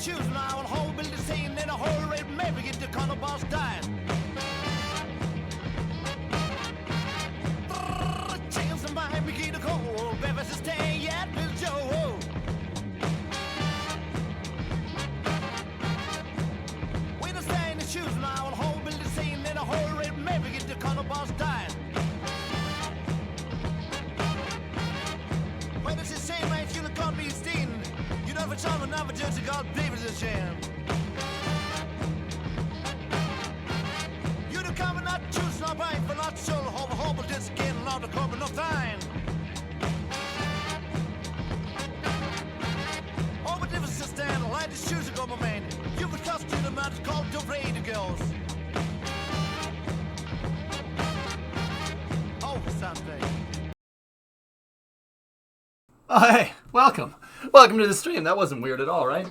shoes now and whole building scene in a whole red maybe get the corner boss dying. Change the mind, begin to cold. Bevis is staying yet, Bill Joe. We don't stay in the shoes now and whole building scene in a whole red maybe get the corner boss dying. When it's the same man, you can't be seen. You know for some another judge God David's a shame. You don't come and not choose no bite for not soul home but this skin not the corporate no time. Oh but if it's a stand light the shoes go my man. You would trust to the man called to raid the girls. Oh Sunday. Oh, hey, welcome. Welcome to the stream. That wasn't weird at all, right?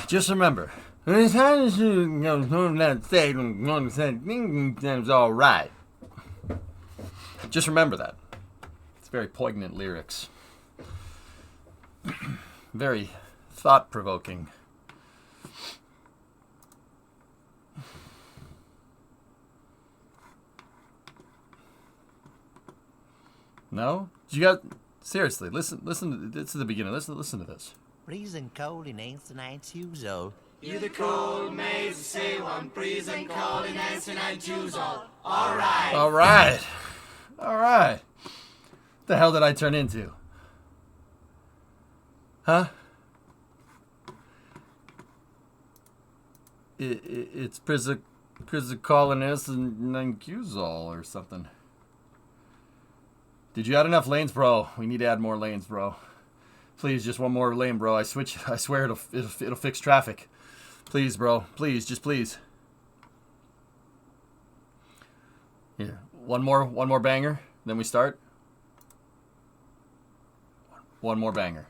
Just remember, it's all right. Just remember that. It's very poignant lyrics. Very thought-provoking. No? You got seriously, listen to the beginning. Listen to this. Freezing cold in 1990. You the cold maze say one freezing cold in 1990. Alright. Alright. What the hell did I turn into? Huh? It's Colonist and Nancuzol or something. Did you add enough lanes, bro? We need to add more lanes, bro. Please, just one more lane, bro. I swear it'll fix traffic. Please, bro. Please, just please. Here, one more banger, then we start. One more banger.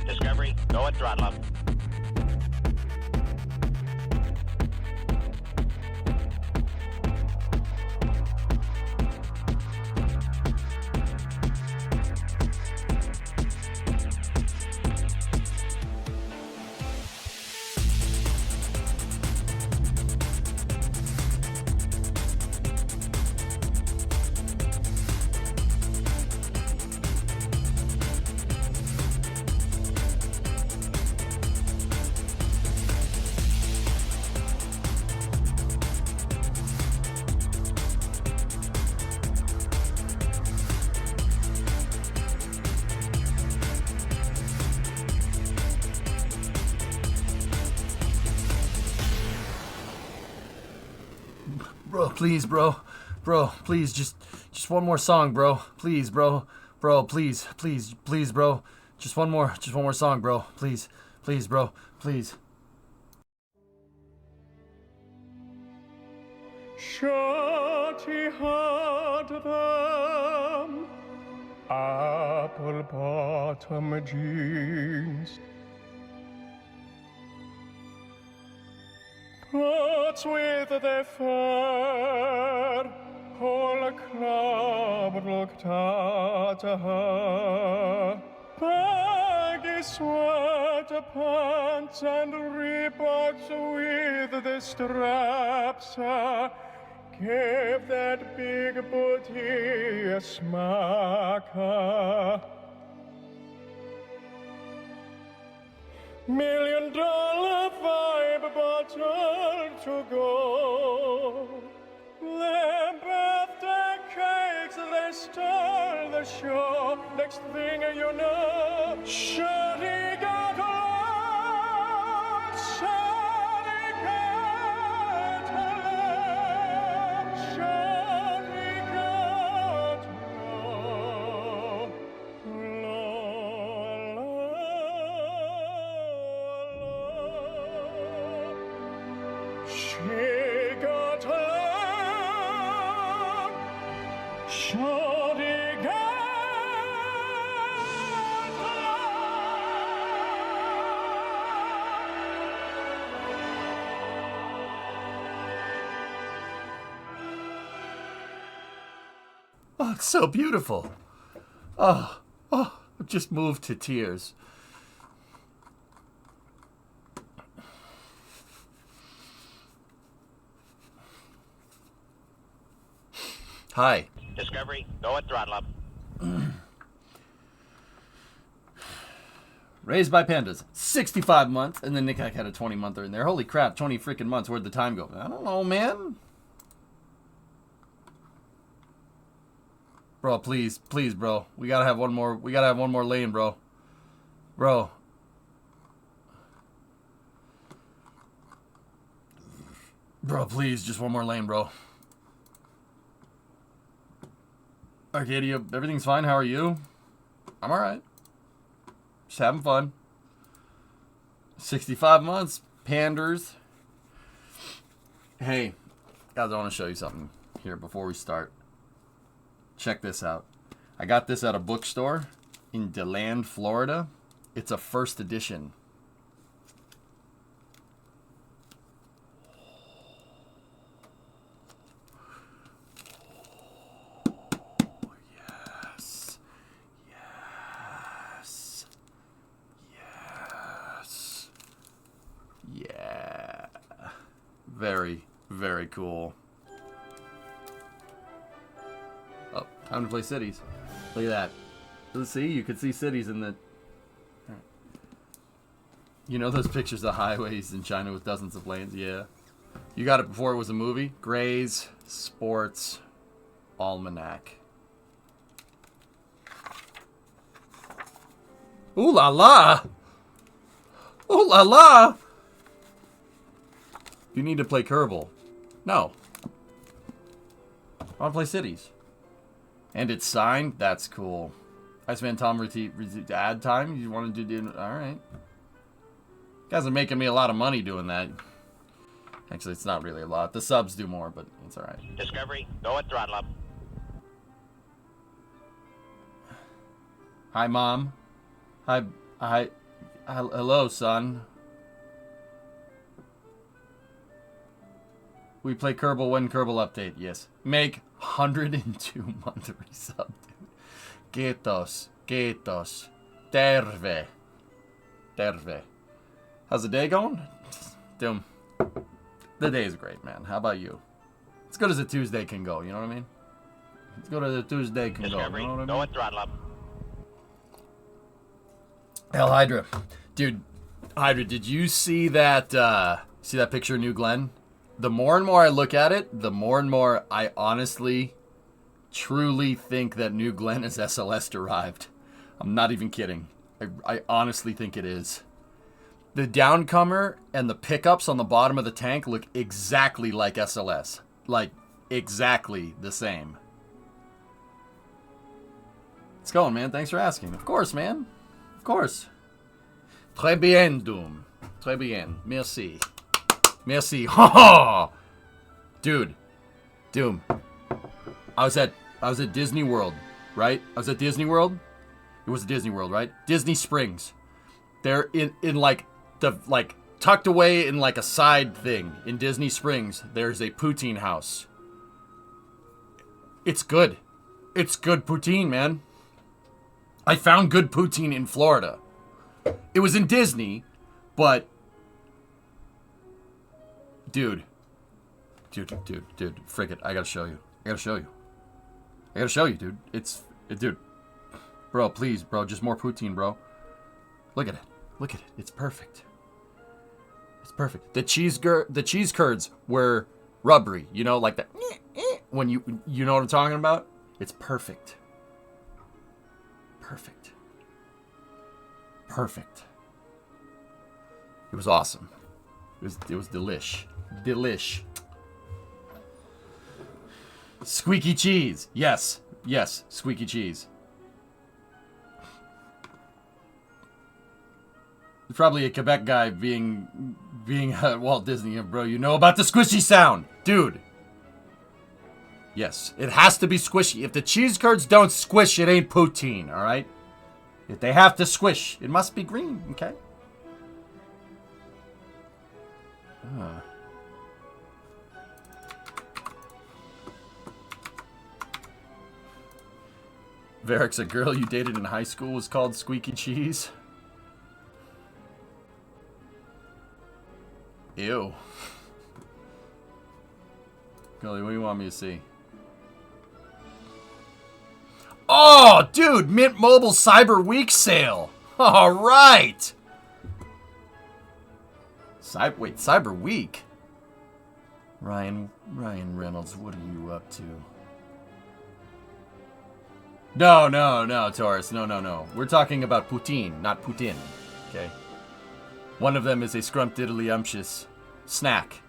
Discovery, go at throttle up. Bro, please, bro. Bro, please, just one more song, bro. Please, bro. Bro, please, bro. Just one more song, bro. Please, bro. Please. Shorty had them apple bottom jeans, boots with their fur, whole club looked at her. Baggy sweatpants and Reeboks with the straps gave that big booty a smack. $1,000,000 vibe bottle to go. Their birthday cakes, they stole the show. Next thing you know, Shorty got lost. Shorty got lost. Shorty got lost. She got lost. Shorty got Oh, it's so beautiful. Oh, I'm just moved to tears. Hi. Discovery, go at throttle up. Raised by pandas. 65 months, and then Nick Hack had a 20-monther in there. Holy crap, 20 freaking months. Where'd the time go? I don't know, man. Bro, please, bro. We gotta have one more lane, bro. Bro. Bro, please, just one more lane, bro. Arcadia, everything's fine. How are you? I'm alright. Just having fun. 65 months. Panders. Hey, guys, I want to show you something here before we start. Check this out. I got this at a bookstore in DeLand, Florida. It's a first edition. Yes. Yes. Yes. Yeah. Very, very cool. Oh, time to play cities. Look at that. Let's see, you could see cities in the... You know those pictures of highways in China with dozens of lanes? Yeah. You got it before it was a movie? Gray's Sports Almanac. Ooh la la! Ooh la la! You need to play Kerbal. No. I want to play cities. And it's signed? That's cool. Iceman Tom ad time? You want to do... Alright. You guys are making me a lot of money doing that. Actually, it's not really a lot. The subs do more, but it's alright. Discovery, go at throttle up. Hi, Mom. Hi. Hello, son. We play Kerbal when Kerbal update. Yes. Make 102 month resub. Gatos. Terve. How's the day going? Doom. The day is great, man. How about you? As good as a Tuesday can go, you know what I mean? As good as a Tuesday can go, Discovery, you know what I go mean? at throttle up. Hell, Hydra. Dude, Hydra, did you see that picture of New Glenn? The more and more I look at it, the more and more I honestly, truly think that New Glenn is SLS derived. I'm not even kidding. I honestly think it is. The downcomer and the pickups on the bottom of the tank look exactly like SLS. like, exactly the same. It's going, man. Thanks for asking. Of course, man. Of course. Très bien, Doom. Très bien. Merci. Merci. Ha ha! Dude. Doom. I was at Disney World, right? I was at Disney World. It was Disney World, right? Disney Springs. They're in like the tucked away in like a side thing in Disney Springs. There's a poutine house. It's good. It's good poutine, man. I found good poutine in Florida. It was in Disney, but dude, frick it. I gotta show you. I gotta show you, dude. Dude. Bro, please, bro. Just more poutine, bro. Look at it. Look at it. It's perfect. It's perfect. The cheese curds were rubbery. You know, like that. When you know what I'm talking about? It's perfect. Perfect. Perfect. It was awesome. It was delish. Delish. Squeaky cheese. Yes. Yes. Squeaky cheese. Probably a Quebec guy being at Walt Disney. Bro, you know about the squishy sound. Dude. Yes. It has to be squishy. If the cheese curds don't squish, it ain't poutine. Alright? If they have to squish, it must be green. Okay? Varrick's a girl you dated in high school was called Squeaky Cheese. Ew. Gully, what do you want me to see? Oh, dude! Mint Mobile Cyber Week sale! Alright! Wait, Cyber Week? Ryan Reynolds, what are you up to? No, Taurus. No. We're talking about poutine, not Putin. Okay? One of them is a scrumptiddlyumptious snack.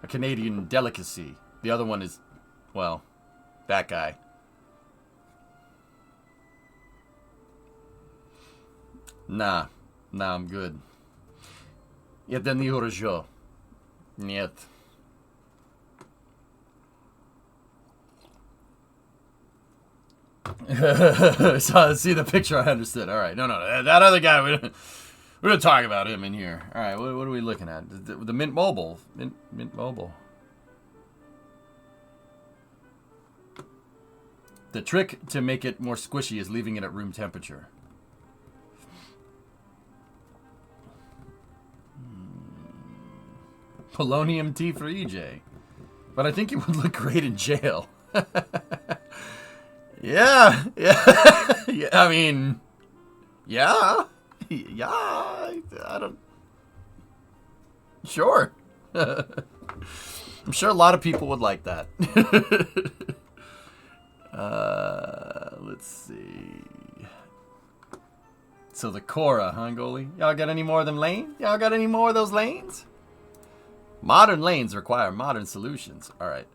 A Canadian delicacy. The other one is, well, that guy. Nah, I'm good. Это не хорошо. Нет. So, see the picture, I understood. Alright, no. That other guy, we're going to talk about him in here. Alright, what are we looking at? The Mint Mobile. Mint Mobile. The trick to make it more squishy is leaving it at room temperature. Polonium tea for EJ. But I think it would look great in jail. Yeah. I mean, yeah. I don't. Sure. I'm sure a lot of people would like that. Let's see. So the Cora, huh, goalie? Y'all got any more of them lanes? Y'all got any more of those lanes? Modern lanes require modern solutions. All right.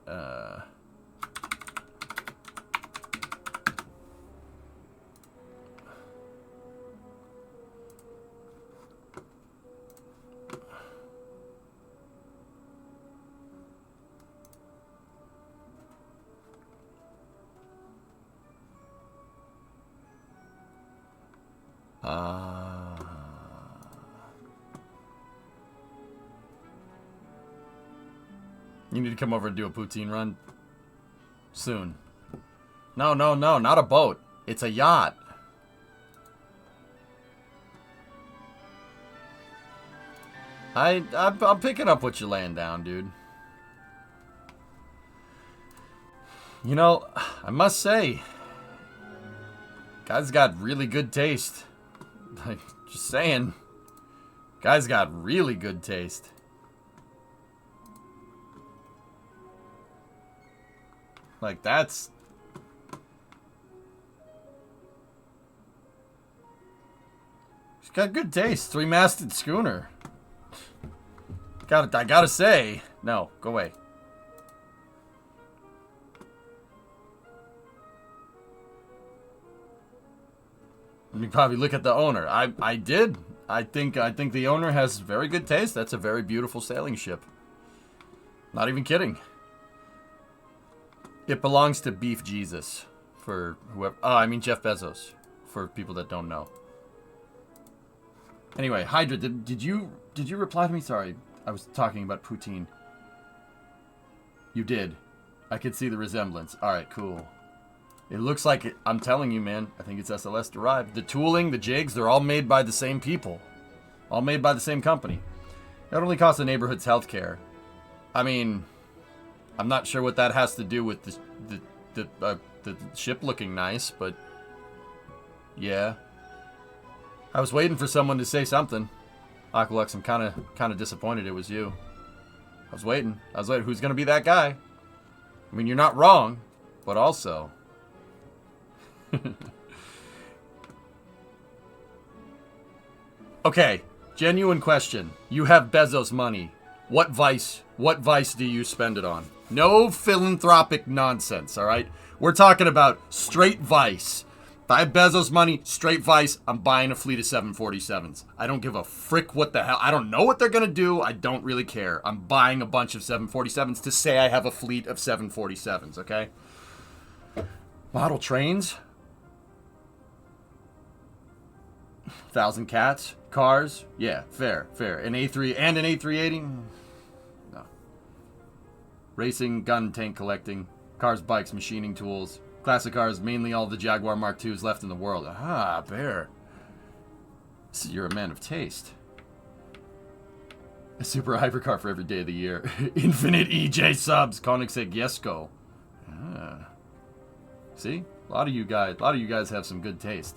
You need to come over and do a poutine run soon. No, not a boat. It's a yacht. I'm picking up what you're laying down, dude. You know, I must say, guy's got really good taste. Like, just saying. Guy's got really good taste. Like, that's... She's got good taste. Three-masted schooner. I gotta say. No, go away. You probably look at the owner. I did. I think the owner has very good taste. That's a very beautiful sailing ship. Not even kidding. It belongs to Beef Jesus, for whoever. Oh, I mean Jeff Bezos, for people that don't know. Anyway, Hydra, did you reply to me? Sorry, I was talking about poutine. You did. I could see the resemblance. All right, cool. It looks like it. I'm telling you, man. I think it's SLS derived. The tooling, the jigs, they're all made by the same people. All made by the same company. It only costs the neighborhood's healthcare. I mean, I'm not sure what that has to do with the ship looking nice, but yeah. I was waiting for someone to say something. Aqualux, I'm kind of disappointed it was you. I was waiting. Who's gonna be that guy? I mean, you're not wrong, but also. Okay, genuine question. You have Bezos money. What vice do you spend it on? No philanthropic nonsense, all right? We're talking about straight vice. If I have Bezos money, straight vice, I'm buying a fleet of 747s. I don't give a frick what the hell. I don't know what they're going to do. I don't really care. I'm buying a bunch of 747s to say I have a fleet of 747s, okay? Model trains. 1,000 cats. Cars. Yeah, fair. An A3 and an A380? No. Racing, gun, tank collecting. Cars, bikes, machining tools. Classic cars, mainly all the Jaguar Mark IIs left in the world. Ah, Bear. You're a man of taste. A super hypercar for every day of the year. Infinite EJ subs. Koenigsegg Jesko. Ah. See? A lot of you guys have some good taste.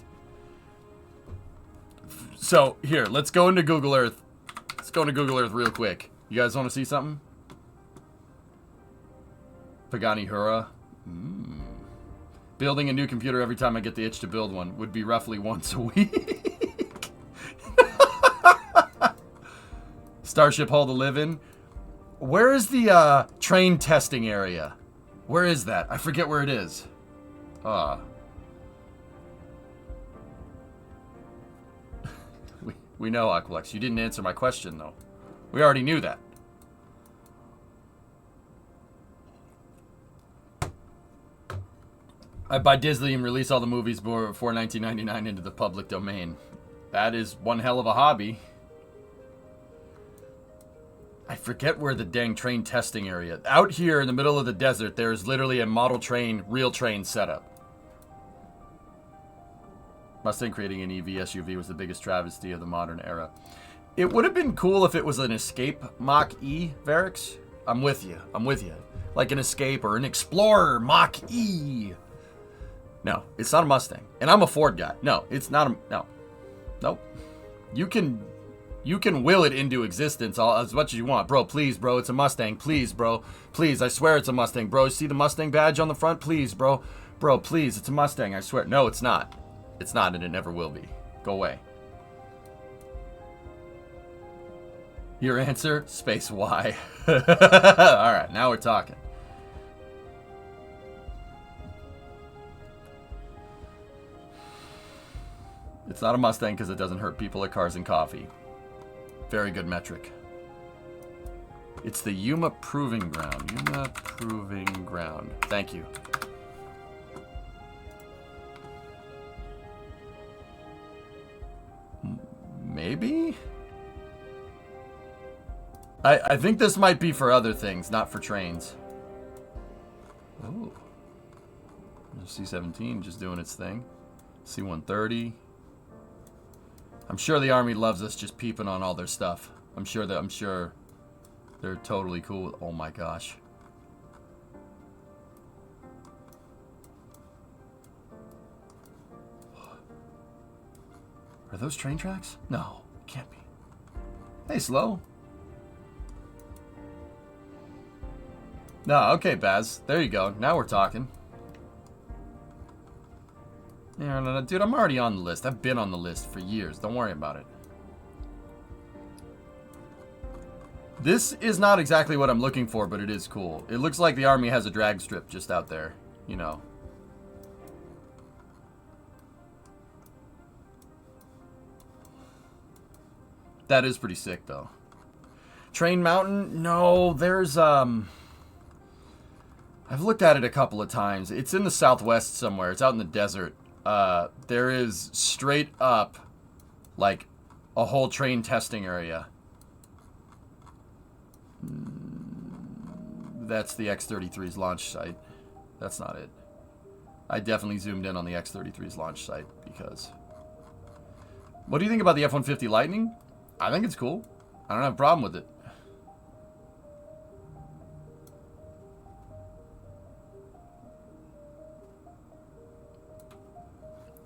So, here, let's go into Google Earth. Let's go into Google Earth real quick. You guys want to see something? Pagani Hura. Building a new computer every time I get the itch to build one would be roughly once a week. Starship Hall to live in. Where is the train testing area? Where is that? I forget where it is. We know, Aqualex. You didn't answer my question, though. We already knew that. I buy Disney and release all the movies before 1999 into the public domain. That is one hell of a hobby. I forget where the dang train testing area. Out here in the middle of the desert, there is literally a model train, real train setup. Mustang creating an EV SUV was the biggest travesty of the modern era. It would have been cool if it was an Escape Mach-E, Varix. I'm with you. Like an Escape or an Explorer Mach-E. No, it's not a Mustang. And I'm a Ford guy. No, it's not a... No. Nope. You can will it into existence as much as you want. Bro, please, bro, it's a Mustang. Please, bro. Please, I swear it's a Mustang. Bro, see the Mustang badge on the front? Please, bro. Bro, please, it's a Mustang. I swear. No, it's not. It's not, and it never will be. Go away. Your answer? Space Y. Alright, now we're talking. It's not a Mustang because it doesn't hurt people at Cars and Coffee. Very good metric. It's the Yuma Proving Ground. Yuma Proving Ground. Thank you. Maybe? I think this might be for other things, not for trains. Oh. C-17 just doing its thing. C-130. I'm sure the Army loves us just peeping on all their stuff. I'm sure they're totally cool with, oh my gosh. Are those train tracks? No, it can't be. Hey, Slow. No, okay, Baz. There you go. Now we're talking. Yeah, no, dude, I'm already on the list. I've been on the list for years. Don't worry about it. This is not exactly what I'm looking for, but it is cool. It looks like the Army has a drag strip just out there. You know. That is pretty sick, though. Train Mountain? No, there's, I've looked at it a couple of times. It's in the southwest somewhere. It's out in the desert. There is straight up, like, a whole train testing area. That's the X-33's launch site. That's not it. I definitely zoomed in on the X-33's launch site because... What do you think about the F-150 Lightning? I think it's cool. I don't have a problem with it.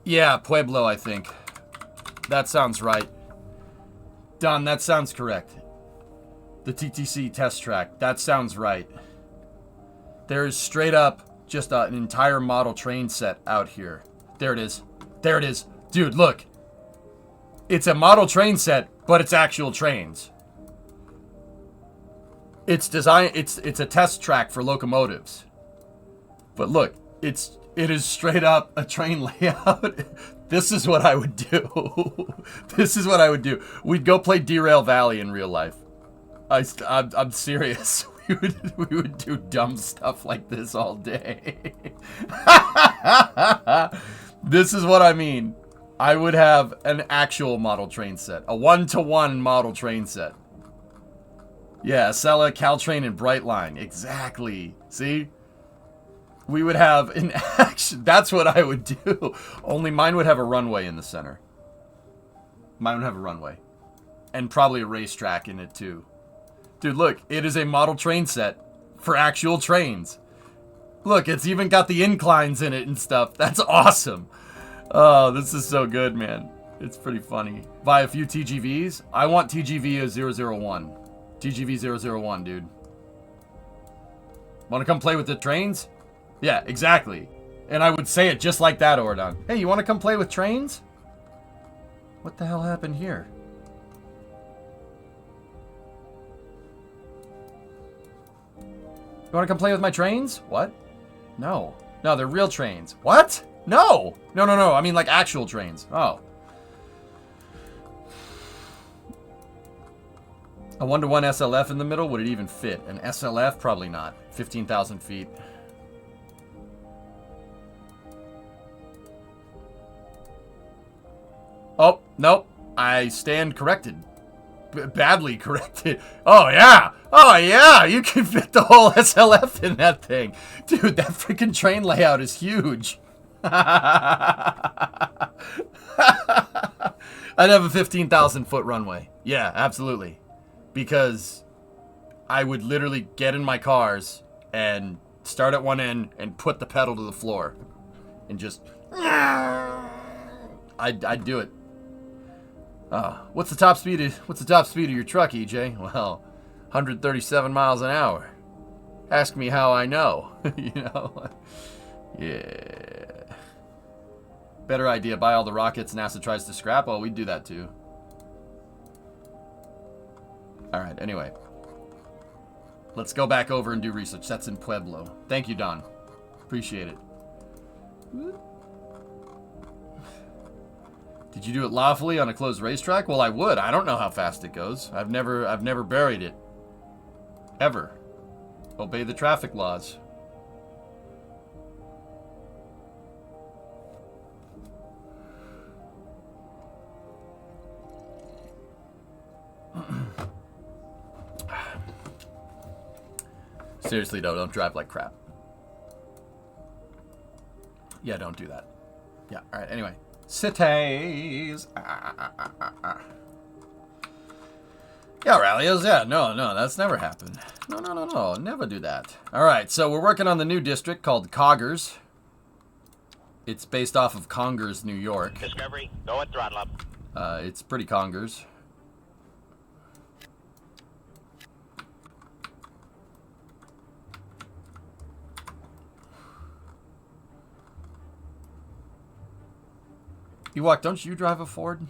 Yeah, Pueblo, I think. That sounds right. Don, that sounds correct. The TTC test track. That sounds right. There is straight up just an entire model train set out here. There it is. There it is. Dude, look. It's a model train set, but it's actual trains. It's designed. It's a test track for locomotives. But look, it is straight up a train layout. This is what I would do. This is what I would do. We'd go play Derail Valley in real life. I'm serious. We would do dumb stuff like this all day. This is what I mean. I would have an actual model train set. A 1-to-1 model train set. Yeah, Acela, Caltrain, and Brightline. Exactly. See? We would have an action. That's what I would do. Only mine would have a runway in the center. Mine would have a runway. And probably a racetrack in it too. Dude, look. It is a model train set for actual trains. Look, it's even got the inclines in it and stuff. That's awesome. Oh, this is so good, man. It's pretty funny. Buy a few TGVs. I want TGV 001. TGV 001, dude. Want to come play with the trains? Yeah, exactly. And I would say it just like that, Ordon. Hey, you want to come play with trains? What the hell happened here? You want to come play with my trains? What? No. No, they're real trains. What? No! No, no, no. I mean, like, actual trains. Oh. A 1-to-1 SLF in the middle? Would it even fit? An SLF? Probably not. 15,000 feet. Oh, nope. I stand corrected. Badly corrected. Oh, yeah. Oh, yeah. You can fit the whole SLF in that thing. Dude, that freaking train layout is huge. I'd have a 15,000 foot runway. Yeah, absolutely. Because I would literally get in my cars and start at one end and put the pedal to the floor. And just... I'd do it. What's the top speed of your truck, EJ? Well, 137 miles an hour. Ask me how I know. You know? Yeah. Better idea, buy all the rockets NASA tries to scrap. Oh, we'd do that too. Alright, anyway. Let's go back over and do research. That's in Pueblo. Thank you, Don. Appreciate it. Did you do it lawfully on a closed racetrack? Well, I would. I don't know how fast it goes. I've never buried it. Ever. Obey the traffic laws. Seriously, though, don't drive like crap. Yeah, don't do that. Yeah, alright, anyway. Cities. Yeah, Rallios, yeah, no, that's never happened. No, never do that. Alright, so we're working on the new district called Coggers. It's based off of Congers, New York. Discovery, go at throttle up. It's pretty Congers. Ewok, don't you drive a Ford?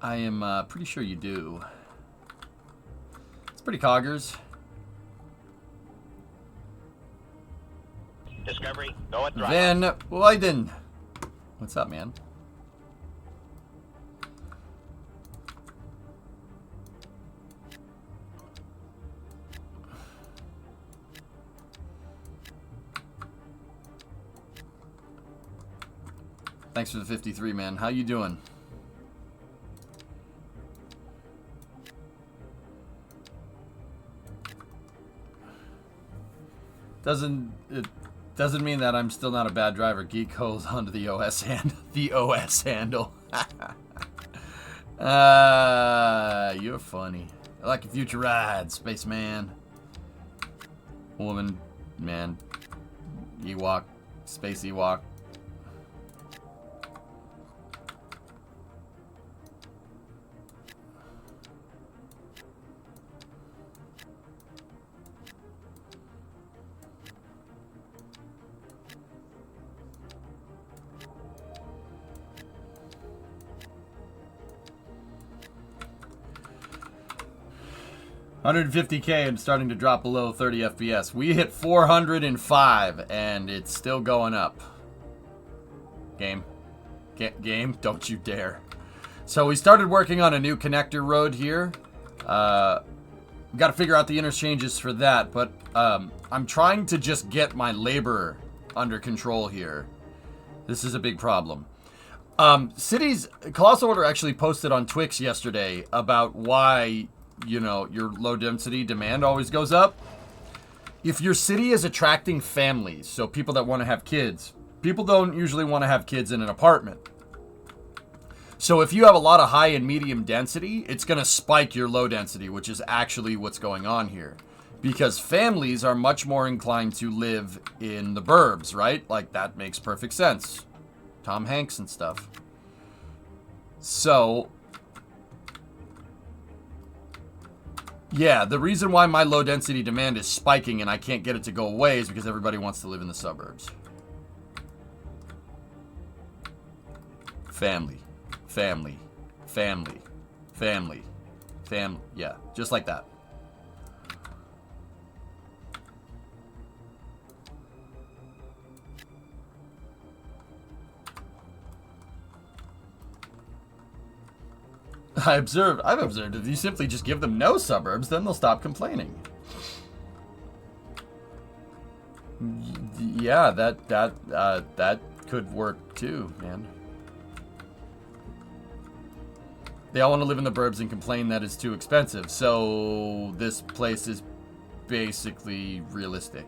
I am pretty sure you do. It's pretty Coggers. Discovery, go at throttle up. Van Wyden. What's up, man? Thanks for the 53, man. How you doing? It doesn't mean that I'm still not a bad driver. Geek holds onto the OS handle. The OS handle. You're funny. I like your future ride, spaceman. Woman, man. Ewok, space Ewok. $150K and starting to drop below 30 FPS. We hit 405 and it's still going up. Game, don't you dare. So we started working on a new connector road here. Got to figure out the interchanges for that, but I'm trying to just get my labor under control here. This is a big problem. Cities, Colossal Order actually posted on Twix yesterday about why, you know, your low density demand always goes up. If your city is attracting families, so people that want to have kids, people don't usually want to have kids in an apartment. So if you have a lot of high and medium density, it's going to spike your low density, which is actually what's going on here. Because families are much more inclined to live in the burbs, right? Like, that makes perfect sense. Tom Hanks and stuff. So yeah, the reason why my low density demand is spiking and I can't get it to go away is because everybody wants to live in the suburbs. Family, family, family, family, family. Yeah, just like that. I've observed if you simply just give them no suburbs, then they'll stop complaining. Yeah, that could work too, man. They all want to live in the burbs and complain that it's too expensive. So this place is basically realistic.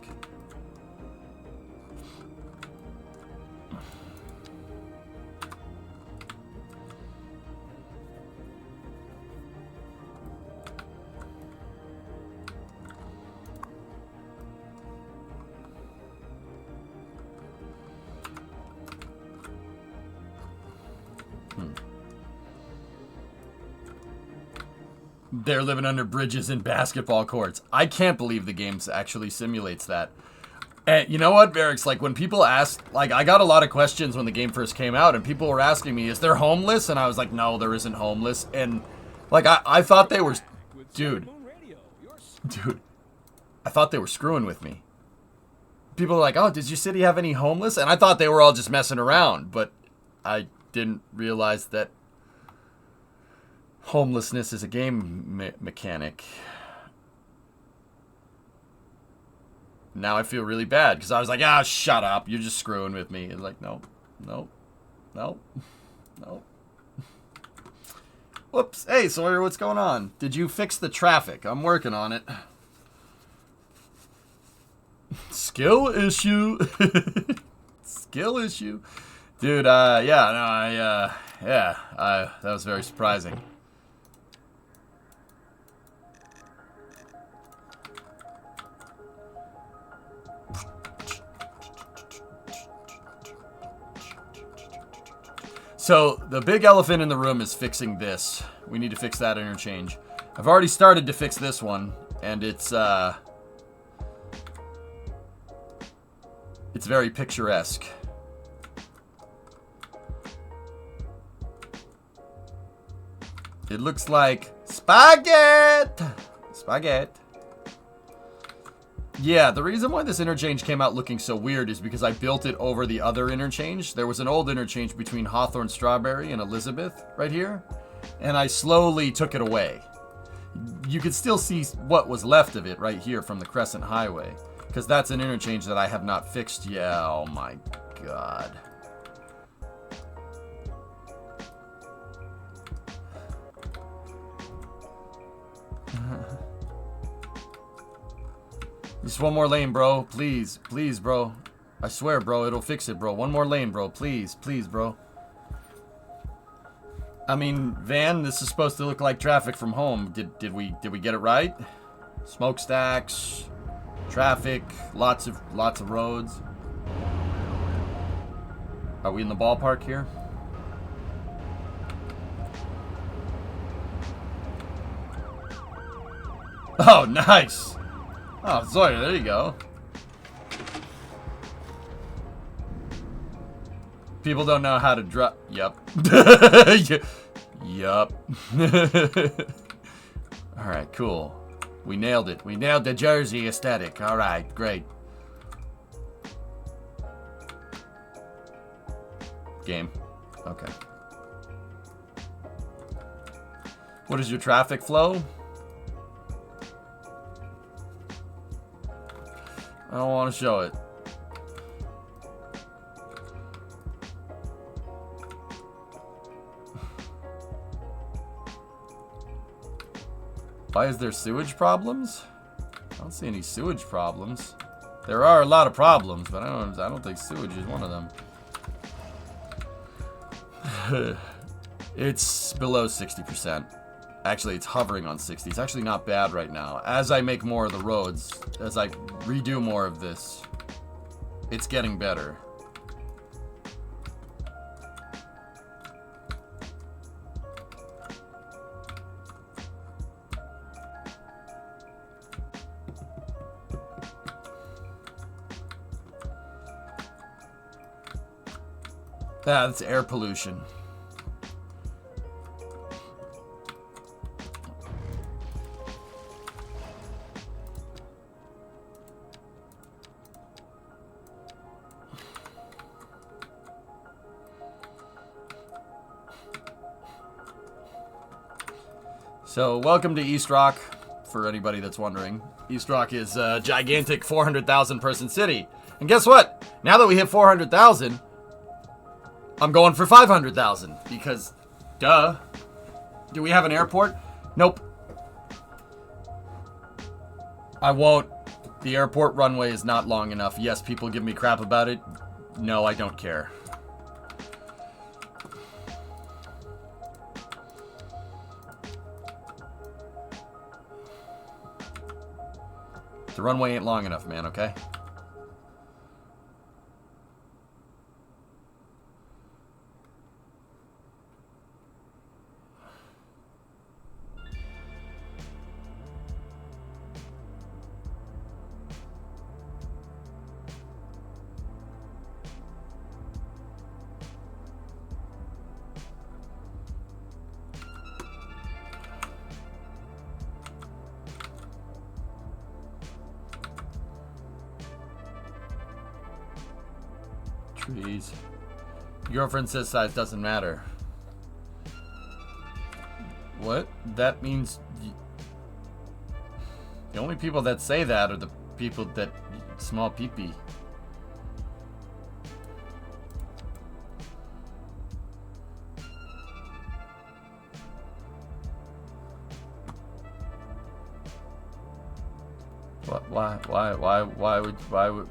They're living under bridges and basketball courts. I can't believe the game actually simulates that. And you know what, Barracks? Like, when people ask, like, I got a lot of questions when the game first came out, and people were asking me, is there homeless? And I was like, no, there isn't homeless. And, like, I thought they were, dude, I thought they were screwing with me. People were like, oh, does your city have any homeless? And I thought they were all just messing around, but I didn't realize that homelessness is a game mechanic. Now I feel really bad because I was like, ah, shut up. You're just screwing with me. And like, no. Whoops. Hey, Sawyer, what's going on? Did you fix the traffic? I'm working on it. Skill issue. Skill issue. Dude, that was very surprising. So, the big elephant in the room is fixing this. We need to fix that interchange. I've already started to fix this one, and it's very picturesque. It looks like spaghetti! Spaghetti. Yeah, the reason why this interchange came out looking so weird is because I built it over the other interchange. There was an old interchange between Hawthorne Strawberry and Elizabeth right here, and I slowly took it away. You could still see what was left of it right here from the Crescent Highway, because that's an interchange that I have not fixed yet. Oh my god. Just one more lane, bro. Please. Please, bro. I swear, bro. It'll fix it, bro. One more lane, bro. Please. Please, bro. I mean, Van, this is supposed to look like traffic from home. Did we get it right? Smokestacks, traffic, lots of roads. Are we in the ballpark here? Oh, nice. Oh, Sawyer, there you go. People don't know how to drive. Yup. Yup. Alright, cool. We nailed it. We nailed the Jersey aesthetic. Alright, great. Game. Okay. What is your traffic flow? I don't want to show it. Why is there sewage problems? I don't see any sewage problems. There are a lot of problems, but I don't think sewage is one of them. It's below 60%. Actually, it's hovering on 60. It's actually not bad right now. As I make more of the roads, as I redo more of this, it's getting better. Yeah, that's air pollution. So, welcome to East Rock, for anybody that's wondering. East Rock is a gigantic 400,000 person city. And guess what? Now that we hit 400,000, I'm going for 500,000 because, duh. Do we have an airport? Nope. I won't. The airport runway is not long enough. Yes, people give me crap about it. No, I don't care. The runway ain't long enough, man, okay? Trees. Your girlfriend says size doesn't matter. What? That means... The only people that say that are the people that... Small pee-pee. What? Why would...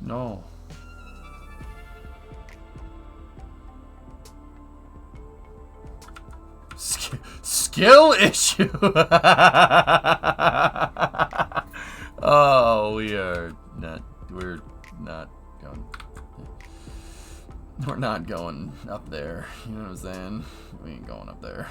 No. Skill issue. Oh, we're not going. We're not going up there. You know what I'm saying? We ain't going up there.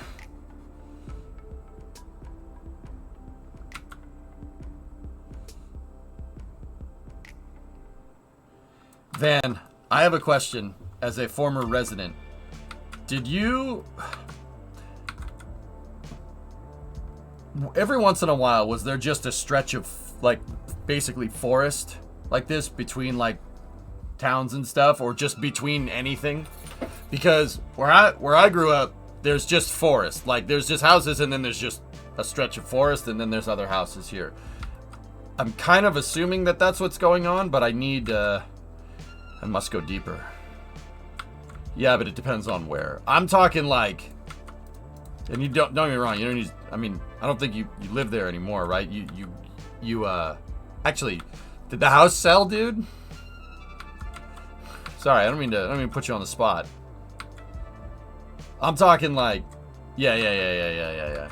Van, I have a question as a former resident. Did you... Every once in a while, was there just a stretch of, like, basically forest like this between, like, towns and stuff? Or just between anything? Because where I grew up, there's just forest. Like, there's just houses and then there's just a stretch of forest and then there's other houses here. I'm kind of assuming that that's what's going on, but I need... I must go deeper. Yeah, but it depends on where. I'm talking like And you don't get me wrong, you don't need, I mean, I don't think you live there anymore, right? Actually, did the house sell, dude? Sorry, I don't mean to put you on the spot. I'm talking like, yeah.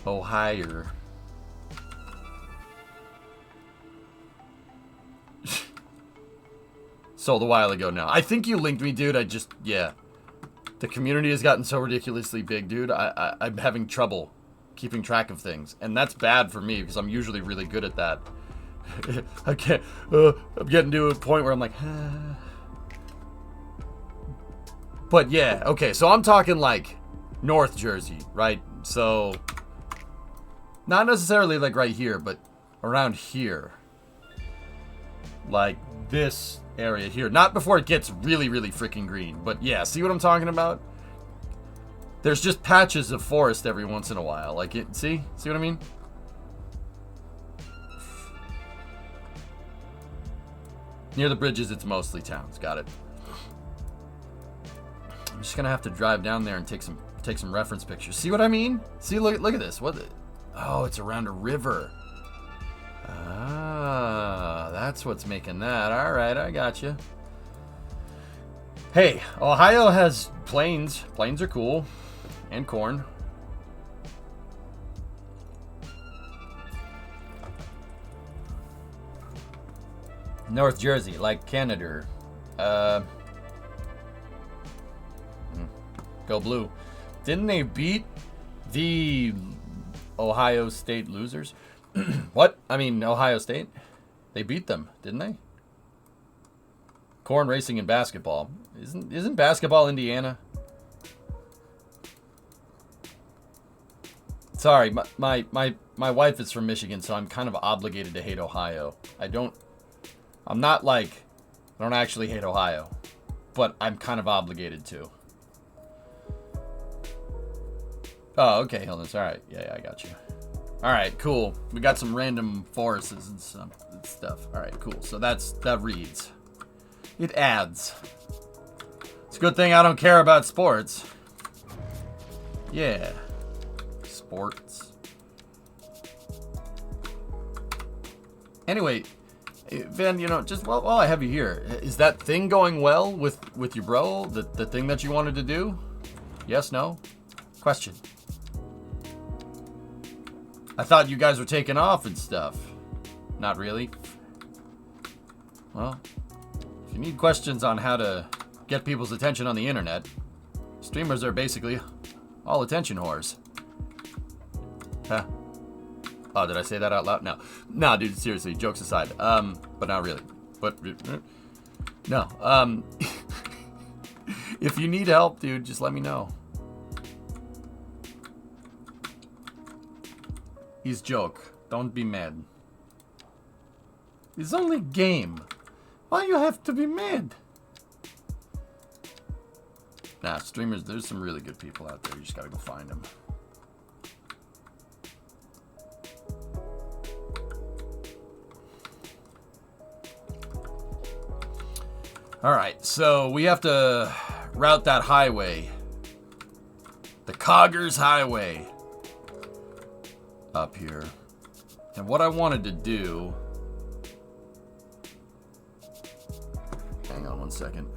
Ohio. Sold a while ago now. I think you linked me, dude. Yeah. The community has gotten so ridiculously big, dude. I'm having trouble keeping track of things. And that's bad for me because I'm usually really good at that. I can't, I'm getting to a point where I'm like, But yeah, okay, so I'm talking like North Jersey, right? So, not necessarily like right here, but around here. Like this area here. Not before it gets really, really freaking green. But yeah, see what I'm talking about? There's just patches of forest every once in a while. Like, see what I mean? Near the bridges, it's mostly towns. Got it. I'm just gonna have to drive down there and take some reference pictures. See what I mean? See, look at this. Oh, it's around a river. Ah, that's what's making that. All right, I got you. Hey, Ohio has plains. Plains are cool, and corn. North Jersey, like Canada. Go Blue. Didn't they beat the Ohio State losers? What? I mean, Ohio State? They beat them, didn't they? Corn racing and basketball. Isn't basketball Indiana? Sorry, my wife is from Michigan, so I'm kind of obligated to hate Ohio. I don't actually hate Ohio, but I'm kind of obligated to. Oh, okay, Hilda. All right. Yeah, I got you. All right, cool. We got some random forests and stuff. All right, cool. So that reads. It adds. It's a good thing I don't care about sports. Yeah. Sports. Anyway, Van, just while I have you here, is that thing going well with your bro? The thing that you wanted to do? Yes, no? Question. I thought you guys were taking off and stuff. Not really. Well, if you need questions on how to get people's attention on the internet, streamers are basically all attention whores. Huh? Oh, did I say that out loud? No. No, dude, seriously, jokes aside. But not really. But, no. If you need help, dude, just let me know. He's joke. Don't be mad. It's only game. Why you have to be mad? Nah, streamers, there's some really good people out there. You just gotta go find them. Alright, so we have to route that highway. The Coggers Highway. Up here. And what I wanted to do... Hang on one second.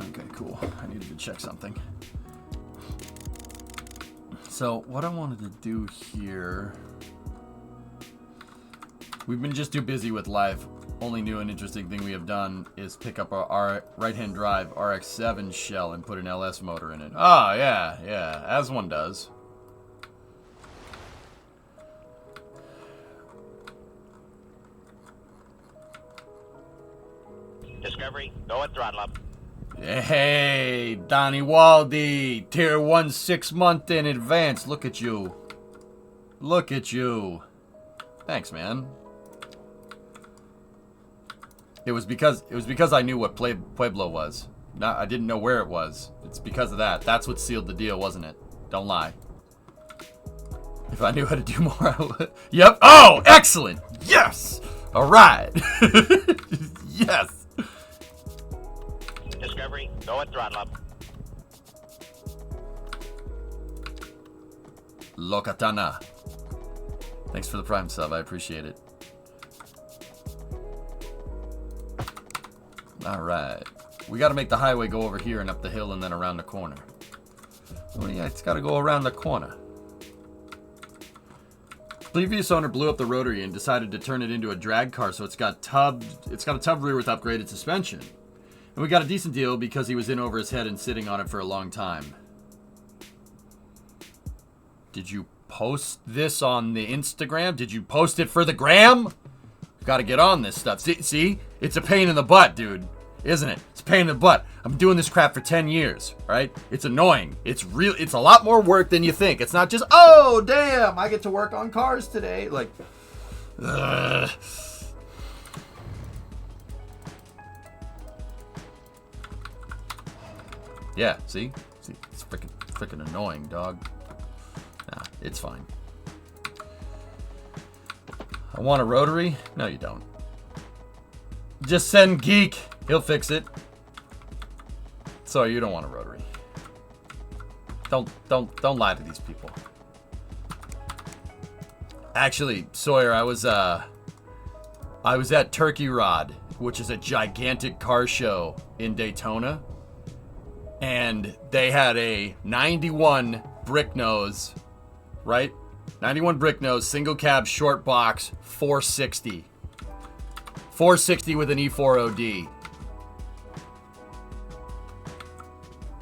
Okay, cool. I needed to check something. So, what I wanted to do here... We've been just too busy with life. Only new and interesting thing we have done is pick up our right-hand drive RX-7 shell and put an LS motor in it. Oh, yeah, as one does. Discovery, go at throttle up. Hey, Donnie Waldy, tier 1 6 month in advance. Look at you. Look at you. Thanks, man. It was because I knew what Pueblo was. Not, I didn't know where it was. It's because of that. That's what sealed the deal, wasn't it? Don't lie. If I knew how to do more, I would. Yep. Oh, excellent. Yes. All right. Yes. Discovery, go at throttle up. Lokatana. Thanks for the Prime sub. I appreciate it. All right. We got to make the highway go over here and up the hill and then around the corner. Oh, yeah, it's got to go around the corner. Previous owner blew up the rotary and decided to turn it into a drag car, so it's got a tub rear with upgraded suspension. And we got a decent deal because he was in over his head and sitting on it for a long time. Did you post this on the Instagram? Did you post it for the gram? Got to get on this stuff. See? It's a pain in the butt, dude. Isn't it? It's a pain in the butt. I'm doing this crap for 10 years, right? It's annoying. It's a lot more work than you think. It's not just, oh, damn, I get to work on cars today. Like, ugh. Yeah, see? It's freaking annoying, dog. Nah, it's fine. I want a rotary? No, you don't. Just send Geek. He'll fix it. So you don't want a rotary. Don't lie to these people. Actually, Sawyer, I was at Turkey Rod, which is a gigantic car show in Daytona. And they had a 91 brick nose, right? 91 brick nose, single cab, short box, 460. 460 with an E4OD.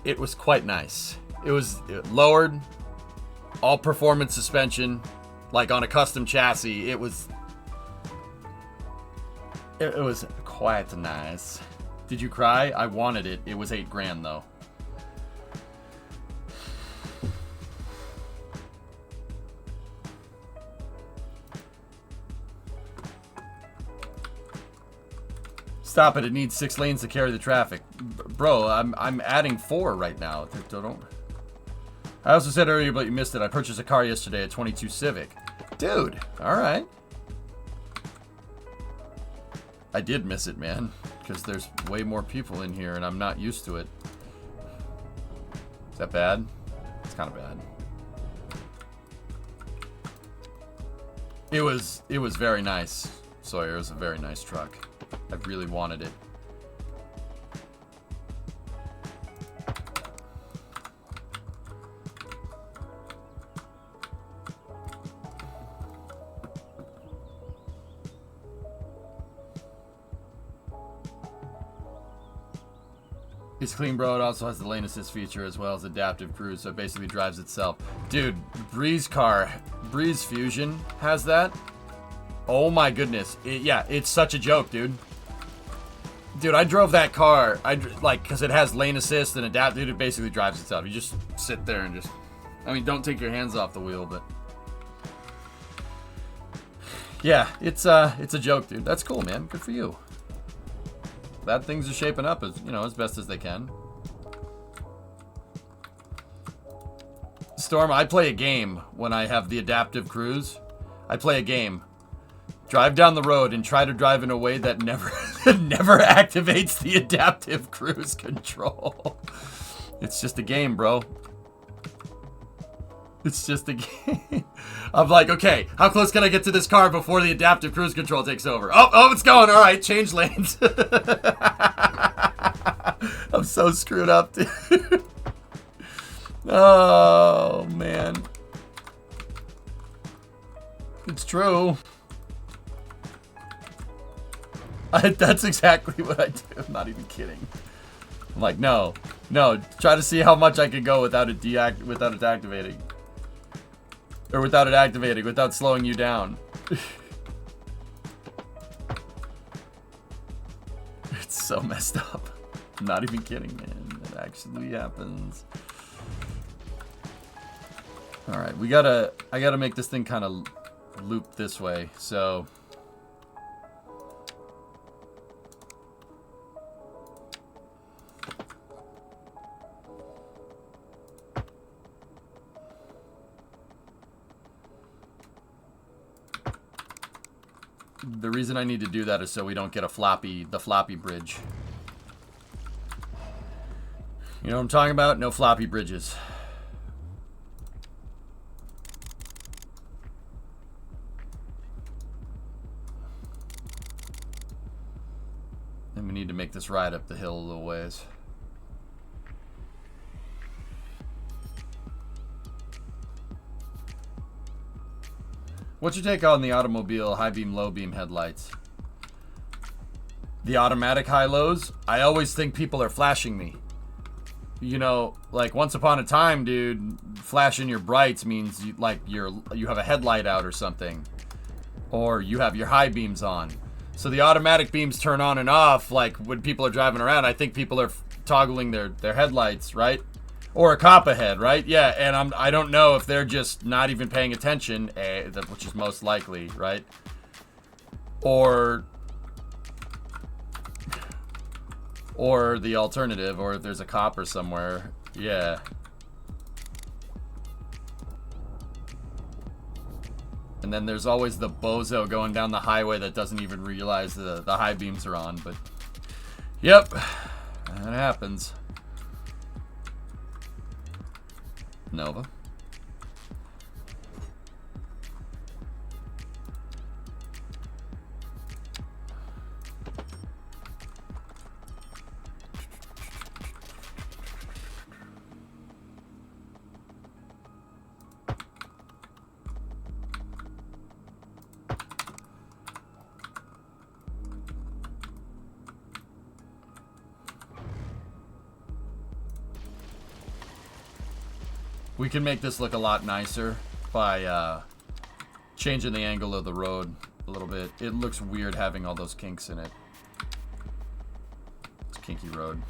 It was quite nice. It was lowered, all performance suspension, like on a custom chassis. It was quite nice. Did you cry? I wanted it. It was $8,000 though. Stop it, it needs 6 lanes to carry the traffic. Bro, I'm adding 4 right now. Don't. I also said earlier, but you missed it. I purchased a car yesterday, a 22 Civic. Dude, alright. I did miss it, man. Because there's way more people in here and I'm not used to it. Is that bad? It's kind of bad. It was very nice, Sawyer. It was a very nice truck. I really wanted it. It's clean, bro. It also has the lane assist feature as well as adaptive cruise, so it basically drives itself. Dude, Breeze Fusion has that. Oh my goodness. Yeah, it's such a joke, dude. Dude, I drove that car, because it has lane assist and adaptive, it basically drives itself. You just sit there and don't take your hands off the wheel, but... Yeah, it's a joke, dude. That's cool, man. Good for you. Glad things are shaping up as best as they can. Storm, I play a game when I have the adaptive cruise. I play a game. Drive down the road and try to drive in a way that never activates the adaptive cruise control. It's just a game, bro. It's just a game. I'm like, okay, how close can I get to this car before the adaptive cruise control takes over? Oh, it's going. All right, change lanes. I'm so screwed up, dude. Oh, man. It's true. That's exactly what I do. I'm not even kidding. I'm like, no. Try to see how much I can go without it activating. Or without it activating, without slowing you down. It's so messed up. Not even kidding, man. It actually happens. Alright, I gotta make this thing kind of loop this way, so... The reason I need to do that is so we don't get the floppy bridge. You know what I'm talking about? No floppy bridges. And we need to make this ride up the hill a little ways. What's your take on the automobile high beam, low beam headlights? The automatic high-lows? I always think people are flashing me. You know, like once upon a time, dude, flashing your brights means you have a headlight out or something. Or you have your high beams on. So the automatic beams turn on and off, like when people are driving around. I think people are toggling their headlights, right? Or a cop ahead, right? Yeah, and I don't know if they're just not even paying attention, which is most likely, right? Or the alternative, or if there's a cop or somewhere, yeah. And then there's always the bozo going down the highway that doesn't even realize the high beams are on, but... Yep, that happens. Nova. We can make this look a lot nicer by changing the angle of the road a little bit. It looks weird having all those kinks in it. It's a kinky road.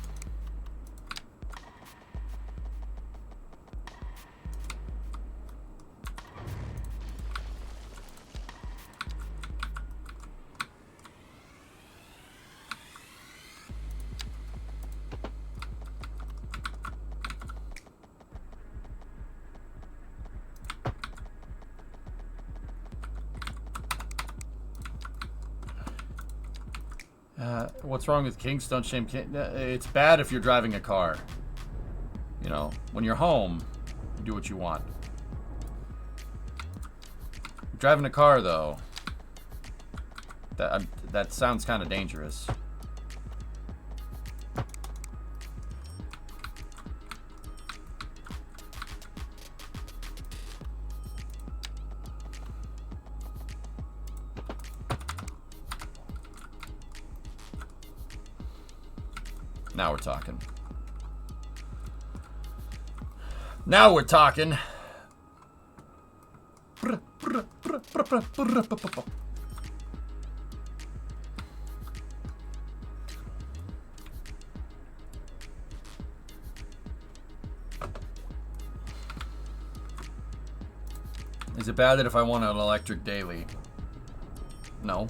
What's wrong with kinks? Don't shame kinks. It's bad if you're driving a car. You know, when you're home, you do what you want. Driving a car, though, that sounds kind of dangerous. Now we're talking. Now we're talking. Is it bad that if I want an electric daily? No.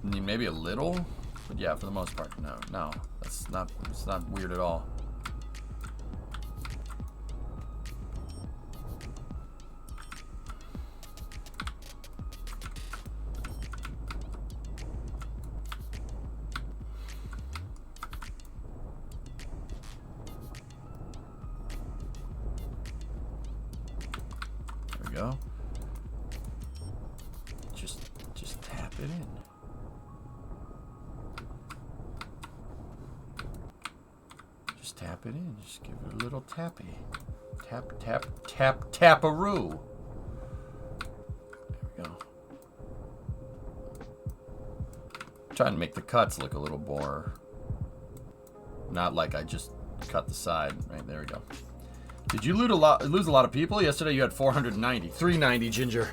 I mean, maybe a little, but yeah, for the most part, no, it's not weird at all. There we go. Just tap it in. Tap it in. Just give it a little tappy. Tap, tap, tap, tap-a-roo. There we go. Trying to make the cuts look a little more... Not like I just cut the side. Right, there we go. Did you lose a lot of people? Yesterday you had 490. 390, Ginger.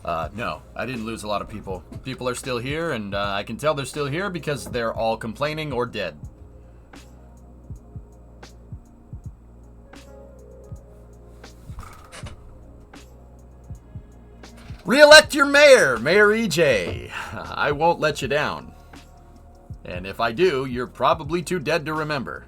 No, I didn't lose a lot of people. People are still here, and I can tell they're still here because they're all complaining or dead. Re-elect your mayor, Mayor EJ. I won't let you down. And if I do, you're probably too dead to remember.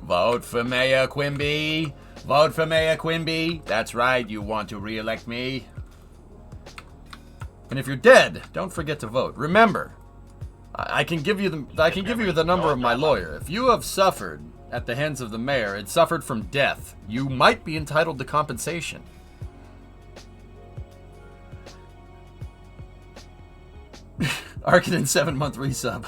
Vote for Mayor Quimby. Vote for Mayor Quimby. That's right, you want to re-elect me. And if you're dead, don't forget to vote. Remember, I can give you the number of my lawyer. If you have suffered at the hands of the mayor and suffered from death, you might be entitled to compensation. Arkanen 7-month resub.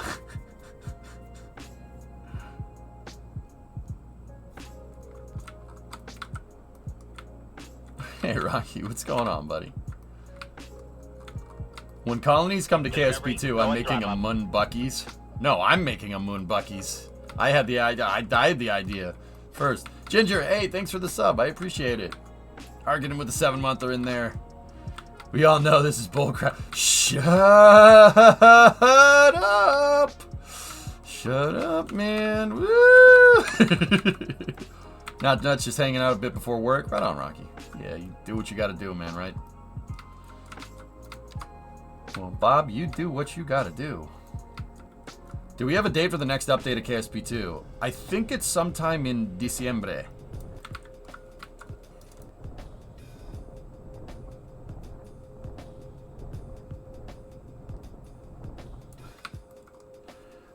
Hey Rocky, what's going on, buddy? When colonies come to KSP2, I'm making a Mun Buckies. No, I'm making a Moon Buckies. I had the idea first. Ginger, hey, thanks for the sub. I appreciate it. Arguing with the 7-monther in there. We all know this is bullcrap. Shut up. Shut up, man. Woo. Not just hanging out a bit before work. Right on, Rocky. Yeah, you do what you gotta do, man, right? Well, Bob, you do what you gotta do. Do we have a date for the next update of KSP2? I think it's sometime in Diciembre.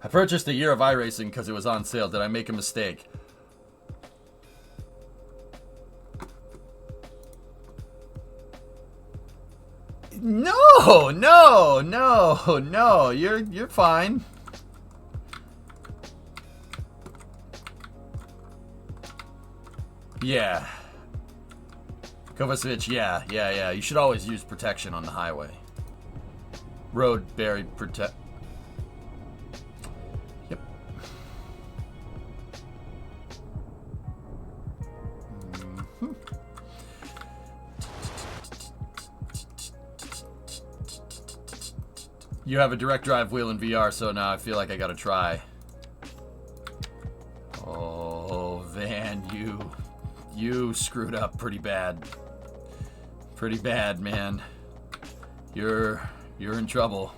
I purchased a year of iRacing because it was on sale. Did I make a mistake? No, no, no, no. You're fine. Yeah. Kovacic, yeah. You should always use protection on the highway. Road buried protect. Yep. Mm-hmm. You have a direct drive wheel in VR, so now I feel like I gotta try. Oh, Van, you screwed up pretty bad. Pretty bad, man. You're in trouble.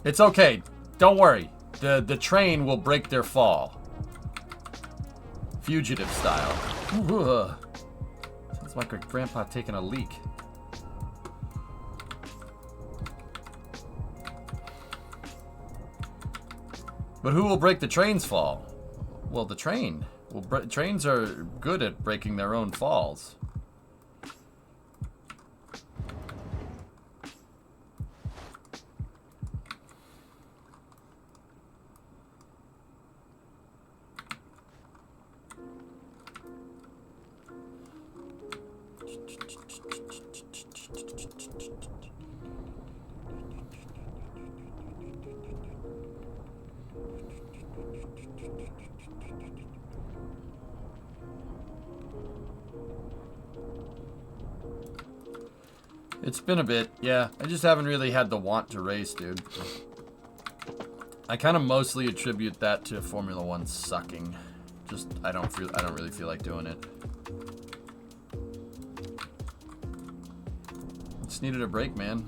It's okay. Don't worry. The train will break their fall. Fugitive style. Ooh. Sounds like our grandpa taking a leak. But who will break the train's fall? Well, the train. Well, trains are good at breaking their own falls. It's been a bit, yeah. I just haven't really had the want to race, dude. I kind of mostly attribute that to Formula 1 sucking. Just I don't really feel like doing it. Just needed a break, man.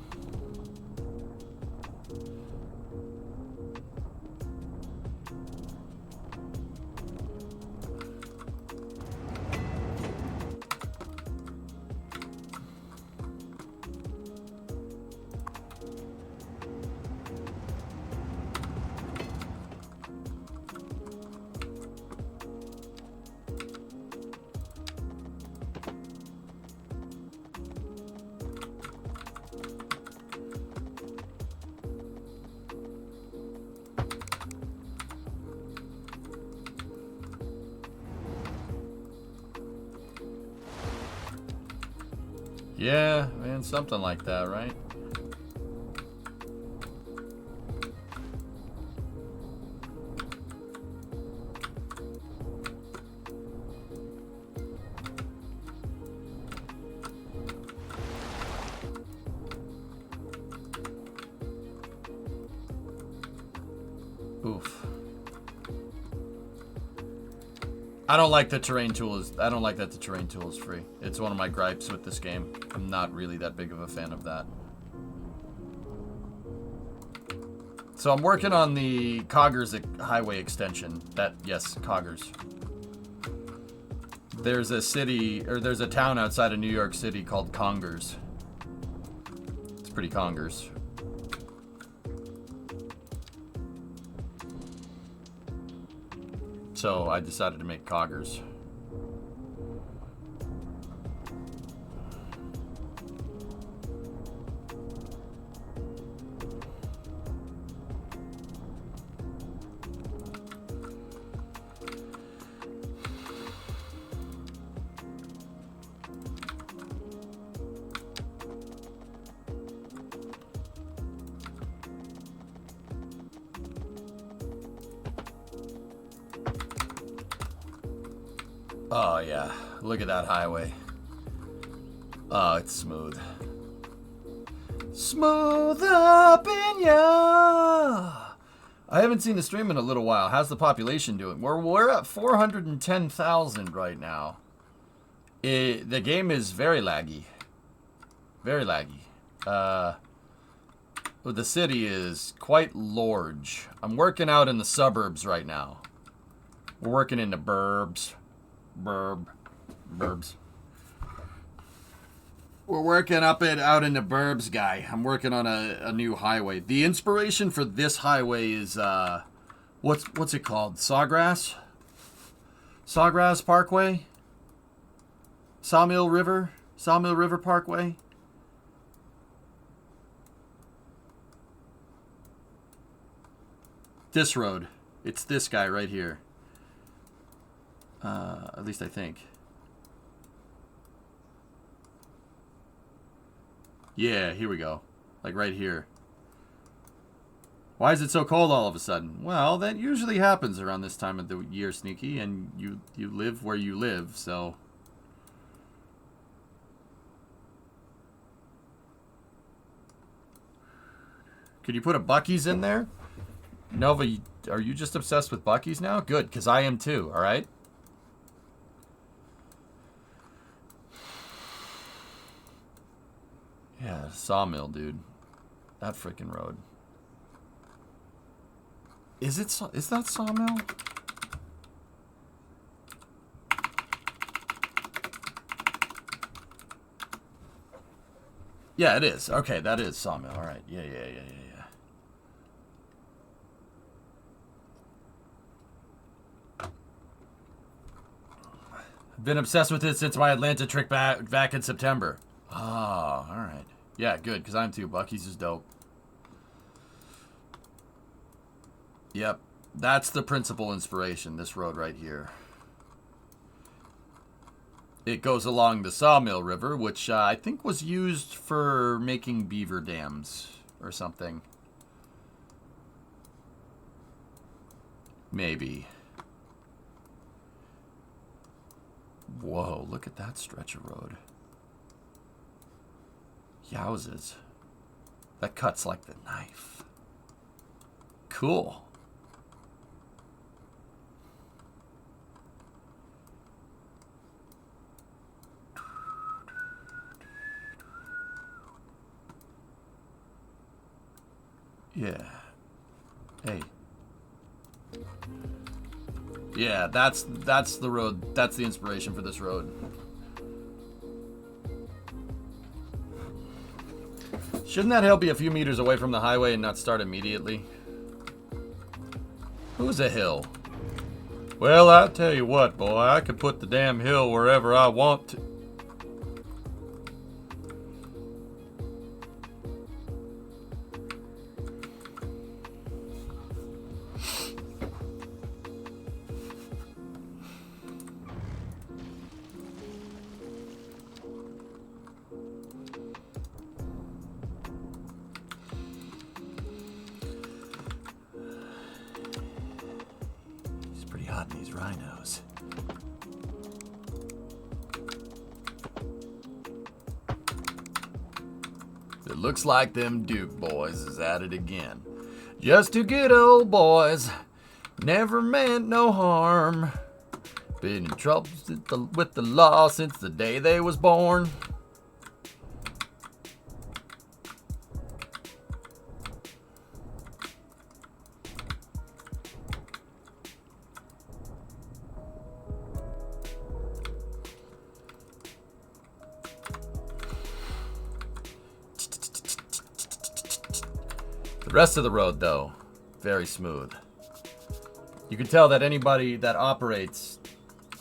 Yeah, man, something like that, right? Oof. I don't like the terrain tool is. I don't like that the terrain tool is free. It's one of my gripes with this game. I'm not really that big of a fan of that. So I'm working on the Coggers highway extension. Yes, Coggers. There's a city, or there's a town outside of New York City called Congers. It's pretty Congers. So I decided to make Coggers. Oh yeah, look at that highway. Oh, it's smooth. Smooth up in ya. I haven't seen the stream in a little while. How's the population doing? We're at 410,000 right now. The game is very laggy. Very laggy. The city is quite large. I'm working out in the suburbs right now. We're working in the burbs. Burbs. We're working out in the burbs, guy. I'm working on a new highway. The inspiration for this highway is what's it called? Sawgrass Parkway? Sawmill River Parkway? This road. It's this guy right here. At least I think. Yeah, here we go. Like right here. Why is it so cold all of a sudden? Well, that usually happens around this time of the year, Sneaky, and you live where you live, so... Could you put a Buc-ee's in there? Nova, are you just obsessed with Buc-ee's now? Good, because I am too, alright? Yeah, Sawmill, dude. That freaking road. Is that Sawmill? Yeah, it is. Okay, that is Sawmill. All right. Yeah. I've been obsessed with it since my Atlanta trip back in September. Oh, all right. Yeah, good, because I'm too. Buc-ee's is dope. Yep. That's the principal inspiration, this road right here. It goes along the Sawmill River, which I think was used for making beaver dams or something. Maybe. Whoa, look at that stretch of road. Yowzes. That cuts like the knife. Cool. Yeah. Hey. Yeah, that's the road. That's the inspiration for this road. Shouldn't that hill be a few meters away from the highway and not start immediately? Who's a hill? Well, I tell you what, boy, I could put the damn hill wherever I want to. rhinos. It looks like them Duke boys is at it again. Just two good old boys, never meant no harm. Been in trouble with the law since the day they was born. The rest of the road, though, very smooth. You can tell that anybody that operates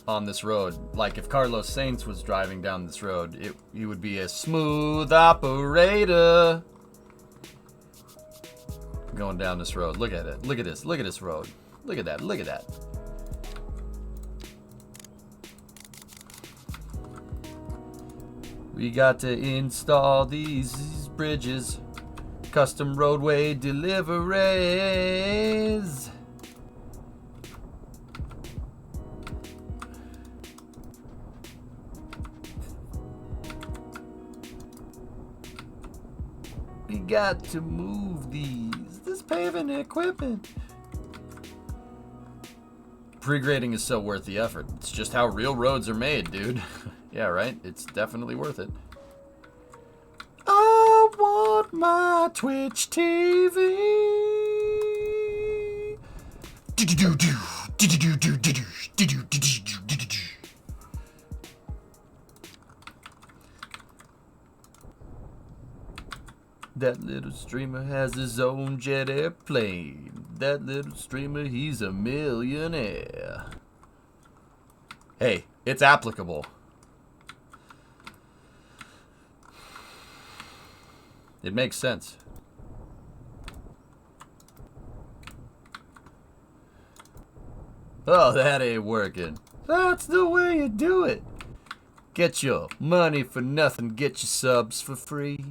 on this road, like if Carlos Sainz was driving down this road, he would be a smooth operator. Going down this road. Look at it. Look at this. Look at this road. Look at that. Look at that. We got to install these bridges. Custom roadway deliveries. We got to move this paving equipment. Pre-grading is so worth the effort. It's just how real roads are made, dude. Yeah, right? It's definitely worth it. I want my Twitch TV. That little streamer has his own jet airplane. That little streamer, he's a millionaire. Hey, it's applicable. It makes sense. Oh, that ain't working. That's the way you do it. Get your money for nothing, get your subs for free.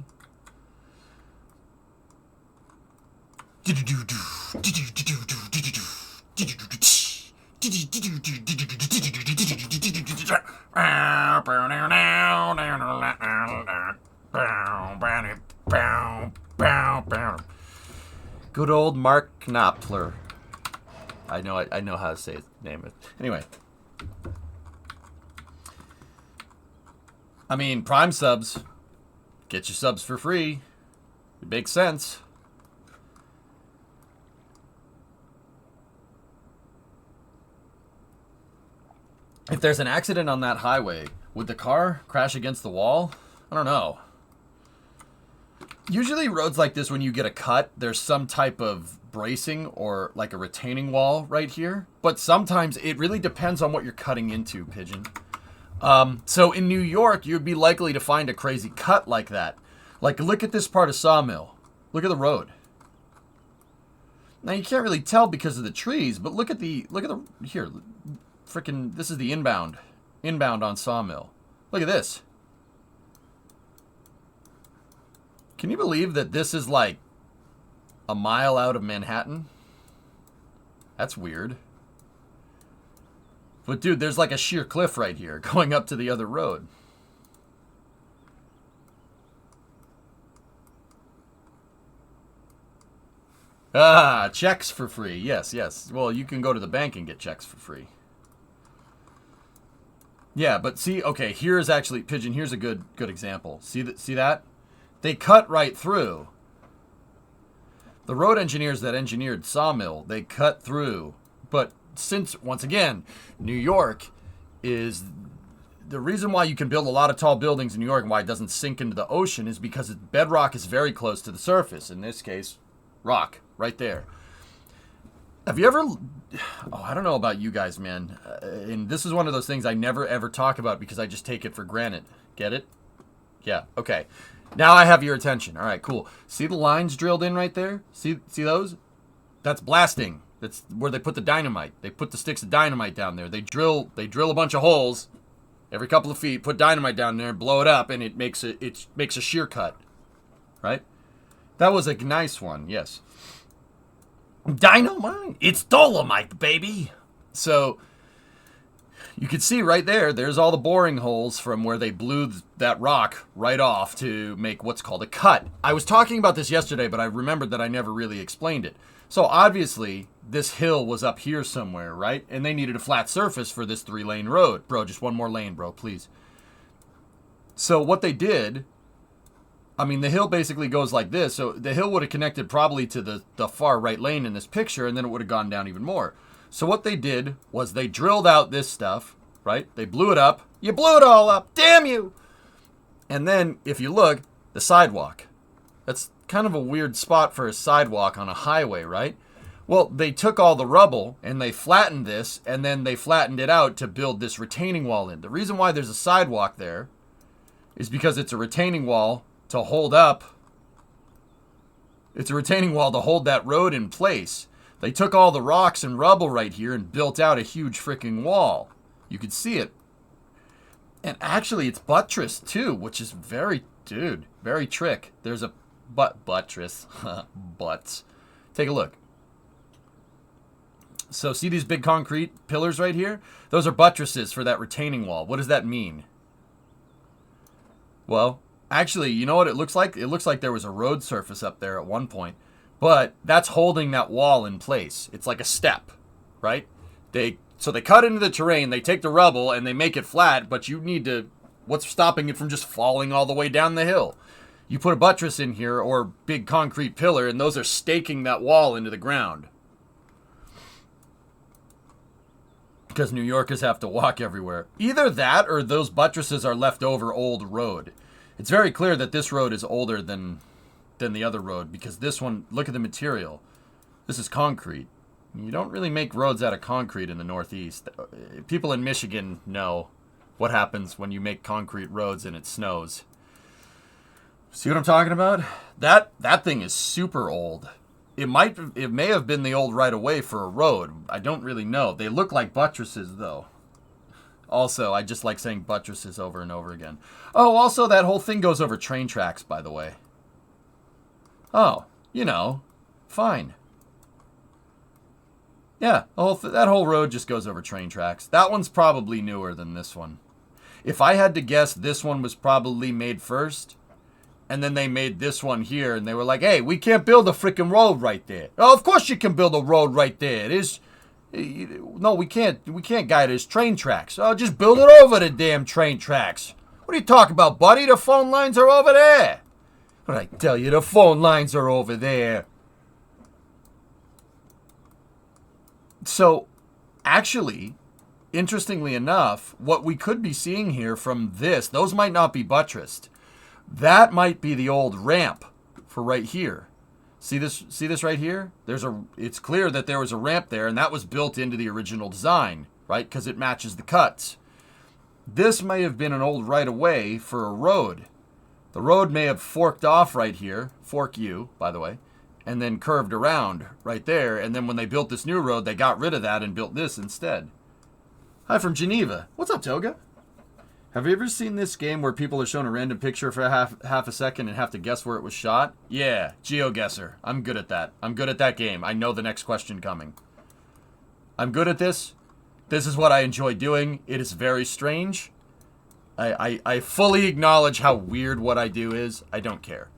Good old Mark Knopfler. I know how to say his name. Anyway. I mean, Prime subs. Get your subs for free. It makes sense. If there's an accident on that highway, would the car crash against the wall? I don't know. Usually roads like this, when you get a cut, there's some type of bracing or like a retaining wall right here. But sometimes it really depends on what you're cutting into, Pigeon. So in New York, you'd be likely to find a crazy cut like that. Like, look at this part of Sawmill. Look at the road. Now, you can't really tell because of the trees, but look at the, here, freaking, this is the inbound on Sawmill. Look at this. Can you believe that this is like a mile out of Manhattan? That's weird. But dude, there's like a sheer cliff right here going up to the other road. Ah, checks for free. Yes, yes. Well, you can go to the bank and get checks for free. Yeah, but see, okay, here's actually, Pigeon, here's a good example. See that? They cut right through. The road engineers that engineered Sawmill, they cut through. But since, once again, New York is... The reason why you can build a lot of tall buildings in New York and why it doesn't sink into the ocean is because bedrock is very close to the surface. In this case, rock, right there. Have you ever... Oh, I don't know about you guys, man. And this is one of those things I never, ever talk about because I just take it for granted. Get it? Yeah, okay. Now I have your attention. All right, cool. See the lines drilled in right there? See those? That's blasting. That's where they put the dynamite. They put the sticks of dynamite down there. They drill a bunch of holes every couple of feet, put dynamite down there, blow it up, and it makes a shear cut. Right? That was a nice one, yes. Dynamite. It's dolomite, baby. So you can see right there, there's all the boring holes from where they blew that rock right off to make what's called a cut. I was talking about this yesterday, but I remembered that I never really explained it. So obviously, this hill was up here somewhere, right? And they needed a flat surface for this 3-lane road. Bro, just one more lane, bro, please. So what they did, I mean, the hill basically goes like this. So the hill would have connected probably to the far right lane in this picture, and then it would have gone down even more. So what they did was they drilled out this stuff, right? They blew it up. You blew it all up. Damn you! And then, if you look, the sidewalk. That's kind of a weird spot for a sidewalk on a highway, right? Well, they took all the rubble and they flattened this, and then they flattened it out to build this retaining wall in. The reason why there's a sidewalk there is because it's a retaining wall to hold up. It's a retaining wall to hold that road in place. They took all the rocks and rubble right here and built out a huge freaking wall. You could see it. And actually, it's buttressed too, which is very trick. There's a buttress. Butts. Take a look. So see these big concrete pillars right here? Those are buttresses for that retaining wall. What does that mean? Well, actually, you know what it looks like? It looks like there was a road surface up there at one point. But that's holding that wall in place. It's like a step, right? So they cut into the terrain, they take the rubble, and they make it flat, but you need to... What's stopping it from just falling all the way down the hill? You put a buttress in here, or big concrete pillar, and those are staking that wall into the ground. Because New Yorkers have to walk everywhere. Either that, or those buttresses are leftover old road. It's very clear that this road is older than the other road, because this one, look at the material. This is concrete. You don't really make roads out of concrete in the Northeast. People in Michigan know what happens when you make concrete roads and it snows. See what I'm talking about? That thing is super old. It may have been the old right of way for a road. I don't really know. They look like buttresses though. Also, I just like saying buttresses over and over again. Oh, also that whole thing goes over train tracks, by the way. Oh, you know, fine. Yeah, that whole road just goes over train tracks. That one's probably newer than this one. If I had to guess, this one was probably made first, and then they made this one here, and they were like, hey, we can't build a freaking road right there. Oh, of course you can build a road right there. It is... No, we can't guide it. It's train tracks. Oh, just build it over the damn train tracks. What are you talking about, buddy? The phone lines are over there. What did I tell you? The phone lines are over there. So, actually, interestingly enough, what we could be seeing here from this, those might not be buttressed. That might be the old ramp for right here. See this right here? It's clear that there was a ramp there, and that was built into the original design, right? Because it matches the cuts. This may have been an old right-of-way for a road. The road may have forked off right here, fork you, by the way, and then curved around right there. And then when they built this new road, they got rid of that and built this instead. Hi from Geneva. What's up, Toga? Have you ever seen this game where people are shown a random picture for half a second and have to guess where it was shot? Yeah, GeoGuessr. I'm good at that. I'm good at that game. I know the next question coming. I'm good at this. This is what I enjoy doing. It is very strange. I fully acknowledge how weird what I do is. I don't care.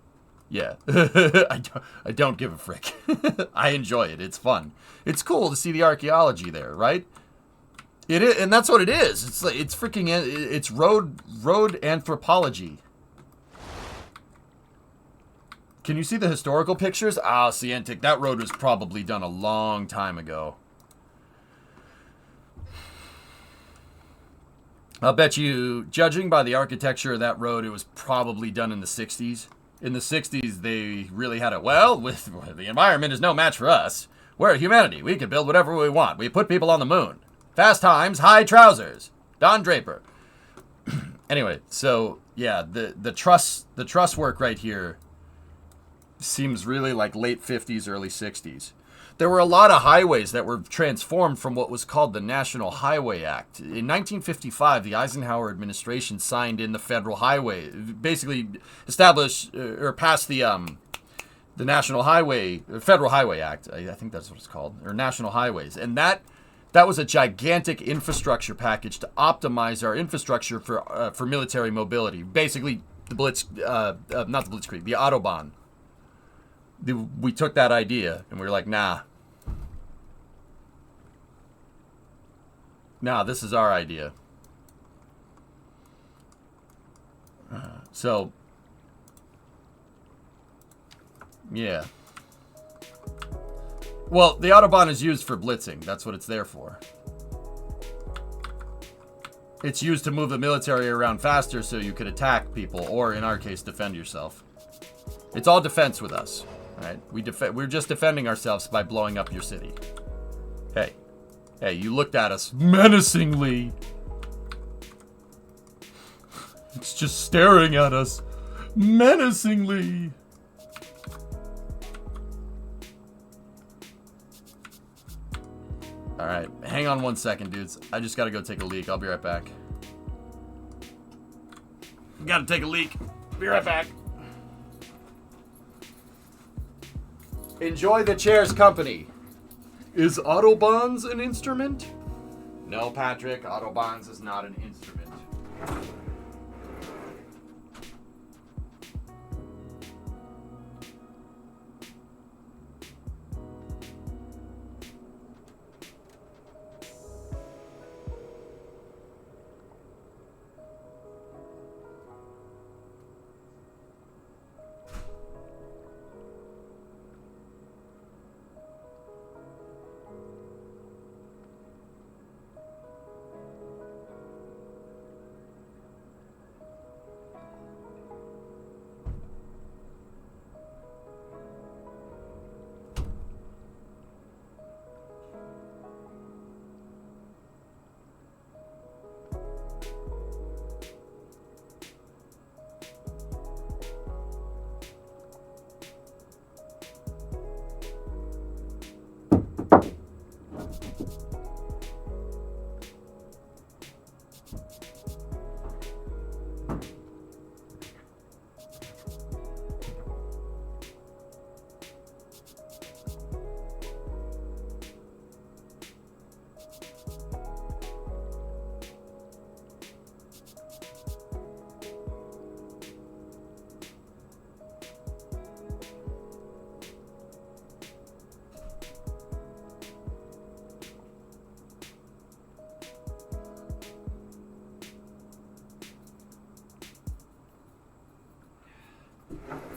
Yeah. I don't give a frick. I enjoy it. It's fun. It's cool to see the archaeology there, right? It is, and that's what it is. It's freaking, it's road anthropology. Can you see the historical pictures? Ah, Cientic, that road was probably done a long time ago. I'll bet you, judging by the architecture of that road, it was probably done in the 60s. In the 60s, they really had it. Well, the environment is no match for us. We're humanity. We can build whatever we want. We put people on the moon. Fast times, high trousers. Don Draper. Anyway, so yeah, the truss work right here seems really like late 50s, early 60s. There were a lot of highways that were transformed from what was called the National Highway Act. In 1955, the Eisenhower administration signed in the Federal Highway, basically established or passed the National Highway, Federal Highway Act. I think that's what it's called, or National Highways, and that That was a gigantic infrastructure package to optimize our infrastructure for military mobility. Basically, the Blitz, not the Blitzkrieg, the Autobahn. We took that idea and we were like, nah. Nah, this is our idea. So, yeah. Well, the Autobahn is used for blitzing. That's what it's there for. It's used to move the military around faster so you could attack people, or in our case, defend yourself. It's all defense with us, right? We're just defending ourselves by blowing up your city. Hey, you looked at us menacingly. It's just staring at us menacingly. Alright, hang on 1 second, dudes. I just gotta go take a leak. I'll be right back. Gotta take a leak. Be right back. Enjoy the chair's company. Is Autobahns an instrument? No, Patrick. Autobahns is not an instrument.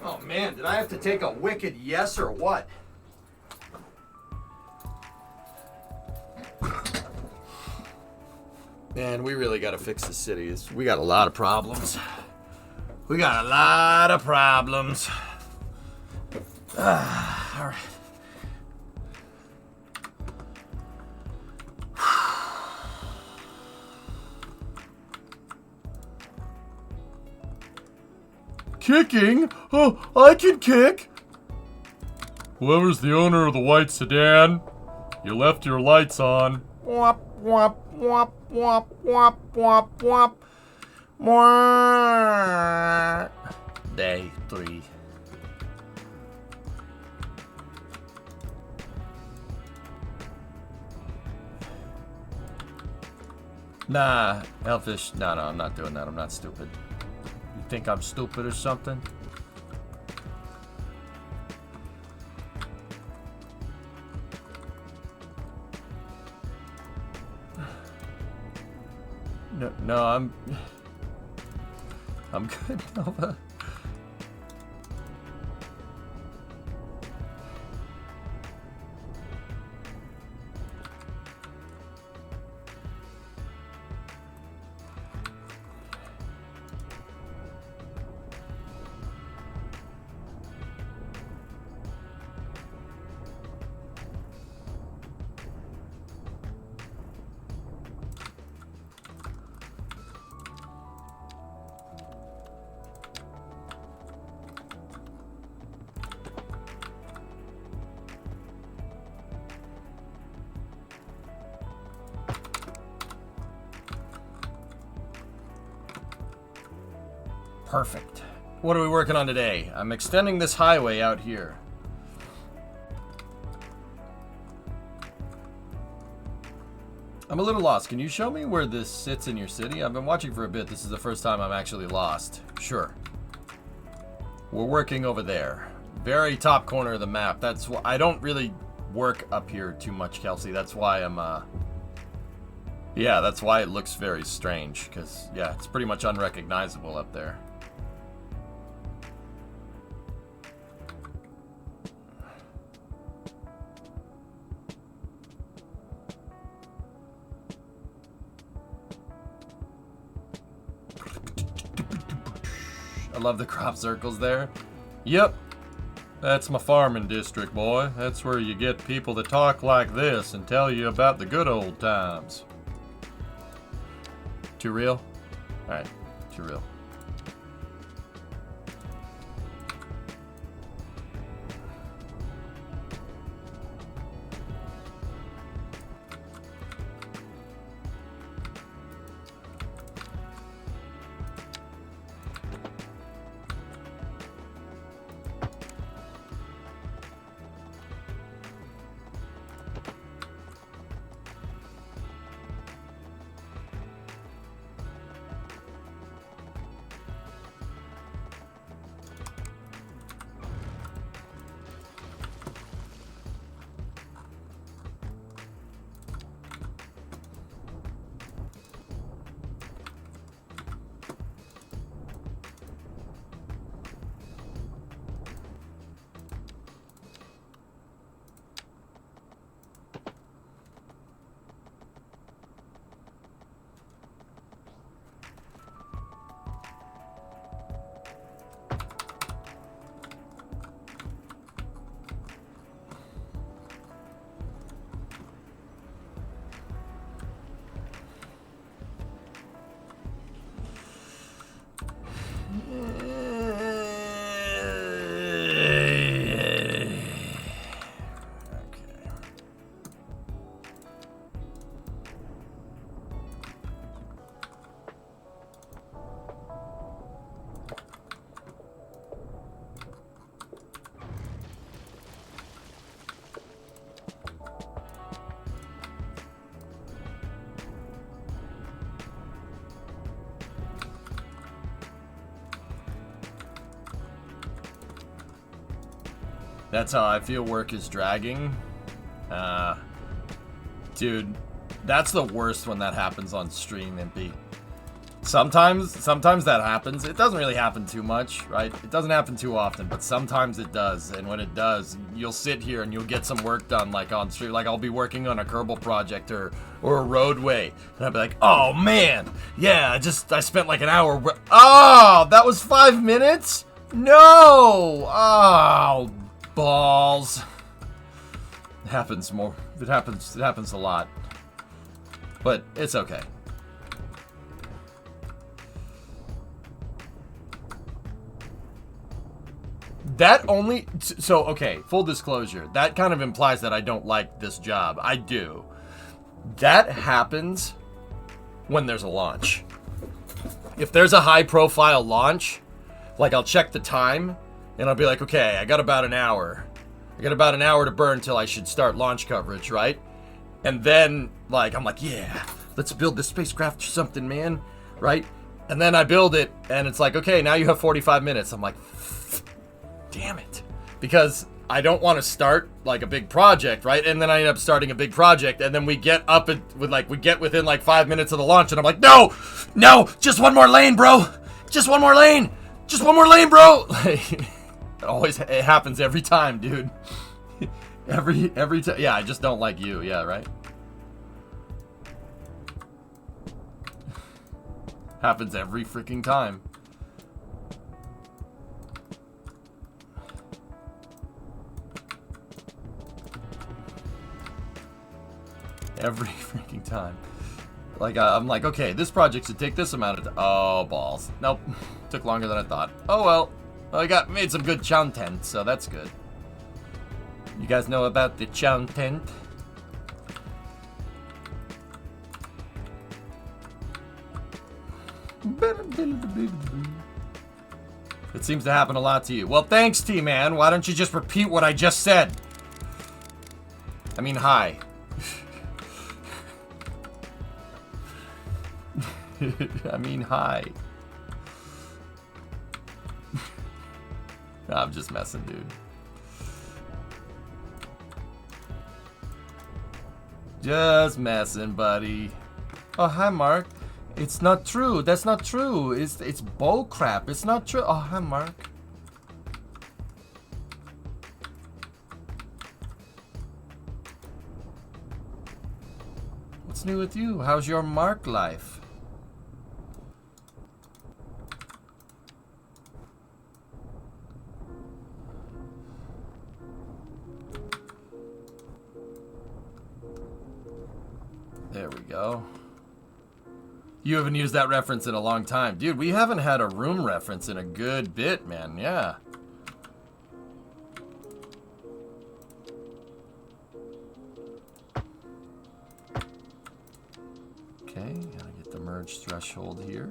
Oh man, did I have to take a wicked yes or what? Man, we really gotta fix the city. We got a lot of problems. We got a lot of problems. All right. Kicking? Oh, I can kick. Whoever's the owner of the white sedan, you left your lights on. Wop, wop, wop, wop, wop, wop, wop. Mwah. Day 3. Nah, Elfish. No, I'm not doing that. I'm not stupid. You think I'm stupid or something? No, I'm good, Nova. Perfect. What are we working on today? I'm extending this highway out here. I'm a little lost. Can you show me where this sits in your city? I've been watching for a bit. This is the first time I'm actually lost. Sure. We're working over there. Very top corner of the map. That's why I don't really work up here too much, Kelsey. That's why I'm, yeah, that's why it looks very strange. Because, yeah, it's pretty much unrecognizable up there. I love the crop circles there. Yep. That's my farming district, boy. That's where you get people that talk like this and tell you about the good old times. Too real? Alright, too real. That's how I feel work is dragging. Dude, that's the worst when that happens on stream, Impy. Sometimes that happens. It doesn't really happen too much, right? It doesn't happen too often, but sometimes it does. And when it does, you'll sit here and you'll get some work done, like on stream. Like I'll be working on a Kerbal project or a roadway, and I'll be like, oh man, yeah, I spent like an hour. Oh, that was 5 minutes? No! Oh, balls. It happens more. It happens a lot. But it's okay. That only... So, okay, full disclosure. That kind of implies that I don't like this job. I do. That happens when there's a launch. If there's a high-profile launch, like I'll check the time, and I'll be like, okay, I got about an hour. I got about an hour to burn till I should start launch coverage, right? And then, like, I'm like, yeah, let's build this spacecraft or something, man, right? And then I build it, and it's like, okay, now you have 45 minutes. I'm like, damn it. Because I don't want to start, like, a big project, right? And then I end up starting a big project, and then we get up with, like, we get within, like, 5 minutes of the launch, and I'm like, no, just one more lane, bro. Just one more lane. Just one more lane, bro. It happens every time, dude. every time. Yeah, I just don't like you. Yeah, right? Happens every freaking time. Every freaking time. Like, I'm like, okay, this project should take this amount of time. Oh, balls. Nope. Took longer than I thought. Oh, well. I made some good content, so that's good. You guys know about the content? It seems to happen a lot to you. Well, thanks, T-Man. Why don't you just repeat what I just said? I mean, hi. I mean, hi. I'm just messing, dude. Just messing, buddy. Oh, hi, Mark. It's not true. That's not true. It's bull crap. It's not true. Oh, hi, Mark. What's new with you? How's your Mark life? There we go. You haven't used that reference in a long time. Dude, we haven't had a room reference in a good bit, man. Yeah. Okay, gotta get the merge threshold here.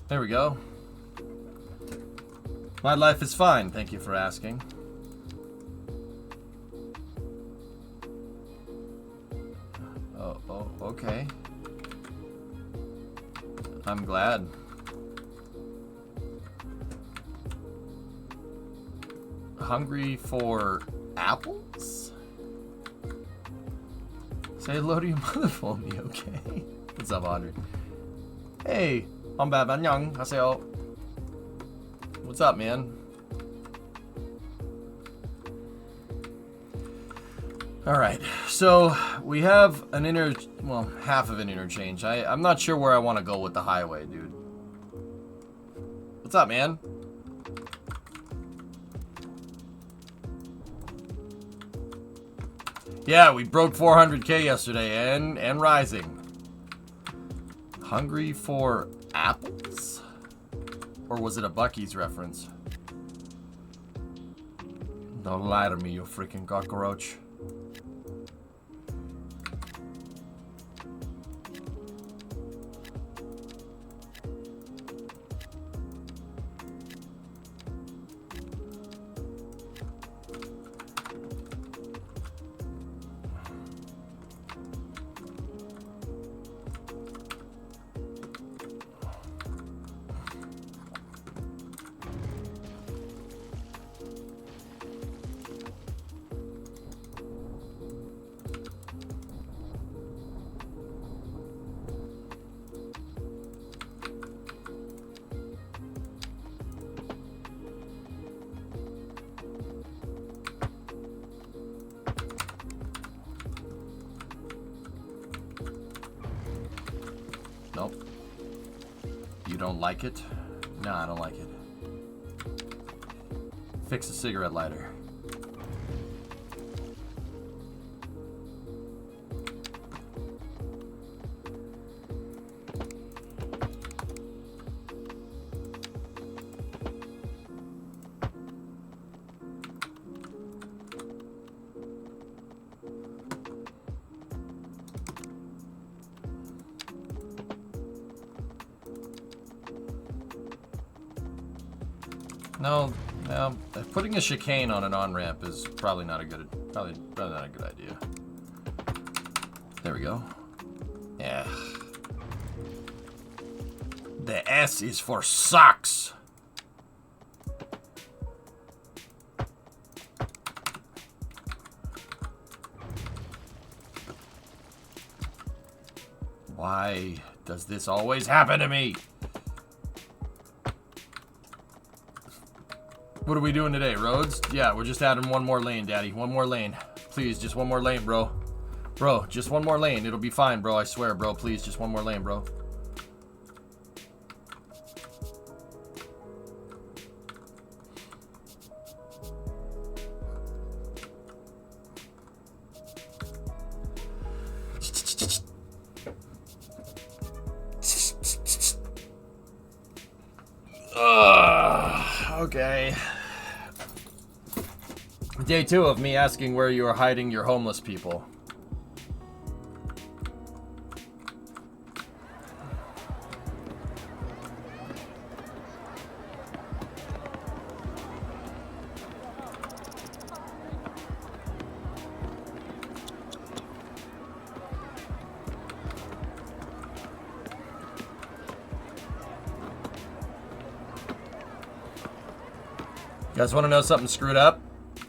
There we go. My life is fine, thank you for asking. Oh, okay. I'm glad. Hungry for apples? Say hello to your mother for me, okay? What's up, Audrey? Hey, I'm bad, 안녕, 하세요. What's up, man? All right, so we have an half of an interchange. I'm not sure where I want to go with the highway, dude. What's up, man? Yeah, we broke 400K yesterday and rising. Hungry for apples? Or was it a Buc-ee's reference? Don't lie to me, you freaking cockroach. Nope. You don't like it? No, I don't like it. Fix a cigarette lighter. No, putting a chicane on an on-ramp is probably not a good, probably not a good idea. There we go. Yeah. The S is for socks. Why does this always happen to me? What are we doing today, roads? Yeah, we're just adding one more lane, Daddy. One more lane. Please, just one more lane, bro. Bro, just one more lane. It'll be fine, bro. I swear, bro. Please, just one more lane, bro. Okay. Day 2 of me asking where you are hiding your homeless people. You guys want to know something screwed up?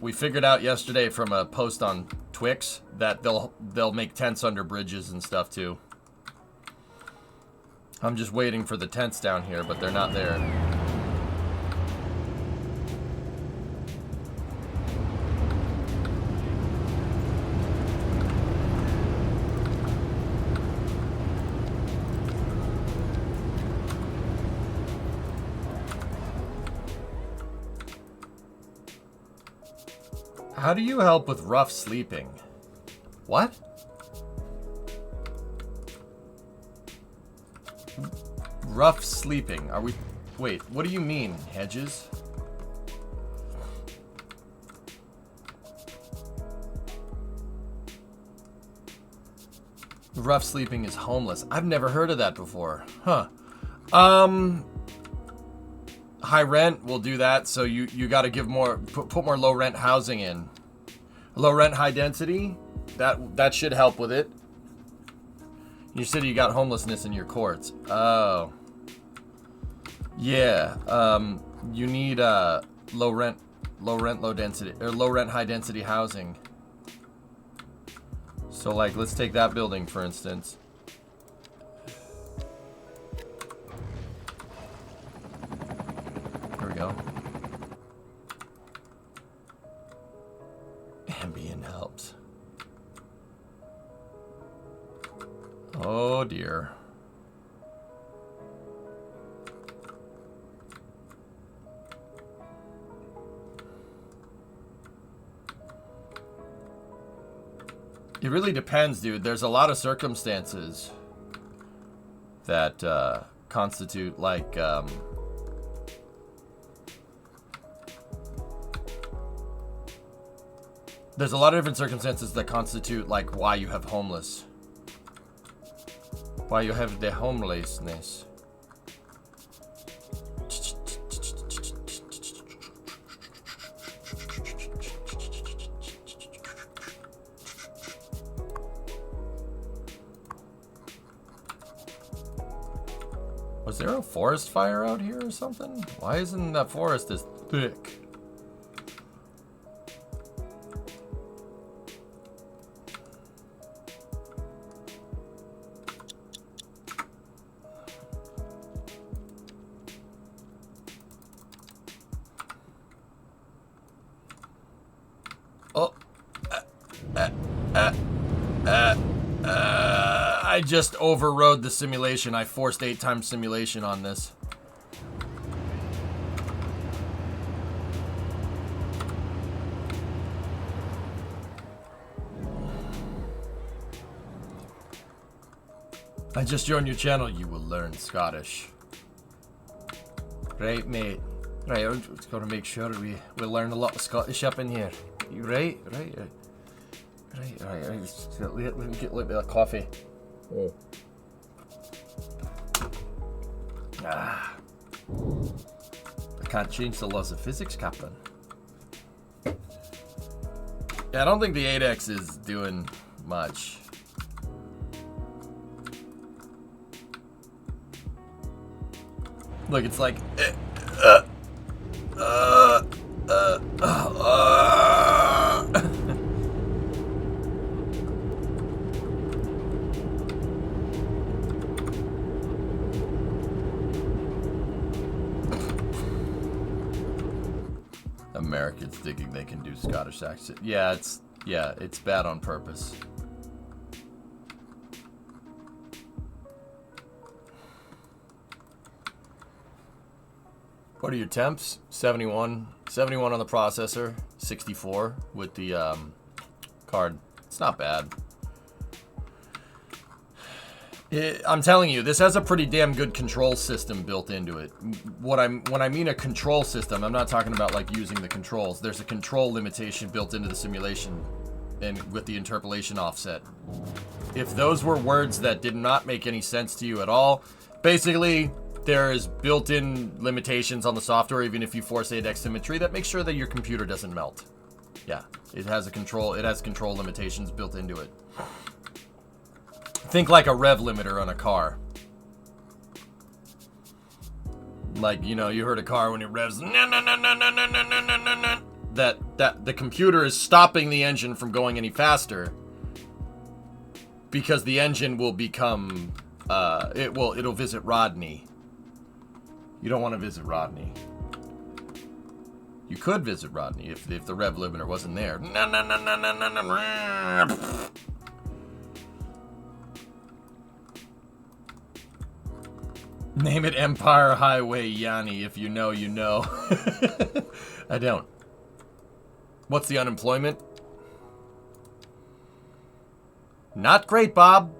We figured out yesterday from a post on Twix that they'll make tents under bridges and stuff too. I'm just waiting for the tents down here, but they're not there. How do you help with rough sleeping? What? Rough sleeping. Are we... Wait, what do you mean, Hedges? Rough sleeping is homeless. I've never heard of that before. Huh. High rent will do that, so you got to give more, put more low rent housing in. Low rent, high density, that should help with it. You said you got homelessness in your courts. Oh, yeah. You need low rent, low density, or low rent, high density housing. So like, let's take that building for instance. There we go. Ambient helps. Oh dear. It really depends, dude. There's a lot of circumstances that constitute like there's a lot of different circumstances that constitute like why you have homeless. Why you have the homelessness. Was there a forest fire out here or something? Why isn't that forest as thick? Oh, I just overrode the simulation. I forced 8 times simulation on this. I just joined your channel. You will learn Scottish. Right, mate. Right, I'm just gonna make sure we learn a lot of Scottish up in here. You right? Right. Let me get a little bit of coffee. Oh. Ah. I can't change the laws of physics, Captain. Yeah, I don't think the 8X is doing much. Look, it's like... Americans thinking they can do Scottish accent. Yeah, it's bad on purpose. What are your temps? 71 on the processor, 64 with the card. It's not bad. I'm telling you, this has a pretty damn good control system built into it. When I mean a control system, I'm not talking about like using the controls. There's a control limitation built into the simulation and with the interpolation offset. If those were words that did not make any sense to you at all, basically there's built-in limitations on the software, even if you force 8x symmetry, that makes sure that your computer doesn't melt. Yeah, it has control limitations built into it. Think like a rev limiter on a car. Like, you know, you heard a car when it revs, that the computer is stopping the engine from going any faster because the engine will become it'll visit Rodney. You don't want to visit Rodney. You could visit Rodney if the rev limiter wasn't there. Name it Empire Highway Yanni. If you know, you know. I don't. What's the unemployment? Not great, Bob.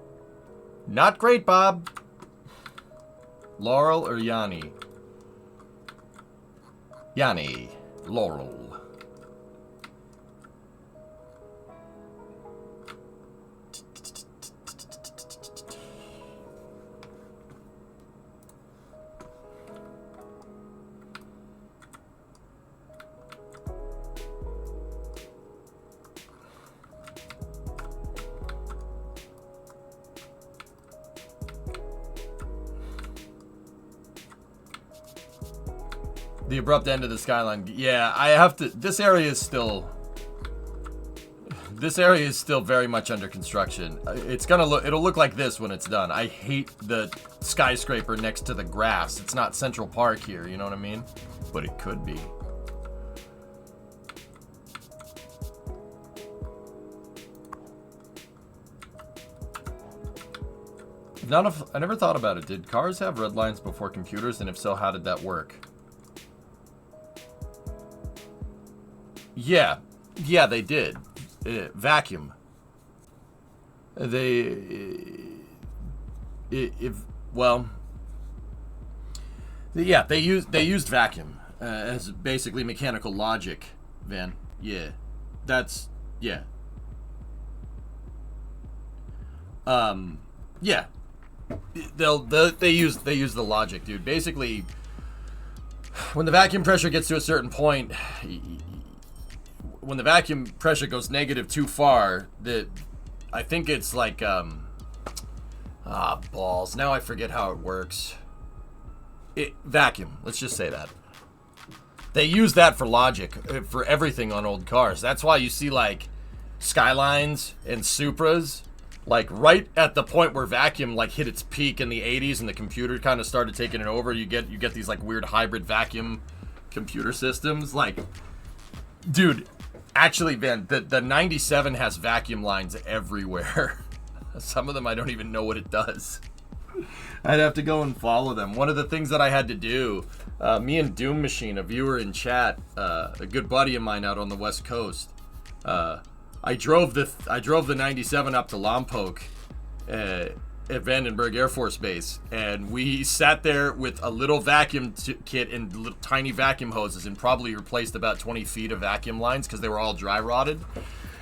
Not great, Bob. Laurel or Yanni? Yanni. Laurel. The abrupt end of the skyline. Yeah, I have to. This area is still very much under construction. It'll look like this when it's done. I hate the skyscraper next to the grass. It's not Central Park here, you know what I mean? But it could be. I never thought about it. Did cars have red lines before computers? And if so, how did that work? Yeah, they did. Vacuum. They used vacuum as basically mechanical logic. Van, yeah, that's yeah. Yeah, they use the logic, dude. Basically, when the vacuum pressure gets to a certain point. When the vacuum pressure goes negative too far, I think it's like, balls. Now I forget how it works. Vacuum. Let's just say that. They use that for logic, for everything on old cars. That's why you see, like, Skylines and Supras, like, right at the point where vacuum, like, hit its peak in the 80s and the computer kind of started taking it over. You get these, like, weird hybrid vacuum computer systems. Like, dude... Actually, Van, the 97 has vacuum lines everywhere. Some of them I don't even know what it does. I'd have to go and follow them. One of the things that I had to do, me and Doom Machine, a viewer in chat, a good buddy of mine out on the West Coast, I drove the 97 up to Lompoc at Vandenberg Air Force Base, and we sat there with a little vacuum kit and little tiny vacuum hoses and probably replaced about 20 feet of vacuum lines because they were all dry rotted.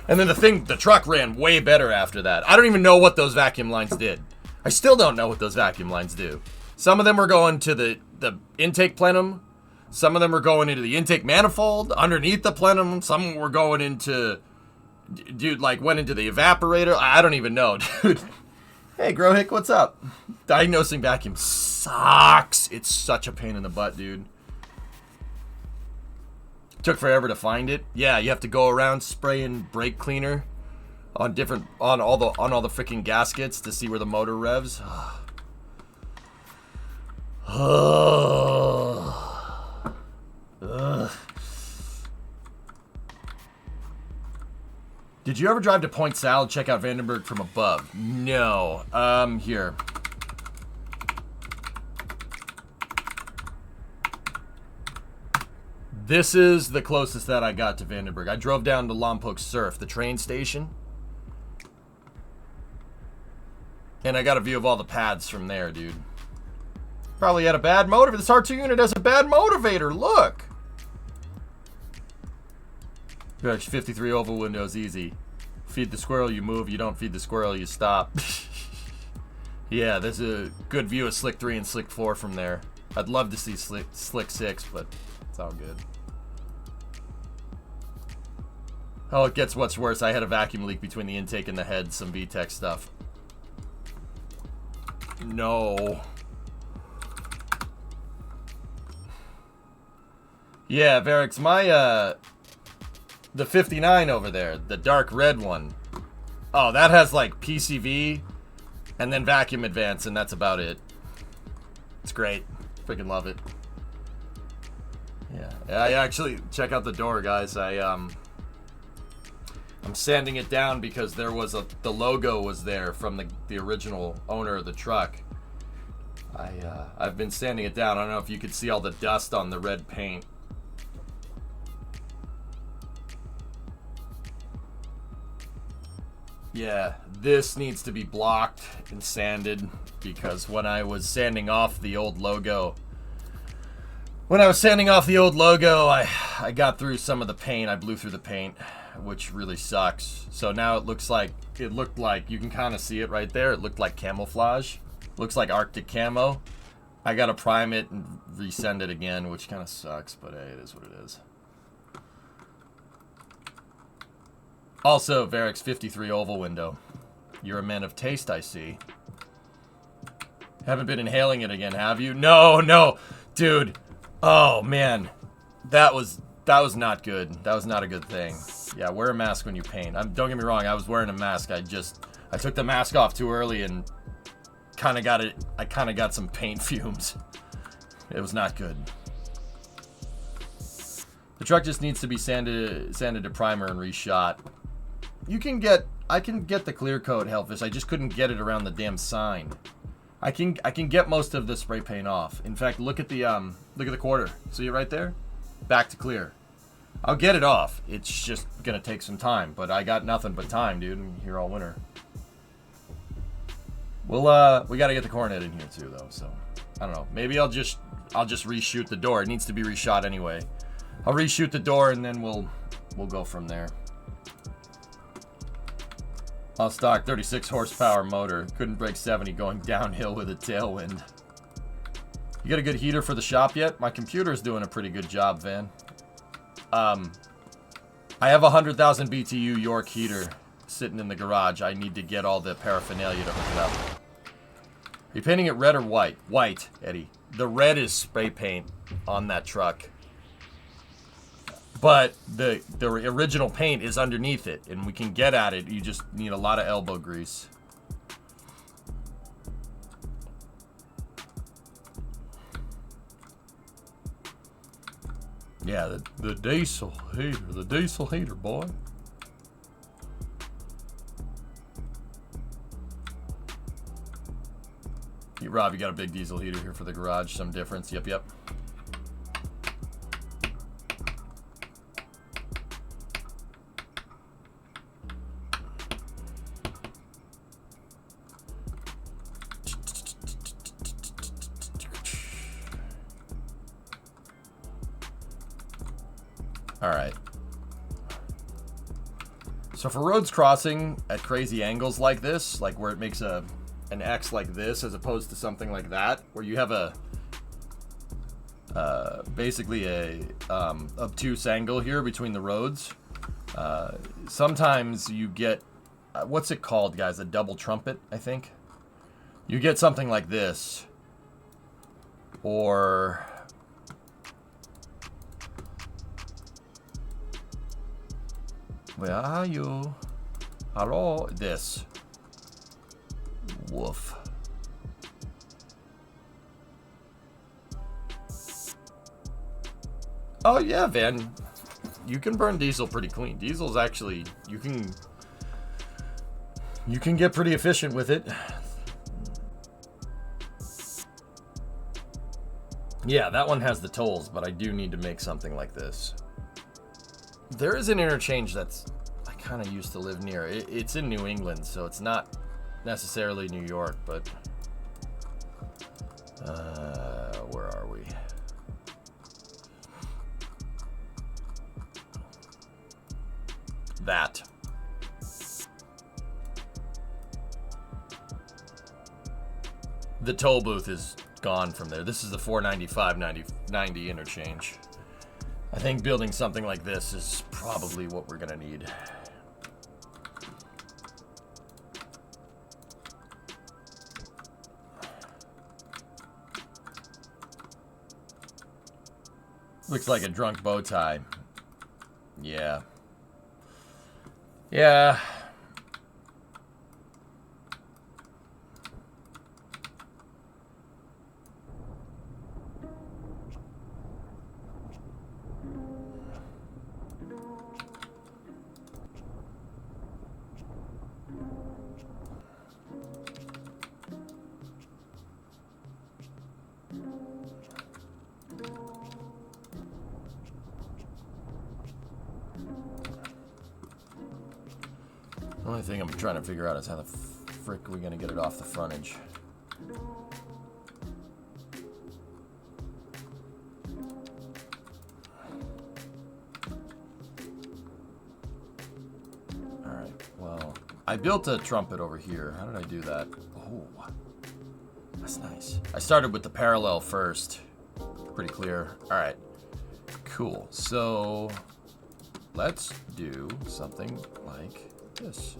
And then the truck ran way better after that. I don't even know what those vacuum lines did. I still don't know what those vacuum lines do. Some of them were going to the intake plenum. Some of them were going into the intake manifold underneath the plenum. Some were going into, went into the evaporator. I don't even know, dude. Hey, Grohick, what's up? Diagnosing vacuum sucks. It's such a pain in the butt, dude. Took forever to find it. Yeah, you have to go around spraying brake cleaner on all the freaking gaskets to see where the motor revs. Ugh. Did you ever drive to Point Salad, check out Vandenberg from above? No. Here. This is the closest that I got to Vandenberg. I drove down to Lompoc Surf, the train station. And I got a view of all the paths from there, dude. Probably had a bad motivator. This R2 unit has a bad motivator. Look. Gosh, 53 oval windows, easy. Feed the squirrel, you move. You don't feed the squirrel, you stop. Yeah, there's a good view of Slick 3 and Slick 4 from there. I'd love to see Slick 6, but it's all good. Oh, it gets what's worse. I had a vacuum leak between the intake and the head. Some VTech stuff. No. Yeah, Varix, my, the 59 over there, the dark red one. Oh, that has, like, PCV and then vacuum advance, and that's about it. It's great. Freaking love it. Yeah, I actually, check out the door, guys. I'm sanding it down because there was the logo was there from the original owner of the truck. I've been sanding it down. I don't know if you could see all the dust on the red paint. Yeah, this needs to be blocked and sanded because when I was sanding off the old logo, I got through some of the paint. I blew through the paint, which really sucks. So now it looked like you can kind of see it right there. It looked like camouflage. Looks like Arctic camo. I got to prime it and resend it again, which kind of sucks, but hey, it is what it is. Also, Varix 53 oval window. You're a man of taste, I see. Haven't been inhaling it again, have you? No, dude. Oh man, that was not good. That was not a good thing. Yeah, wear a mask when you paint. Don't get me wrong. I was wearing a mask. I took the mask off too early and kind of got it. I kind of got some paint fumes. It was not good. The truck just needs to be sanded to primer and reshot. I can get the clear coat, Hellfish. I just couldn't get it around the damn sign. I can get most of the spray paint off. In fact, look at the quarter. See it right there? Back to clear. I'll get it off. It's just gonna take some time, but I got nothing but time, dude. I'm here all winter. We gotta get the coronet in here too, though. So I don't know. Maybe I'll just reshoot the door. It needs to be reshot anyway. I'll reshoot the door and then we'll go from there. All stock 36 horsepower motor. Couldn't break 70 going downhill with a tailwind. You got a good heater for the shop yet? My computer's doing a pretty good job, Van. I have a 100,000 BTU York heater sitting in the garage. I need to get all the paraphernalia to hook it up. Are you painting it red or white? White, Eddie. The red is spray paint on that truck. But the original paint is underneath it, and we can get at it. You just need a lot of elbow grease. Yeah, the diesel heater, boy. Hey, Rob, you got a big diesel heater here for the garage. Some difference? Yep. Alright. So for roads crossing at crazy angles like this, like where it makes an X like this as opposed to something like that, where you have a basically a obtuse angle here between the roads, sometimes you get, what's it called, guys? A double trumpet, I think? You get something like this. Or... where are you? Hello? This. Woof. Oh yeah, Van. You can burn diesel pretty clean. Diesel's actually, you can get pretty efficient with it. Yeah, that one has the tolls, but I do need to make something like this. There is an interchange that's, I kind of used to live near. It's in New England, so it's not necessarily New York, but where are we? That. The toll booth is gone from there. This is the 495 90 interchange. I think building something like this is probably what we're gonna need. Looks like a drunk bow tie. Yeah. Yeah. The only thing I'm trying to figure out is how the frick are we gonna get it off the frontage. Alright, well, I built a trumpet over here. How did I do that? Oh, that's nice. I started with the parallel first. Pretty clear. Alright, cool. So, let's do something like this.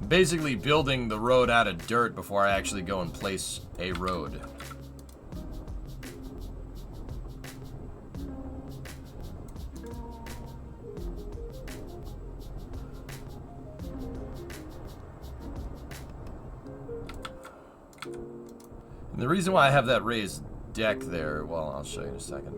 Basically building the road out of dirt before I actually go and place a road. And the reason why I have that raised deck there, well, I'll show you in a second.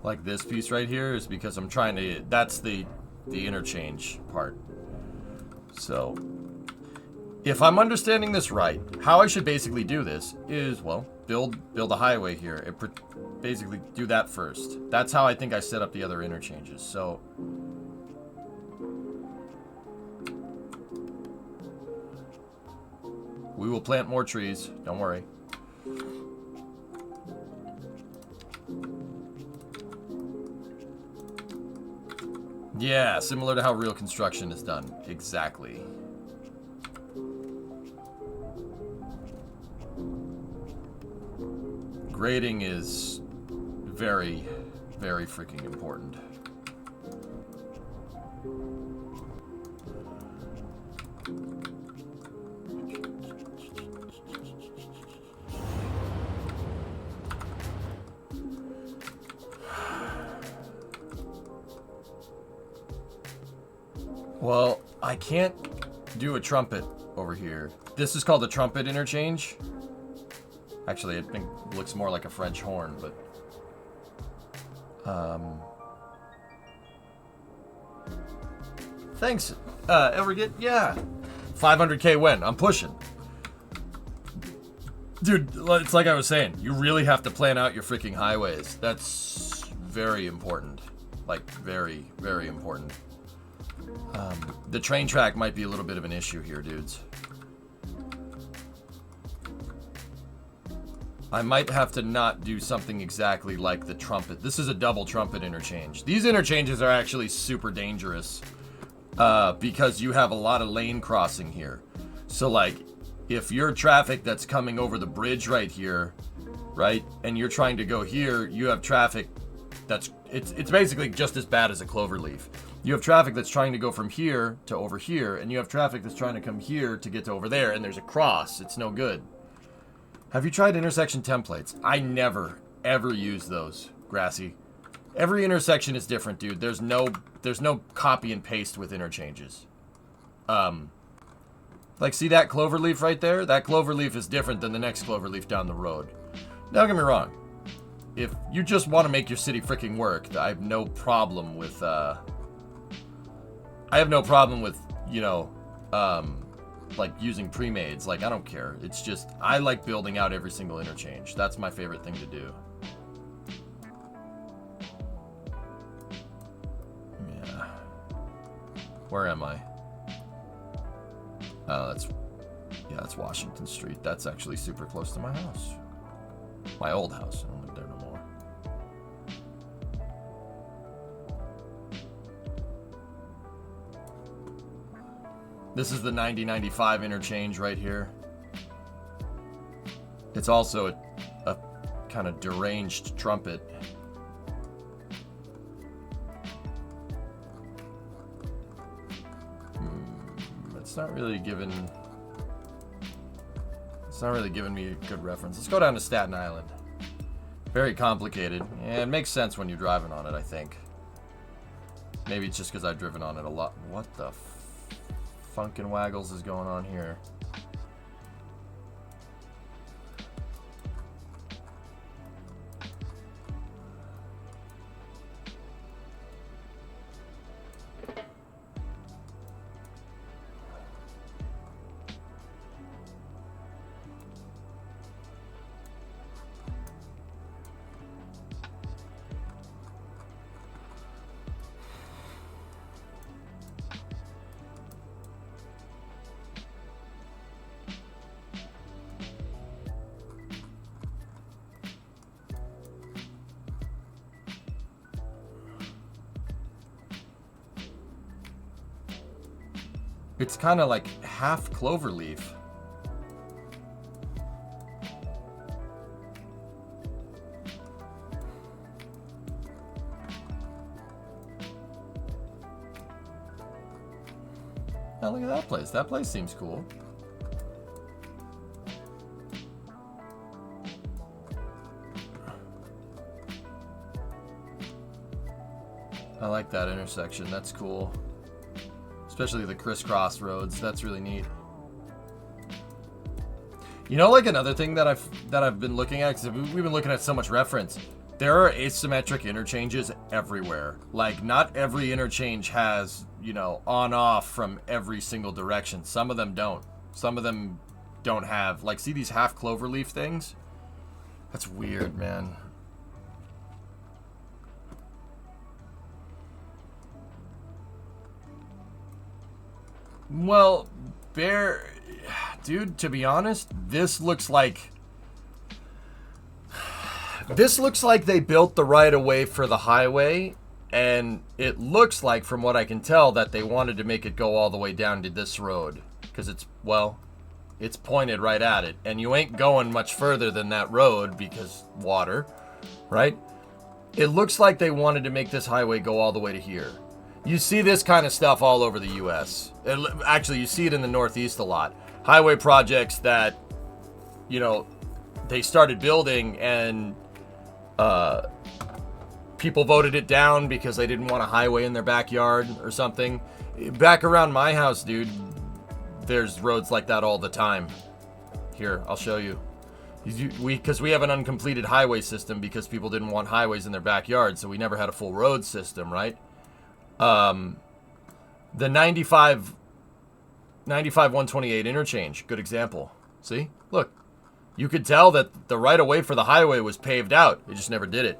Like this piece right here is because I'm trying to, that's the interchange part. So if I'm understanding this right, how I should basically do this is, well, build a highway here. Basically do that first. That's how I think I set up the other interchanges. So we will plant more trees, don't worry. Yeah, similar to how real construction is done. Exactly. Grading is very, very freaking important. Well, I can't do a trumpet over here. This is called a trumpet interchange. Actually, I think it looks more like a French horn, but... Thanks, Everget. Yeah. 500k when? I'm pushing. Dude, it's like I was saying. You really have to plan out your freaking highways. That's very important. Like, very, very important. The train track might be a little bit of an issue here, dudes. I might have to not do something exactly like the trumpet. This is a double trumpet interchange. These interchanges are actually super dangerous because you have a lot of lane crossing here. So, like, if you're traffic that's coming over the bridge right here, right, and you're trying to go here, you have traffic that's... It's basically just as bad as a cloverleaf. You have traffic that's trying to go from here to over here, and you have traffic that's trying to come here to get to over there, and there's a cross. It's no good. Have you tried intersection templates? I never, ever use those, Grassy. Every intersection is different, dude. There's no copy and paste with interchanges. Like, see that cloverleaf right there? That cloverleaf is different than the next cloverleaf down the road. Don't get me wrong. If you just want to make your city freaking work, I have no problem with, you know, like using pre-mades. Like, I don't care. It's just, I like building out every single interchange. That's my favorite thing to do. Yeah. Where am I? Oh, that's Washington Street. That's actually super close to my house. My old house. I don't live there no more. This is the 90-95 interchange right here. It's also a kind of deranged trumpet. It's not really giving me a good reference. Let's go down to Staten Island. Very complicated. Yeah, it makes sense when you're driving on it, I think. Maybe it's just because I've driven on it a lot. What the funkin' waggles is going on here? It's kind of like half cloverleaf. Now look at that place. That place seems cool. I like that intersection. That's cool. Especially the crisscross roads. That's really neat. You know, like another thing that I've been looking at, because we've been looking at so much reference. There are asymmetric interchanges everywhere. Like, not every interchange has, you know, on-off from every single direction. Some of them don't. Some of them don't have. Like, see these half cloverleaf things? That's weird, man. Well, dude, to be honest, this looks like they built the right of way for the highway, and it looks like, from what I can tell, that they wanted to make it go all the way down to this road, because it's pointed right at it, and you ain't going much further than that road because water, right? It looks like they wanted to make this highway go all the way to here. You see this kind of stuff all over the U.S. Actually, you see it in the Northeast a lot. Highway projects that, you know, they started building and people voted it down because they didn't want a highway in their backyard or something. Back around my house, dude, there's roads like that all the time. Here, I'll show you. Because we have an uncompleted highway system because people didn't want highways in their backyard, so we never had a full road system, right? The 95 128 interchange, good example. See? Look. You could tell that the right of way for the highway was paved out. They just never did it.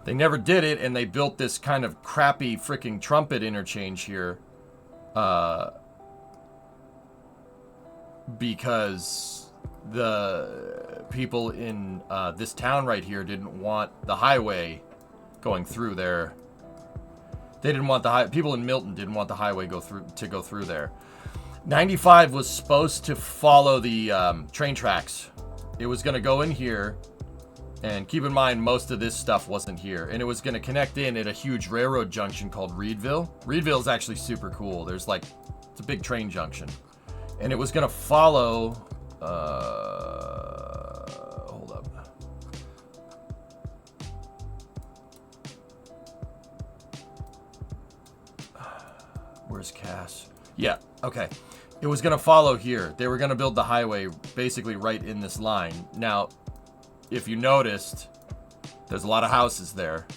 They never did it, and they built this kind of crappy freaking trumpet interchange here. Because the people in this town right here didn't want the highway going through there. They didn't want the people in Milton didn't want the highway go through there. 95 was supposed to follow the train tracks. It was going to go in here And keep in mind, most of this stuff wasn't here. And it was going to connect in at a huge railroad junction called Reedville. Reedville is actually super cool. There's like, it's a big train junction. And it was going to follow, hold up. Where's Cass? Yeah, okay. It was going to follow here. They were going to build the highway basically right in this line. Now, if you noticed, there's a lot of houses there.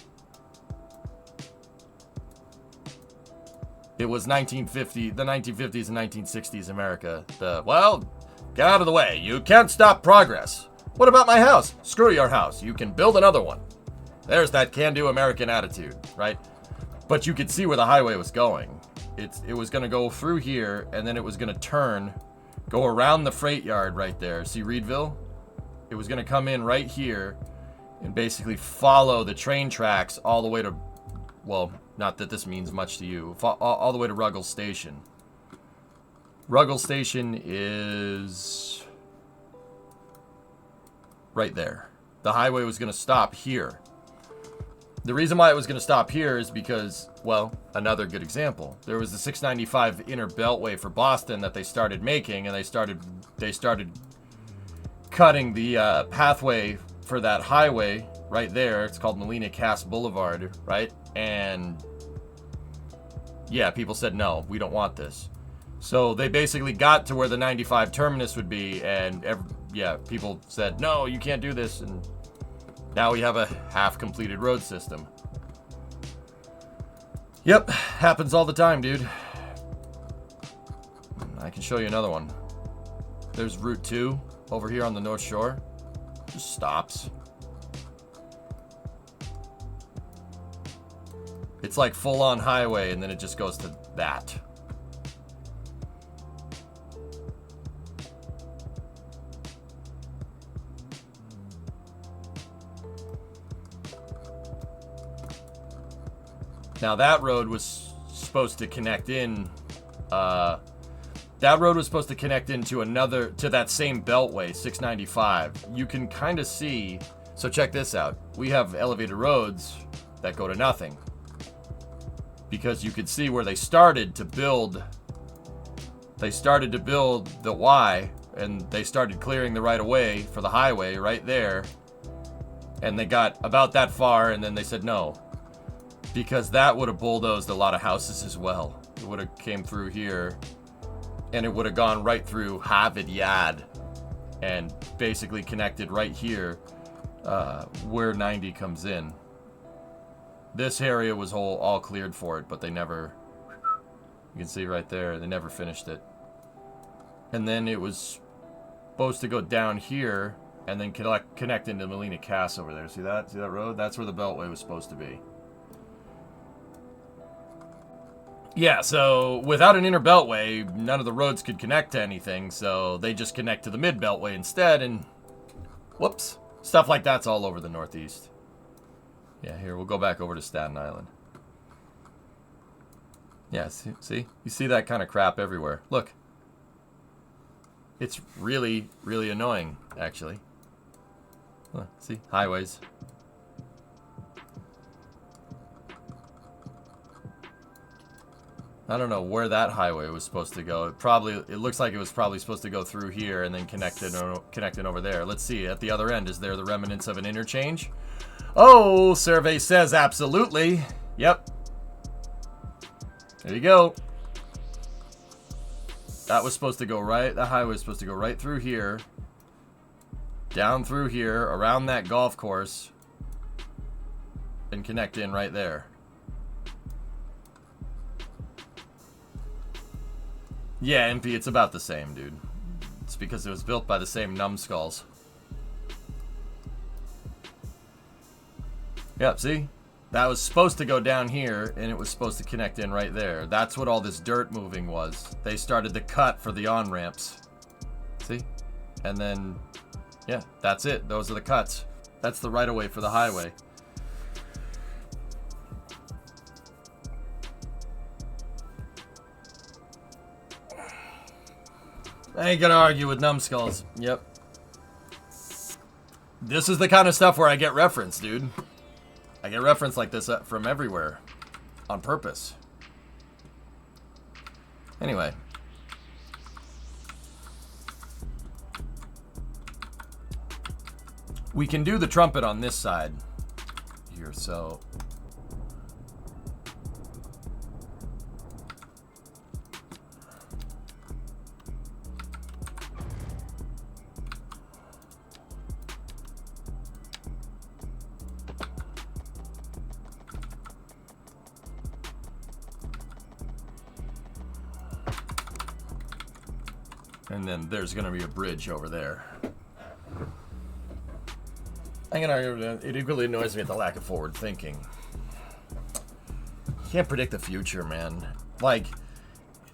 It was 1950, the 1950s and 1960s America. Well, get out of the way. You can't stop progress. What about my house? Screw your house. You can build another one. There's that can-do American attitude, right? But you could see where the highway was going. It was going to go through here, and then it was going to turn, go around the freight yard right there. See Reedville? It was going to come in right here and basically follow the train tracks all the way to, well, not that this means much to you, all the way to Ruggles Station. Ruggles Station is right there. The highway was going to stop here. The reason why it was going to stop here is because, well, another good example. There was the 695 inner beltway for Boston that they started making, and they started cutting the pathway for that highway right there. It's called Molina Cass Boulevard, right? And yeah, people said, no, we don't want this. So they basically got to where the 95 terminus would be, and people said, no, you can't do this. And now we have a half-completed road system. Yep, happens all the time, dude. I can show you another one. There's Route 2 over here on the North Shore. Just stops. It's like full-on highway, and then it just goes to that. Now that road was supposed to connect in, that road was supposed to connect into to that same beltway, 695. You can kind of see, so check this out. We have elevated roads that go to nothing. Because you could see where they started to build the Y, and they started clearing the right of way for the highway right there. And they got about that far, and then they said no. Because that would have bulldozed a lot of houses as well. It would have came through here, and it would have gone right through Harvard Yard, and basically connected right here where 90 comes in. This area was all cleared for it, but they never, you can see right there, they never finished it. And then it was supposed to go down here and then connect into Molina Cass over there. See that? See that road? That's where the beltway was supposed to be. Yeah, so without an inner beltway, none of the roads could connect to anything, so they just connect to the mid beltway instead, and whoops. Stuff like that's all over the Northeast. Yeah, here, we'll go back over to Staten Island. Yeah, see? You see that kind of crap everywhere. Look. It's really, really annoying, actually. Look, see? Highways. I don't know where that highway was supposed to go. It looks like it was probably supposed to go through here and then connecting over there. Let's see, at the other end, is there the remnants of an interchange? Oh, survey says absolutely. Yep. There you go. That was supposed to go right, that highway was supposed to go right through here. Down through here, around that golf course. And connect in right there. Yeah, MP, it's about the same, dude. It's because it was built by the same numbskulls. Yep, see? That was supposed to go down here, and it was supposed to connect in right there. That's what all this dirt moving was. They started to cut for the on-ramps. See? And then, yeah, that's it. Those are the cuts. That's the right-of-way for the highway. I ain't gonna argue with numbskulls. Yep. This is the kind of stuff where I get reference, dude. I get reference like this from everywhere. On purpose. Anyway. We can do the trumpet on this side. Here, so... And then there's going to be a bridge over there. I'm going to argue that it equally annoys me at the lack of forward thinking. You can't predict the future, man. Like,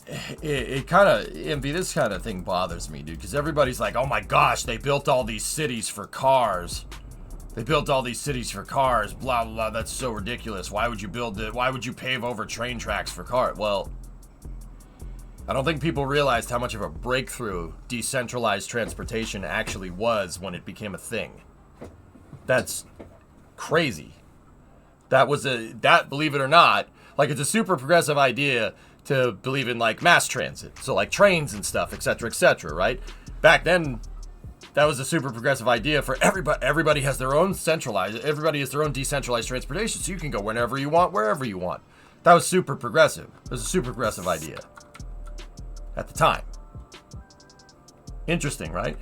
it kind of, Envy, this kind of thing bothers me, dude. Because everybody's like, oh my gosh, they built all these cities for cars. They built all these cities for cars, blah, blah, blah. That's so ridiculous. Why would you build it? Why would you pave over train tracks for cars? Well, I don't think people realized how much of a breakthrough decentralized transportation actually was when it became a thing. That's crazy. That, believe it or not, like, it's a super progressive idea to believe in, like, mass transit. So, like, trains and stuff, etc., right? Back then, that was a super progressive idea for everybody. Everybody has their own decentralized transportation, so you can go whenever you want, wherever you want. That was super progressive. It was a super progressive idea. At the time. Interesting, right?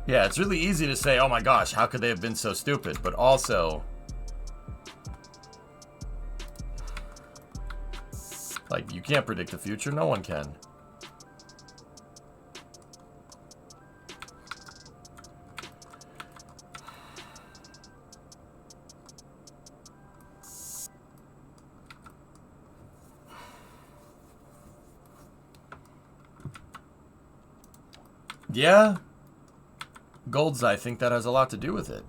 Yeah, it's really easy to say, oh my gosh, how could they have been so stupid? But also, like, you can't predict the future. No one can. Yeah. Golds, I think that has a lot to do with it.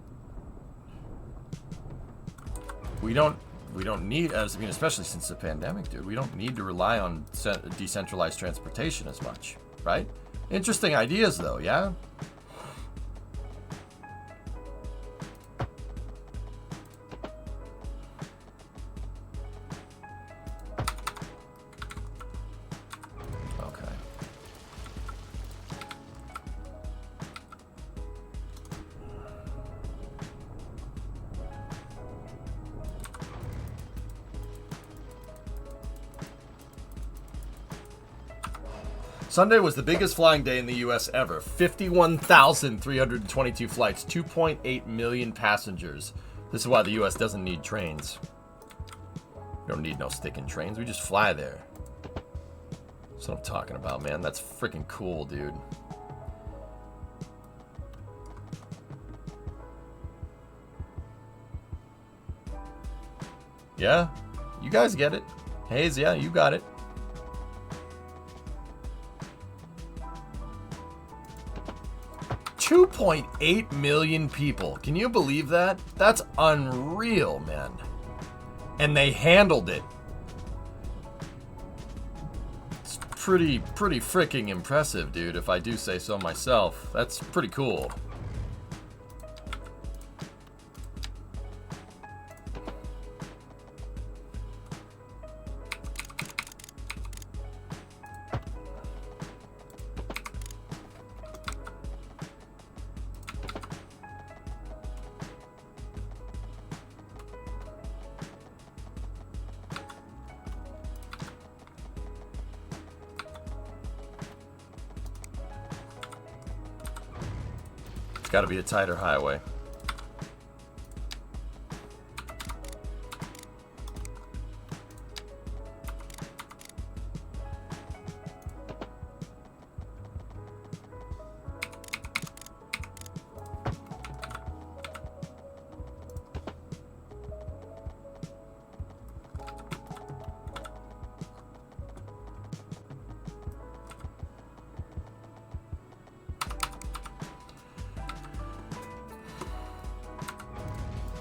We don't need, especially since the pandemic, dude, we don't need to rely on decentralized transportation as much, right? Interesting ideas, though, yeah? Sunday was the biggest flying day in the U.S. ever. 51,322 flights, 2.8 million passengers. This is why the U.S. doesn't need trains. We don't need no sticking trains. We just fly there. That's what I'm talking about, man. That's freaking cool, dude. Yeah? You guys get it. Hayes, yeah, you got it. $2.8 million people. Can you believe that? That's unreal, man. And they handled it. It's pretty freaking impressive, dude, if I do say so myself. That's pretty cool. Got to be a tighter highway.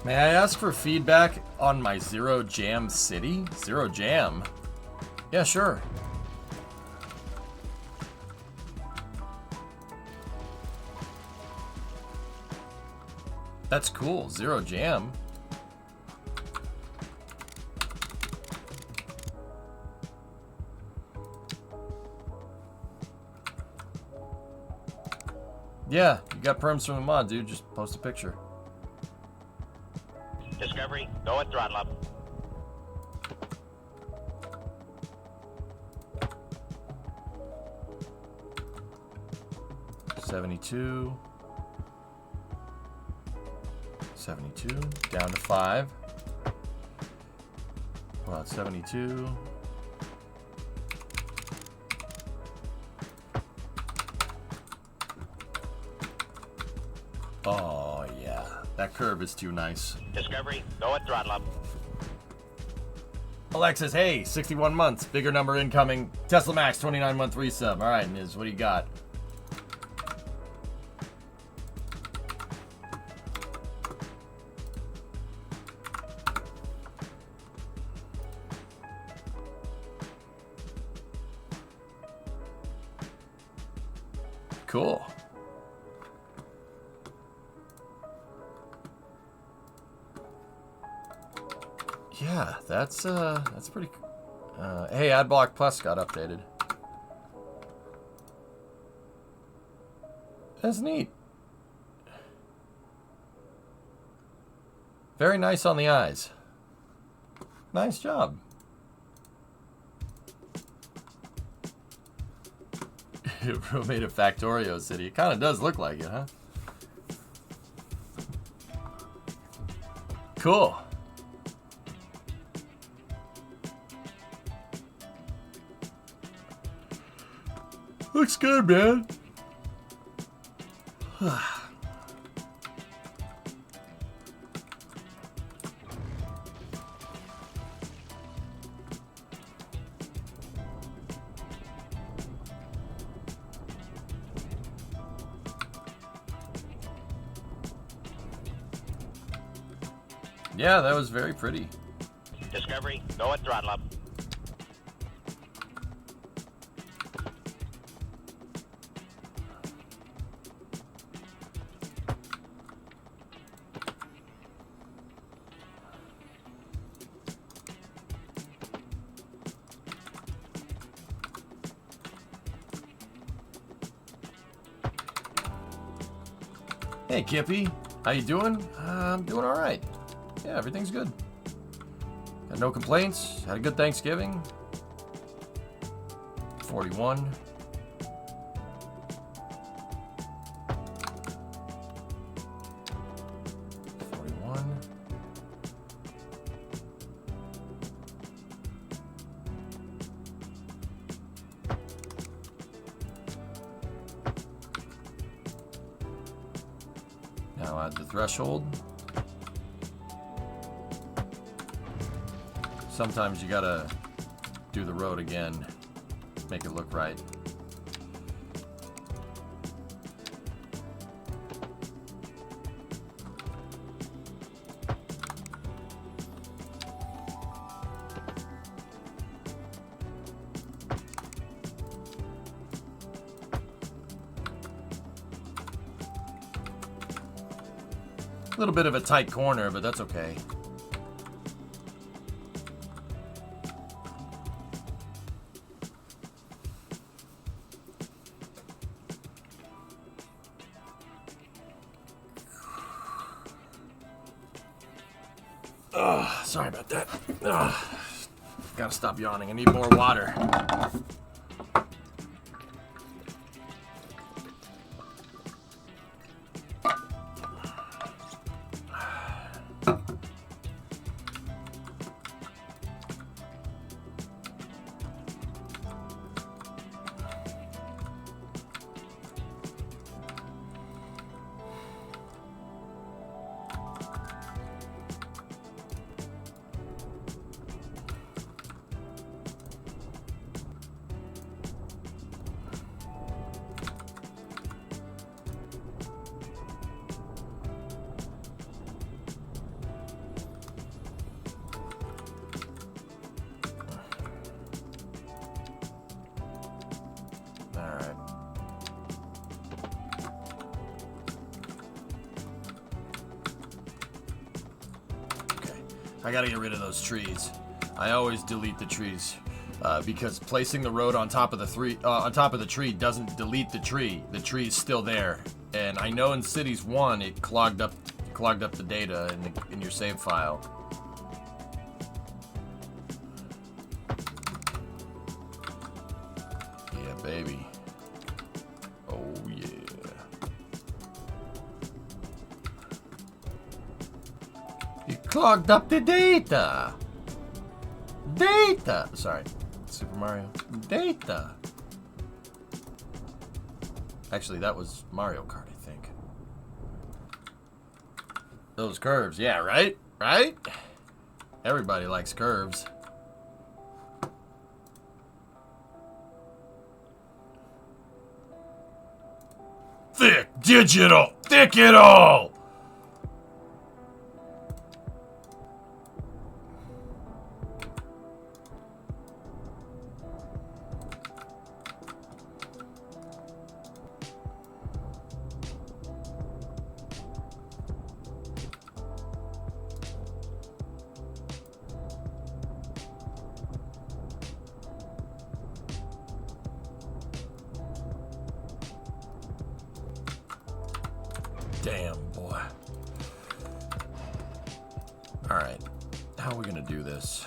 May I ask for feedback on my Zero Jam city? Zero Jam? Yeah, sure. That's cool. Zero Jam. Yeah, you got perms from the mod, dude. Just post a picture. Discovery, go at throttle up. $72. $72. Down to 5. Well, it's 72. Oh, yeah. That curve is too nice. Discovery, go at throttle up. Alexis, hey, 61 months. Bigger number incoming. Tesla Max, 29-month resub. All right, Miz, what do you got? Cool. Yeah, that's pretty. Hey, Adblock Plus got updated. That's neat. Very nice on the eyes. Nice job. Roommate of Factorio City. It kind of does look like it, huh? Cool. Looks good, man. Yeah, that was very pretty. Discovery, go at throttle up. Hey, Kippy. How you doing? I'm doing all right. Yeah, everything's good. Got no complaints. Had a good Thanksgiving. 41. Now add the threshold. Sometimes you gotta do the road again, make it look right. A little bit of a tight corner, but that's okay. Sorry about that. Gotta stop yawning. I need more water. I gotta get rid of those trees. I always delete the trees because placing the road on top of the tree doesn't delete the tree. The tree is still there, and I know in Cities 1 it clogged up the data in your save file. Yeah, baby. Oh yeah. It clogged up the data. Data. Sorry, Super Mario. Data. Actually, that was Mario Kart, I think. Those curves, yeah, right? Right? Everybody likes curves. Thick digital. Thick it all. Damn, boy. Alright. How are we gonna do this?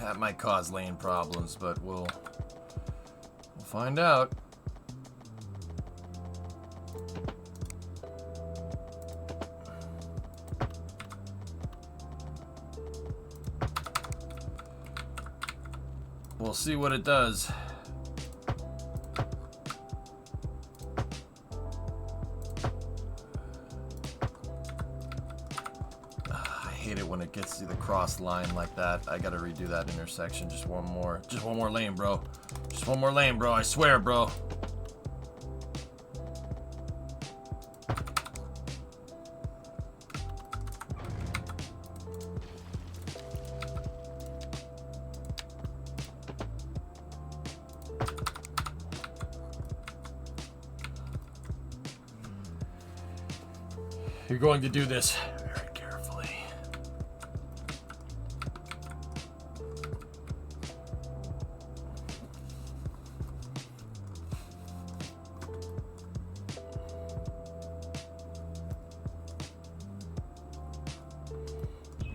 That might cause lane problems, but we'll find out. We'll see what it does. I hate it when it gets to the cross line like that. I gotta redo that intersection. Just one more lane, bro. Just one more lane, bro. I swear, bro. You're going to do this very carefully.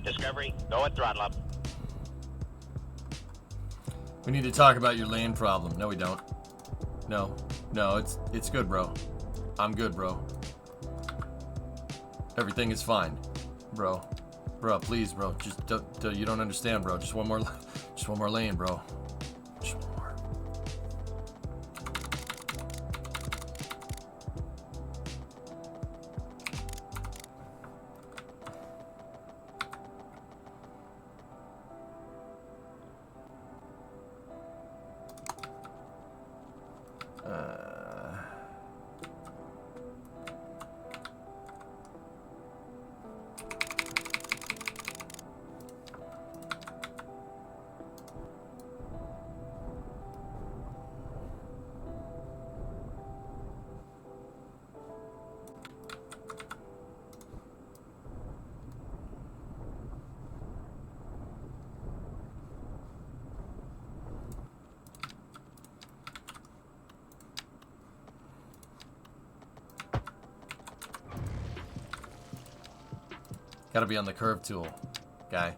Discovery, go at throttle up. We need to talk about your lane problem. No, we don't. No, it's good, bro. I'm good, bro. Everything is fine, bro. Bro, please, bro. Just you don't understand, bro. Just one more lane, bro. Just one more. Gotta be on the curve tool, guy.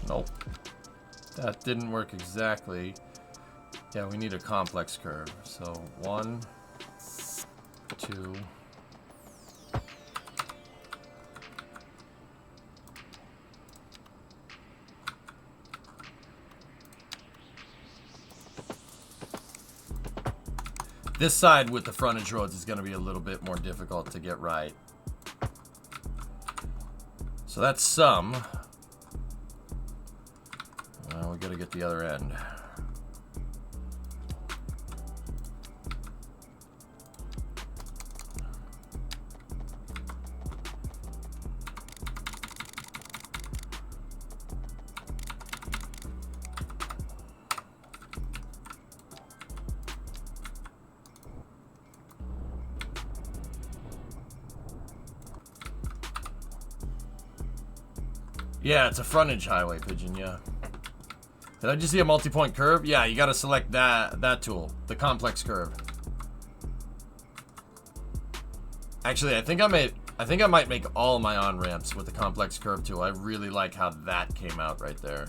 Nope. That didn't work exactly. Yeah, we need a complex curve. So 1, 2. This side with the frontage roads is going to be a little bit more difficult to get right. So that's some. Well, we got to get the other end. Yeah, it's a frontage highway, Pigeon, yeah. Did I just see a multi-point curve? Yeah, you gotta select that tool, the complex curve. Actually, I think I might make all my on-ramps with the complex curve tool. I really like how that came out right there.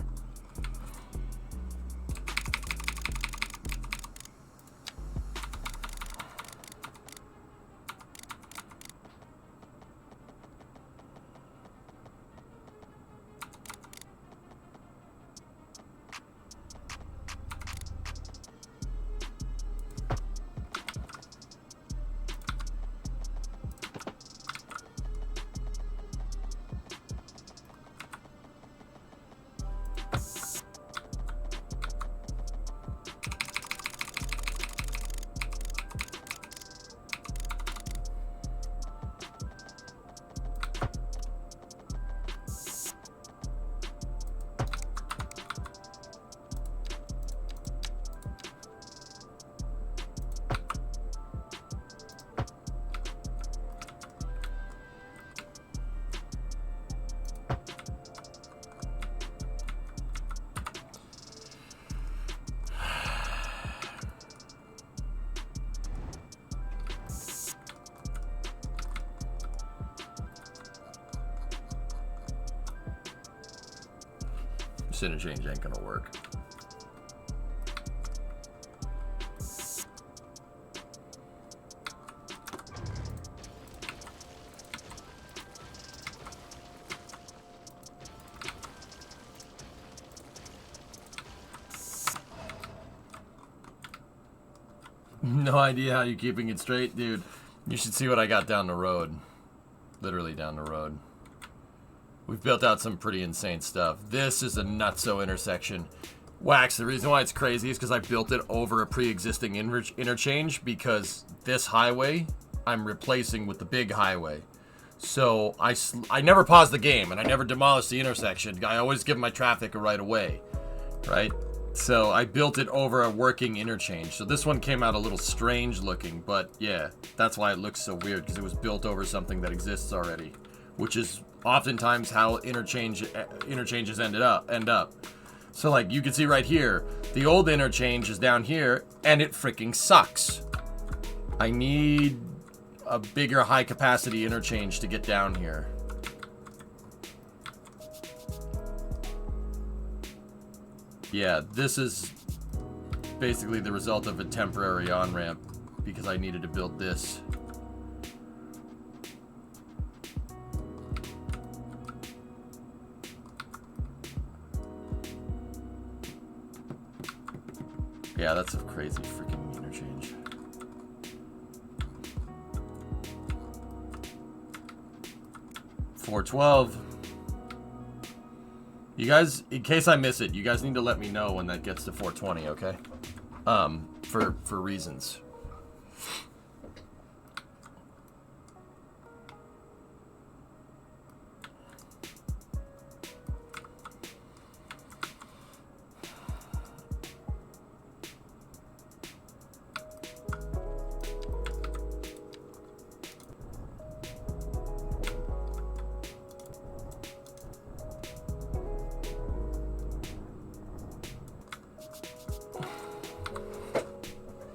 This interchange ain't gonna work. No idea how you're keeping it straight, dude. You should see what I got down the road. Literally down the road. We've built out some pretty insane stuff. This is a nutso intersection. Wax, the reason why it's crazy is because I built it over a pre-existing interchange, because this highway I'm replacing with the big highway. So I never paused the game, and I never demolished the intersection. I always give my traffic a right of way, right? So I built it over a working interchange. So this one came out a little strange looking, but yeah, that's why it looks so weird, because it was built over something that exists already, which is oftentimes how interchanges end up. So like you can see right here, the old interchange is down here and it freaking sucks. I need a bigger high capacity interchange to get down here. Yeah, this is basically the result of a temporary on-ramp because I needed to build this. Yeah, that's a crazy freaking interchange. $4.12. You guys, in case I miss it, you guys need to let me know when that gets to $4.20, okay? For reasons.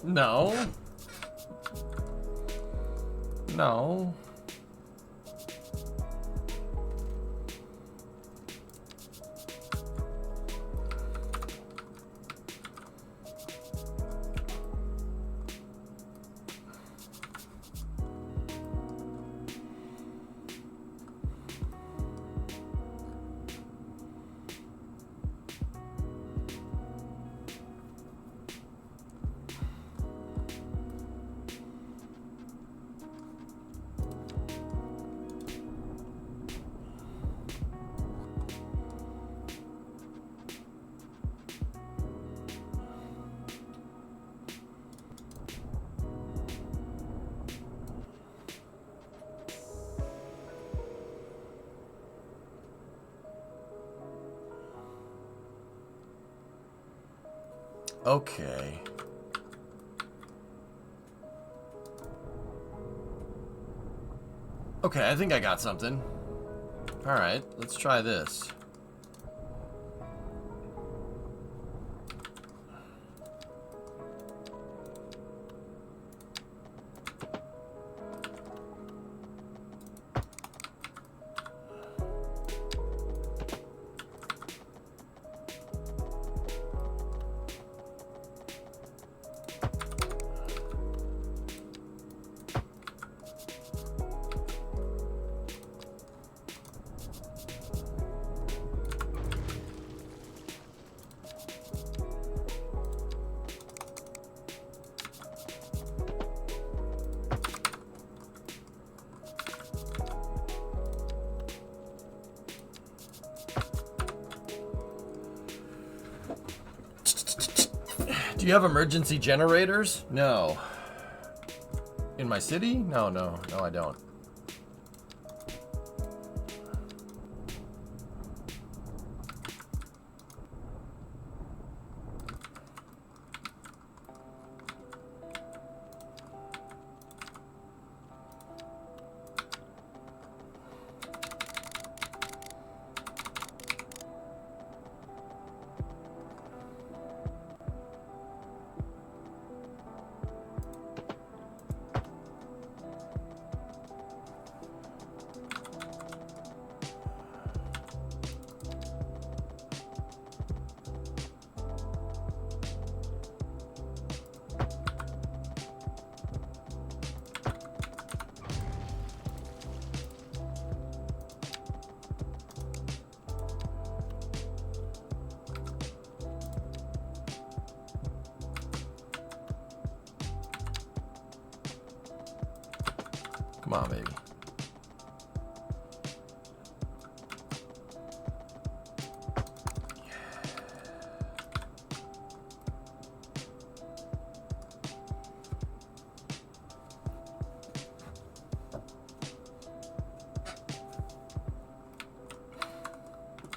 No. No. Okay. Okay, I think I got something. Alright, let's try this. Do you have emergency generators? No. In my city? No, I don't. Come on, baby.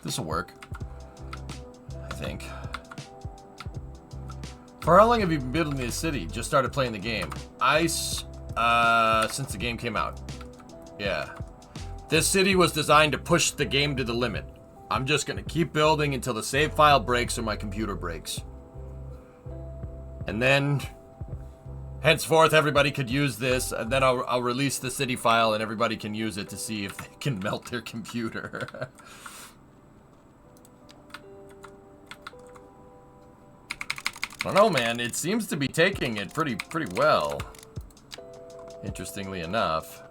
This'll work. I think. For how long have you been building this city? Just started playing the game. Since the game came out. Yeah. This city was designed to push the game to the limit. I'm just gonna keep building until the save file breaks or my computer breaks. And then, henceforth, everybody could use this, and then I'll release the city file and everybody can use it to see if they can melt their computer. I don't know, man. It seems to be taking it pretty well. Interestingly enough.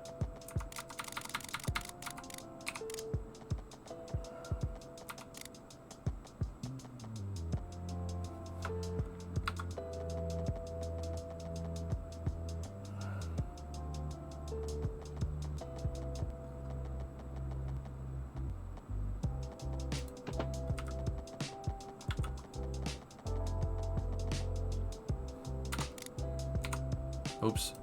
Oops.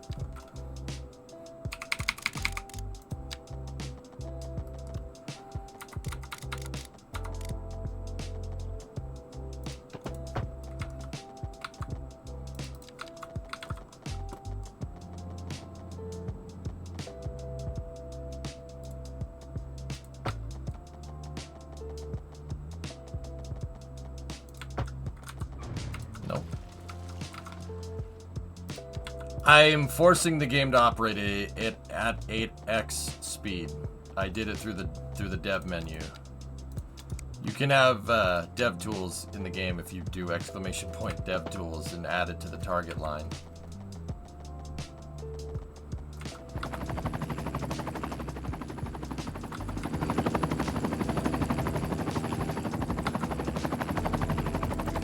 I'm forcing the game to operate it at 8x speed. I did it through the dev menu. You can have dev tools in the game if you do ! Dev tools and add it to the target line.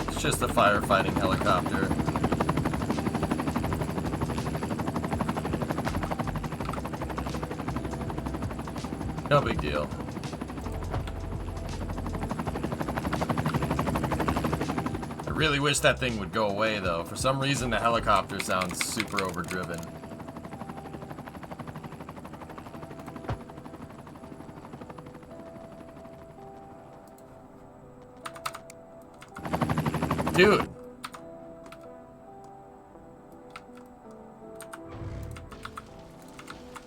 It's just a firefighting helicopter. No big deal. I really wish that thing would go away, though. For some reason, the helicopter sounds super overdriven. Dude.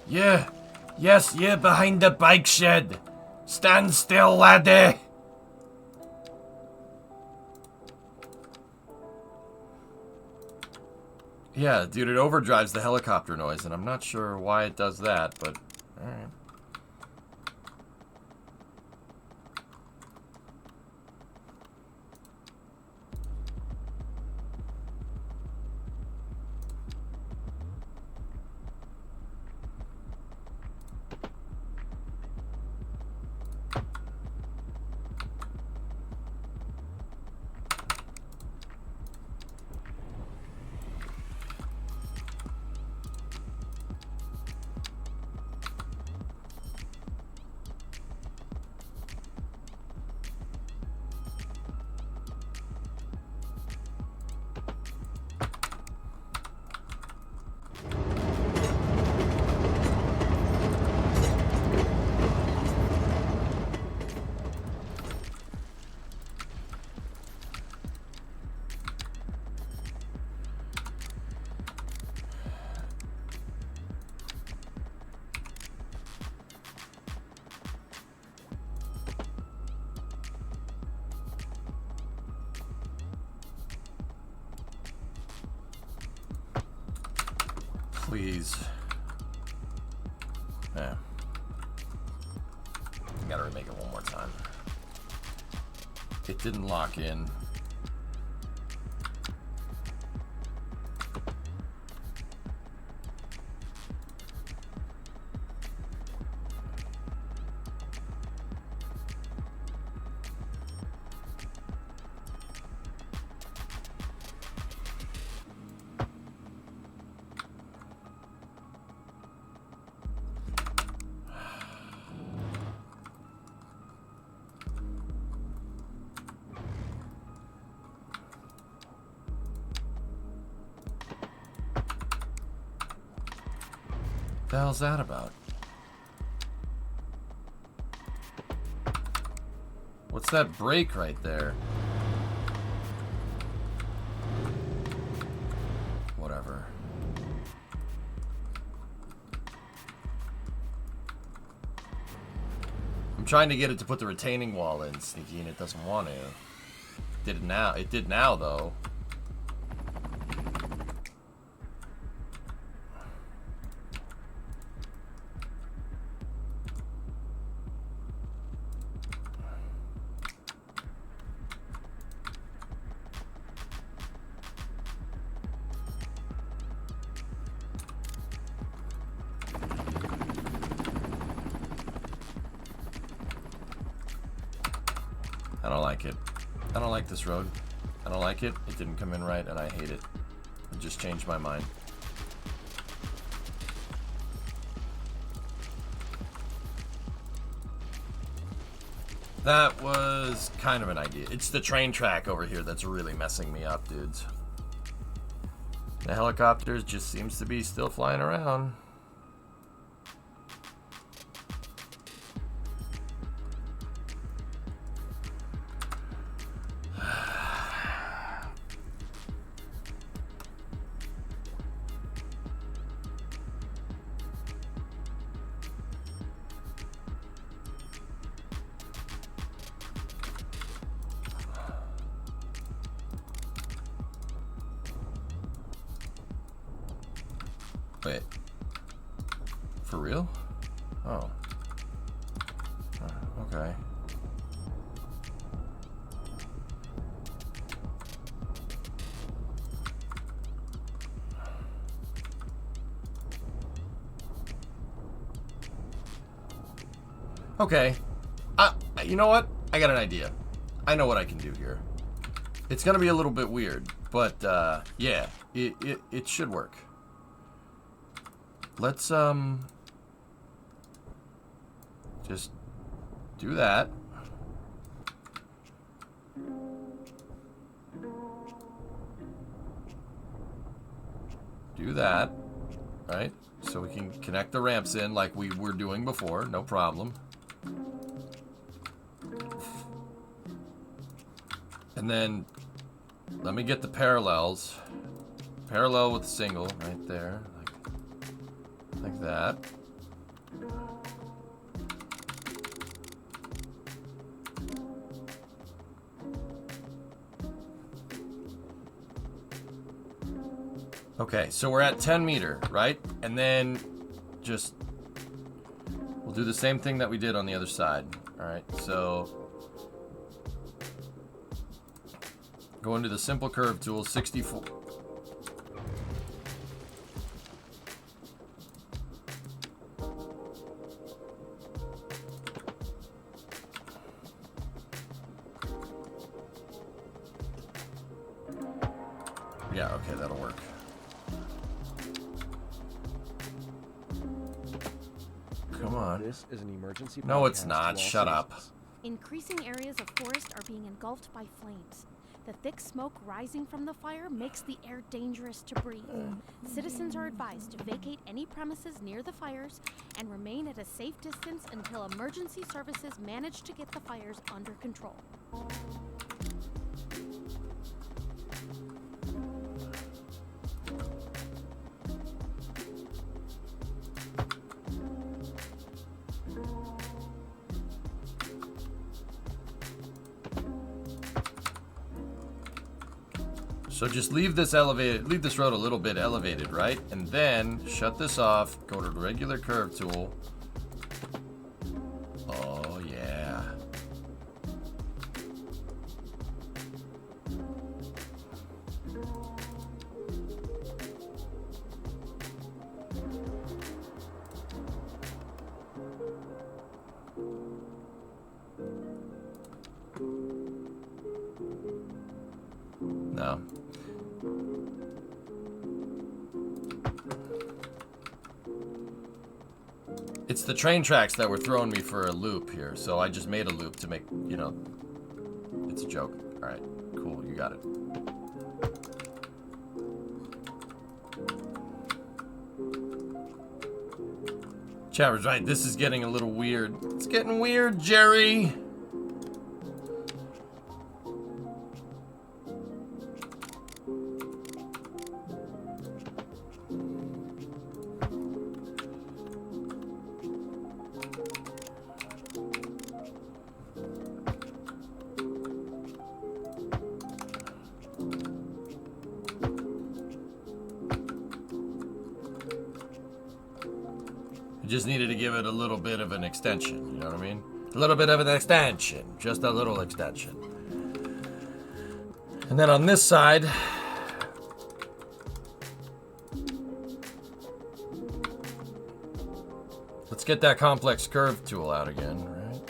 Yeah. Yes, yeah, behind the bike shed. Stand still, laddie. Yeah, dude, it overdrives the helicopter noise, and I'm not sure why it does that, but alright. Please. Yeah. Gotta remake it one more time. It didn't lock in. What the hell's that about? What's that brake right there? Whatever. I'm trying to get it to put the retaining wall in, Sneaky, and it doesn't want to. Did it now? It did now, though. I don't like it. I don't like this road. I don't like it. It didn't come in right, and I hate it. I just changed my mind. That was kind of an idea. It's the train track over here that's really messing me up, dudes. The helicopters just seems to be still flying around. Wait. For real? Oh. Okay. Okay. You know what? I got an idea. I know what I can do here. It's gonna be a little bit weird, but yeah, it should work. Let's just do that. Do that, right? So we can connect the ramps in like we were doing before, no problem. And then let me get the parallels. Parallel with the single right there. Like that. Okay, so we're at 10 meter, right? And then just we'll do the same thing that we did on the other side. All right, so go into the simple curve tool, 64. Yeah, okay, that'll work. Come on. This is an emergency. No, it's podcast not. to all Shut up. citizens. Increasing areas of forest are being engulfed by flames. The thick smoke rising from the fire makes the air dangerous to breathe. Citizens are advised to vacate any premises near the fires and remain at a safe distance until emergency services manage to get the fires under control. So just leave this elevated, leave this road a little bit elevated, right? And then shut this off, go to the regular curve tool. Oh yeah. No. It's the train tracks that were throwing me for a loop here, so I just made a loop to make, you know, it's a joke. All right, cool, you got it. Chat was right, this is getting a little weird. It's getting weird, Jerry. Just needed to give it a little bit of an extension, you know what I mean? A little bit of an extension, just a little extension. And then on this side, let's get that complex curve tool out again, right?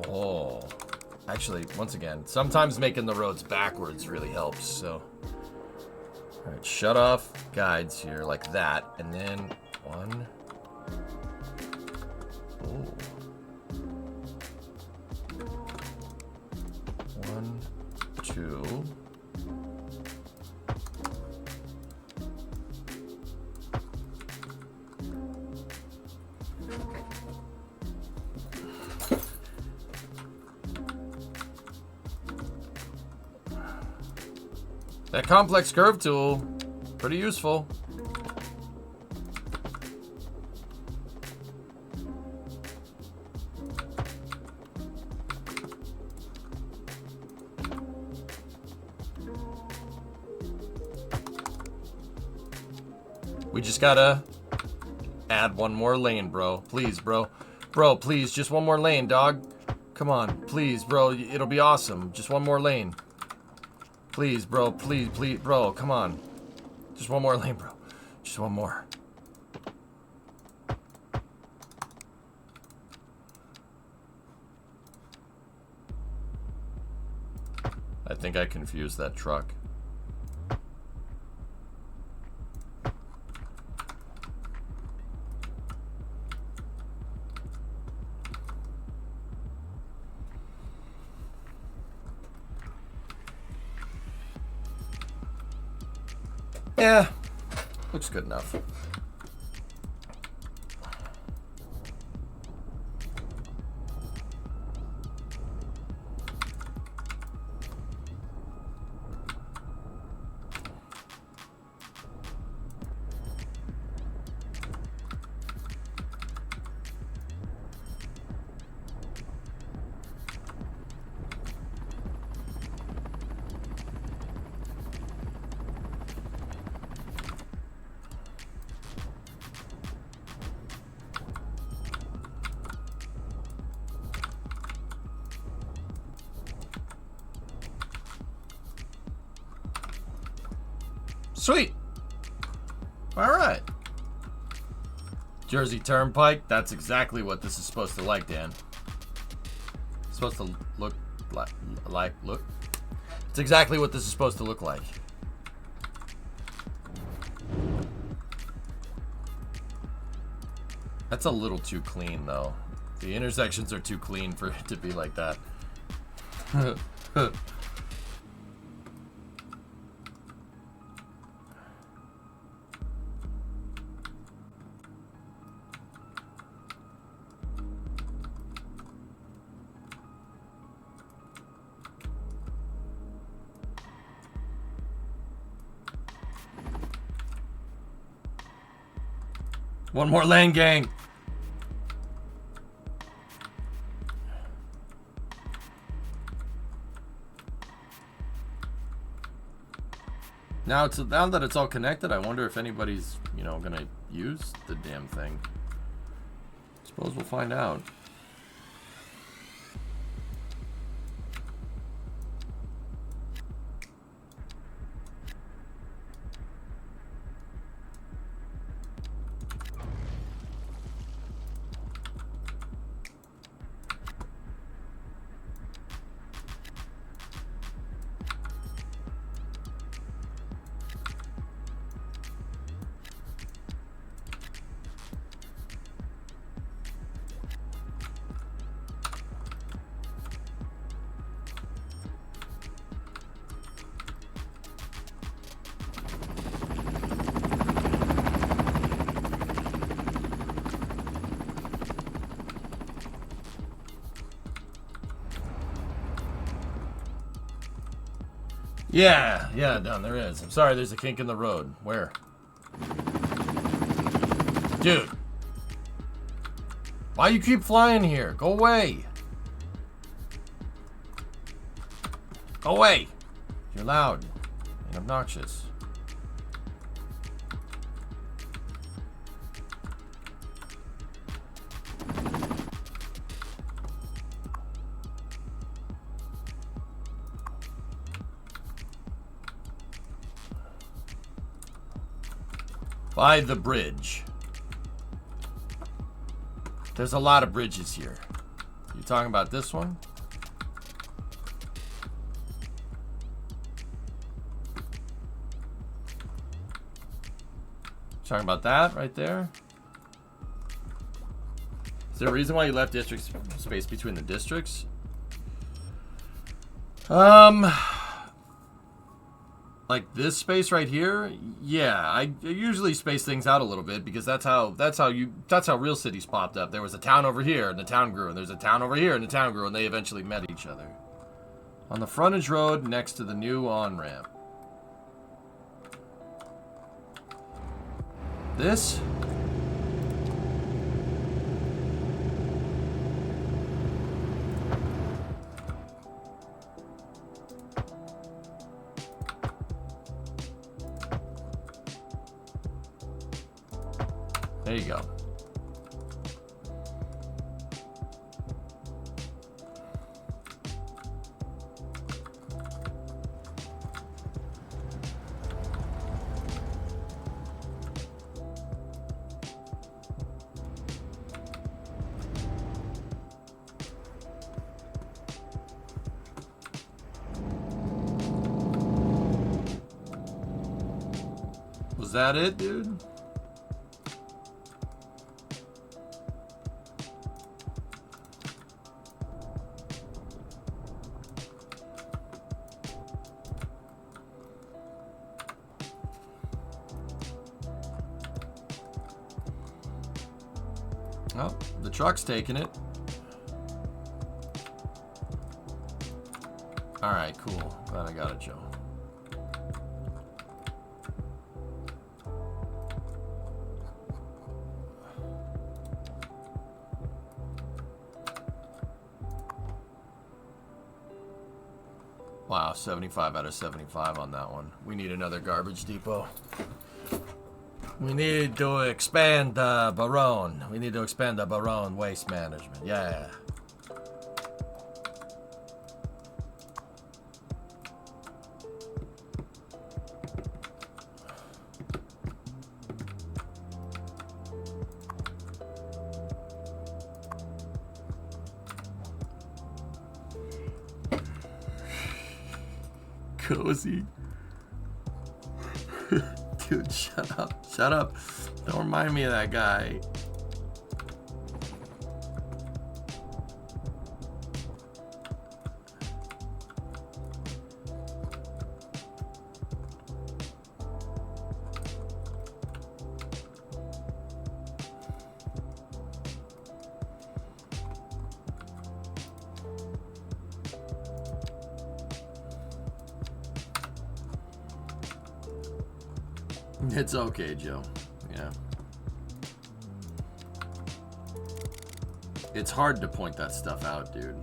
Oh, actually, once again, sometimes making the roads backwards really helps, so. All right, shut off guides here like that, and then one. Ooh. 1, 2. That complex curve tool, pretty useful. We just gotta add one more lane, bro. Please, bro. Bro, please, just one more lane, dog. Come on, please, bro. It'll be awesome. Just one more lane. Please, bro. Please, please, bro. Come on. Just one more lane, bro. Just one more. I think I confused that truck. Yeah, looks good enough. Sweet. All right. Jersey Turnpike. That's exactly what this is supposed to like, Dan. It's supposed to look like look. It's exactly what this is supposed to look like. That's a little too clean, though. The intersections are too clean for it to be like that. One more lane, gang. Now that it's all connected, I wonder if anybody's, you know, gonna use the damn thing. Suppose we'll find out. Yeah, down there is. I'm sorry, there's a kink in the road. Where? Dude. Why you keep flying here? Go away. Go away. You're loud and obnoxious. By the bridge. There's a lot of bridges here. You talking about this one? Talking about that right there? Is there a reason why you left district space between the districts? Like this space right here, yeah, I usually space things out a little bit because that's how real cities popped up. There was a town over here and the town grew, and there's a town over here and the town grew, and they eventually met each other. On the frontage road next to the new on-ramp. This? There you go. Was that it, dude? Oh, the truck's taking it. All right, cool. Glad I got it, Joe. Wow, 75 out of 75 on that one. We need another garbage depot. We need to expand Barone. We need to expand the Barone waste management. Yeah. Cozy. Dude, shut up. Shut up. Don't remind me of that guy. It's okay, Joe. Yeah. It's hard to point that stuff out, dude.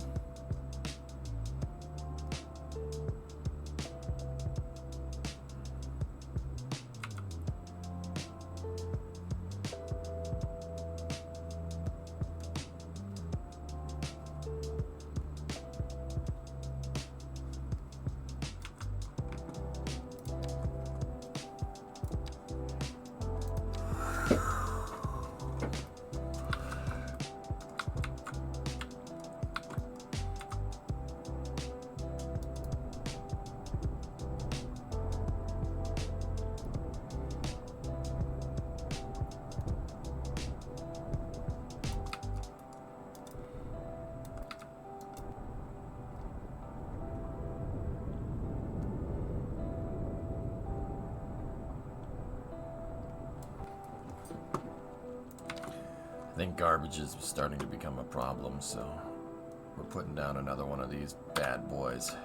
I think garbage is starting to become a problem, so we're putting down another one of these bad boys.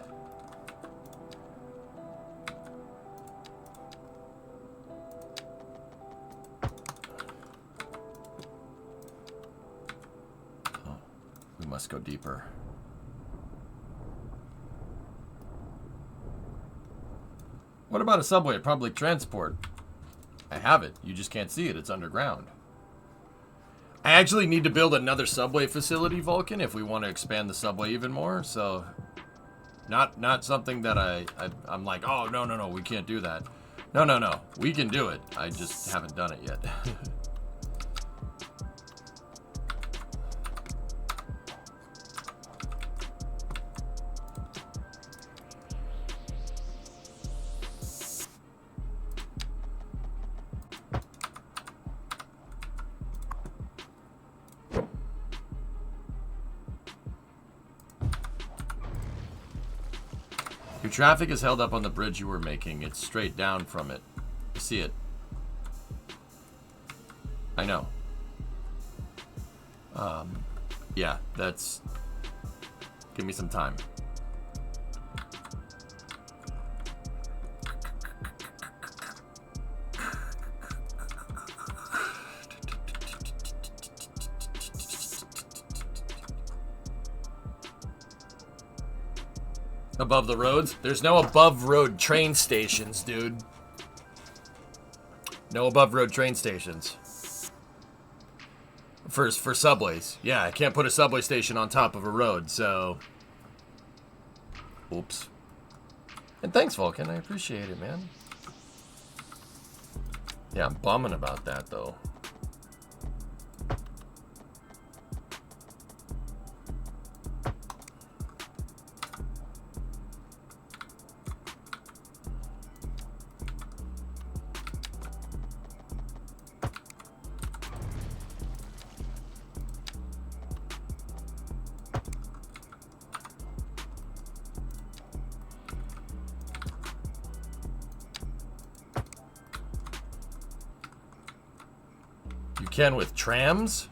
Oh, we must go deeper. What about a subway at public transport? I have it. You just can't see it. It's underground. I actually need to build another subway facility, Vulcan, if we want to expand the subway even more. So, not something that I'm like, oh, no, we can't do that. No, we can do it. I just haven't done it yet. Your traffic is held up on the bridge you were making. It's straight down from it. You see it. I know. Yeah, that's... Give me some time. Above the roads? There's no above road train stations, dude. No above road train stations. For subways. Yeah, I can't put a subway station on top of a road, so... Oops. And thanks, Vulcan. I appreciate it, man. Yeah, I'm bumming about that, though. You can with trams?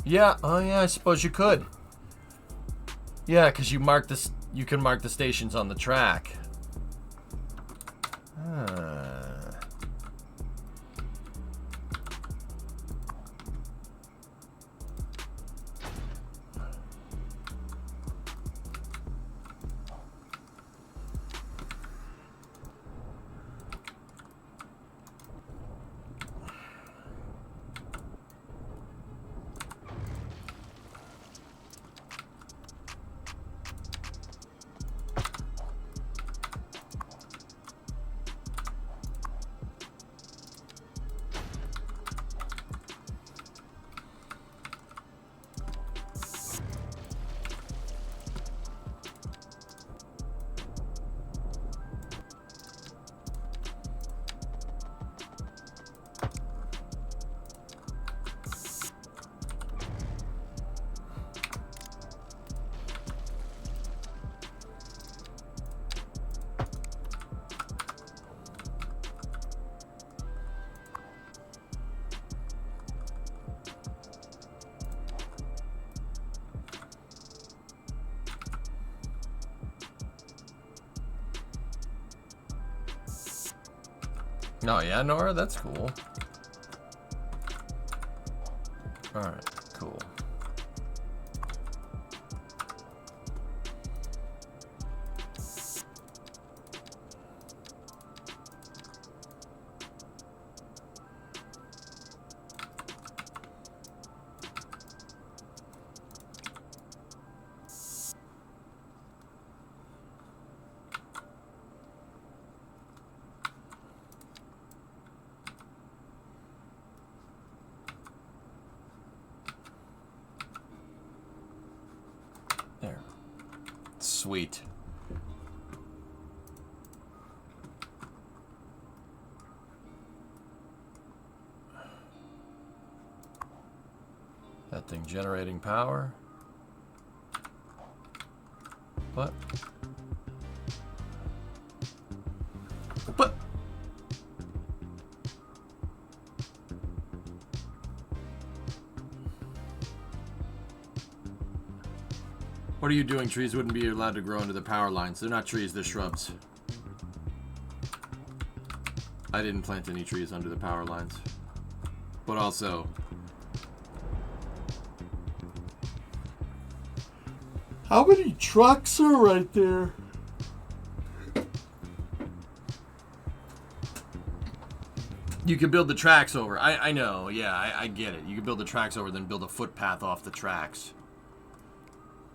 Yeah, oh yeah, I suppose you could. Yeah, because you can mark the stations on the track. Oh yeah, Nora, that's cool. Alright, cool. There. Sweet. That thing generating power. What? What? What are you doing? Trees wouldn't be allowed to grow into the power lines. They're not trees, they're shrubs. I didn't plant any trees under the power lines. But also... How many trucks are right there? You can build the tracks over. I know, yeah, I get it. You can build the tracks over, then build a footpath off the tracks.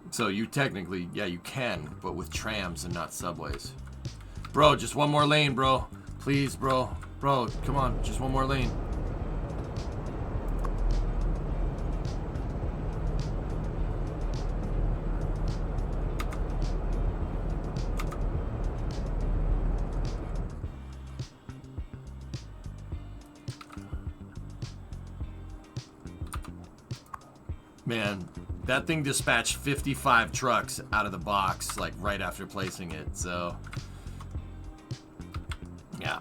So you technically, yeah, you can, but with trams and not subways. Bro, just one more lane, bro. Please, bro. Bro, come on, just one more lane. Man, that thing dispatched 55 trucks out of the box, like, right after placing it, so... Yeah.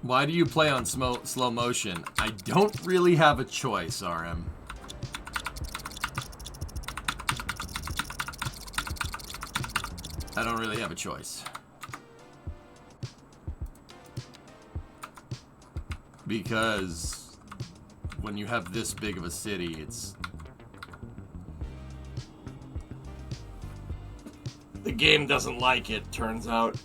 Why do you play on slow motion? I don't really have a choice, RM. I don't really have a choice. Because... when you have this big of a city, it's game doesn't like it, turns out.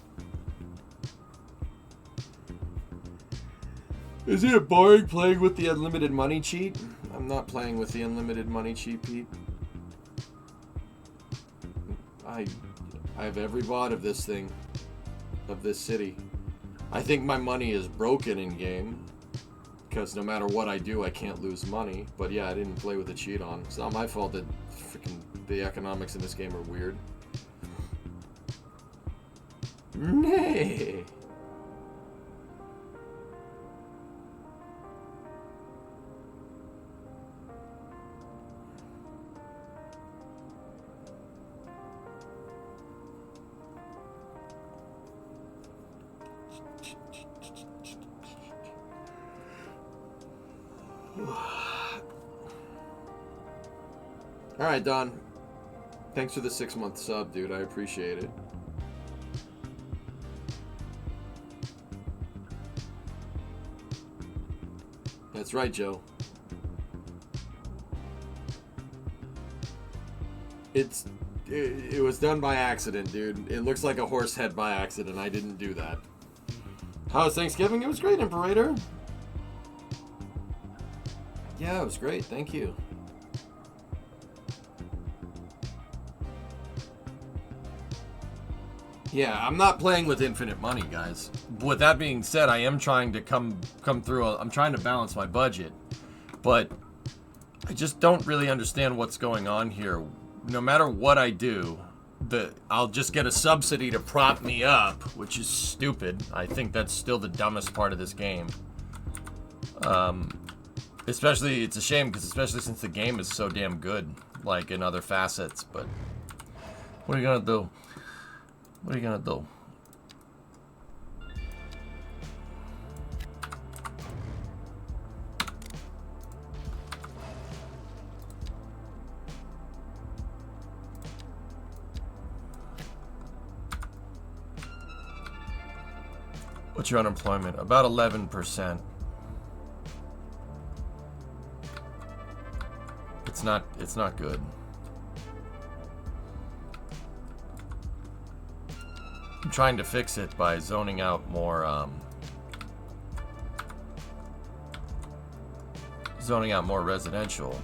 Isn't it boring playing with the unlimited money cheat? I'm not playing with the unlimited money cheat, Pete. I have every bot of this thing, of this city. I think my money is broken in game, because no matter what I do, I can't lose money. But yeah, I didn't play with the cheat on. It's not my fault that freaking the economics in this game are weird. Nay. Alright, Don. Thanks for the 6-month sub, dude. I appreciate it. That's right, Joe. It was done by accident, dude. It looks like a horse head by accident. I didn't do that. How was Thanksgiving? It was great, Imperator. Yeah, it was great. Thank you. Yeah, I'm not playing with infinite money, guys. With that being said, I am trying to come through. I'm trying to balance my budget, but I just don't really understand what's going on here. No matter what I do, I'll just get a subsidy to prop me up, which is stupid. I think that's still the dumbest part of this game. Especially, it's a shame because especially since the game is so damn good, like in other facets. But what are you gonna do? What are you gonna do? What's your unemployment? About 11%. It's not good. I'm trying to fix it by zoning out more residential.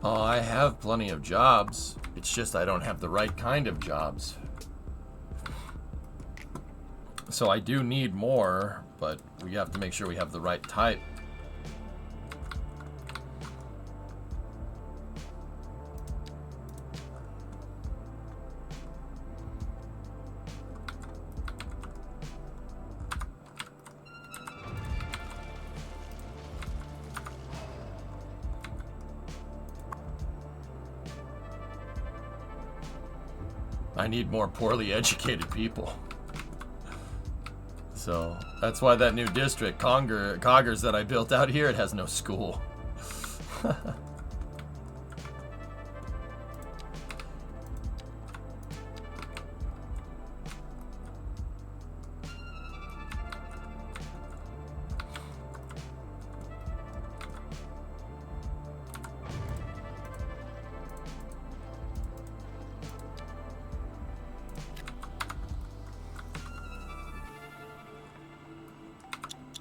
I have plenty of jobs. It's just I don't have the right kind of jobs. So I do need more, but we have to make sure we have the right type. I need more poorly educated people. So that's why that new district, Coggers, that I built out here, it has no school.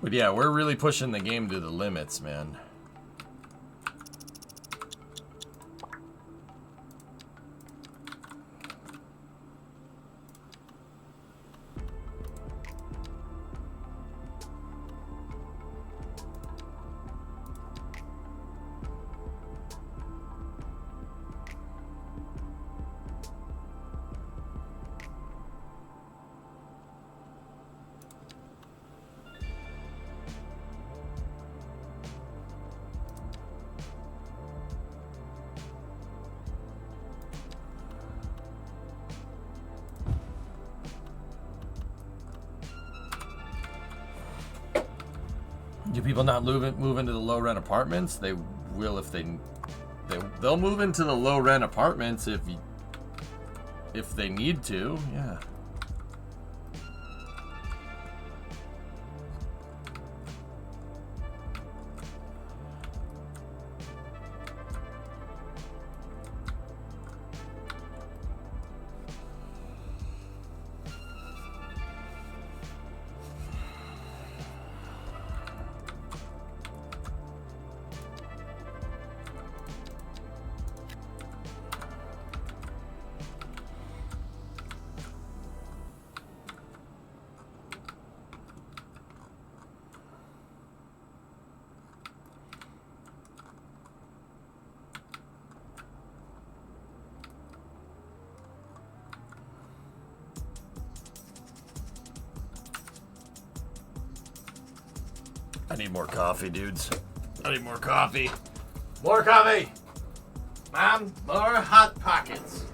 But yeah, we're really pushing the game to the limits, man. Do people not move into the low rent apartments? They will if they'll move into the low rent apartments if they need to. Yeah. I need more coffee, dudes. I need more coffee. More coffee! Mom, more Hot Pockets.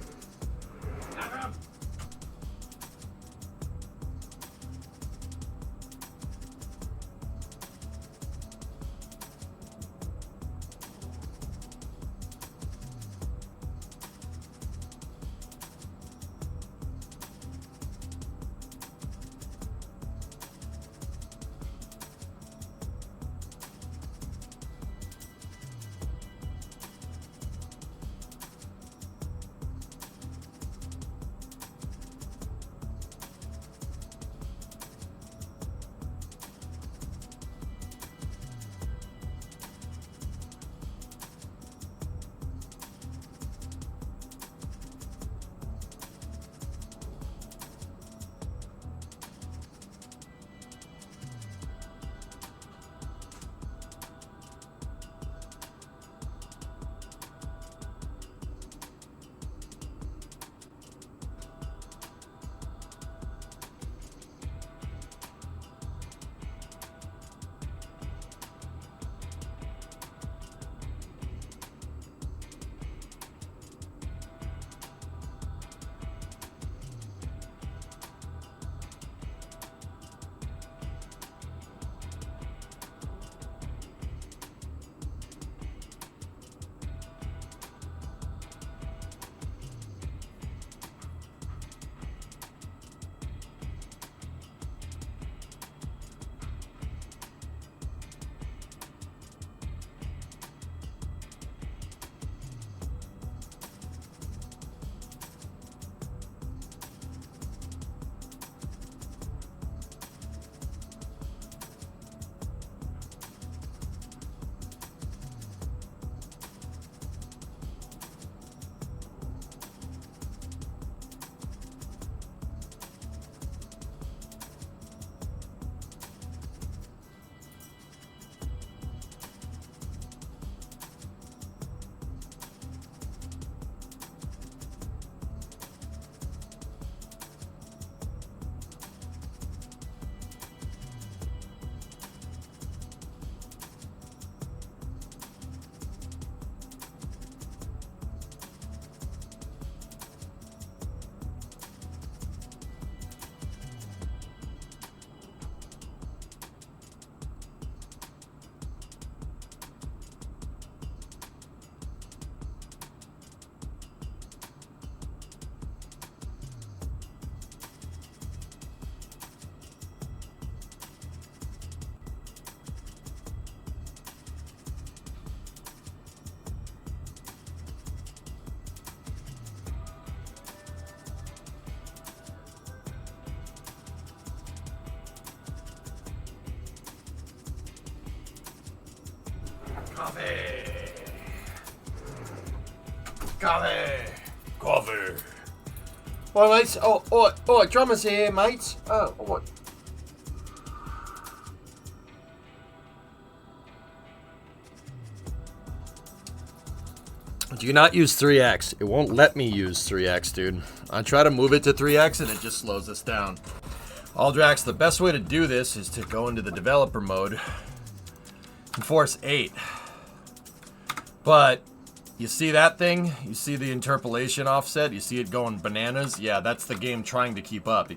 Coffee. Coffee. Coffee. All right, mates. Oh, drummers here, mates. Oh, what? Do not use 3x. It won't let me use 3x, dude. I try to move it to 3x and it just slows us down. Aldrax, the best way to do this is to go into the developer mode and force 8. But you see that thing? You see the interpolation offset? You see it going bananas? Yeah, that's the game trying to keep up.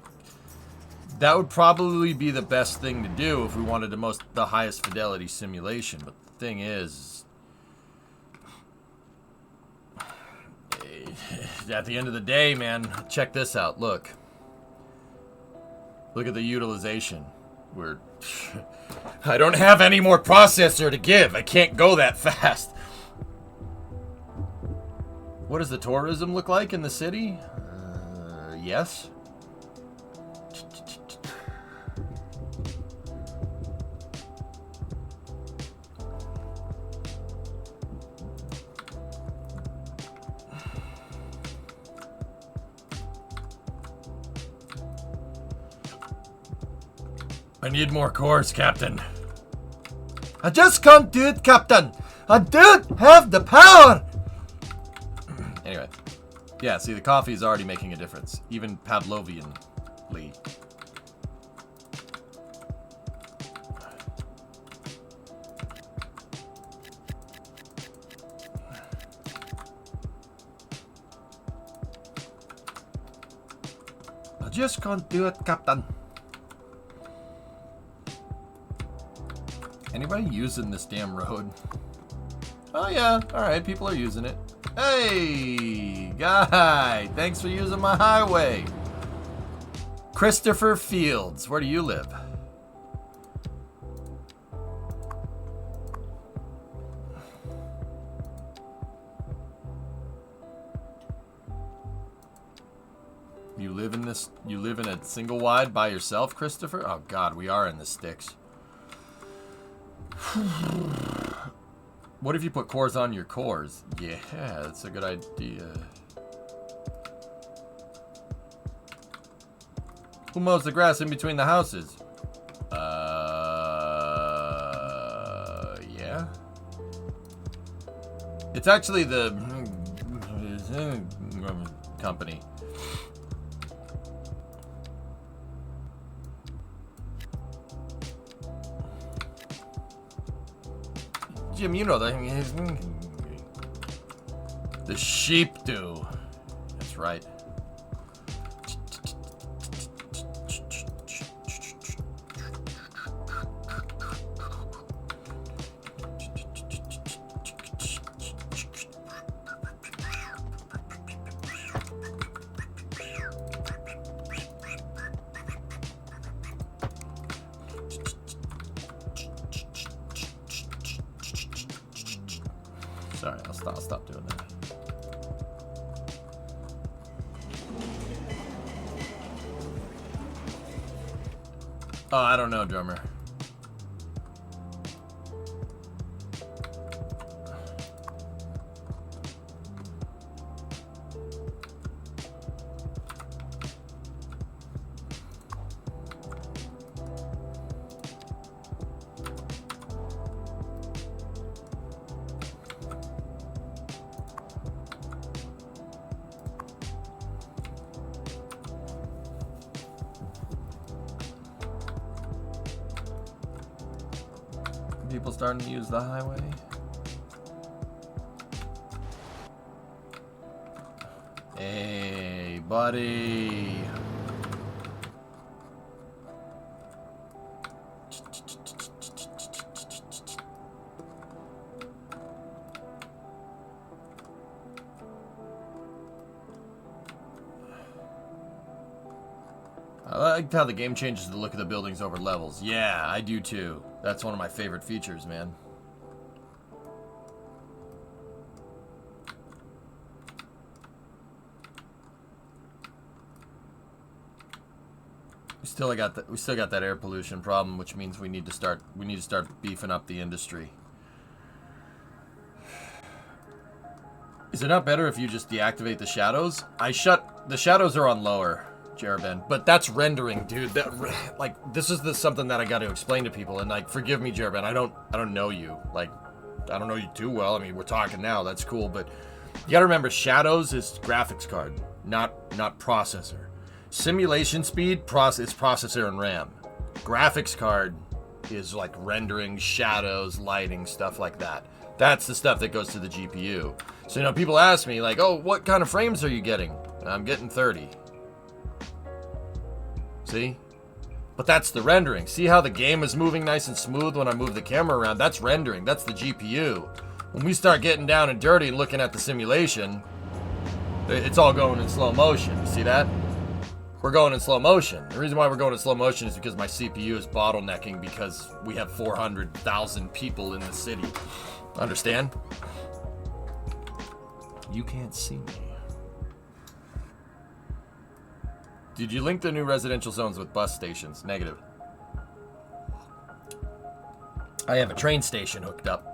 That would probably be the best thing to do if we wanted the highest fidelity simulation. But the thing is, at the end of the day, man, check this out. Look at the utilization. I don't have any more processor to give. I can't go that fast. What does the tourism look like in the city? Yes. I need more cores, Captain. I just can't do it, Captain. I don't have the power. Anyway. Yeah, see, the coffee is already making a difference. Even Pavlovianly. I just can't do it, Captain. Anybody using this damn road? Oh yeah, alright, people are using it. Hey, guy, thanks for using my highway. Christopher Fields, where do you live? You live in a single wide by yourself, Christopher? Oh god, we are in the sticks. What if you put cores on your cores? Yeah, that's a good idea. Who mows the grass in between the houses? Yeah. It's actually the company. Jim, you know the sheep do. That's right. Sorry, I'll stop doing that. Oh, I don't know, drummer. People starting to use the highway. Hey, buddy. I like how the game changes the look of the buildings over levels. Yeah, I do too. That's one of my favorite features, man. We still got that air pollution problem, which means we need to start beefing up the industry. Is it not better if you just deactivate the shadows? The shadows are on lower, Jerben, but that's rendering, dude. This is something that I got to explain to people, and like, forgive me, Jerben, I don't know you. Like, I don't know you too well. I mean, we're talking now, that's cool, but you got to remember, shadows is graphics card, not processor. Simulation speed is processor and RAM. Graphics card is like rendering, shadows, lighting, stuff like that. That's the stuff that goes to the GPU. So, you know, people ask me like, oh, what kind of frames are you getting? And I'm getting 30. See? But that's the rendering. See how the game is moving nice and smooth when I move the camera around? That's rendering. That's the GPU. When we start getting down and dirty and looking at the simulation, it's all going in slow motion. See that? We're going in slow motion. The reason why we're going in slow motion is because my CPU is bottlenecking because we have 400,000 people in the city. Understand? You can't see me. Did you link the new residential zones with bus stations? Negative. I have a train station hooked up.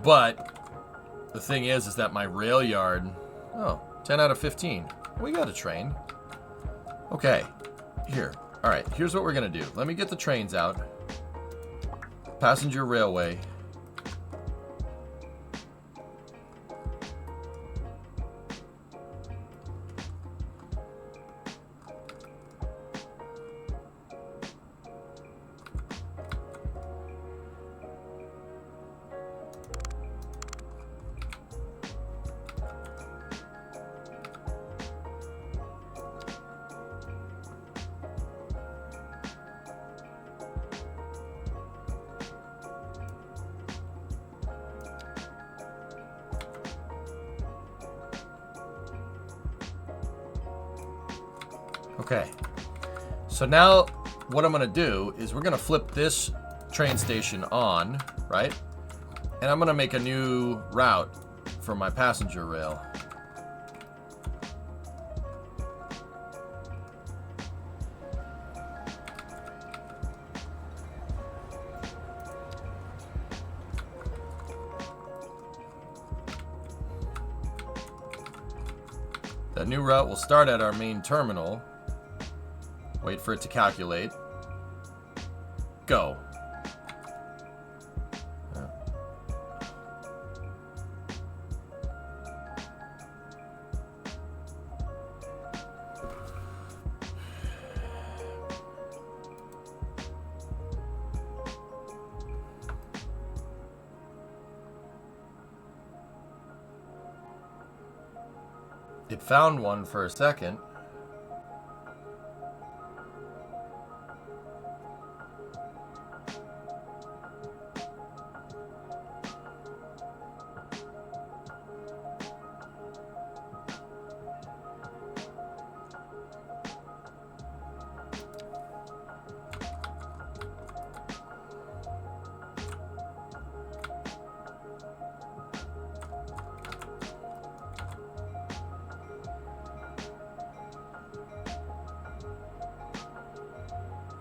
But the thing is that my rail yard, 10 out of 15. We got a train. Okay, here. All right, here's what we're gonna do. Let me get the trains out. Passenger railway. Okay, so now what I'm gonna do is we're gonna flip this train station on, right? And I'm gonna make a new route for my passenger rail. That new route will start at our main terminal. Wait for it to calculate. Go. It found one for a second.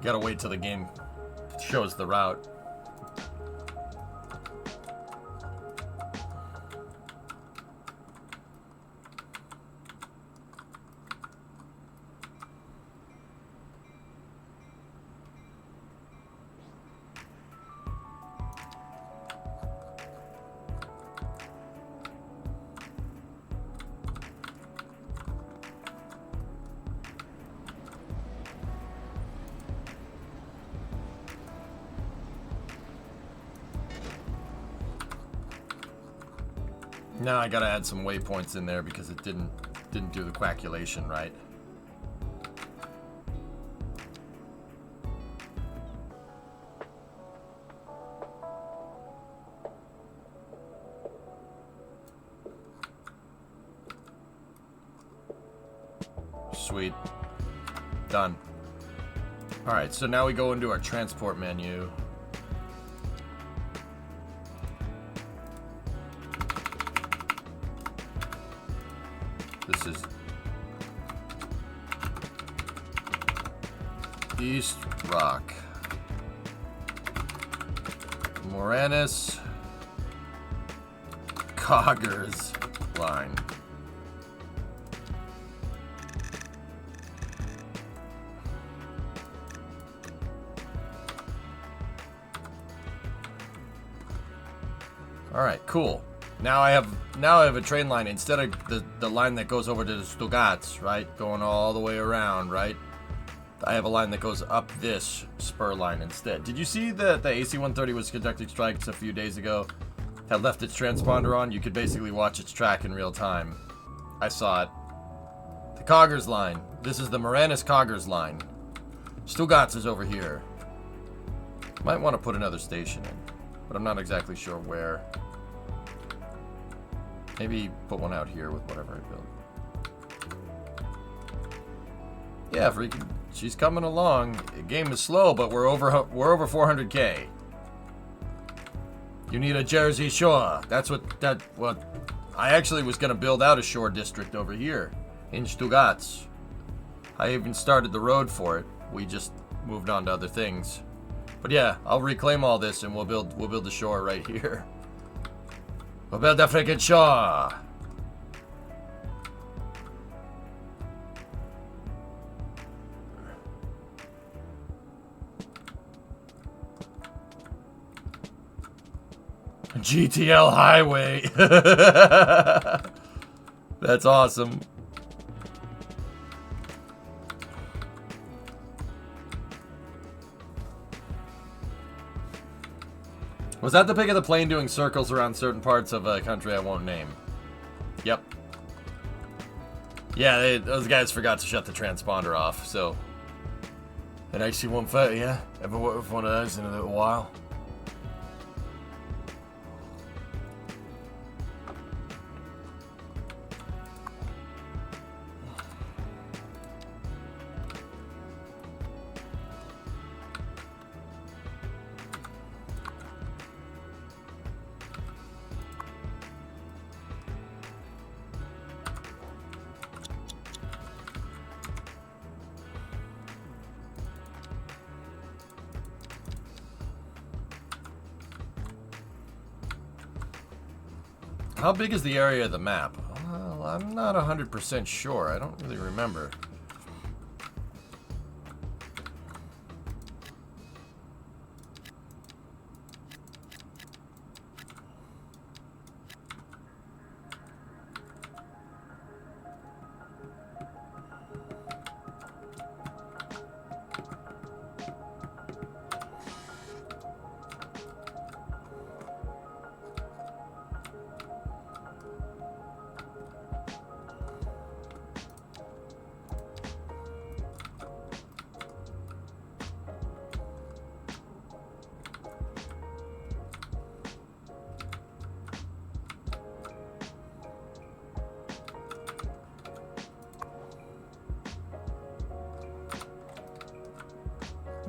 Gotta wait till the game shows the route. Now I gotta add some waypoints in there because it didn't do the calculation right. Sweet. Done. Alright, so now we go into our transport menu. This is East Rock, Moranis, Coggers line. All right, cool. Now I have a train line instead of the line that goes over to the Stugatz, right? Going all the way around, right? I have a line that goes up this spur line instead. Did you see that the AC-130 was conducting strikes a few days ago? Had left its transponder on. You could basically watch its track in real time. I saw it. The Coggers line. This is the Moranis Coggers line. Stugatz is over here. Might want to put another station in, but I'm not exactly sure where. Maybe put one out here with whatever I build. Yeah, freaking, she's coming along. The game is slow, but we're over 400K. You need a Jersey Shore. That's what I actually was gonna build out a shore district over here in Stugatz. I even started the road for it. We just moved on to other things. But yeah, I'll reclaim all this and we'll build the shore right here. We'll build the freaking shore. GTL Highway. That's awesome. Was that the pic of the plane doing circles around certain parts of a country I won't name? Yep. Yeah, those guys forgot to shut the transponder off, so... It actually won't fit, yeah? Ever worked with one of those in a little while? How big is the area of the map? Well, I'm not 100% sure. I don't really remember.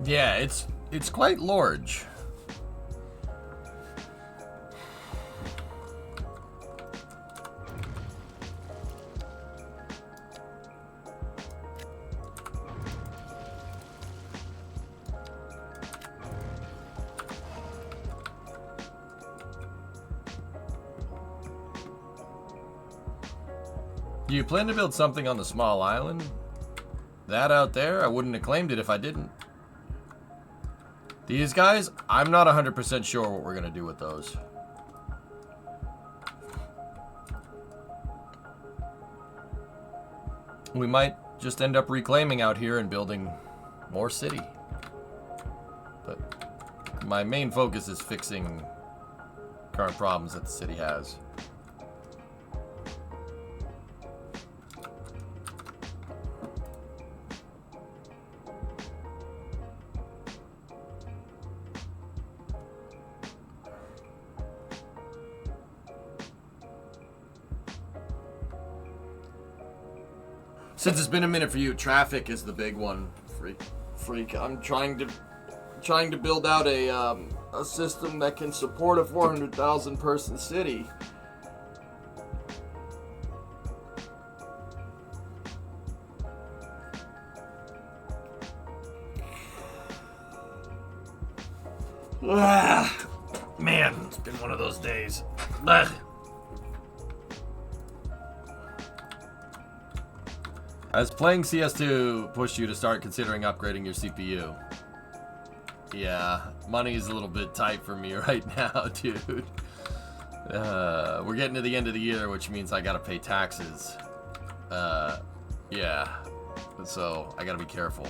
Yeah, it's quite large. Do you plan to build something on the small island? That out there? I wouldn't have claimed it if I didn't. These guys, I'm not 100% sure what we're going to do with those. We might just end up reclaiming out here and building more city. But my main focus is fixing current problems that the city has. Since it's been a minute for you, traffic is the big one. Freak. I'm trying to build out a system that can support a 400,000 person city. Man, it's been one of those days. Has playing CS2 pushed you to start considering upgrading your CPU? Yeah, money is a little bit tight for me right now, dude. We're getting to the end of the year, which means I gotta pay taxes. Yeah, so I gotta be careful.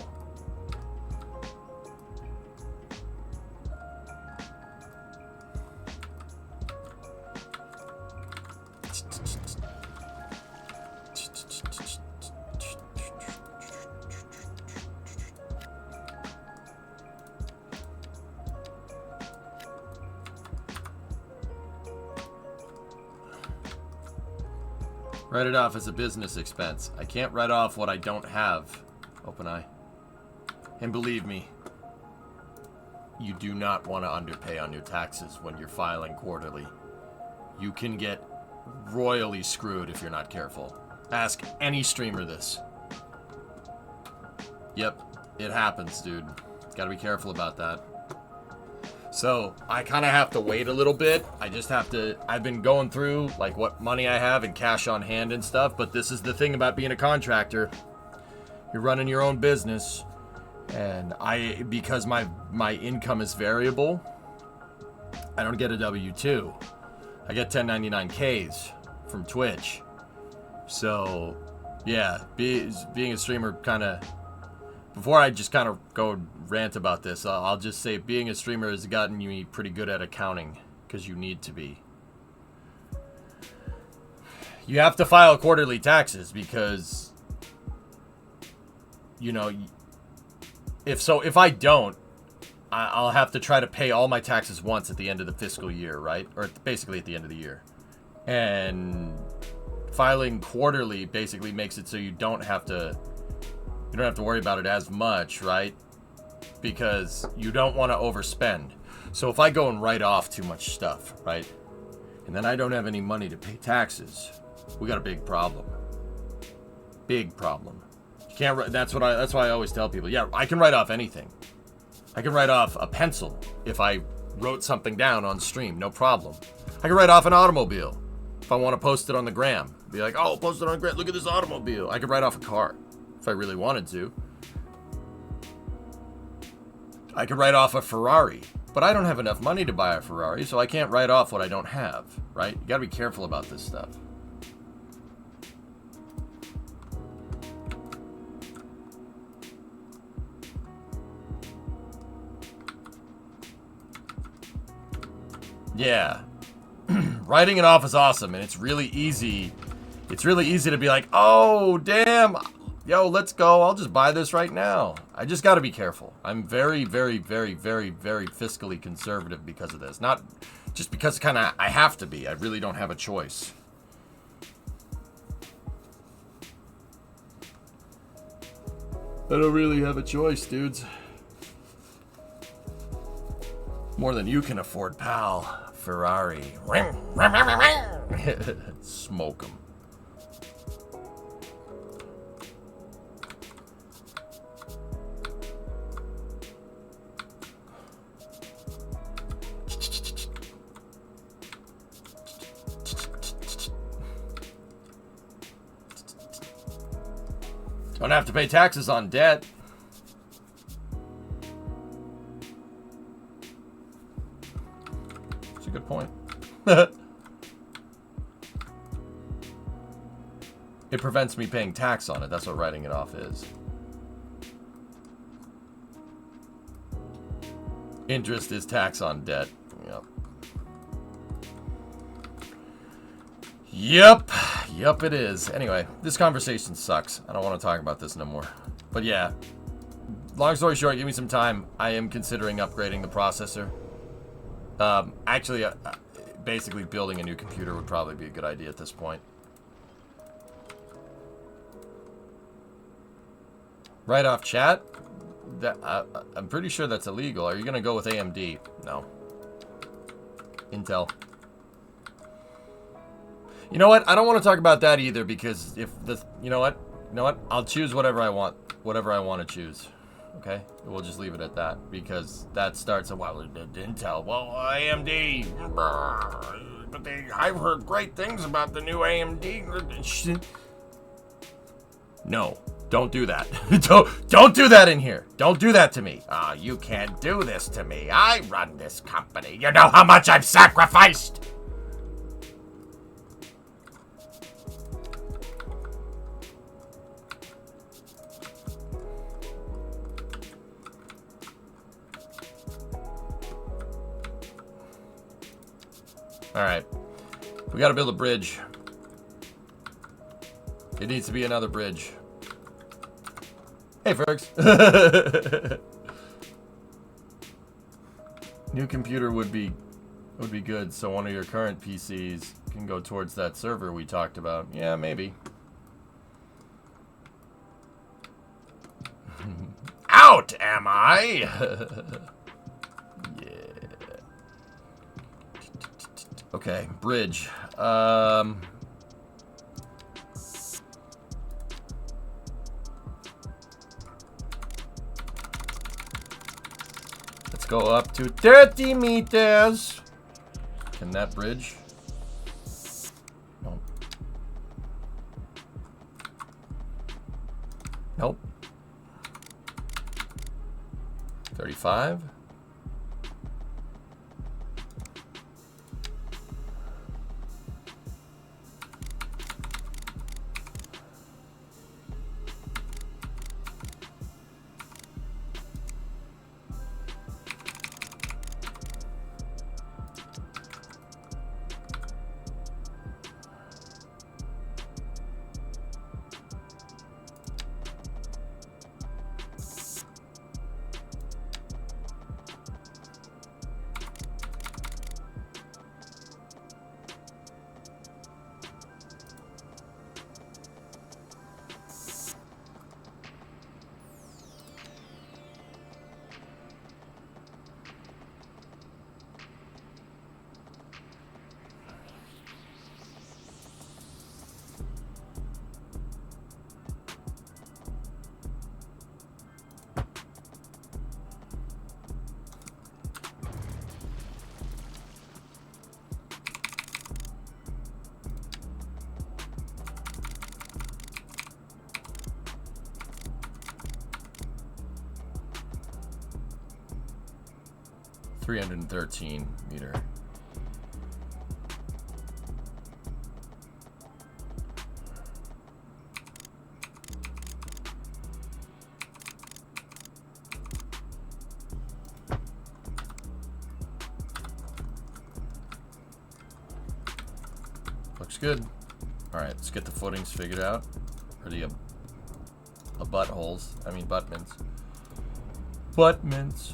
Write it off as a business expense. I can't write off what I don't have. OpenEye. And believe me, you do not want to underpay on your taxes when you're filing quarterly. You can get royally screwed if you're not careful. Ask any streamer this. Yep, it happens, dude. Gotta be careful about that. So, I kind of have to wait a little bit. I've been going through, like, what money I have and cash on hand and stuff, but this is the thing about being a contractor. You're running your own business, and because my income is variable, I don't get a W-2. I get 1099Ks from Twitch. So, yeah, being a streamer kind of... Before I just kind of go rant about this, I'll just say being a streamer has gotten me pretty good at accounting, because you need to be. You have to file quarterly taxes because, you know, if I don't, I'll have to try to pay all my taxes once at the end of the fiscal year, right? Or basically at the end of the year. And filing quarterly basically makes it so you don't have to worry about it as much, right? Because you don't want to overspend. So if I go and write off too much stuff, right? And then I don't have any money to pay taxes, we got a big problem. Big problem. You can't. That's why I always tell people. Yeah, I can write off anything. I can write off a pencil if I wrote something down on stream, no problem. I can write off an automobile if I want to post it on the gram. Be like, oh, post it on the gram. Look at this automobile. I could write off a car if I really wanted to. I could write off a Ferrari, but I don't have enough money to buy a Ferrari, so I can't write off what I don't have, right? You gotta be careful about this stuff. Yeah. Writing it off is awesome, and it's really easy. It's really easy to be like, oh, damn. Yo, let's go. I'll just buy this right now. I just got to be careful. I'm very, very, very, very, very fiscally conservative because of this. Not just because kind of I have to be. I really don't have a choice. I don't really have a choice, dudes. More than you can afford, pal. Ferrari. Smoke 'em. Don't have to pay taxes on debt. That's a good point. It prevents me paying tax on it. That's what writing it off is. Interest is tax on debt. Yep. Yep. Yep, it is. Anyway, this conversation sucks. I don't want to talk about this no more. But yeah, long story short, give me some time. I am considering upgrading the processor. Actually, basically building a new computer would probably be a good idea at this point. Right off chat? I'm pretty sure that's illegal. Are you going to go with AMD? No. Intel. You know what? I don't want to talk about that either because if the... You know what? I'll choose whatever I want. Whatever I want to choose. Okay? We'll just leave it at that because that starts... Well, Intel. Well, AMD. But I've heard great things about the new AMD. No. Don't do that. Don't do that in here. Don't do that to me. Ah, you can't do this to me. I run this company. You know how much I've sacrificed. All right. We got to build a bridge. It needs to be another bridge. Hey, Fergs. New computer would be would be good, so one of your current PCs can go towards that server we talked about. Yeah, maybe. Out, am I? Yeah. Okay, bridge. Let's go up to 30 meters. Can that bridge? Nope. Nope. 35. $313 meter. Looks good. All right, let's get the footings figured out, or the buttholes. I mean buttments. Buttments.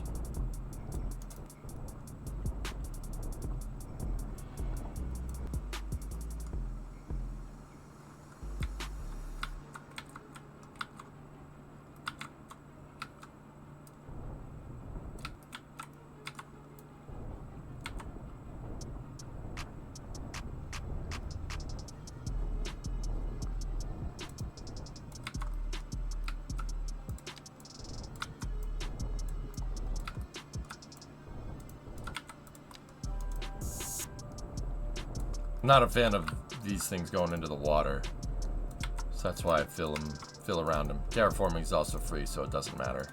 I'm not a fan of these things going into the water, so that's why I fill around them. Terraforming is also free, so it doesn't matter.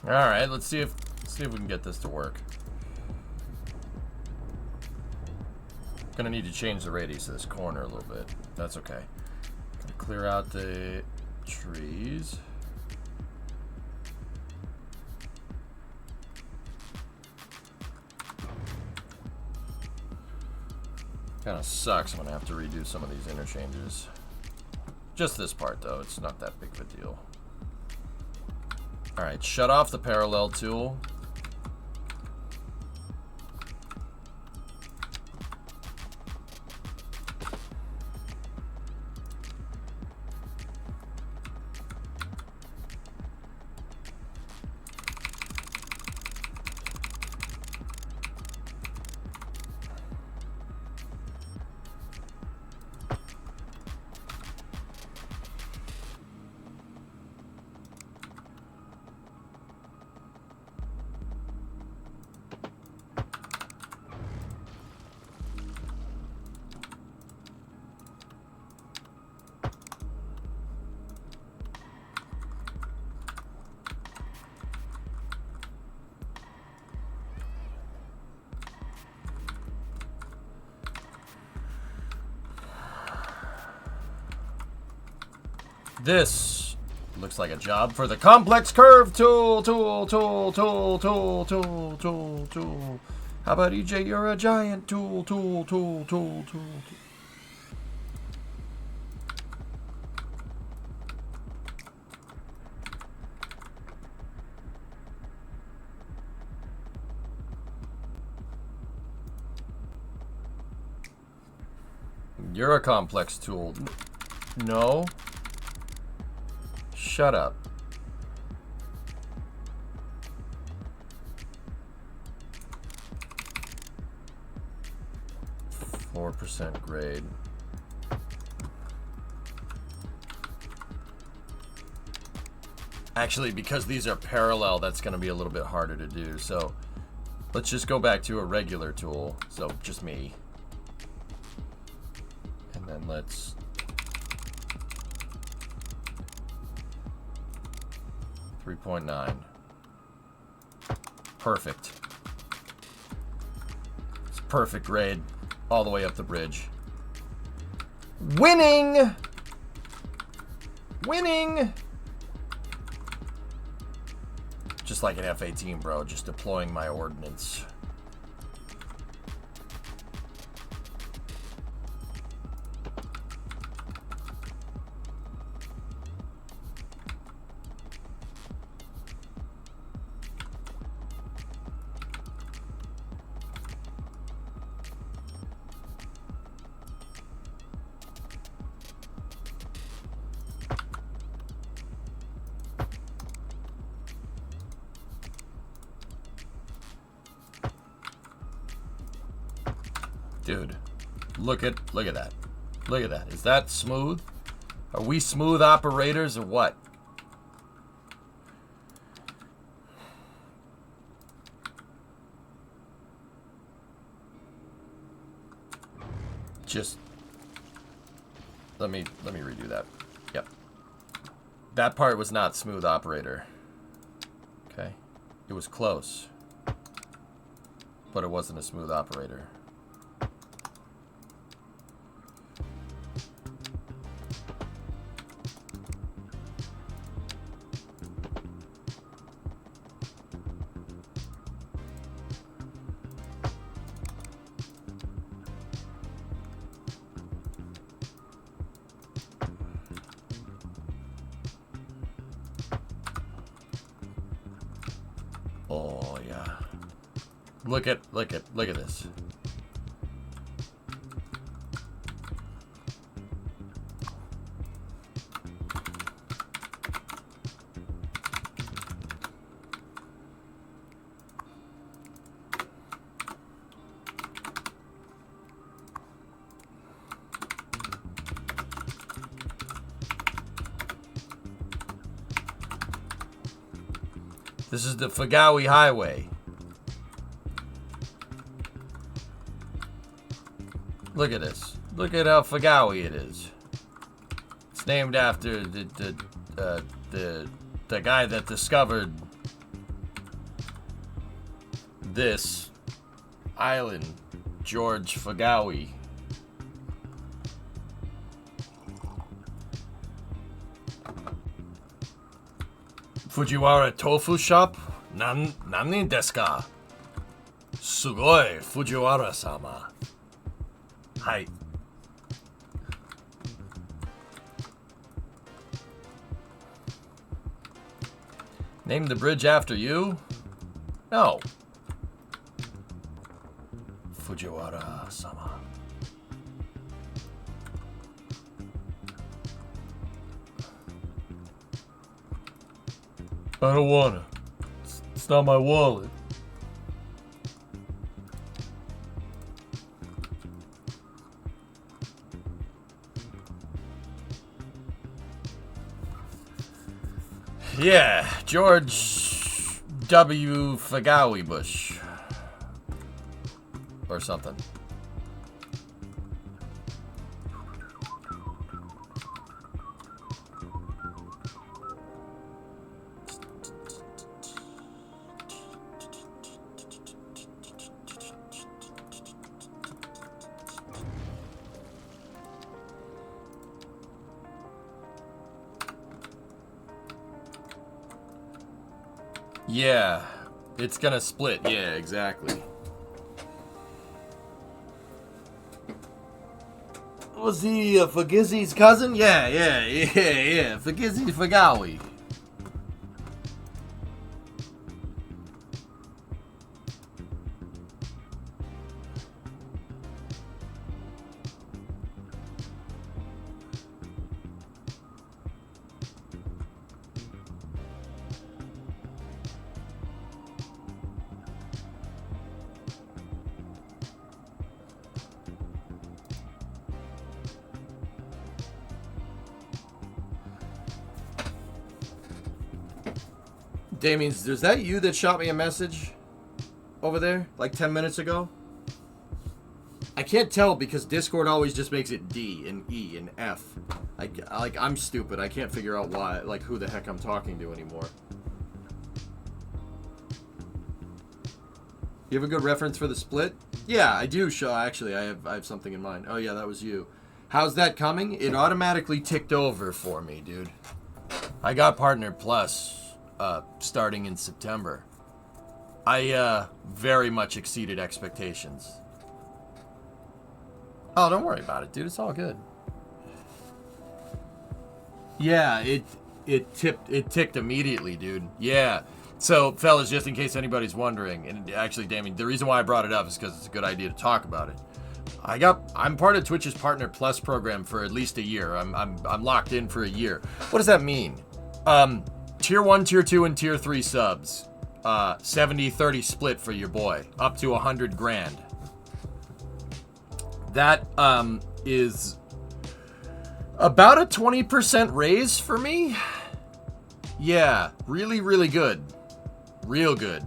All right, let's see if we can get this to work. Gonna need to change the radius of this corner a little bit. That's okay. Clear out the trees. Kind of sucks. I'm gonna have to redo some of these interchanges. Just this part though, it's not that big of a deal. Alright, shut off the parallel tool. This looks like a job for the complex curve tool. How about EJ? You're a giant tool. You're a complex tool. No. Shut up. %4 grade. Actually, because these are parallel, that's going to be a little bit harder to do. So let's just go back to a regular tool. So just me. And then let's... .9. Perfect. It's perfect grade all the way up the bridge. Winning! Winning! Just like an F-18, bro. Just deploying my ordnance. Dude, look at that. Look at that. Is that smooth? Are we smooth operators or what? Just let me redo that. Yep. That part was not smooth operator. Okay. It was close. But it wasn't a smooth operator. Oh yeah. Look at this. This is the Fagawi Highway. Look at this. Look at how Fagawi it is. It's named after the guy that discovered this island, George Fagawi. Fujiwara Tofu Shop? Nani desu ka? Sugoi, Fujiwara-sama. Hi. Name the bridge after you? No. Fujiwara-sama. I don't wanna. It's not my wallet. Yeah, George W. Fagawi Bush. Or something. Yeah, it's gonna split. Yeah, exactly. Was he Fagizzi's cousin? Yeah. Fagizzi Fagawi. Damien, is that you that shot me a message over there like 10 minutes ago? I can't tell because Discord always just makes it D and E and F. I'm stupid. I can't figure out why, like who the heck I'm talking to anymore. You have a good reference for the split? Yeah, I do, Shaw. Actually, I have something in mind. Oh yeah, that was you. How's that coming? It automatically ticked over for me, dude. I got Partner Plus. Starting in September. I very much exceeded expectations. Oh, don't worry about it, dude. It's all good. Yeah, it ticked immediately, dude. Yeah. So, fellas, just in case anybody's wondering, and actually, Damien, the reason why I brought it up is because it's a good idea to talk about it. I'm part of Twitch's Partner Plus program for at least a year. I'm locked in for a year. What does that mean? Tier 1, Tier 2, and Tier 3 subs. 70-30 split for your boy. Up to 100 grand. That is about a 20% raise for me. Yeah, really, really good. Real good.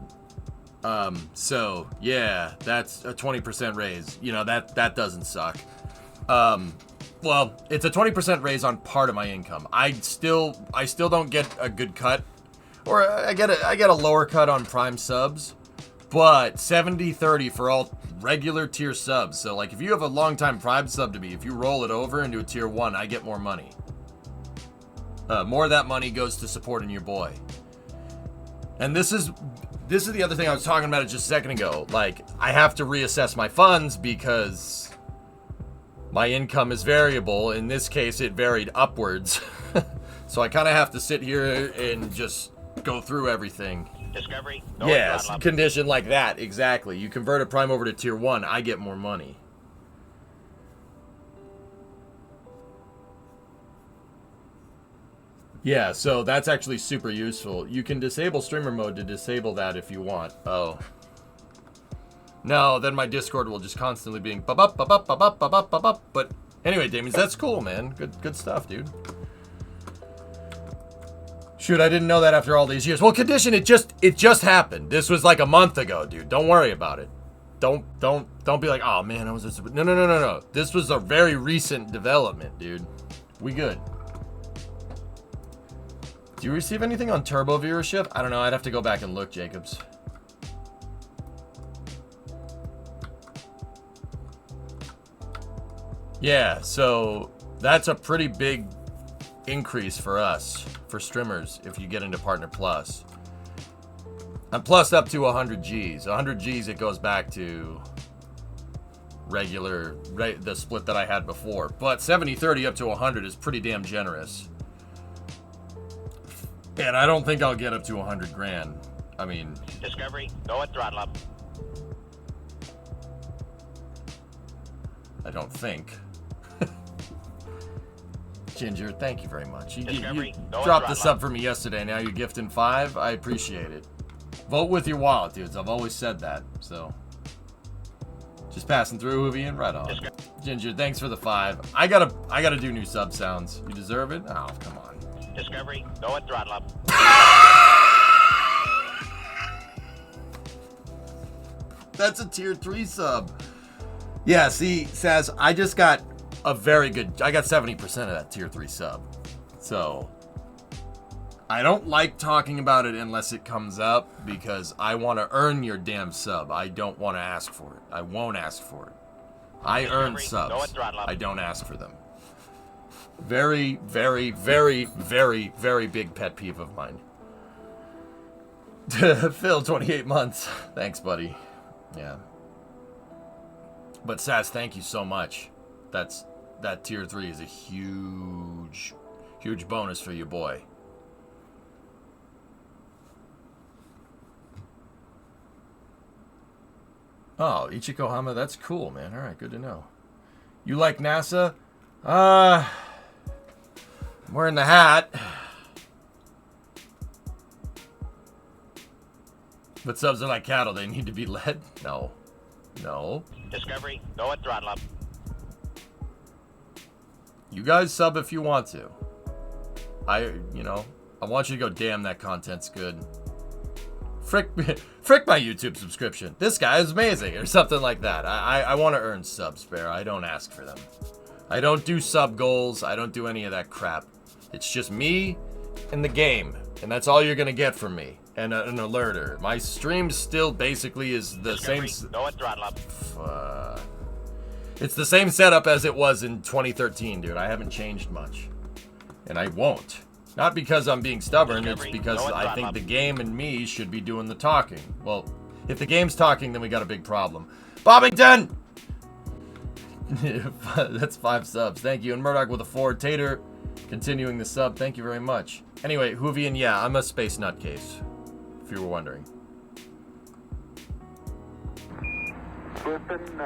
So, yeah, that's a 20% raise. You know, that doesn't suck. Well, it's a 20% raise on part of my income. I still don't get a good cut, or I get a lower cut on Prime subs, but 70-30 for all regular tier subs. So like if you have a long time Prime sub to me, if you roll it over into a tier 1, I get more money. More of that money goes to supporting your boy. And this is the other thing I was talking about just a second ago. Like I have to reassess my funds because my income is variable. In this case, it varied upwards. So I kind of have to sit here and just go through everything. Discovery. Yes, condition like that. Exactly. You convert a Prime over to Tier 1, I get more money. Yeah, so that's actually super useful. You can disable streamer mode to disable that if you want. Oh. No, then my Discord will just constantly being ba-bup, ba-bup, ba-bup, ba-bup, ba-bup. But anyway, Damien, that's cool, man. Good stuff, dude. Shoot, I didn't know that after all these years. Well, condition, it just happened. This was like a month ago, dude. Don't worry about it. Don't be like, oh man, I was just... No. This was a very recent development, dude. We good. Do you receive anything on Turbo viewership? I don't know. I'd have to go back and look, Jacobs. Yeah, so that's a pretty big increase for us, for streamers, if you get into Partner Plus. I'm plus up to 100 Gs. 100 Gs, it goes back to regular, the split that I had before. But 70-30 up to 100 is pretty damn generous. And I don't think I'll get up to 100 grand. I mean... Discovery, go at throttle up. I don't think. Ginger, thank you very much. You dropped the sub for me yesterday. Now you're gifting 5. I appreciate it. Vote with your wallet, dudes. I've always said that. So, just passing through, Hoovian. Right on. Ginger, thanks for the 5. I gotta do new sub sounds. You deserve it. Oh, come on. Discovery, go at throttle up. That's a tier 3 sub. Yeah, see, Saz, I just got a very good... I got 70% of that tier 3 sub. So, I don't like talking about it unless it comes up because I want to earn your damn sub. I don't want to ask for it. I won't ask for it. I earn subs. I don't ask for them. Very, very, very, very, very big pet peeve of mine. Phil, 28 months. Thanks, buddy. Yeah. But Saz, thank you so much. That tier 3 is a huge, huge bonus for you, boy. Oh, Ichiko Hama, that's cool, man. All right, good to know. You like NASA? I'm wearing the hat. But subs are like cattle. They need to be led? No. No. Discovery, go at throttle up. You guys sub if you want to. I want you to go, damn, that content's good. Frick my YouTube subscription. This guy is amazing, or something like that. I want to earn subs, Bear. I don't ask for them. I don't do sub goals. I don't do any of that crap. It's just me and the game, and that's all you're gonna get from me. And an alerter. My stream still basically is the Discovery, same. go at throttle up. It's the same setup as it was in 2013, dude. I haven't changed much, and I won't. Not because I'm being stubborn. It's because I think the game and me should be doing the talking. Well, if the game's talking, then we got a big problem. Bobbington! That's 5 subs. Thank you. And Murdoch with a 4. Tater, continuing the sub. Thank you very much. Anyway, Hoovian, yeah, I'm a space nutcase. If you were wondering. Listen,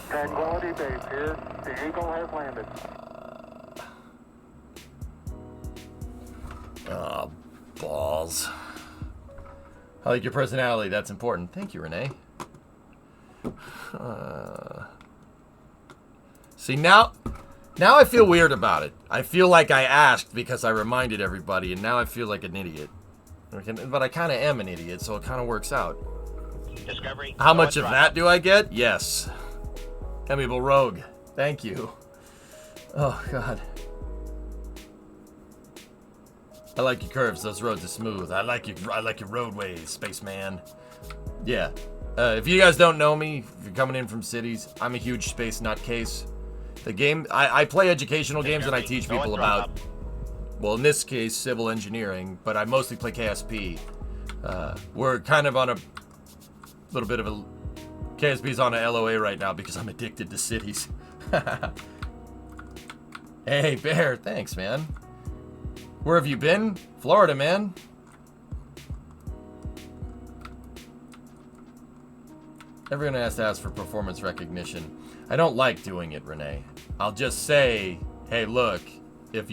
Tranquility Base here. The Eagle has landed. Oh, balls. I like your personality. That's important. Thank you, Renee. See, now I feel weird about it. I feel like I asked because I reminded everybody, and now I feel like an idiot. But I kind of am an idiot, so it kind of works out. Discovery, how much of that do I get? Yes. Amiable Rogue. Thank you. Oh, God. I like your curves. Those roads are smooth. I like your roadways, spaceman. Yeah. If you guys don't know me, if you're coming in from cities, I'm a huge space nutcase. The game, I play educational games and I teach people about, well, in this case, civil engineering, but I mostly play KSP. We're kind of on a little bit of a... KSP's on a LOA right now because I'm addicted to cities. Hey, Bear, thanks, man. Where have you been? Florida, man. Everyone has to ask for performance recognition. I don't like doing it, Renee. I'll just say, hey, look, if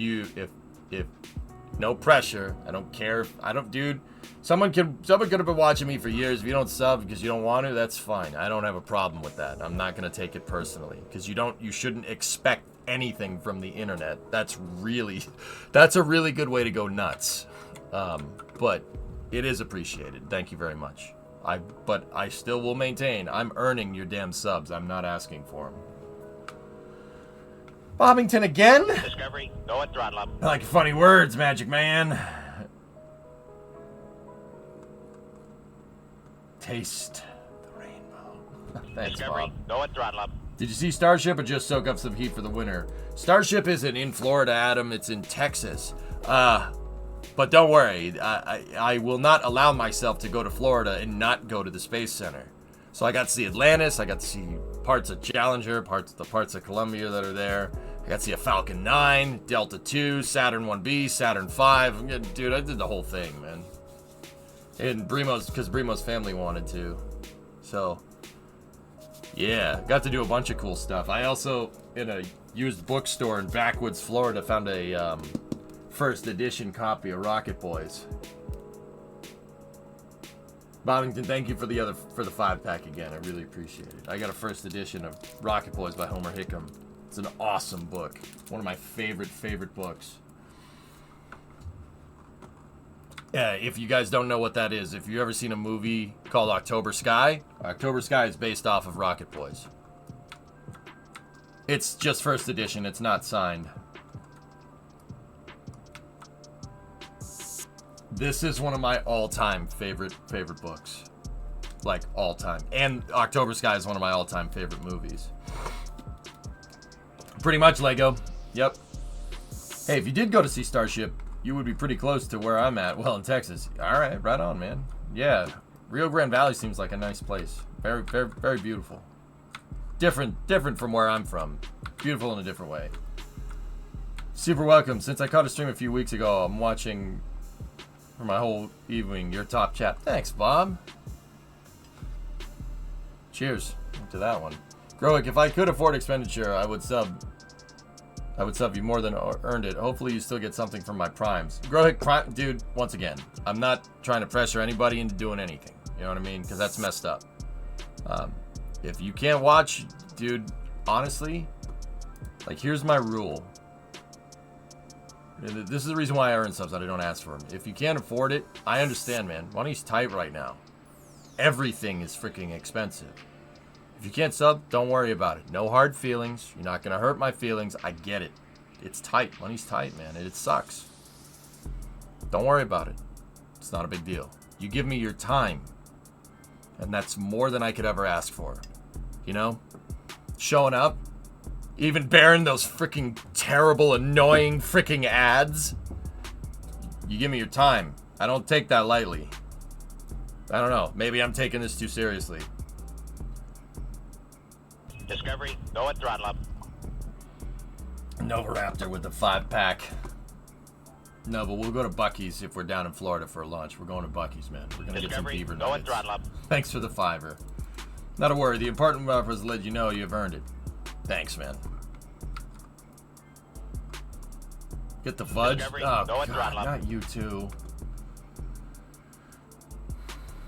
no pressure. I don't care. Dude. Someone could have been watching me for years. If you don't sub because you don't want to, that's fine. I don't have a problem with that. I'm not gonna take it personally because you shouldn't expect anything from the internet. That's a really good way to go nuts. But it is appreciated. Thank you very much. But I still will maintain I'm earning your damn subs. I'm not asking for them. Bobbington again? Discovery, go at throttle up. I like your funny words, Magic Man. Taste the rainbow. Thanks, Discovery, Bob. go at throttle up. Did you see Starship or just soak up some heat for the winter? Starship isn't in Florida, Adam. It's in Texas. But don't worry. I will not allow myself to go to Florida and not go to the Space Center. So I got to see Atlantis. I got to see parts of Challenger, parts of Columbia that are there. I got to see a Falcon 9, Delta 2, Saturn 1B, Saturn 5. Dude, I did the whole thing, man. And because Brimo's family wanted to. So, yeah, got to do a bunch of cool stuff. I also, in a used bookstore in Backwoods, Florida, found a first edition copy of Rocket Boys. Bobbington, thank you for the 5-pack again. I really appreciate it. I got a first edition of Rocket Boys by Homer Hickam. It's an awesome book. One of my favorite books. Yeah, if you guys don't know what that is, if you've ever seen a movie called October Sky is based off of Rocket Boys. It's just first edition. It's not signed. This is one of my all-time favorite books. Like, all-time. And October Sky is one of my all-time favorite movies. Pretty much, Lego. Yep. Hey, if you did go to see Starship, you would be pretty close to where I'm at. Well, in Texas. Alright, right on, man. Yeah. Rio Grande Valley seems like a nice place. Very, very, very beautiful. Different from where I'm from. Beautiful in a different way. Super welcome. Since I caught a stream a few weeks ago, I'm watching for my whole evening your top chat. Thanks, Bob. Cheers to that one. Growick, if I could afford expenditure, I would sub you more than earned it. Hopefully you still get something from my primes. Growick, dude, once again, I'm not trying to pressure anybody into doing anything. You know what I mean? Because that's messed up. If you can't watch, dude, honestly, like, here's my rule. This is the reason why I earn subs, that I don't ask for them. If you can't afford it, I understand, man. Money's tight right now. Everything is freaking expensive. If you can't sub, don't worry about it. No hard feelings. You're not going to hurt my feelings. I get it. It's tight. Money's tight, man. It sucks. Don't worry about it. It's not a big deal. You give me your time. And that's more than I could ever ask for. You know? Showing up. Even bearing those freaking terrible, annoying freaking ads. You give me your time. I don't take that lightly. I don't know. Maybe I'm taking this too seriously. Discovery, go at throttle up. Nova Raptor with the 5-pack. No, but we'll go to Buc-ee's if we're down in Florida for lunch. We're going to Buc-ee's, man. We're going to get some Discovery, beaver go at nuggets. throttle up. Thanks for the $5. Not a worry. The important part was to let you know you've earned it. Thanks, man. Get the fudge. Discovery, Oh, go at God, throttle up. not you two.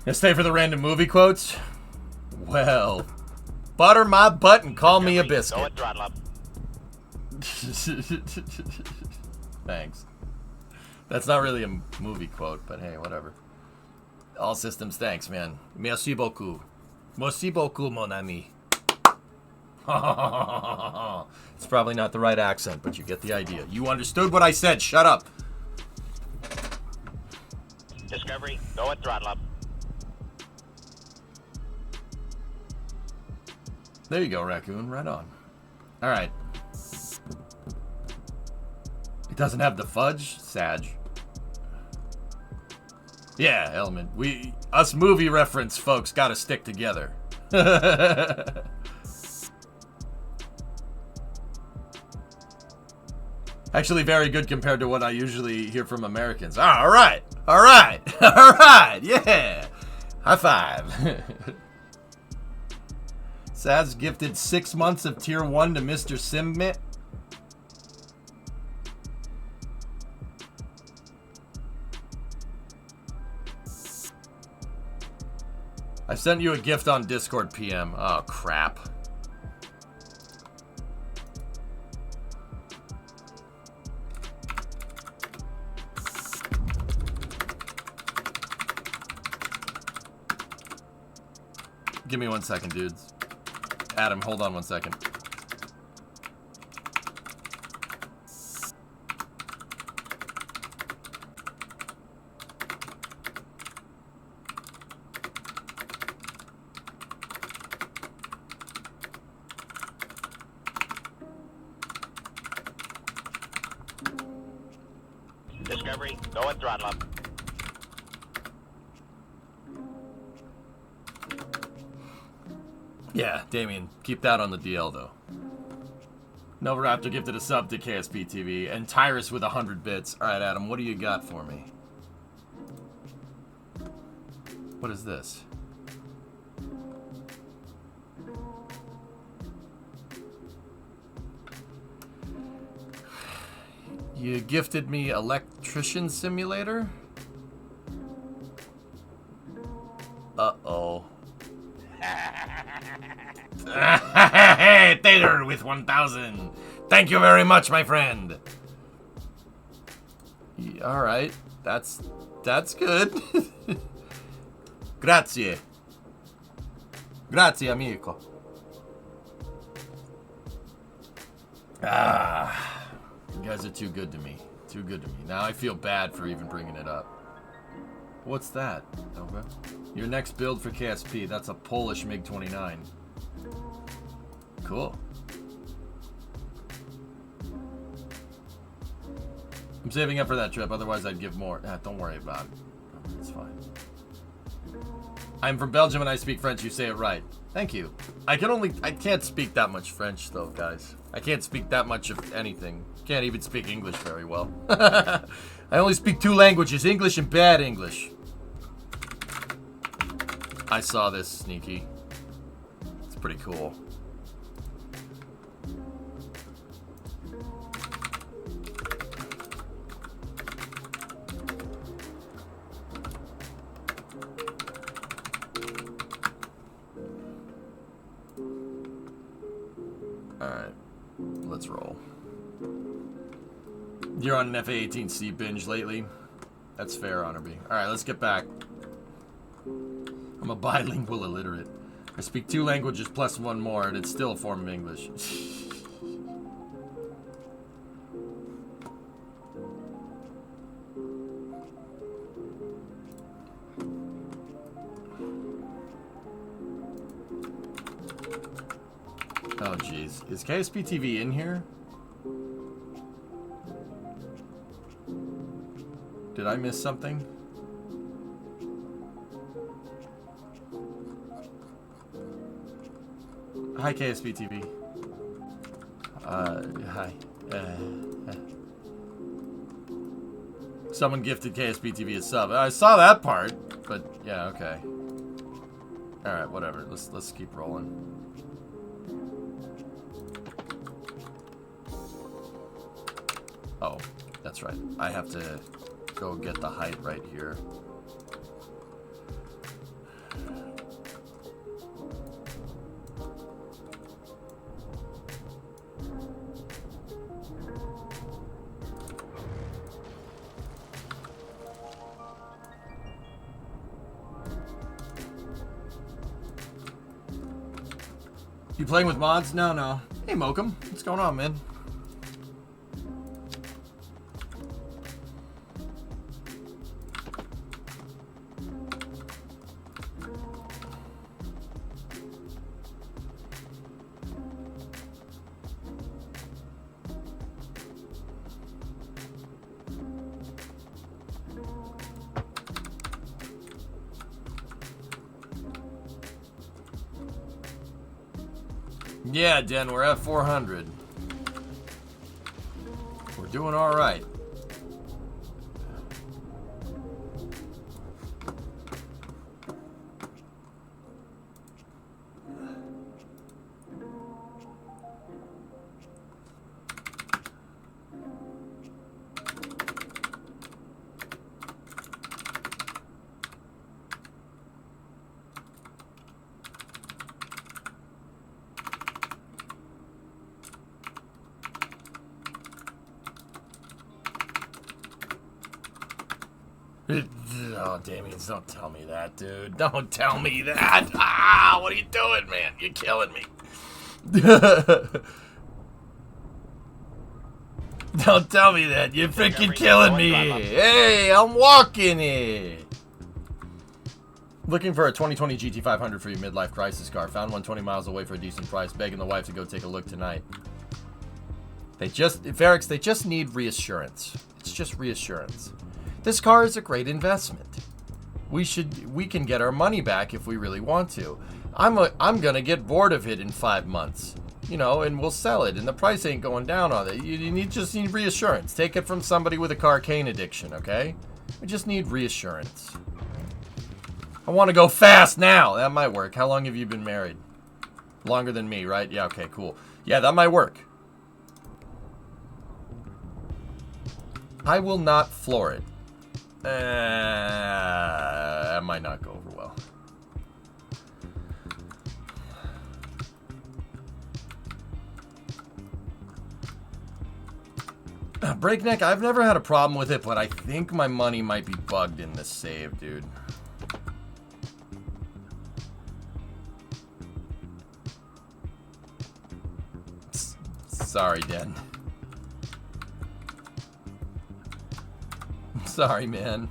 Gonna stay for the random movie quotes? Well, butter my butt and call me a Discovery, biscuit. Go at throttle up. Thanks. That's not really a movie quote, but hey, whatever. All systems thanks, man. Merci beaucoup. Merci beaucoup, mon ami. It's probably not the right accent, but you get the idea. You understood what I said. Shut up. Discovery, go at throttle up. There you go, Raccoon. Right on. All right. It doesn't have the fudge? Sag. Yeah, Element. Us movie reference folks gotta stick together. Actually, very good compared to what I usually hear from Americans. All right. All right. All right. Yeah. High five. Sad's gifted 6 months of Tier 1 to Mr. Simmit. I sent you a gift on Discord PM. Oh, crap. Give me 1 second, dudes. Adam, hold on 1 second. Discovery, go at throttle up. Yeah, Damien, keep that on the DL though. Nova Raptor gifted a sub to KSP TV, and Tyrus with 100 bits. Alright, Adam, what do you got for me? What is this? You gifted me Electrician Simulator? Uh-oh. Hey, Taylor with 1,000. Thank you very much, my friend. All right, that's good. Grazie. Grazie, amico. Ah, you guys are too good to me. Too good to me. Now I feel bad for even bringing it up. What's that, Nova? Your next build for KSP. That's a Polish MiG-29. Cool. I'm saving up for that trip, otherwise I'd give more. Don't worry about it. It's fine. I'm from Belgium and I speak French. You say it right. Thank you. I can't speak that much French though, guys. I can't speak that much of anything. Can't even speak English very well. I only speak 2 languages, English and bad English. I saw this, Sneaky. It's pretty cool. Alright, let's roll. You're on an FA-18C binge lately? That's fair, Honorby. Alright, let's get back. I'm a bilingual illiterate. I speak 2 languages plus 1 more, and it's still a form of English. Oh, jeez. Is KSP TV in here? Did I miss something? Hi, KSP TV. Hi. Someone gifted KSP TV a sub. I saw that part, but yeah, okay. All right, whatever. Let's keep rolling. Oh, that's right. I have to go get the height right here. You playing with mods? No. Hey, Mokum. What's going on, man? Yeah, Den, we're at 400. We're doing all right. Oh, Damien, don't tell me that, dude. Don't tell me that. Ah, what are you doing, man? You're killing me. Don't tell me that. You're freaking killing me. Hey, I'm walking it. Looking for a 2020 GT500 for your midlife crisis car. Found one 20 miles away for a decent price. Begging the wife to go take a look tonight. Varix, they just need reassurance. It's just reassurance. This car is a great investment. We can get our money back if we really want to. I'm gonna get bored of it in 5 months, you know, and we'll sell it, and the price ain't going down on it. You just need reassurance. Take it from somebody with a carcane addiction, okay? We just need reassurance. I want to go fast now. That might work. How long have you been married? Longer than me, right? Yeah, okay, cool. Yeah, that might work. I will not floor it. That might not go over well. Breakneck, I've never had a problem with it, but I think my money might be bugged in this save, dude. Sorry, Den. Sorry, man.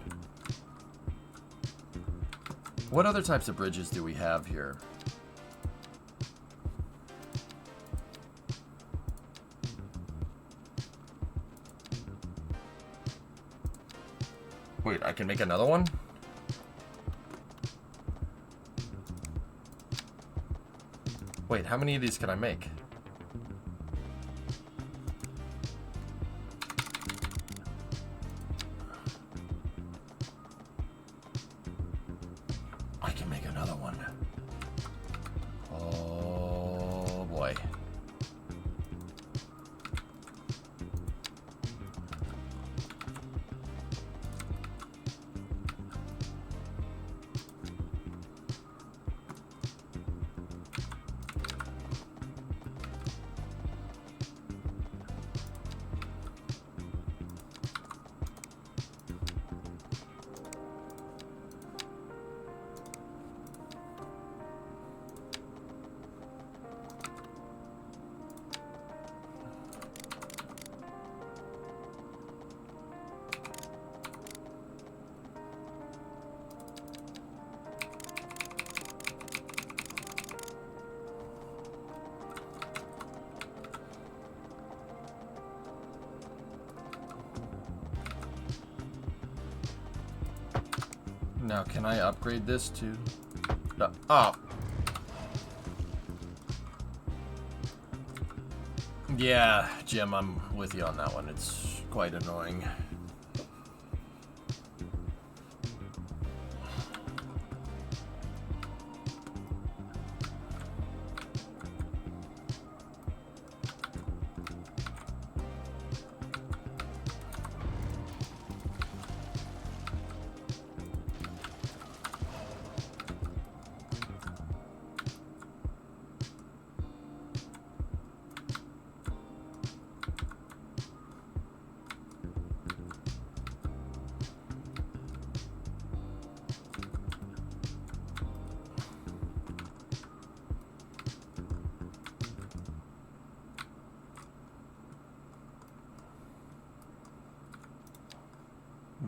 What other types of bridges do we have here? Wait, I can make another one? Wait, how many of these can I make? I can make another one. Oh boy. Now, can I upgrade this to... Oh. Yeah, Jim, I'm with you on that one. It's quite annoying.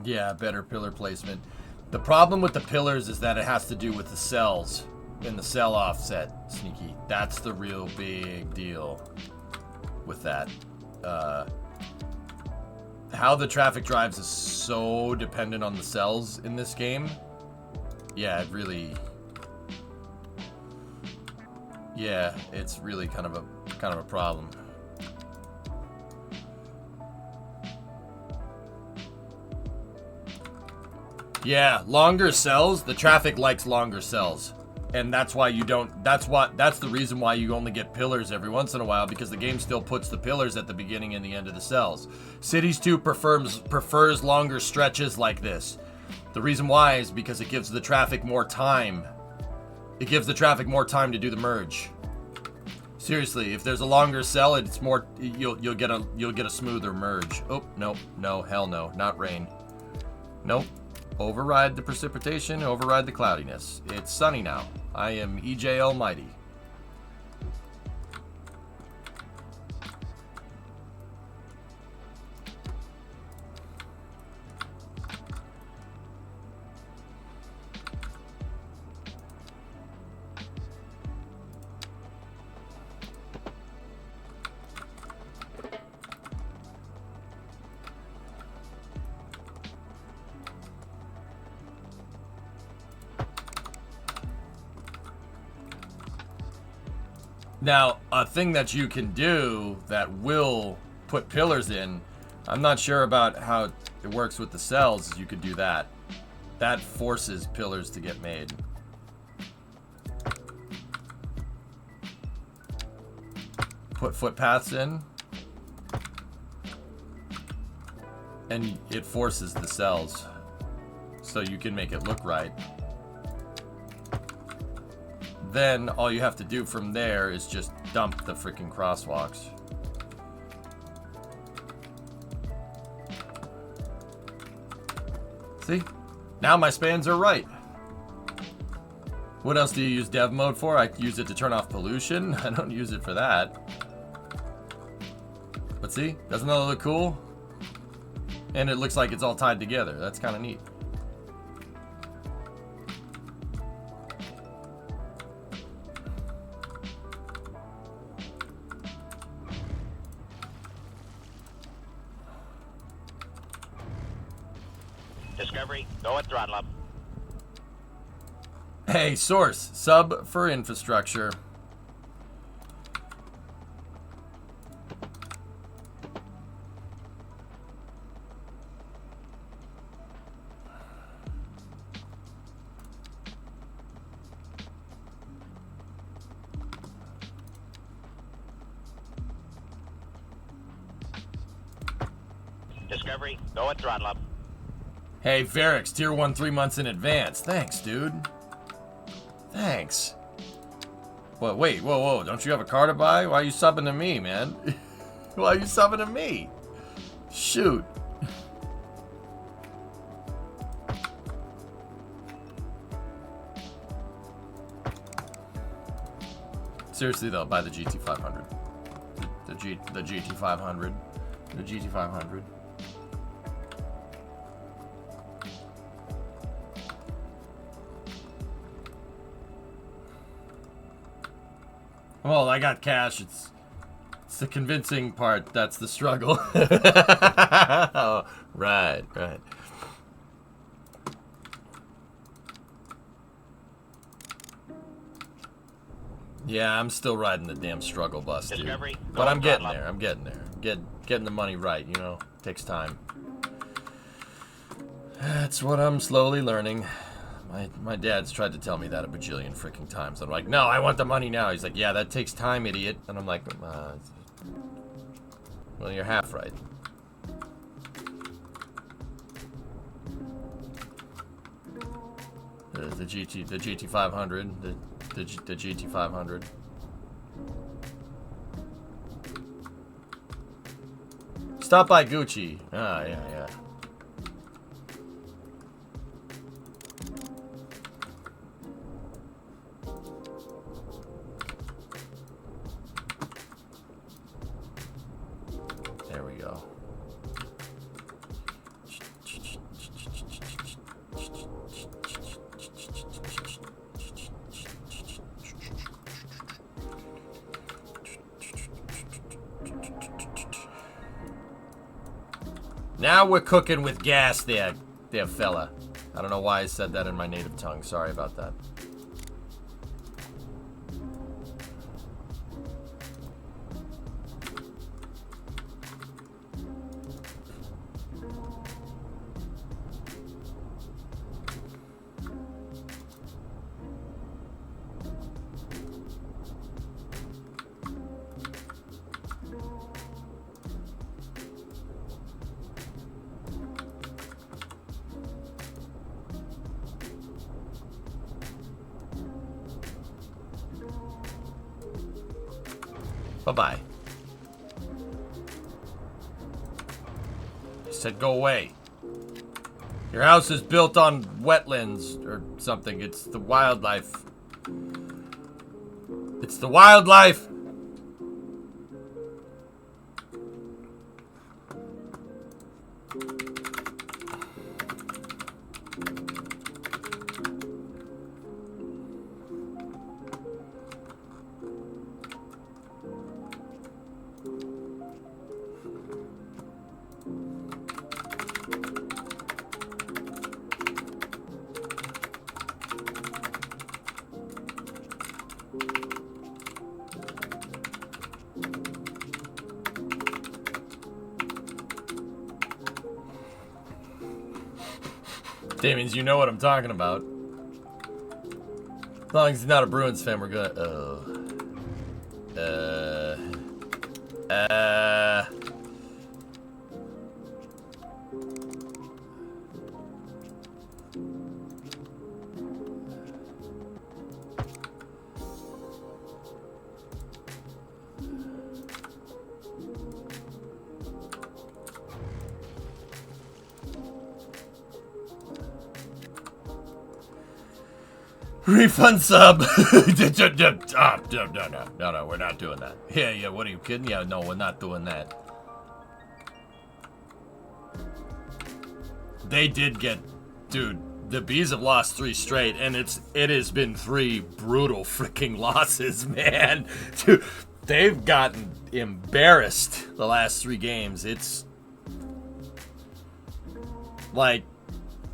Yeah, better pillar placement. The problem with the pillars is that it has to do with the cells and the cell offset, Sneaky. That's the real big deal with that. How the traffic drives is so dependent on the cells in this game. Yeah, it really... Yeah, it's really kind of a problem. Yeah, longer cells. The traffic likes longer cells. And that's why you don't... That's the reason why you only get pillars every once in a while, because the game still puts the pillars at the beginning and the end of the cells. Cities 2 prefers longer stretches like this. The reason why is because it gives the traffic more time. It gives the traffic more time to do the merge. Seriously, if there's a longer cell, it's more... You'll get a smoother merge. Oh, no, hell no. Not rain. Nope. Override the precipitation, override the cloudiness. It's sunny now. I am EJ Almighty. Now, a thing that you can do that will put pillars in, I'm not sure about how it works with the cells, you could do that. That forces pillars to get made. Put footpaths in, and it forces the cells, so you can make it look right. Then all you have to do from there is just dump the freaking crosswalks. See? Now my spans are right. What else do you use dev mode for? I use it to turn off pollution. I don't use it for that. But see? Doesn't that look cool? And it looks like it's all tied together. That's kind of neat. Discovery, go and throttle up. Hey, source. Sub for infrastructure. Discovery, go and throttle up. Hey, Varix, tier 1 3 months in advance. Thanks, dude. Thanks. But wait, whoa, don't you have a car to buy? Why are you subbing to me, man? Why are you subbing to me? Shoot. Seriously though, buy the GT500. The GT500. The GT500. Well, I got cash. It's the convincing part. That's the struggle. Oh, right. Yeah, I'm still riding the damn struggle bus, dude. But I'm getting there. I'm getting there. Getting the money right, you know. Takes time. That's what I'm slowly learning. My dad's tried to tell me that a bajillion freaking times. I'm like, no, I want the money now. He's like, yeah, that takes time, idiot. And I'm like, well, you're half right. The GT500, the GT500. Stop by Gucci. Ah, yeah. There we go. Now we're cooking with gas there fella. I don't know why I said that in my native tongue. Sorry about that. Bye-bye. He said go away. Your house is built on wetlands or something. It's the wildlife. It's the wildlife! Damien's, you know what I'm talking about. As long as he's not a Bruins fan, we're good. Refund sub. No, we're not doing that. Yeah, what are you kidding? Yeah, no, we're not doing that. They did get, dude, the Bees have lost 3 straight, and it has been 3 brutal freaking losses, man. Dude, they've gotten embarrassed the last 3 games. It's like,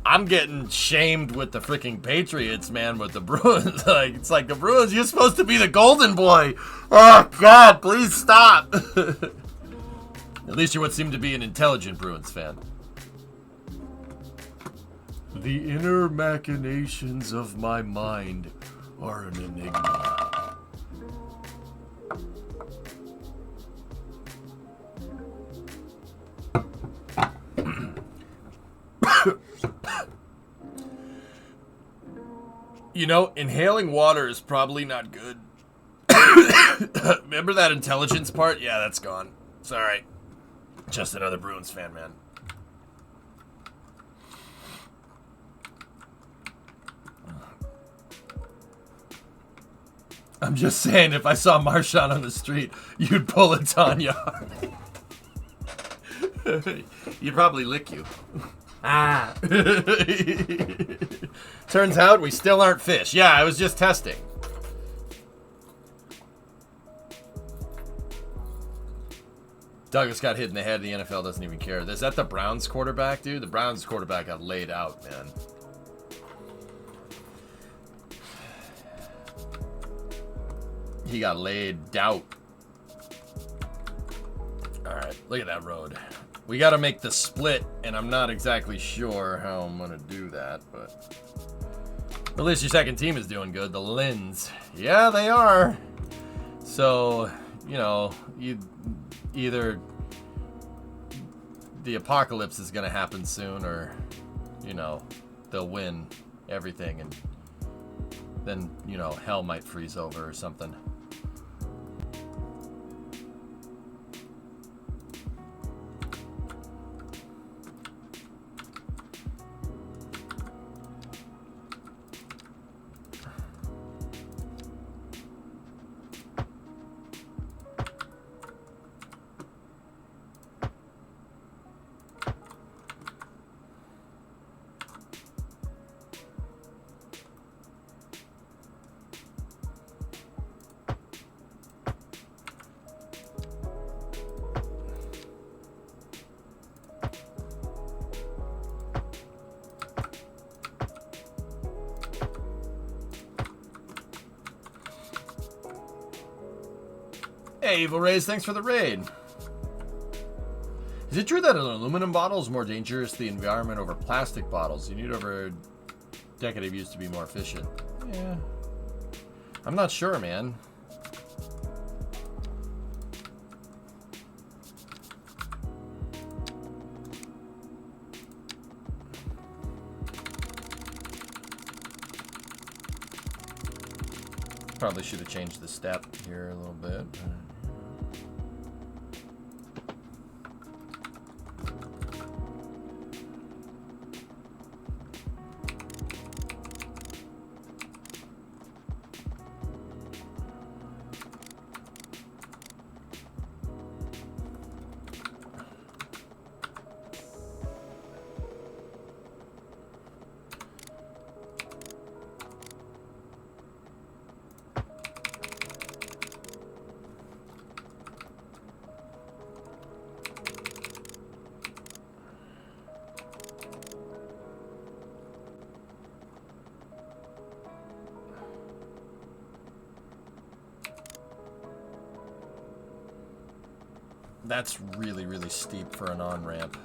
I'm getting shamed with the freaking Patriots, man, with the Bruins. Like, it's like, the Bruins, you're supposed to be the golden boy. Oh, God, please stop. At least you're what seemed to be an intelligent Bruins fan. The inner machinations of my mind are an enigma. You know, inhaling water is probably not good. Remember that intelligence part? Yeah, that's gone. Sorry. Just another Bruins fan, man. I'm just saying, if I saw Marshawn on the street, you'd pull a Tanya. He'd probably lick you. Ah. Turns out we still aren't fish. Yeah, I was just testing. Douglas got hit in the head. The NFL doesn't even care. Is that the Browns quarterback, dude? The Browns quarterback got laid out, man. He got laid out. Alright, look at that road. We gotta make the split, and I'm not exactly sure how I'm gonna do that, but at least your second team is doing good. The Lins. Yeah, they are. So, you know, either the apocalypse is gonna happen soon, or, you know, they'll win everything, and then, you know, hell might freeze over or something. Hey, Evil Rays, thanks for the raid. Is it true that an aluminum bottle is more dangerous to the environment over plastic bottles? You need over a decade of use to be more efficient. Yeah. I'm not sure, man. Probably should have changed the step here a little bit. That's really, really steep for an on-ramp.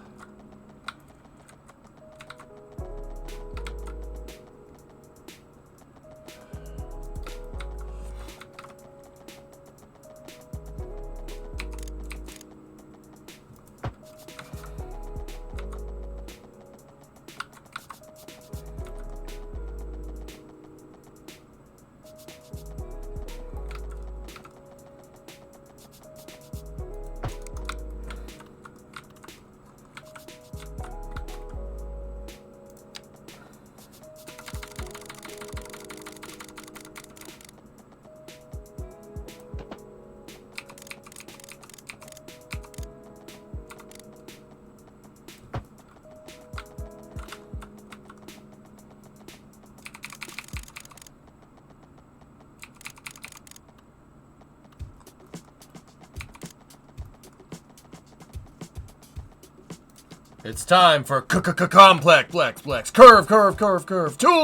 It's time for complex, flex, curve, tool.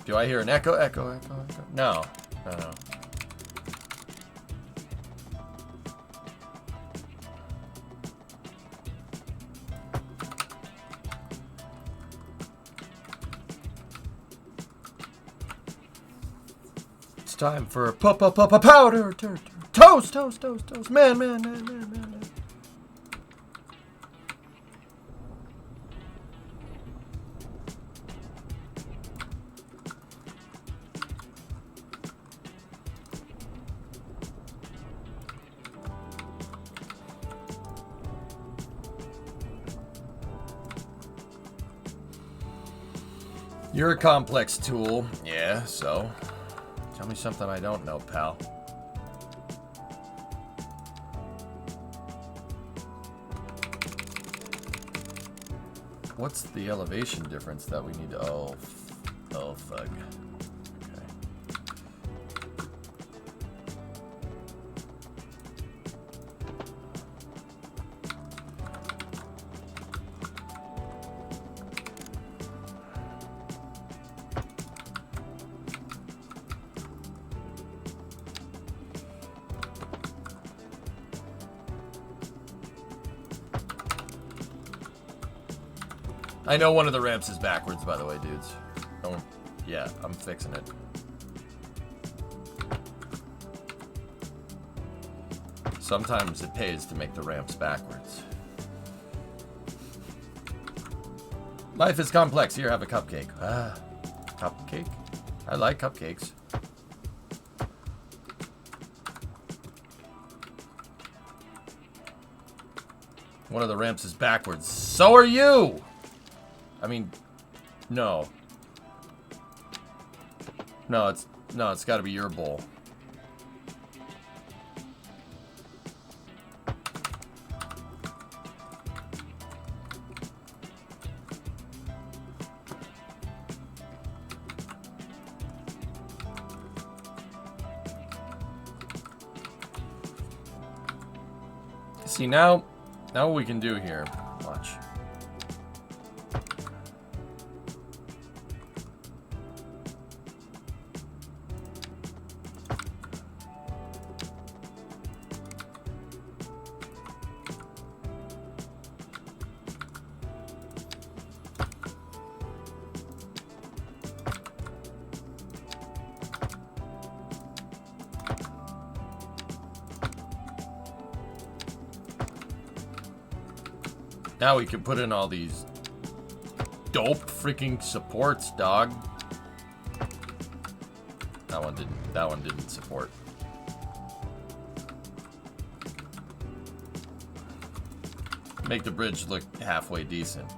Do I hear an echo? No. It's time for powder. Toast. Man. You're a complex tool. Yeah, so? Tell me something I don't know, pal. What's the elevation difference that we need to... Oh, fuck. Okay. I know one of the ramps is backwards, by the way, dudes. Don't... Yeah, I'm fixing it. Sometimes it pays to make the ramps backwards. Life is complex. Here, have a cupcake. Ah, cupcake? I like cupcakes. One of the ramps is backwards. So are you! I mean, no. No, it's got to be your bowl. See, now what we can do here, watch. Now we can put in all these dope freaking supports, dog. That one didn't support. Make the bridge look halfway decent.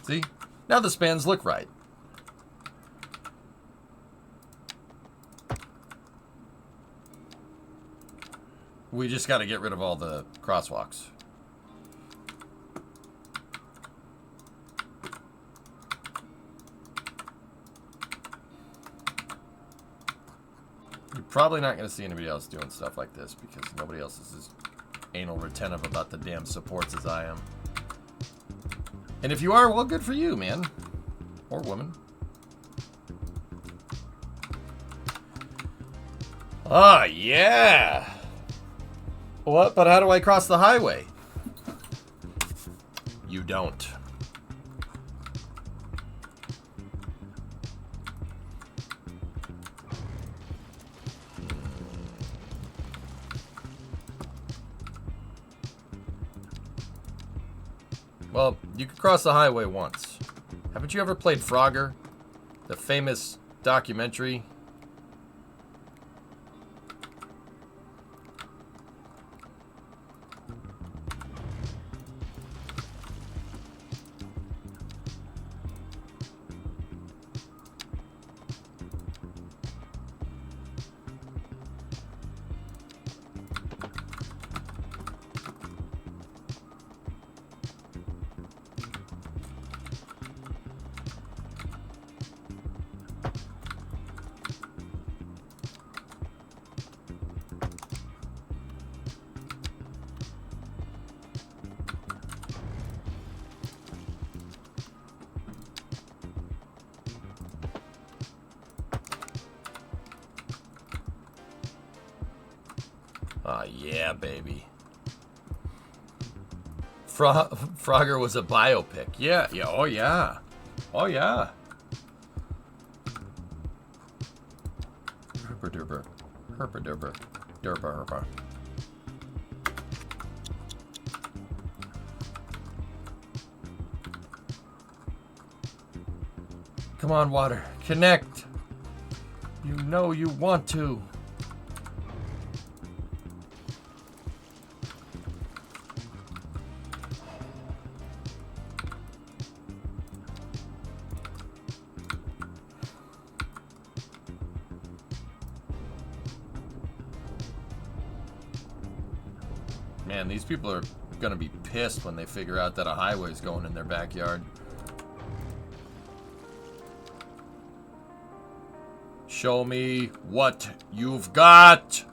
See? Now the spans look right. We just got to get rid of all the crosswalks. You're probably not going to see anybody else doing stuff like this because nobody else is as anal retentive about the damn supports as I am. And if you are, well, good for you, man. Or woman. Ah, yeah. What? But how do I cross the highway? You don't. Well, you could cross the highway once. Haven't you ever played Frogger? The famous documentary? Oh, yeah, baby. Frogger was a biopic. Yeah, yeah, oh, yeah. Oh, yeah. Herper-derber. Herper-derber. Derber-herper. Come on, water. Connect. You know you want to. Man, these people are gonna be pissed when they figure out that a highway's going in their backyard. Show me what you've got.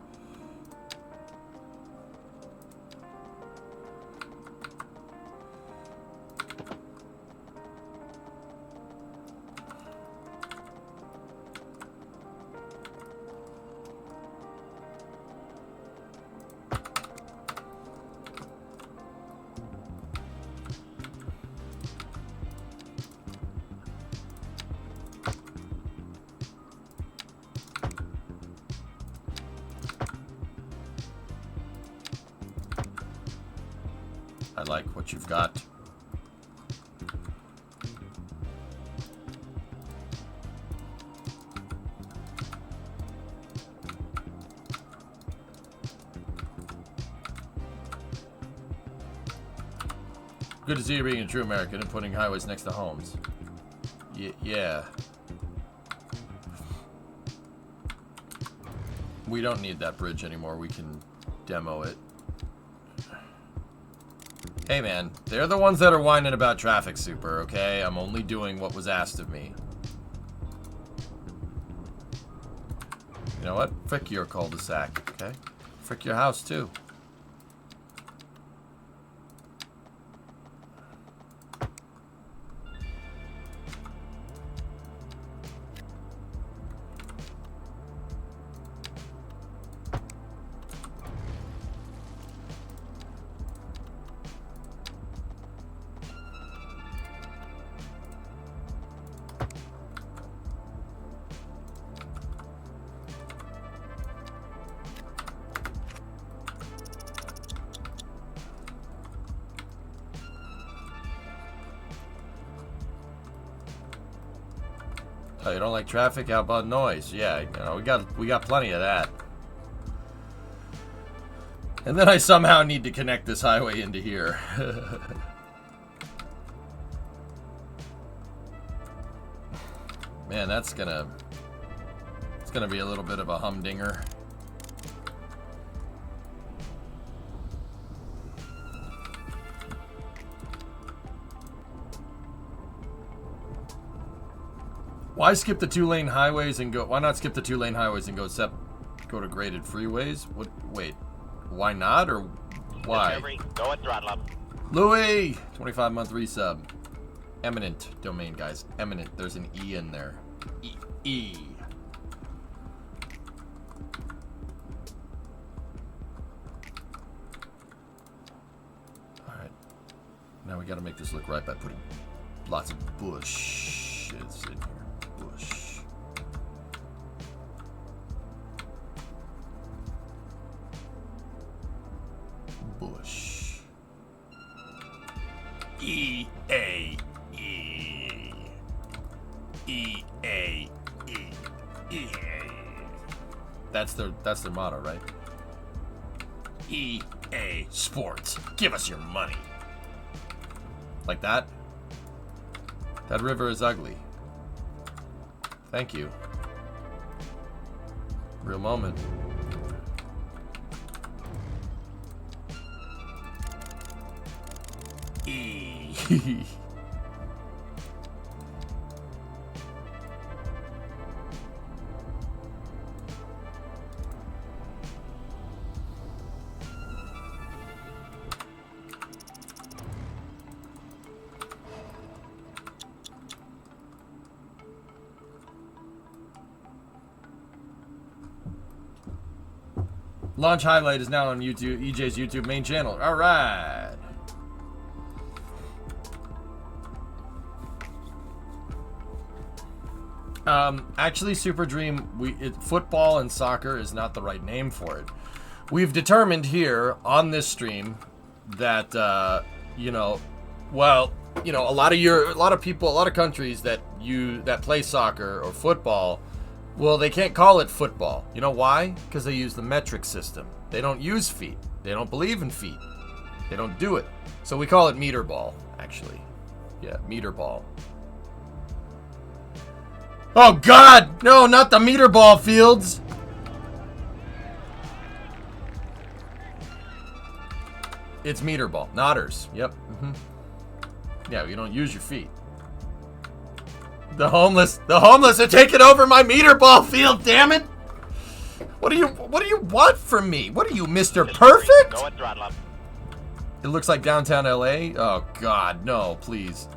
I like what you've got. Good to see you being a true American and putting highways next to homes. Yeah. We don't need that bridge anymore. We can demo it. Hey man, they're the ones that are whining about traffic, Super, okay? I'm only doing what was asked of me. You know what? Frick your cul-de-sac, okay? Frick your house, too. Oh, you don't like traffic? How about noise? Yeah, you know, we got plenty of that. And then I somehow need to connect this highway into here. Man, it's gonna be a little bit of a humdinger. Why skip the 2-lane highways and go? Why not skip the 2-lane highways and go to graded freeways? What? Wait, why not or why? Discovery, go at throttle up. Louis, 25-month resub. Eminent domain, guys. Eminent. There's an E in there. E. All right. Now we got to make this look right by putting lots of bushes in here. Bush. Bush. E-A-E. EA. EA. That's their motto, right? EA Sports. Give us your money. Like that? That river is ugly. Thank you. Real moment. Launch highlight is now on YouTube, EJ's YouTube main channel. All right. Actually, Super Dream, football and soccer is not the right name for it. We've determined here on this stream that a lot of people, a lot of countries that play soccer or football, well, they can't call it football. You know why? Because they use the metric system. They don't use feet. They don't believe in feet. They don't do it. So we call it meter ball, actually. Yeah, meter ball. Oh, God! No, not the meter ball fields! It's meter ball. Nodders. Yep. Yeah, you don't use your feet. The homeless are taking over my meter ball field, damn it! What do you want from me? What are you, Mr. Perfect? Go at throttle up. It looks like downtown LA? Oh, God, no, please.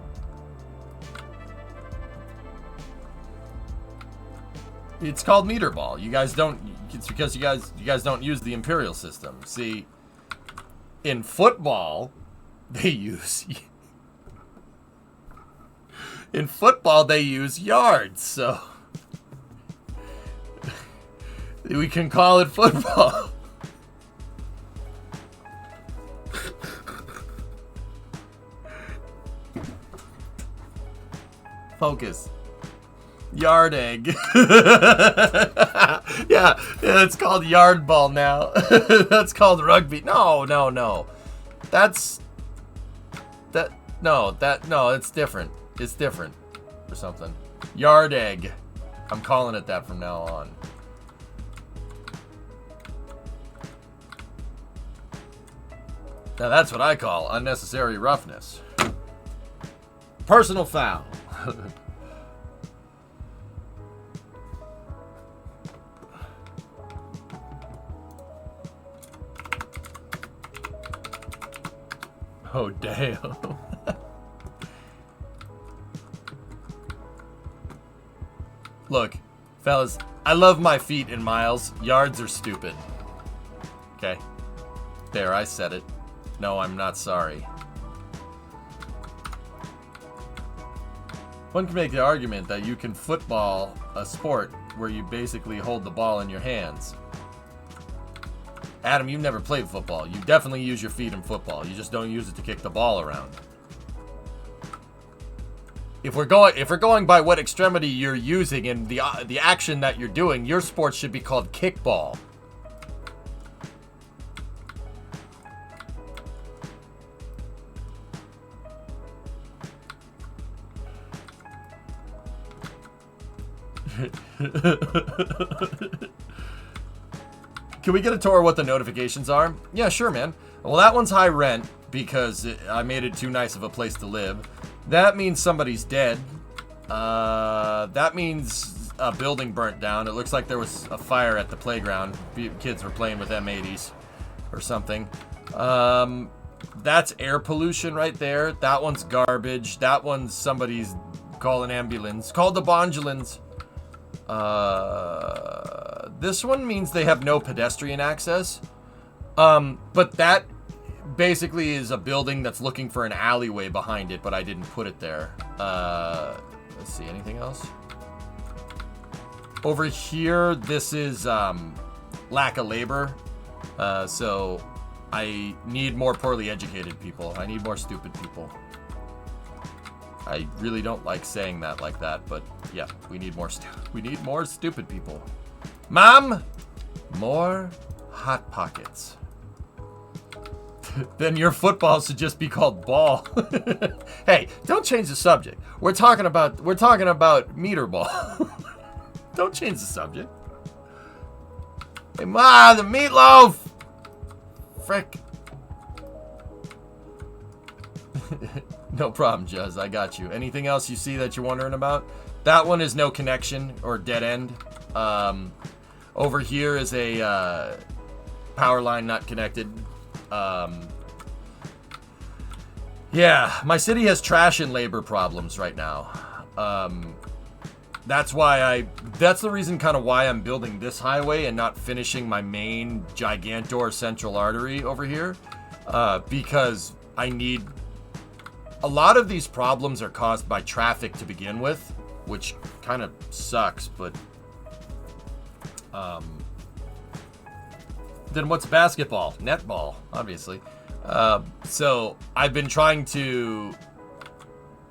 It's called meter ball. You guys don't. It's because you guys don't use the imperial system. See, in football, they use. In football, they use yards, so we can call it football. Focus. Yard egg. yeah, it's called yard ball now. That's called rugby. No. It's different. It's different or something. Yard egg. I'm calling it that from now on. Now that's what I call unnecessary roughness. Personal foul. Oh, damn. Look, fellas, I love my feet in miles. Yards are stupid. Okay. There, I said it. No, I'm not sorry. One can make the argument that you can football a sport where you basically hold the ball in your hands. Adam, you've never played football. You definitely use your feet in football. You just don't use it to kick the ball around. If we're going by what extremity you're using and the action that you're doing, your sport should be called kickball. Can we get a tour of what the notifications are? Yeah, sure, man. Well, that one's high rent because I made it too nice of a place to live. That means somebody's dead. That means a building burnt down. It looks like there was a fire at the playground. Kids were playing with M80s or something. That's air pollution right there. That one's garbage. That one's somebody's call an ambulance. Call the Bondulans. This one means they have no pedestrian access. But that basically is a building that's looking for an alleyway behind it, but I didn't put it there. Let's see, anything else? Over here, this is lack of labor. So I need more poorly educated people. I need more stupid people. I really don't like saying that like that, but yeah, we need more stupid people. Mom, more hot pockets. Then your football should just be called ball. Hey, don't change the subject. We're talking about meter ball. Don't change the subject. Hey, Ma, the meatloaf. Frick. No problem, Juz. I got you. Anything else you see that you're wondering about? That one is no connection or dead end. Over here is a power line not connected. Yeah, my city has trash and labor problems right now. That's the reason kind of why I'm building this highway and not finishing my main Gigantor central artery over here. Because I need... A lot of these problems are caused by traffic to begin with, which kind of sucks, but... Then what's basketball? Netball, obviously. So I've been trying to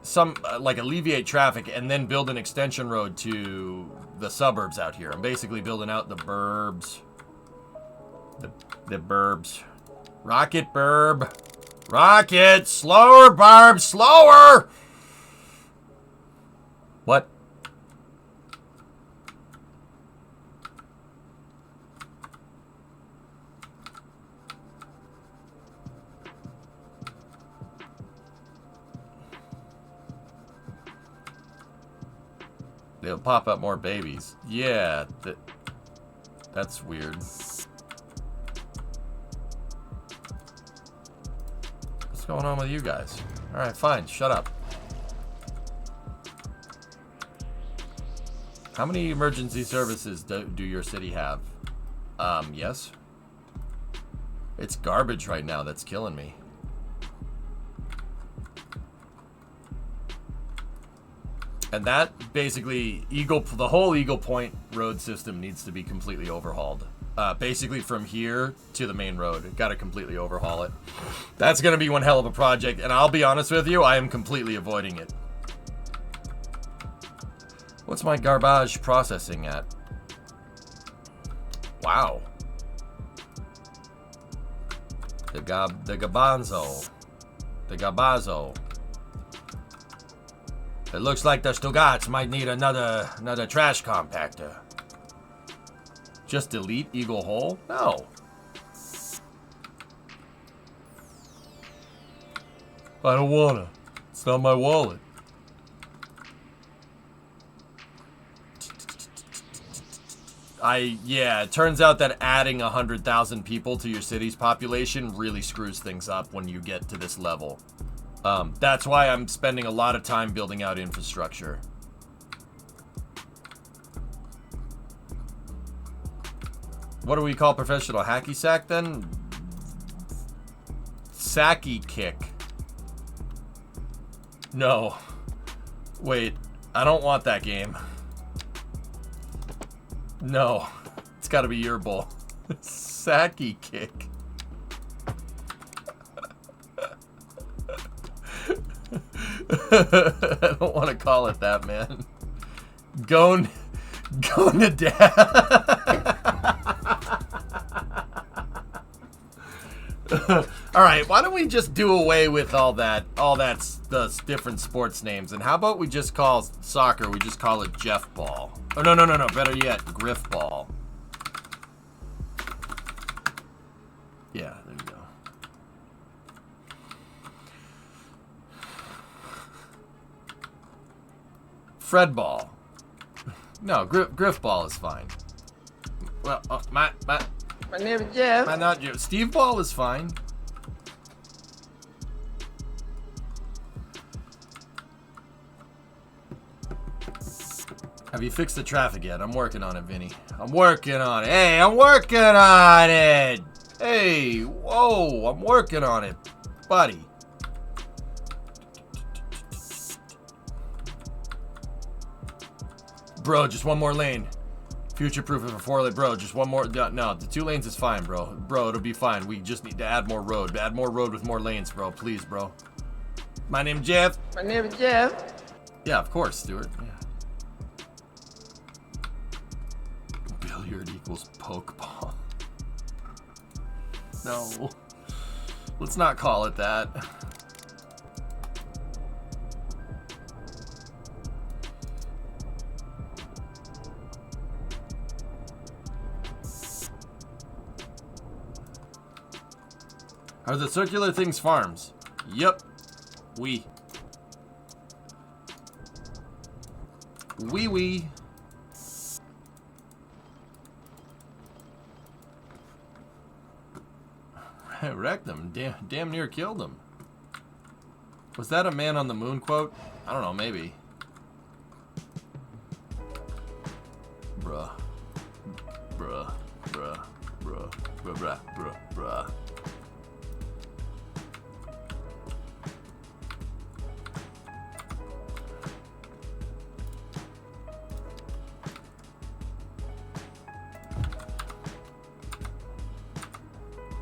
alleviate traffic and then build an extension road to the suburbs out here. I'm basically building out the burbs. The burbs. Rocket burb. Rocket! Slower, Barb! Slower! What? They'll pop up more babies. Yeah, that's weird. What's going on with you guys? Alright, fine. Shut up. How many emergency services do your city have? Yes. It's garbage right now that's killing me. And that basically, the whole Eagle Point road system needs to be completely overhauled. Basically from here to the main road. Got to completely overhaul it. That's going to be one hell of a project. And I'll be honest with you, I am completely avoiding it. What's my garbage processing at? Wow. The Gabanzo. The Gabazo. It looks like the Stugatz might need another trash compactor. Just delete Eagle Hole? No. I don't wanna. It's not my wallet. Yeah, it turns out that adding 100,000 people to your city's population really screws things up when you get to this level. That's why I'm spending a lot of time building out infrastructure. What do we call professional hacky sack then? Sacky kick. No. Wait, I don't want that game. No. It's gotta be your bull. Sacky kick. I don't want to call it that, man. Going to dad. All right, why don't we just do away with all that's the different sports names, and how about we just call soccer? We just call it Jeff Ball. Oh no! Better yet, Griff Ball. Yeah, there you go. Fred Ball. No, Griff Ball is fine. Well, my name is Jeff. Not Jeff. Steve Ball is fine. Have you fixed the traffic yet? I'm working on it, Vinny. I'm working on it. Hey, I'm working on it. Hey, whoa, I'm working on it, buddy. Bro, just one more lane. Future-proof of a 4-lane. Bro, just one more. No, the 2 lanes is fine, bro. Bro, it'll be fine. We just need to add more road. Add more road with more lanes, bro. Please, bro. My name's Jeff. My name is Jeff. Yeah, of course, Stuart. Yeah. Billiard equals pokeball. No. Let's not call it that. Are the circular things farms? Yep. Wee. Wrecked them. Damn near killed them. Was that a Man on the Moon quote? I don't know, maybe. Bruh. Bruh. Bruh. Bruh. Bruh. Bruh. Bruh. Bruh.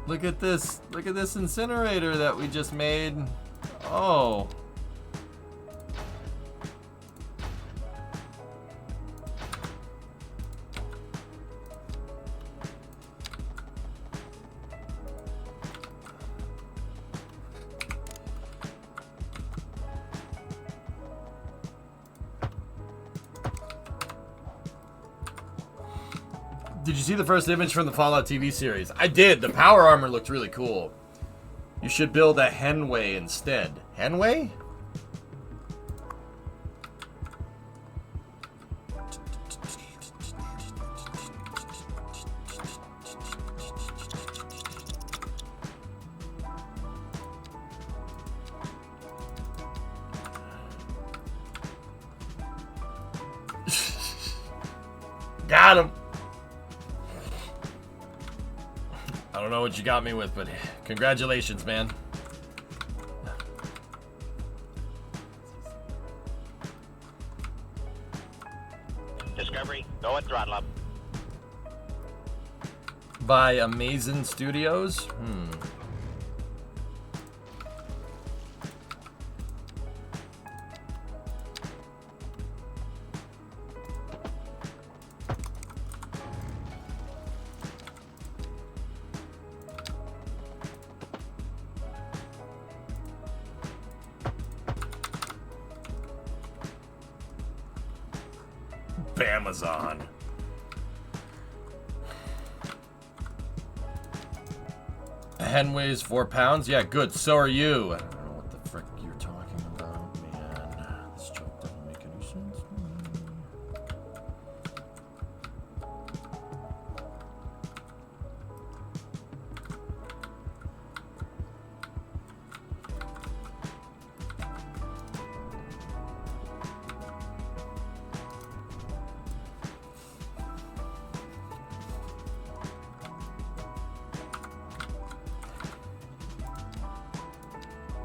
Look at this. Look at this incinerator that we just made. Oh. Did you see the first image from the Fallout TV series? I did. The power armor looked really cool. You should build a Henway instead. Henway? Got him. I don't know what you got me with, but congratulations, man. Discovery, go at throttle up. By Amazing Studios? Amazon. A hen weighs 4 pounds? Yeah, good. So are you. I don't know what the frick you're talking about, man. This joke doesn't make any sense.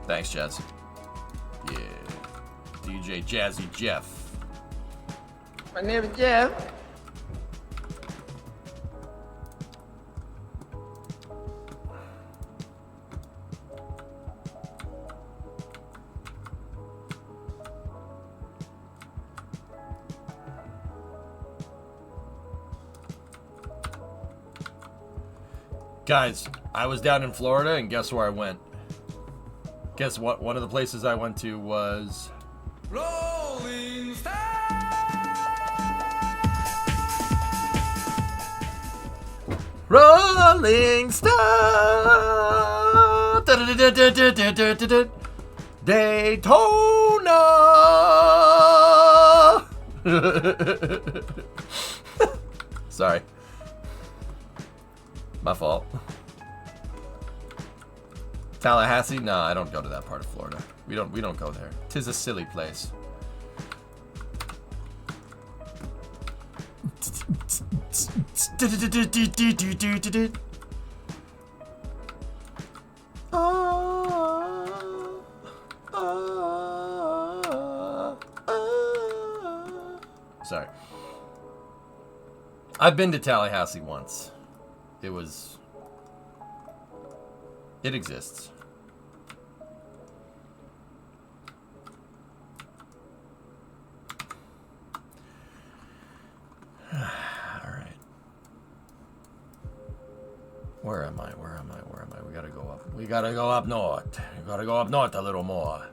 Thanks, Jazz. Yeah. DJ Jazzy Jeff. My name is Jeff. Guys, I was down in Florida, and guess where I went? Guess what? One of the places I went to was... Rolling Stone. Rolling Stone! Daytona! Sorry. My fault. Tallahassee? No, I don't go to that part of Florida. We don't go there. 'Tis a silly place. Sorry. I've been to Tallahassee once. It exists. Where am I? Where am I? Where am I? We gotta go up. We gotta go up north. We gotta go up north a little more.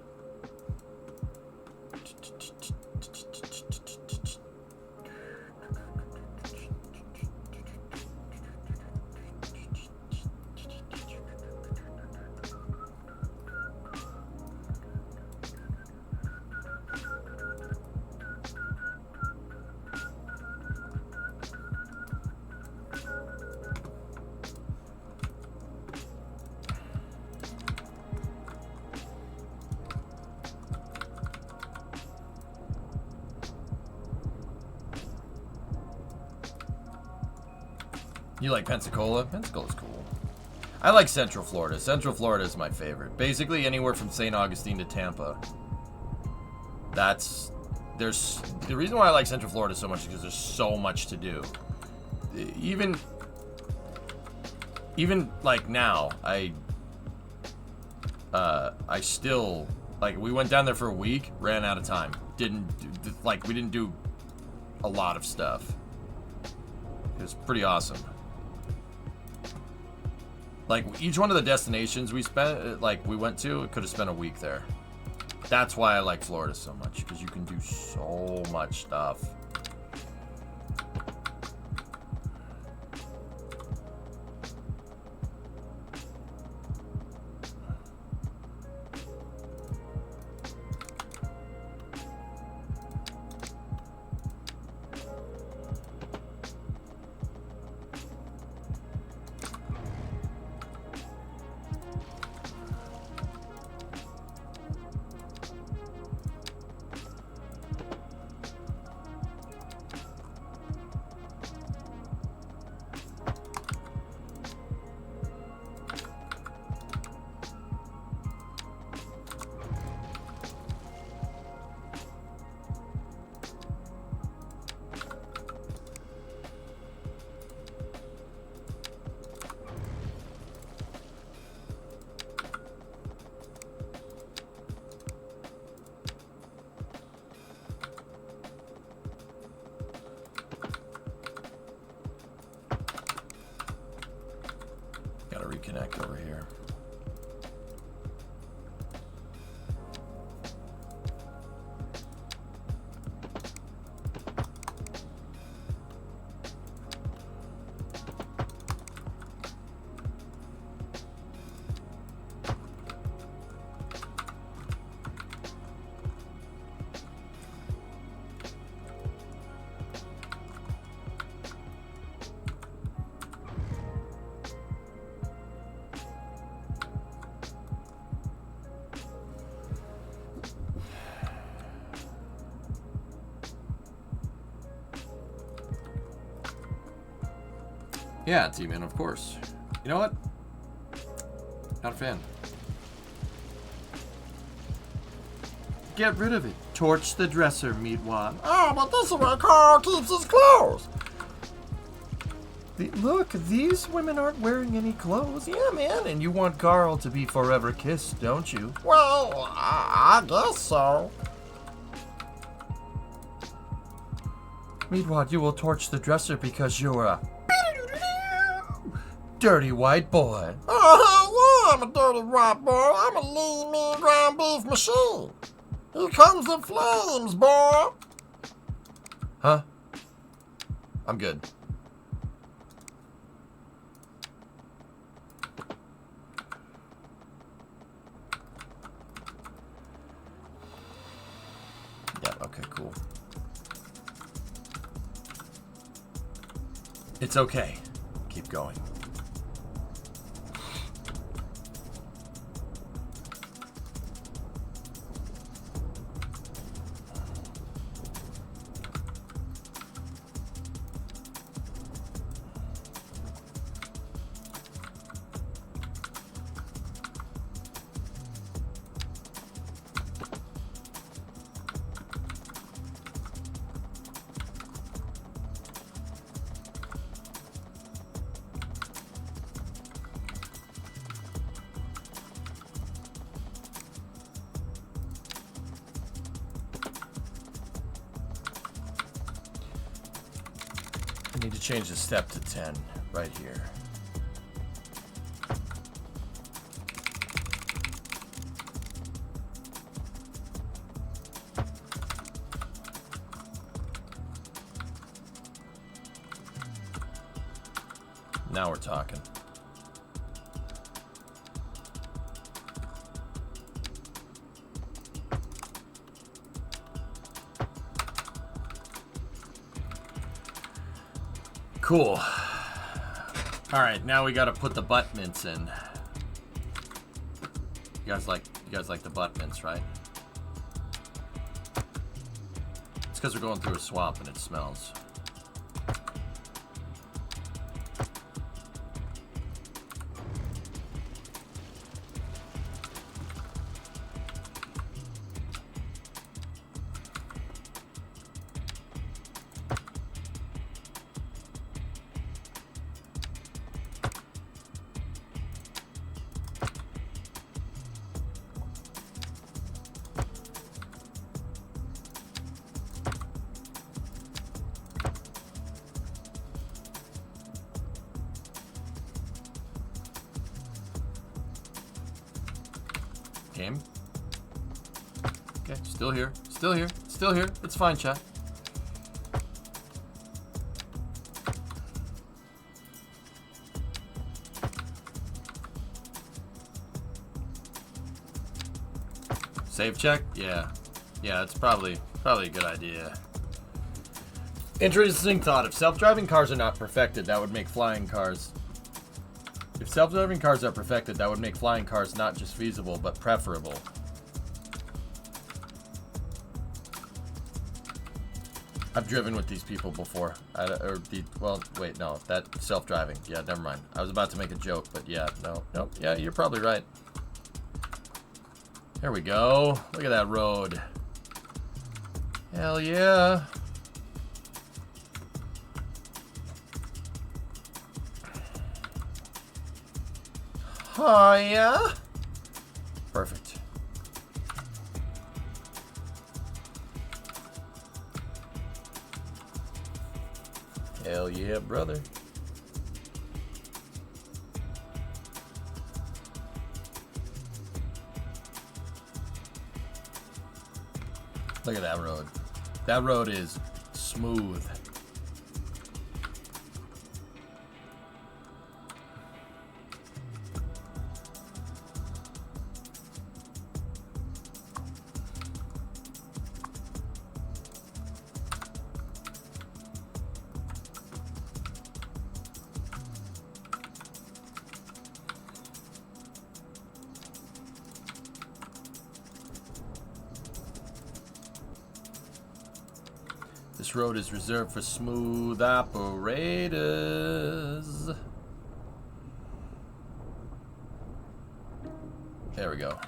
You like Pensacola? Pensacola's cool. I like Central Florida. Central Florida is my favorite. Basically anywhere from St. Augustine to Tampa. There's the reason why I like Central Florida so much is because there's so much to do. Even like now, I still, like, we went down there for a week, ran out of time. We didn't do a lot of stuff. It was pretty awesome. Like, each one of the destinations we went to, it could have spent a week there. That's why I like Florida so much, because you can do so much stuff. Reconnect over here. Yeah, T-Man, of course. You know what? Not a fan. Get rid of it. Torch the dresser, Meatwad. Oh, but this is where Carl keeps his clothes. Look, these women aren't wearing any clothes. Yeah, man, and you want Carl to be forever kissed, don't you? Well, I guess so. Meatwad, you will torch the dresser because you're a dirty white boy. Oh, hell yeah, I'm a dirty white boy. I'm a lean, mean ground beef machine. Here comes the flames, boy. Huh? I'm good. Yeah, okay, cool. It's okay. Keep going. I need to change the step to 10 right here. Now we're talking. Cool. All right, now we got to put the butt mints in. You guys like the butt mints, right? It's because we're going through a swamp and it smells. Game. Okay, still here. Still here. Still here. It's fine, chat. Save check? Yeah. Yeah, it's probably a good idea. Interesting thought. If self-driving cars are not perfected, that would make flying cars... If self-driving cars are perfected, that would make flying cars not just feasible, but preferable. I've driven with these people before. Well, wait, no. That self-driving. Yeah, never mind. I was about to make a joke, but yeah, no. Nope. Yeah, you're probably right. There we go. Look at that road. Hell yeah. Oh, yeah? Perfect. Hell yeah, brother. Look at that road. That road is smooth. This road is reserved for smooth operators. There we go.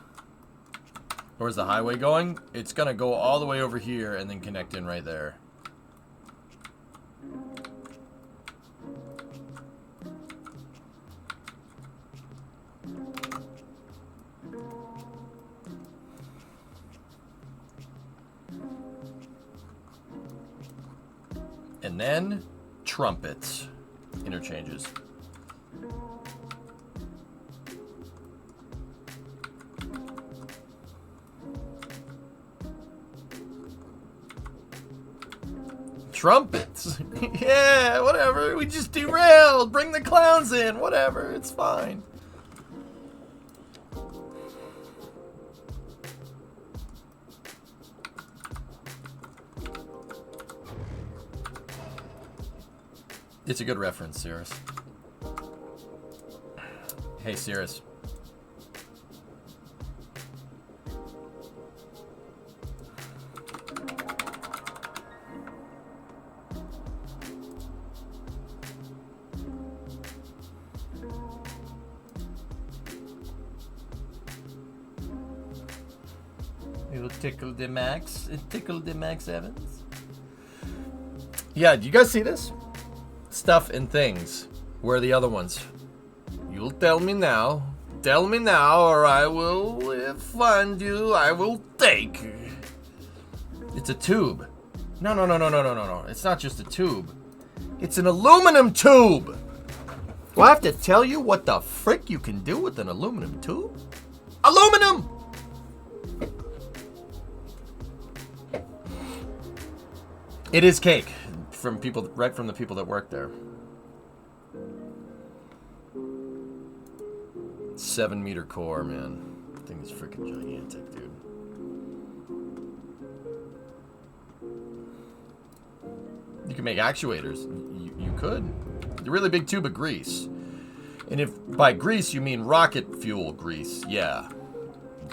Where's the highway going? It's gonna go all the way over here and then connect in right there. And then trumpets interchanges. Trumpets. Yeah, whatever. We just derailed. Bring the clowns in. Whatever. It's fine. It's a good reference, Cirrus. Hey, Cirrus. It'll tickle the Max. It tickled the Max Evans. Yeah, do you guys see this? Stuff and things. Where are the other ones? You'll tell me now. Tell me now, or I will find you. I will take. It's a tube. No. It's not just a tube. It's an aluminum tube. Do I have to tell you what the frick you can do with an aluminum tube? Aluminum! It is cake. From people, right from the people that work there. 7-meter core, man. That thing is freaking gigantic, dude. You can make actuators. You could. A really big tube of grease. And if by grease you mean rocket fuel grease, yeah.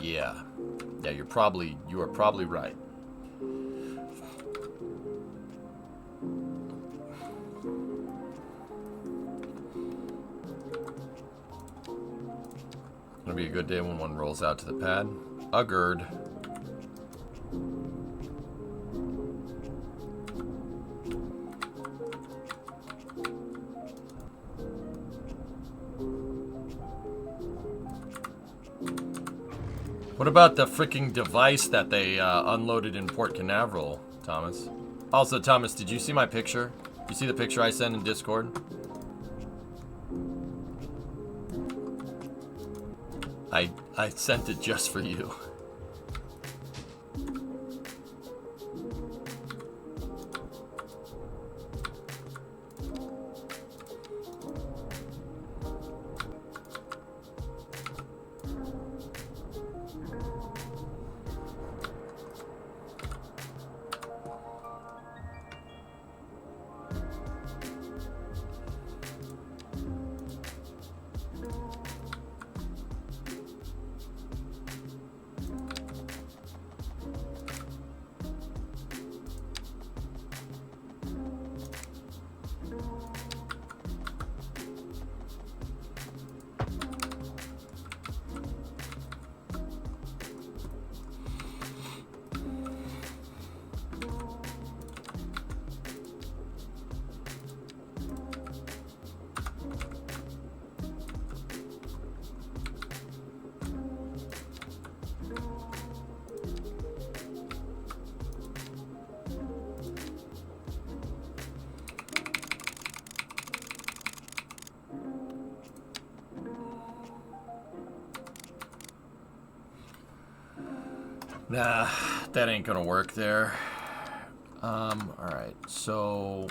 Yeah. Yeah, you are probably right. Gonna be a good day when one rolls out to the pad. Uggered. What about the freaking device that they unloaded in Port Canaveral, Thomas? Also, Thomas, did you see my picture? You see the picture I sent in Discord? I sent it just for you. Nah, that ain't gonna work there. Alright, so...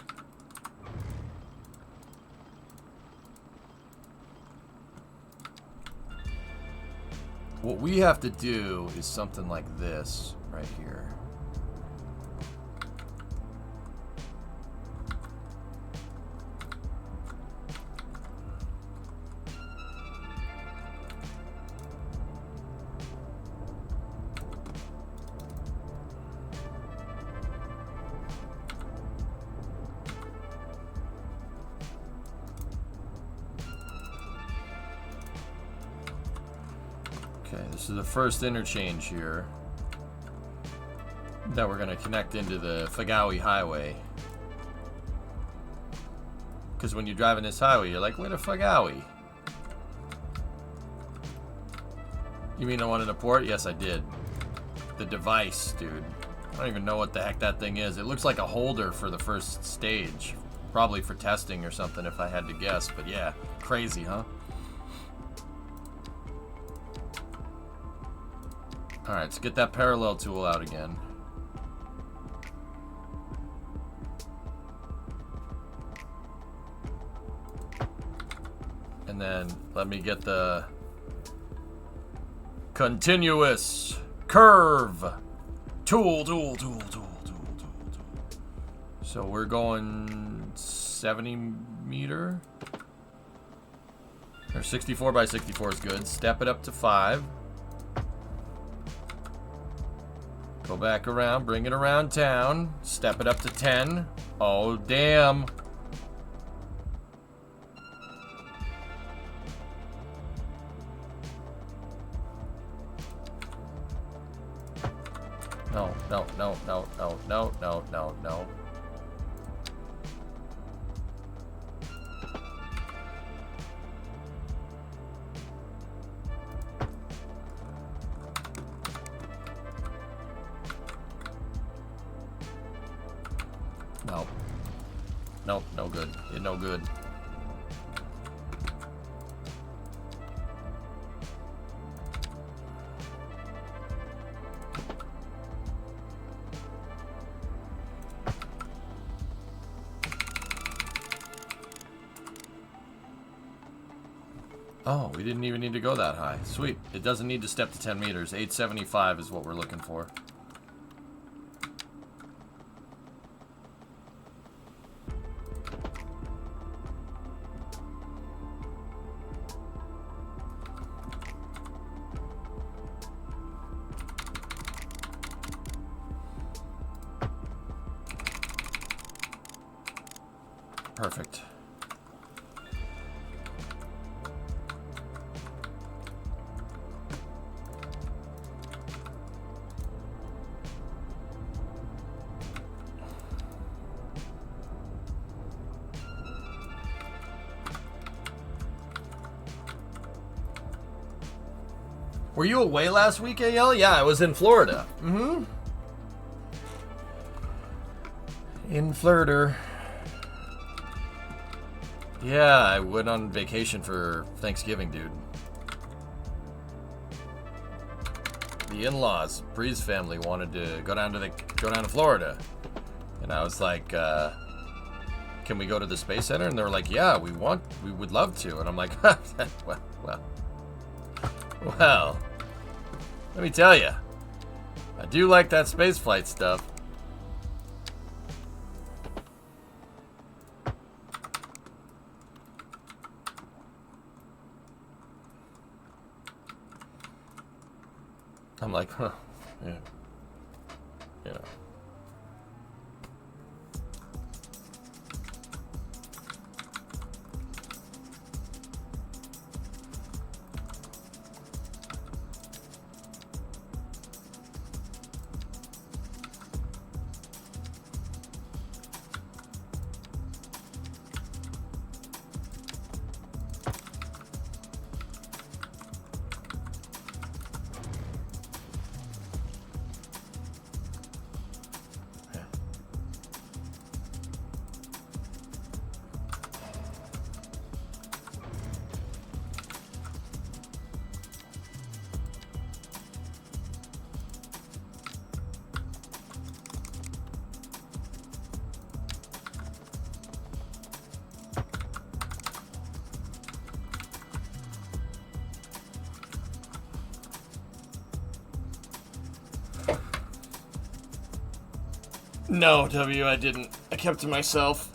what we have to do is something like this right here. This is the first interchange here that we're going to connect into the Fagawi Highway. Because when you're driving this highway, you're like, where the Fagawi? You mean the one in the port? Yes, I did. The device, dude. I don't even know what the heck that thing is. It looks like a holder for the first stage. Probably for testing or something if I had to guess. But yeah, crazy, huh? Alright, let's get that parallel tool out again. And then let me get the continuous curve tool. So we're going 70 meter. Or 64 by 64 is good. Step it up to 5. Go back around, bring it around town, step it up to 10. Oh, damn. No. Nope, no good. You're no good. Oh, we didn't even need to go that high. Sweet. It doesn't need to step to 10 meters. 875 is what we're looking for. Perfect. Were you away last week, AL? Yeah, I was in Florida. Mm-hmm. In Florida. Yeah, I went on vacation for Thanksgiving, dude. The in-laws, Bree's family, wanted to go down to Florida, and I was like, "Can we go to the Space Center?" And they were like, "Yeah, we would love to." And I'm like, well, let me tell you, I do like that space flight stuff. I'm like, huh, yeah, you know. No, W, I didn't. I kept to myself.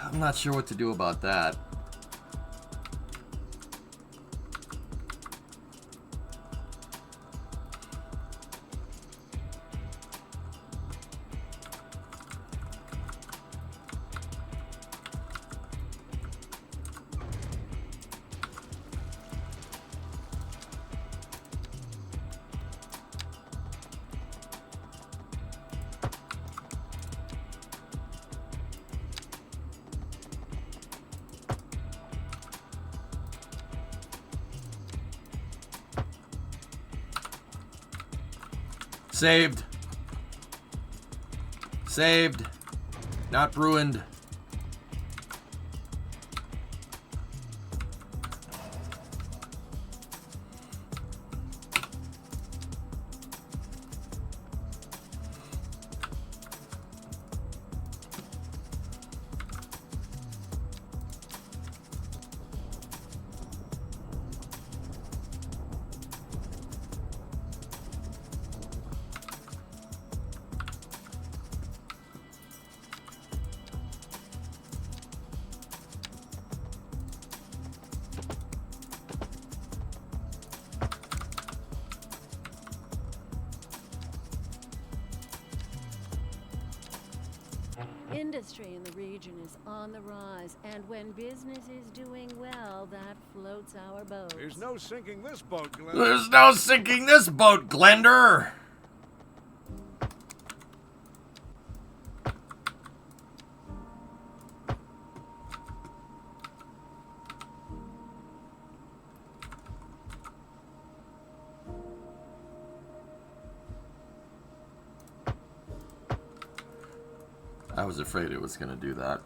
I'm not sure what to do about that. Saved. Saved. Not ruined. Industry in the region is on the rise, and when business is doing well, that floats our boat. There's no sinking this boat, Glenn. There's no sinking this boat, Glender. I was afraid it was going to do that.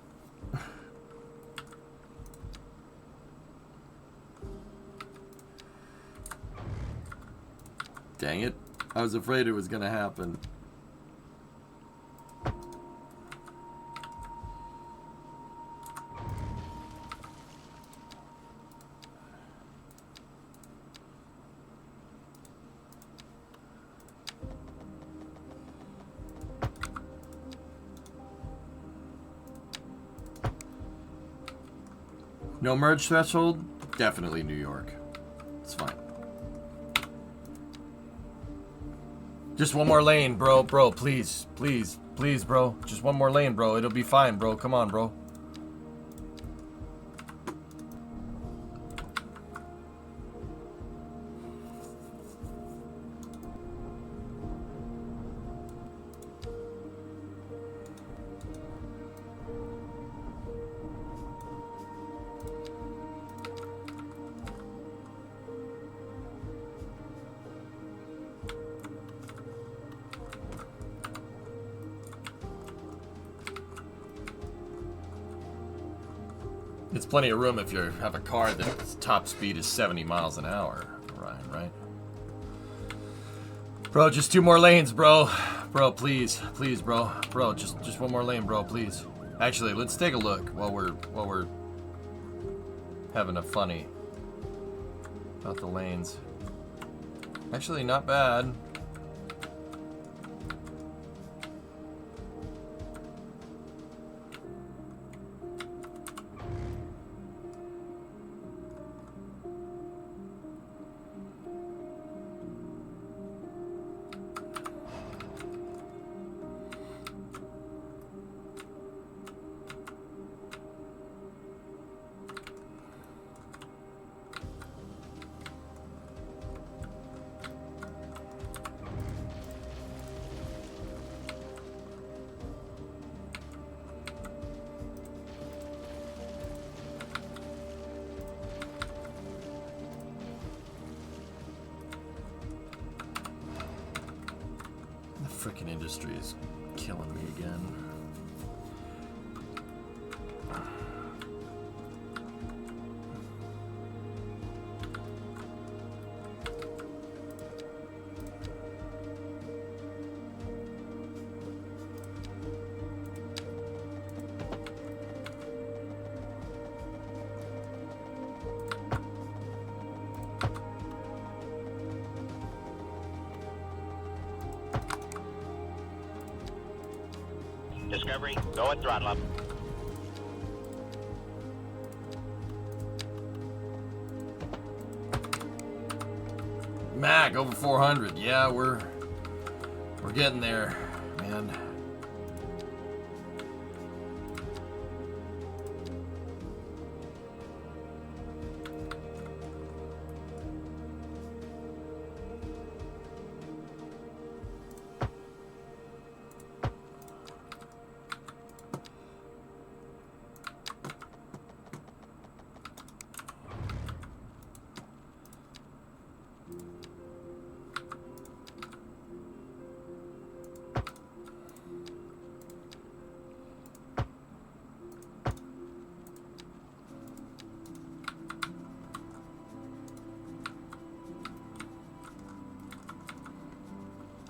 Dang it. I was afraid it was going to happen. No merge threshold? Definitely New York. It's fine. Just one more lane, bro. Bro, please. Please. Please, bro. Just one more lane, bro. It'll be fine, bro. Come on, bro. It's plenty of room if you have a car that's top speed is 70 miles an hour, Ryan, right? Bro, just 2 more lanes, bro. Bro, please, please, bro. Bro, just one more lane, bro, please. Actually, let's take a look while we're having a funny about the lanes. Actually, not bad. Freaking industry is killing me again. Discovery, go at throttle up. Mac over 400. Yeah, we're getting there, man.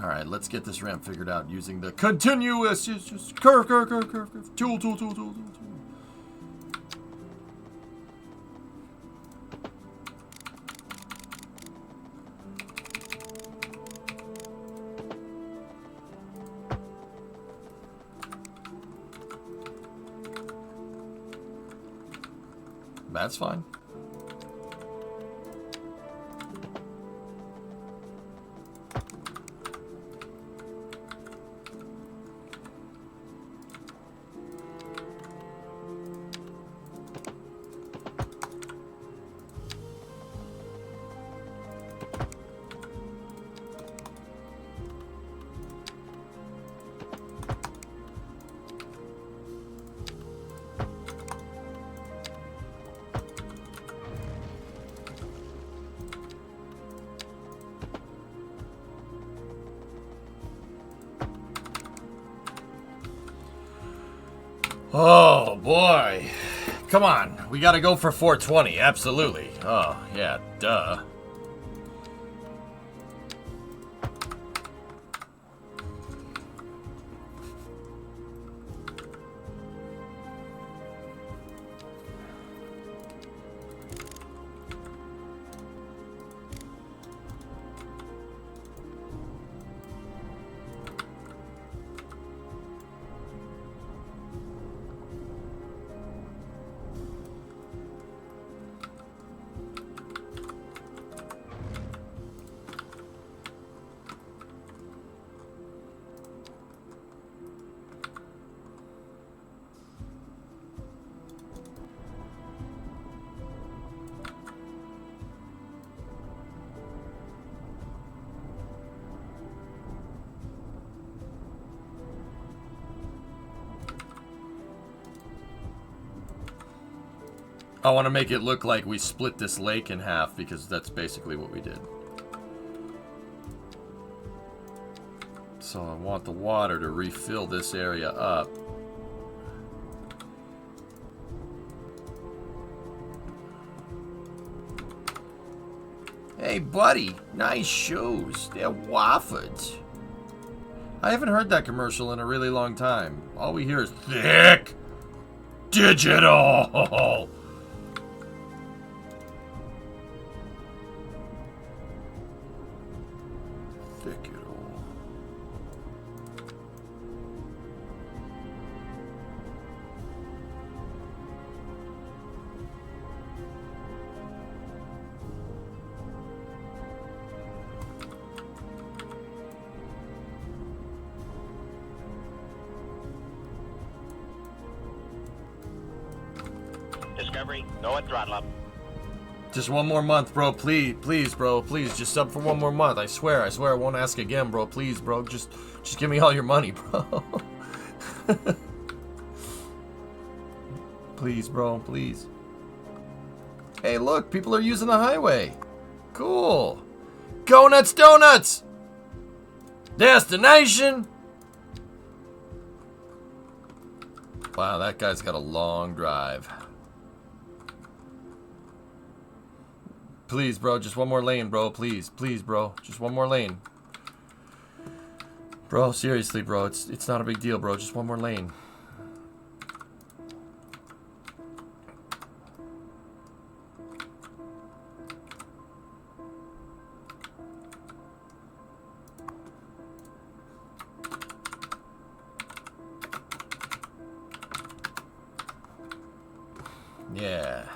All right, let's get this ramp figured out using the continuous just curve. Tool. That's fine. Oh boy. Come on. We gotta go for 420. Absolutely. Oh, yeah. Duh. I want to make it look like we split this lake in half because that's basically what we did. So I want the water to refill this area up. Hey, buddy. Nice shoes. They're Wofford. I haven't heard that commercial in a really long time. All we hear is thick digital. Thick it all. Discovery, go at throttle up. Just one more month, bro. Please, bro. Please, just sub for one more month. I swear I won't ask again, bro. Please, bro. Just give me all your money, bro. Please, bro. Please. Hey, look. People are using the highway. Cool. Go nuts, donuts. Destination. Wow, that guy's got a long drive. Please, bro, just one more lane, bro. Please, bro. Just one more lane. Bro, seriously, bro. It's not a big deal, bro. Just one more lane. Yeah.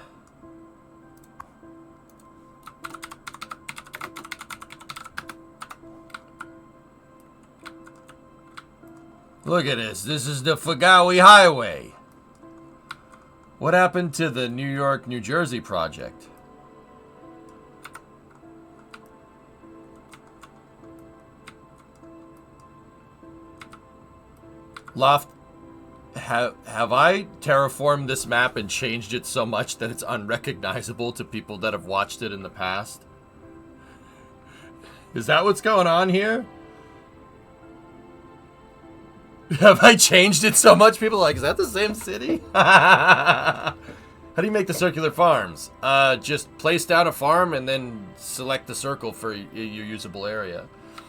Look at this. This is the Fagawi Highway. What happened to the New York, New Jersey project? Loft, have I terraformed this map and changed it so much that it's unrecognizable to people that have watched it in the past? Is that what's going on here? Have I changed it so much? People are like, is that the same city? How do you make the circular farms? Just place down a farm and then select the circle for your usable area.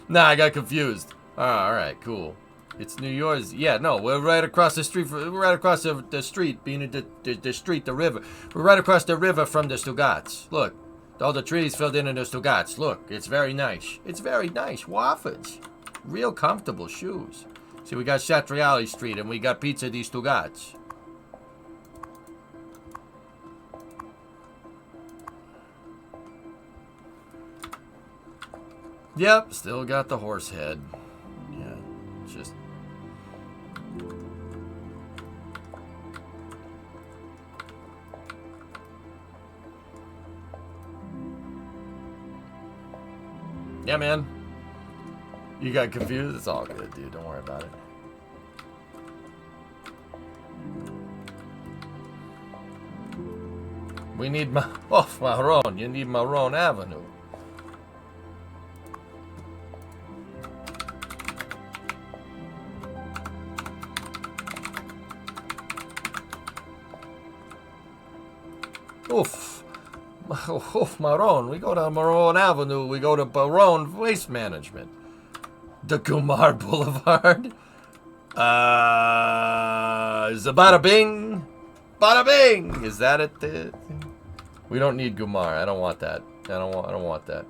Nah, I got confused. Oh, all right, cool. It's New York's. Yeah, no, we're right across the street. We're right across the street, being the street, the river. We're right across the river from the Stugats. Look, all the trees filled in the Stugats. Look, it's very nice. It's very nice. Wofford. Real comfortable shoes. See, we got Satriali Street and we got Pizza di Stugats. Yep, still got the horse head. Yeah, just... Yeah, man. You got confused? It's all good, dude. Don't worry about it. We need Maron. You need Maron Avenue. Oof. Oof, Maron. We go to Maron Avenue. We go to Baron Waste Management. The Kumar Boulevard. Bada bing. Bada bing. Is that it? We don't need Gumar. I don't want that. I don't want that.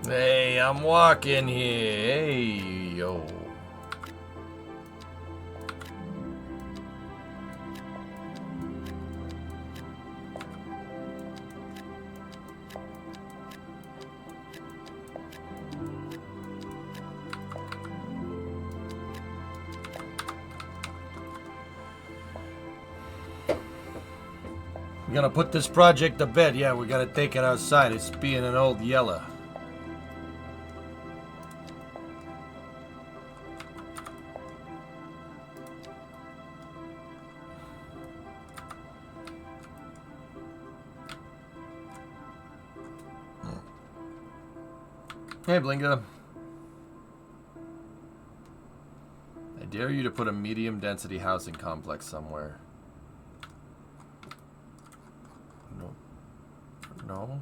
Hey, I'm walking here. Hey, yo. We're gonna put this project to bed. Yeah, we gotta take it outside. It's being an old yeller. Hey, Blinga. I dare you to put a medium density housing complex somewhere. No.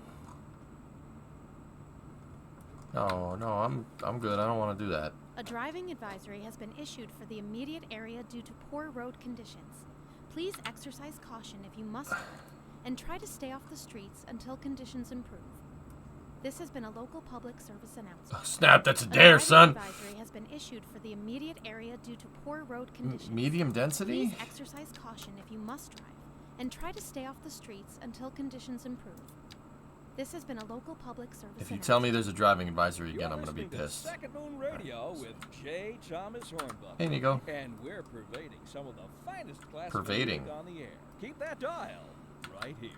No. No, I'm good. I don't want to do that. A driving advisory has been issued for the immediate area due to poor road conditions. Please exercise caution if you must drive, and try to stay off the streets until conditions improve. This has been a local public service announcement. Oh, snap, that's a dare, son. Advisory has been issued for the immediate area due to poor road conditions. Medium density? Please exercise caution if you must drive, and try to stay off the streets until conditions improve. This has been a local public service If you tell me there's a driving advisory again, I'm gonna be listening to pissed. Second Moon Radio with J. Thomas Hornbuckle. Hey, Nico. And we're pervading some of the finest classic Pervading. music on the air. Keep that dial right here.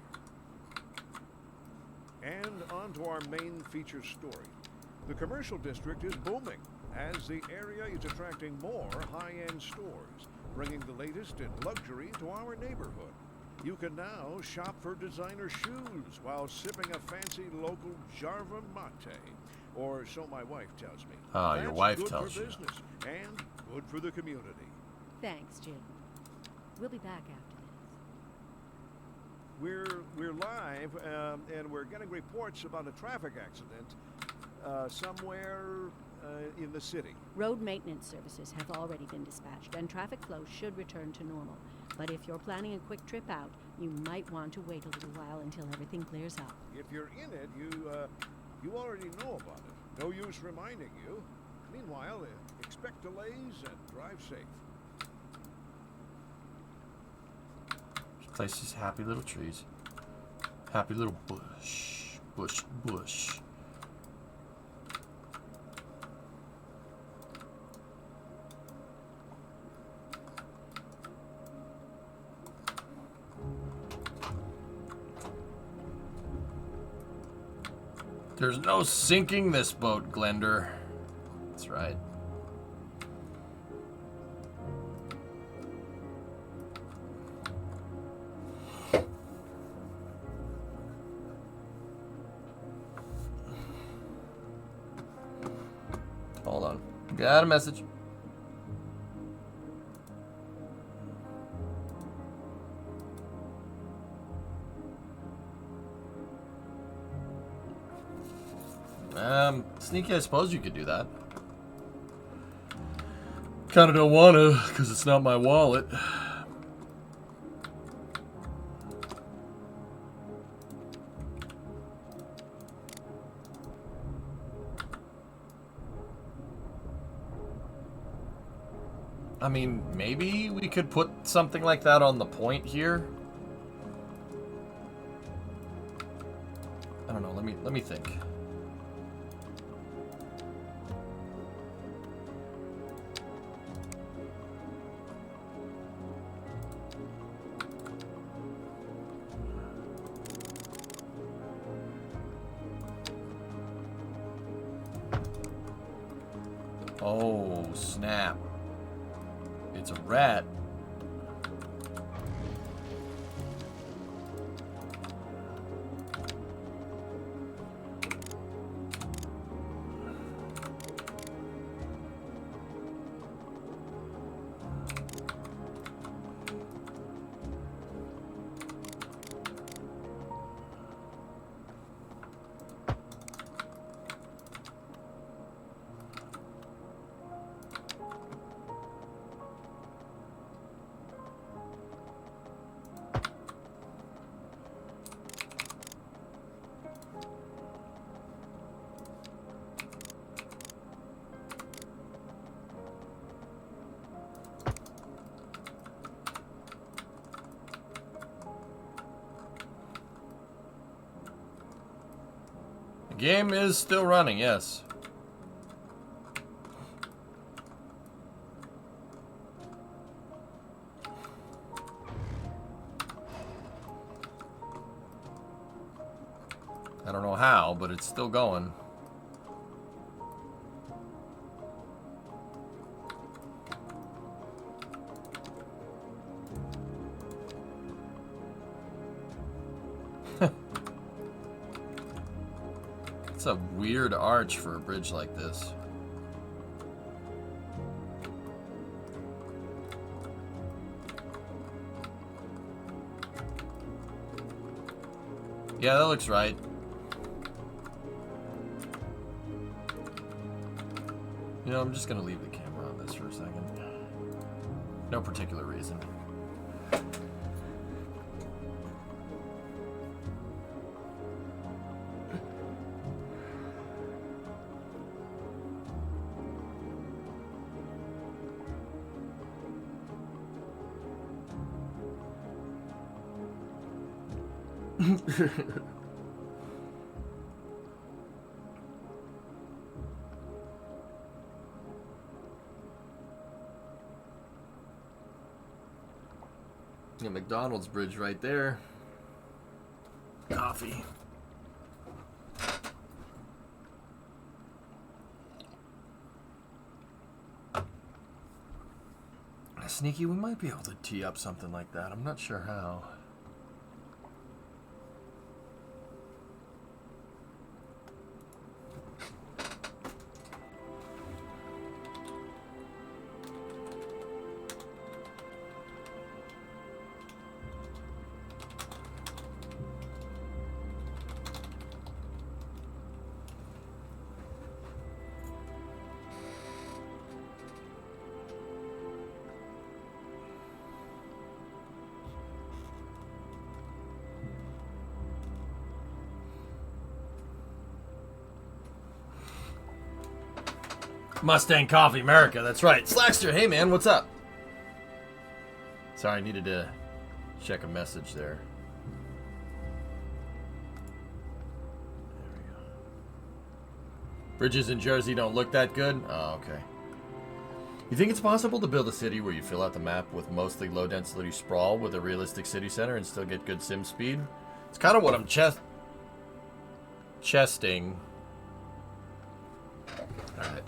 And on to our main feature story. The commercial district is booming as the area is attracting more high-end stores, bringing the latest in luxury to our neighborhood. You can now shop for designer shoes while sipping a fancy local Jarva mate, or so my wife tells me. Ah, your wife good tells for you. business and good for the community. Thanks, Jim. We'll be back after this. We're live, and we're getting reports about a traffic accident somewhere in the city. Road maintenance services have already been dispatched, and traffic flow should return to normal. But if you're planning a quick trip out, you might want to wait a little while until everything clears up. If you're in it, you already know about it. No use reminding you. Meanwhile, expect delays and drive safe. This place is happy little trees. Happy little bush. Bush. There's no sinking this boat, Glender. That's right. Hold on. Got a message. Sneaky, I suppose you could do that. Kinda don't wanna, because it's not my wallet. I mean, maybe we could put something like that on the point here. I don't know, let me think. Oh, snap. It's a rat. The game is still running, yes. I don't know how, but it's still going. It's a weird arch for a bridge like this. Yeah, that looks right. You know, I'm just gonna leave the camera on this for a second. No particular reason. Yeah, McDonald's bridge right there. Coffee. Sneaky, we might be able to tee up something like that. I'm not sure how. Mustang Coffee America, that's right. Slackster, hey man, what's up? Sorry, I needed to check a message there. There we go. Bridges in Jersey don't look that good? Oh, okay. You think it's possible to build a city where you fill out the map with mostly low-density sprawl with a realistic city center and still get good sim speed? It's kind of what I'm chesting. Alright.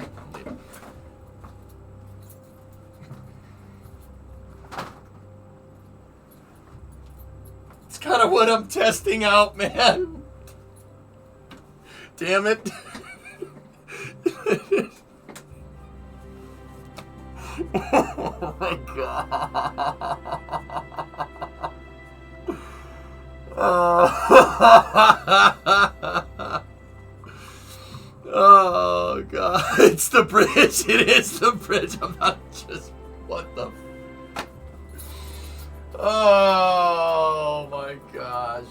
It's kind of what I'm testing out, man. Damn it. Oh my god. Oh god. It's the bridge. It is the bridge. I'm not just... What the... Oh my gosh.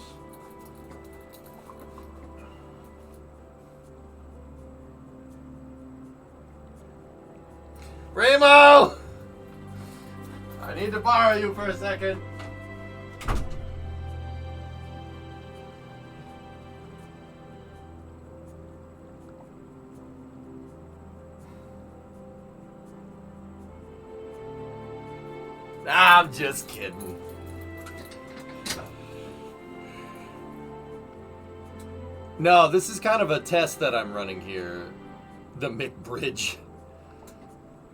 Remo! I need to borrow you for a second. I'm just kidding. No, this is kind of a test that I'm running here. The McBridge.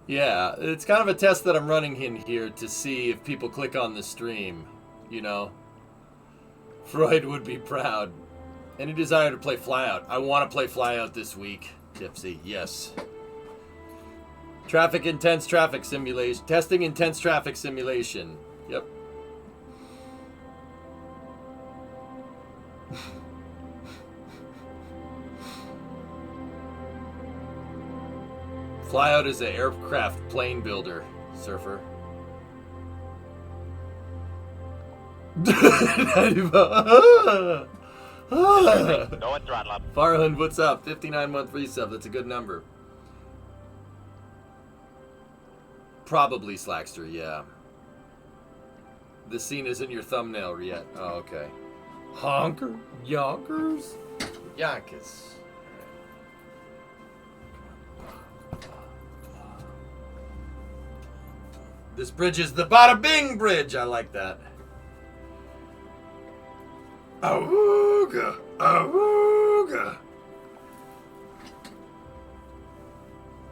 Yeah, it's kind of a test that I'm running in here to see if people click on the stream, you know. Freud would be proud. Any desire to play Flyout? I want to play Flyout this week, Gypsy. Yes. Intense traffic simulation. Testing intense traffic simulation. Yep. Flyout is an aircraft plane builder, Surfer. No one throttle up. Farland, what's up? 59-month resub. That's a good number. Probably Slackster, yeah. This scene isn't your thumbnail yet. Oh, okay. Honker? Yonkers? Yonkers. This bridge is the Bada Bing Bridge. I like that. Awooga! Awooga!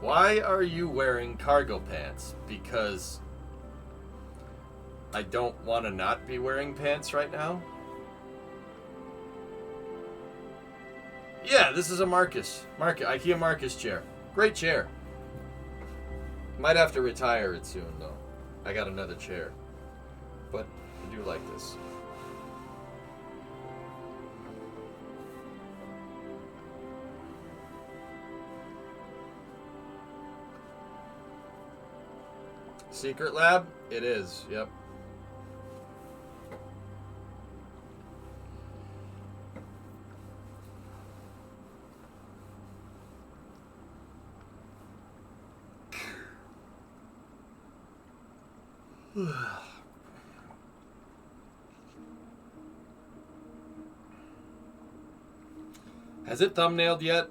Why are you wearing cargo pants? Because I don't want to not be wearing pants right now? Yeah, this is a IKEA Marcus chair. Great chair. Might have to retire it soon, though. I got another chair. But I do like this. Secret lab? It is, yep. Has it thumbnailed yet?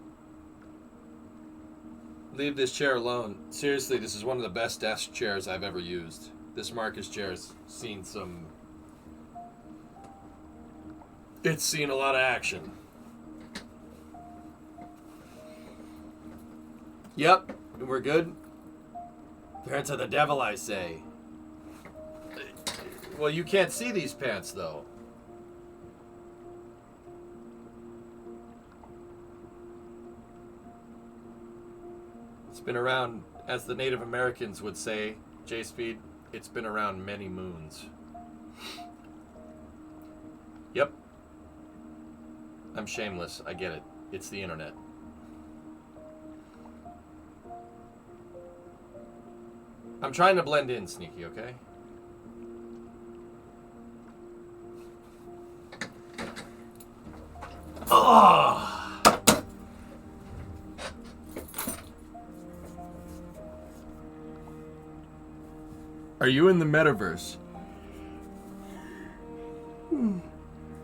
Leave this chair alone. Seriously, this is one of the best desk chairs I've ever used. This Marcus chair has seen some... It's seen a lot of action. Yep, we're good. Parents are the devil, I say. Well, you can't see these pants, though. It's been around, as the Native Americans would say, J-Speed, it's been around many moons. Yep. I'm shameless, I get it. It's the internet. I'm trying to blend in, Sneaky, okay? Oh! Are you in the metaverse?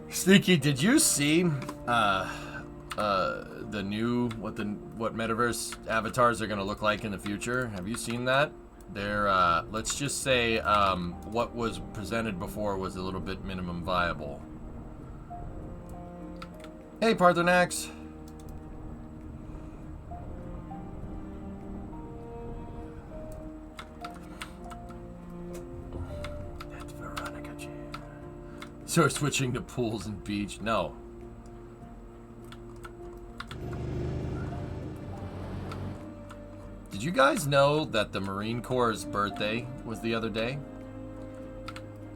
Sneaky, did you see the new what metaverse avatars are gonna look like in the future? Have you seen that? They're let's just say what was presented before was a little bit minimum viable. Hey, Parthenax. That's Veronica. So we're switching to pools and beach. No. Did you guys know that the Marine Corps' birthday was the other day?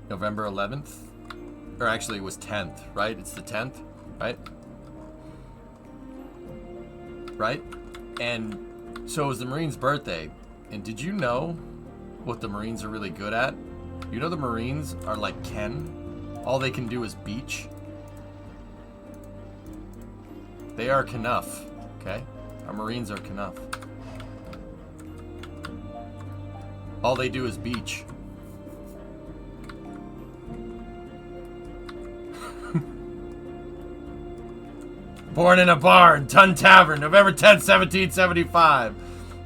November 11th? Or actually it was 10th, right? It's the 10th, right? Right? And so it was the Marines' birthday. And did you know what the Marines are really good at? You know the Marines are like Ken? All they can do is beach. They are Knuff, okay? Our Marines are Knuff. All they do is beach. Born in a barn, Tun Tavern, November 10th, 1775.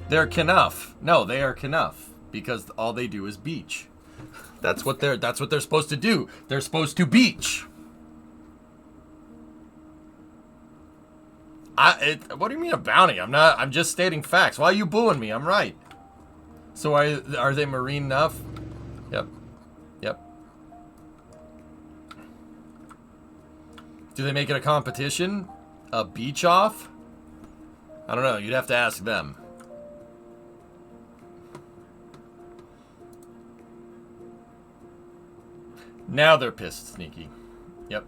They're Knuff. No, they are Knuff because all they do is beach. That's what they're supposed to do. They're supposed to beach. What do you mean a bounty? I'm just stating facts. Why are you booing me? I'm right. So are they Marine enough? Yep. Yep. Do they make it a competition? A beach off? I don't know. You'd have to ask them. Now they're pissed, Sneaky. Yep.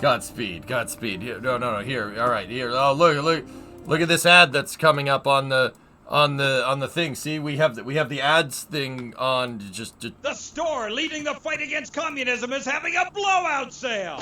Godspeed, Godspeed. Here, no. Here, all right. Here. Oh, look at this ad that's coming up on the thing. See, we have the ads thing on. Just the store leading the fight against communism is having a blowout sale.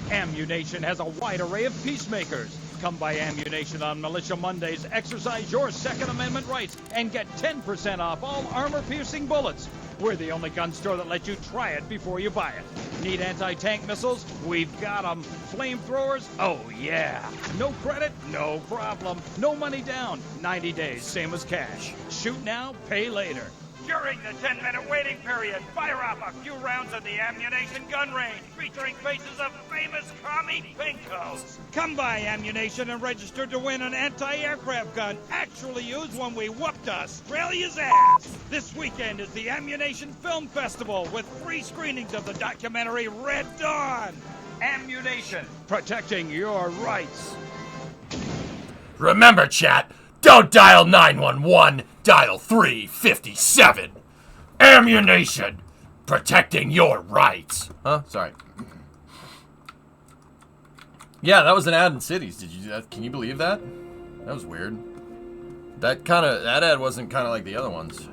Ammunition has a wide array of peacemakers. Come by Ammunition on Militia Mondays, exercise your Second Amendment rights, and get 10% off all armor-piercing bullets. We're the only gun store that lets you try it before you buy it. Need anti-tank missiles? We've got them. Flamethrowers? Oh yeah. No credit? No problem. No money down. 90 days, same as cash. Shoot now, pay later. During the 10-minute waiting period, fire up a few rounds of the ammunition gun range, featuring faces of famous commie pinkos. Come by Ammunition and register to win an anti-aircraft gun actually used when we whooped Australia's ass. This weekend is the Ammunition Film Festival with free screenings of the documentary Red Dawn. Ammunition, protecting your rights. Remember, chat, don't dial 911, dial 357. Ammunition, protecting your rights. Huh? Sorry. Yeah, that was an ad in cities. Did you? Can you believe that? That was weird. That ad wasn't kind of like the other ones.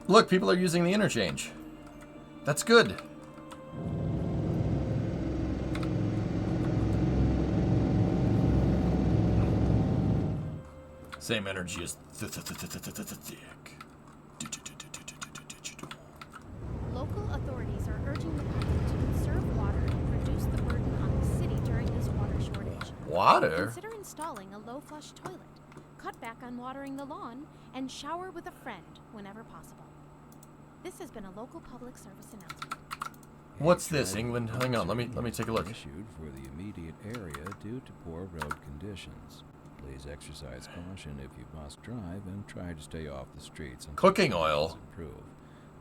Look, people are using the interchange. That's good. Same energy as thick. Local authorities are urging the public to conserve water and reduce the burden on the city during this water shortage. Water? Consider installing a low-flush toilet, cut back on watering the lawn, and shower with a friend whenever possible. This has been a local public service announcement. What's this, England? Hang on, let me take a look. Issued for the immediate area due to poor road conditions. Please exercise caution if you must drive and try to stay off the streets until Cooking oil. Improve.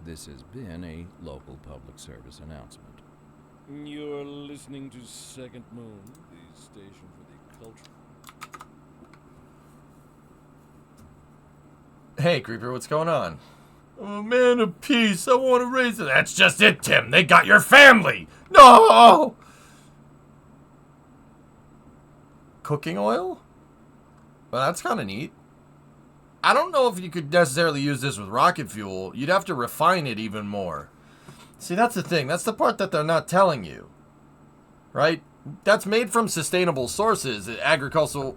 This has been a local public service announcement. You're listening to Second Moon, the station for the culture. Hey, Creeper, what's going on? Oh, man of peace, I want to raise it. That's just it, Tim. They got your family. No! Cooking oil? Well, that's kind of neat. I don't know if you could necessarily use this with rocket fuel. You'd have to refine it even more. See, that's the thing. That's the part that they're not telling you. Right? That's made from sustainable sources. Agricultural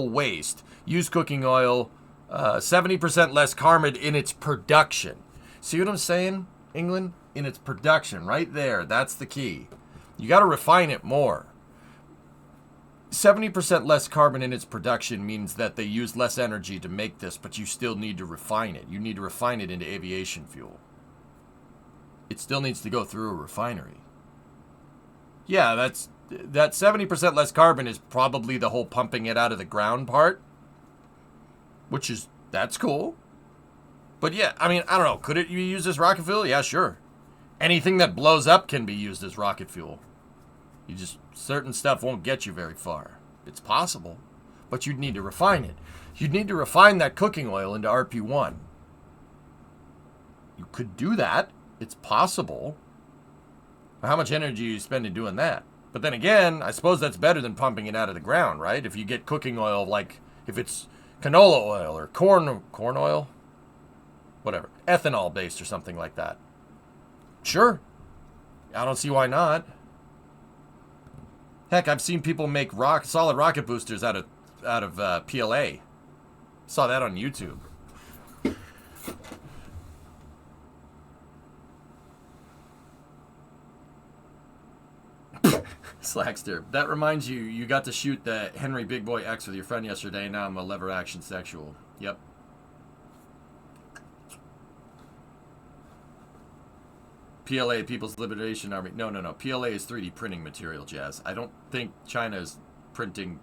waste. Use cooking oil. 70% less carbon in its production. See what I'm saying, England? In its production. Right there. That's the key. You got to refine it more. 70% less carbon in its production means that they use less energy to make this, but you still need to refine it. You need to refine it into aviation fuel. It still needs to go through a refinery. Yeah, that 70% less carbon is probably the whole pumping it out of the ground part, that's cool. But yeah, I mean, I don't know. Could you use this rocket fuel? Yeah, sure. Anything that blows up can be used as rocket fuel. Certain stuff won't get you very far. It's possible, but you'd need to refine it. You'd need to refine that cooking oil into RP1. You could do that. It's possible. But how much energy are you spending doing that? But then again, I suppose that's better than pumping it out of the ground, right? If you get cooking oil, like if it's canola oil or corn oil, whatever, ethanol based or something like that. Sure. I don't see why not. Heck, I've seen people make solid rocket boosters out of PLA. Saw that on YouTube. Slackster. That reminds you, you got to shoot the Henry Big Boy X with your friend yesterday. Now I'm a lever action sexual. Yep. PLA, People's Liberation Army. No. PLA is 3D printing material, Jazz. I don't think China is printing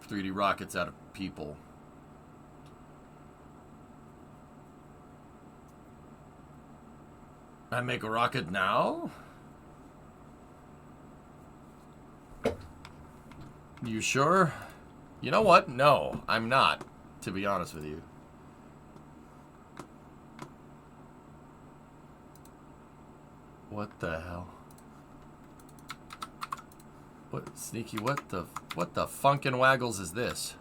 3D rockets out of people. I make a rocket now? You sure? You know what? No, I'm not, to be honest with you. What the hell? What, Sneaky, what the funkin' waggles is this?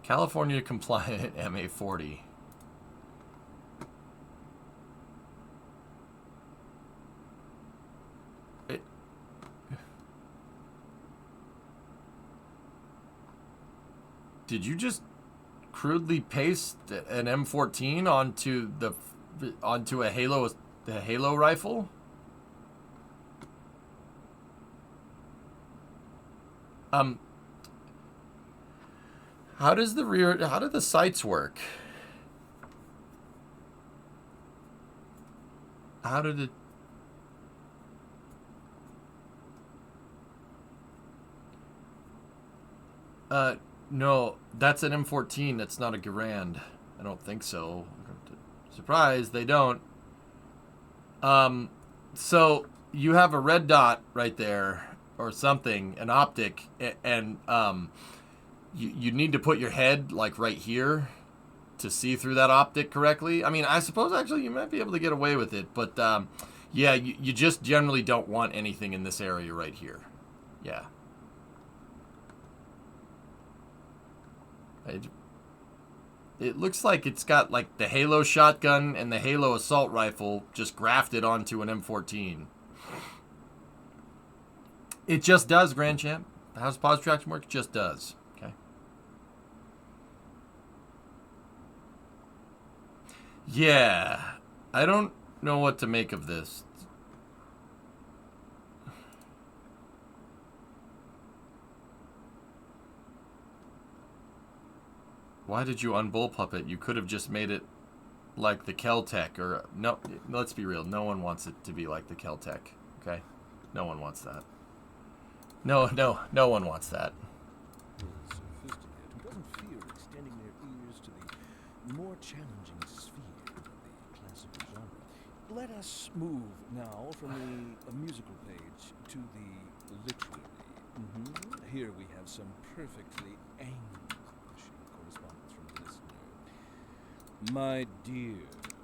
California compliant MA40. Did you just crudely paste an M14 onto a Halo rifle? How do the sights work? How did it... No, that's an M14. That's not a Garand. I don't think so. Surprise, they don't. So you have a red dot right there, or something, an optic, and you need to put your head like right here to see through that optic correctly. I mean, I suppose actually you might be able to get away with it, but yeah, you just generally don't want anything in this area right here. Yeah. It looks like it's got like the Halo shotgun and the Halo assault rifle just grafted onto an M14. It just does, Grand Champ. How's pause traction work? It just does. Okay. Yeah. I don't know what to make of this. Why did you unbullpup it? You could have just made it like the Keltec, or no. Let's be real. No one wants it to be like the Keltec. Okay, no one wants that. No one wants that. Sophisticated who doesn't fear extending their ears to the more challenging sphere of the classical genre. Let us move now from the musical page to the literary. Here we have some perfectly anguishing correspondence from the listener. My dear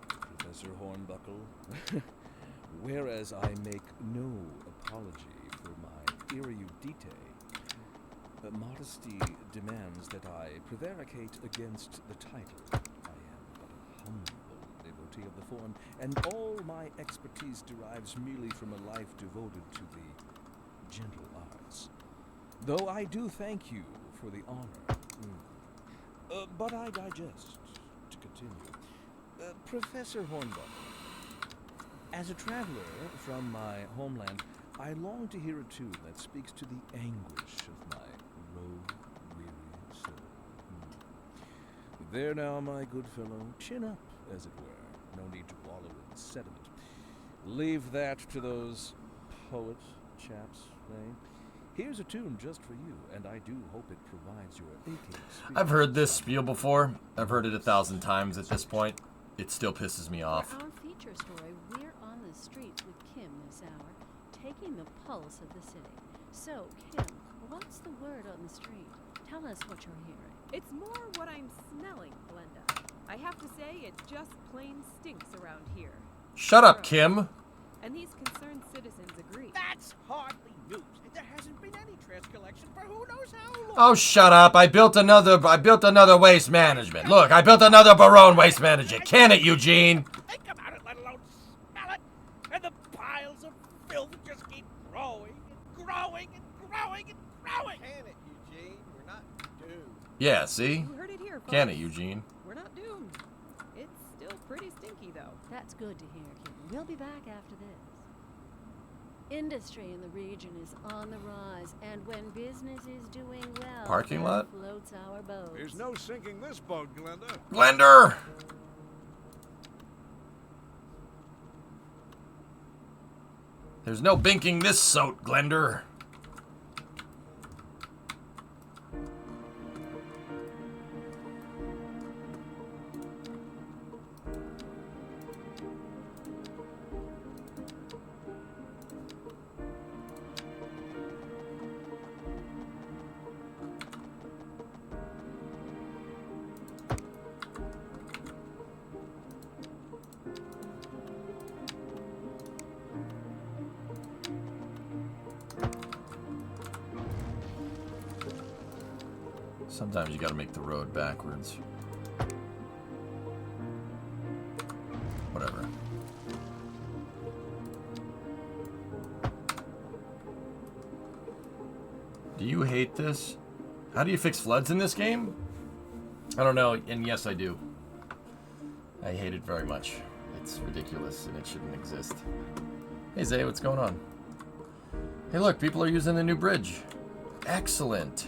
Professor Hornbuckle, whereas I make no apology for my erudite, modesty demands that I prevaricate against the title. I am but a humble devotee of the form, and all my expertise derives merely from a life devoted to the gentle arts. Though I do thank you for the honor. But I digest. To continue. Professor Hornbuckle, as a traveler from my homeland, I long to hear a tune that speaks to the anguish of my road-weary soul. There now, my good fellow, chin up, as it were. No need to wallow in sediment. Leave that to those poet chaps, eh? Here's a tune just for you, and I do hope it provides your aching spirit. I've heard this spiel before. I've heard it 1,000 times at this point. It still pisses me off. For our feature story, we're on the streets with Kim this hour, taking the pulse of the city. So, Kim, what's the word on the street? Tell us what you're hearing. It's more what I'm smelling, Glenda. I have to say, it just plain stinks around here. Shut up, Kim. And these concerned citizens agree. That's hardly news. There hasn't been any trash collection for who knows how long. Oh, shut up. I built another waste management. Look, I built another Barone waste management. Can it, Eugene? Think about it, let alone smell it. And the piles of filth just keep growing and growing and growing and growing. Can it, Eugene? We're not doomed. Yeah, see? You heard it here, folks. Can it, Eugene? We're not doomed. It's still pretty stinky, though. That's good to hear, Kim. We'll be back after this. Industry in the region is on the rise, and when business is doing well, Parking lot? Floats our boat. There's no sinking this boat, Glenda. Glender! There's no binking this soat, Glender. Sometimes you gotta make the road backwards. Whatever. Do you hate this? How do you fix floods in this game? I don't know, and yes, I do. I hate it very much. It's ridiculous, and it shouldn't exist. Hey, Zay, what's going on? Hey, look, people are using the new bridge. Excellent.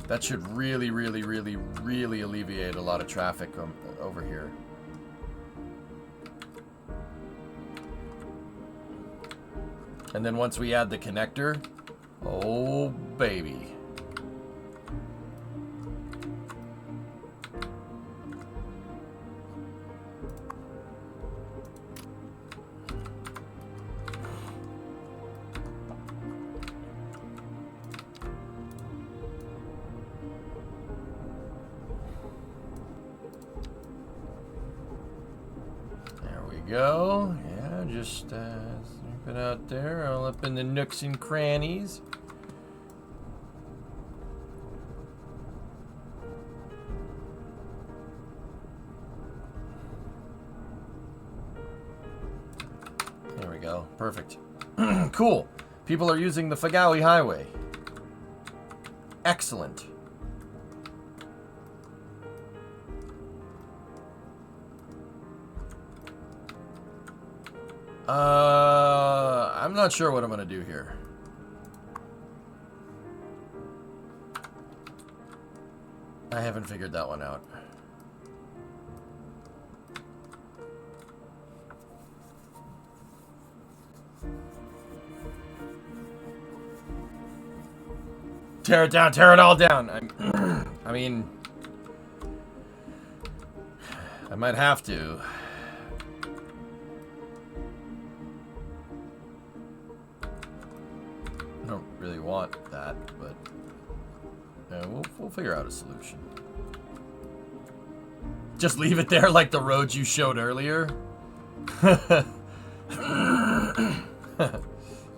That should really, really, really, really alleviate a lot of traffic over here. And then once we add the connector, oh, baby. Go. Yeah, just snoop it out there, all up in the nooks and crannies. There we go. Perfect. Cool. People are using the Fagawi Highway. Excellent. I'm not sure what I'm gonna do here. I haven't figured that one out. Tear it down, tear it all down. I mean, I might have to. I don't really want that, but we'll figure out a solution. Just leave it there like the roads you showed earlier?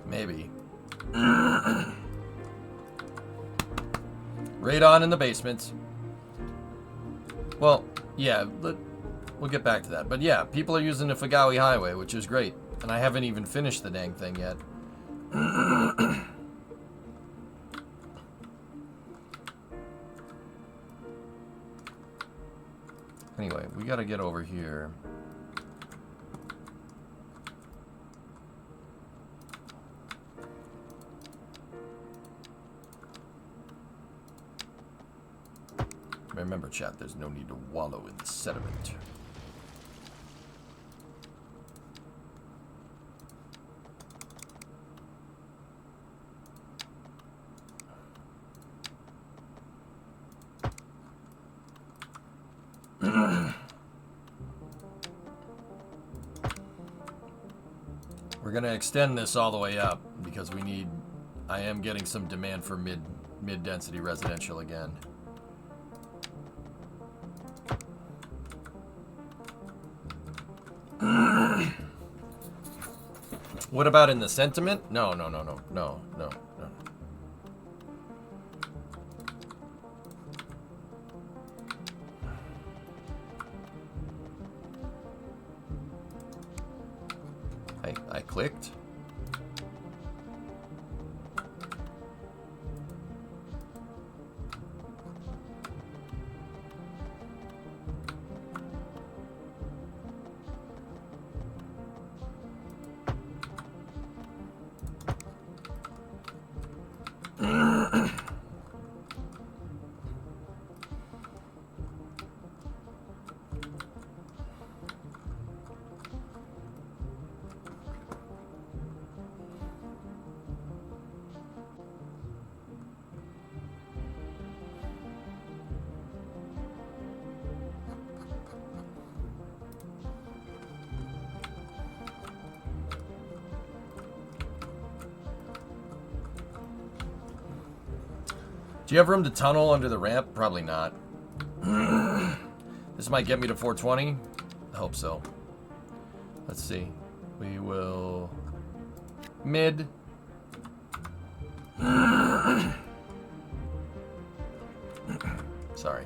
Maybe. Radon in the basements. Well, yeah, we'll get back to that. But yeah, people are using the Fagawi Highway, which is great. And I haven't even finished the dang thing yet. Anyway, we gotta get over here. Remember, chat, there's no need to wallow in the sediment. We're gonna extend this all the way up because we need. I am getting some demand for mid-density residential again. What about in the sentiment? No. I clicked. Do you have room to tunnel under the ramp? Probably not. This might get me to 420. I hope so. Let's see. We will... Mid. Sorry.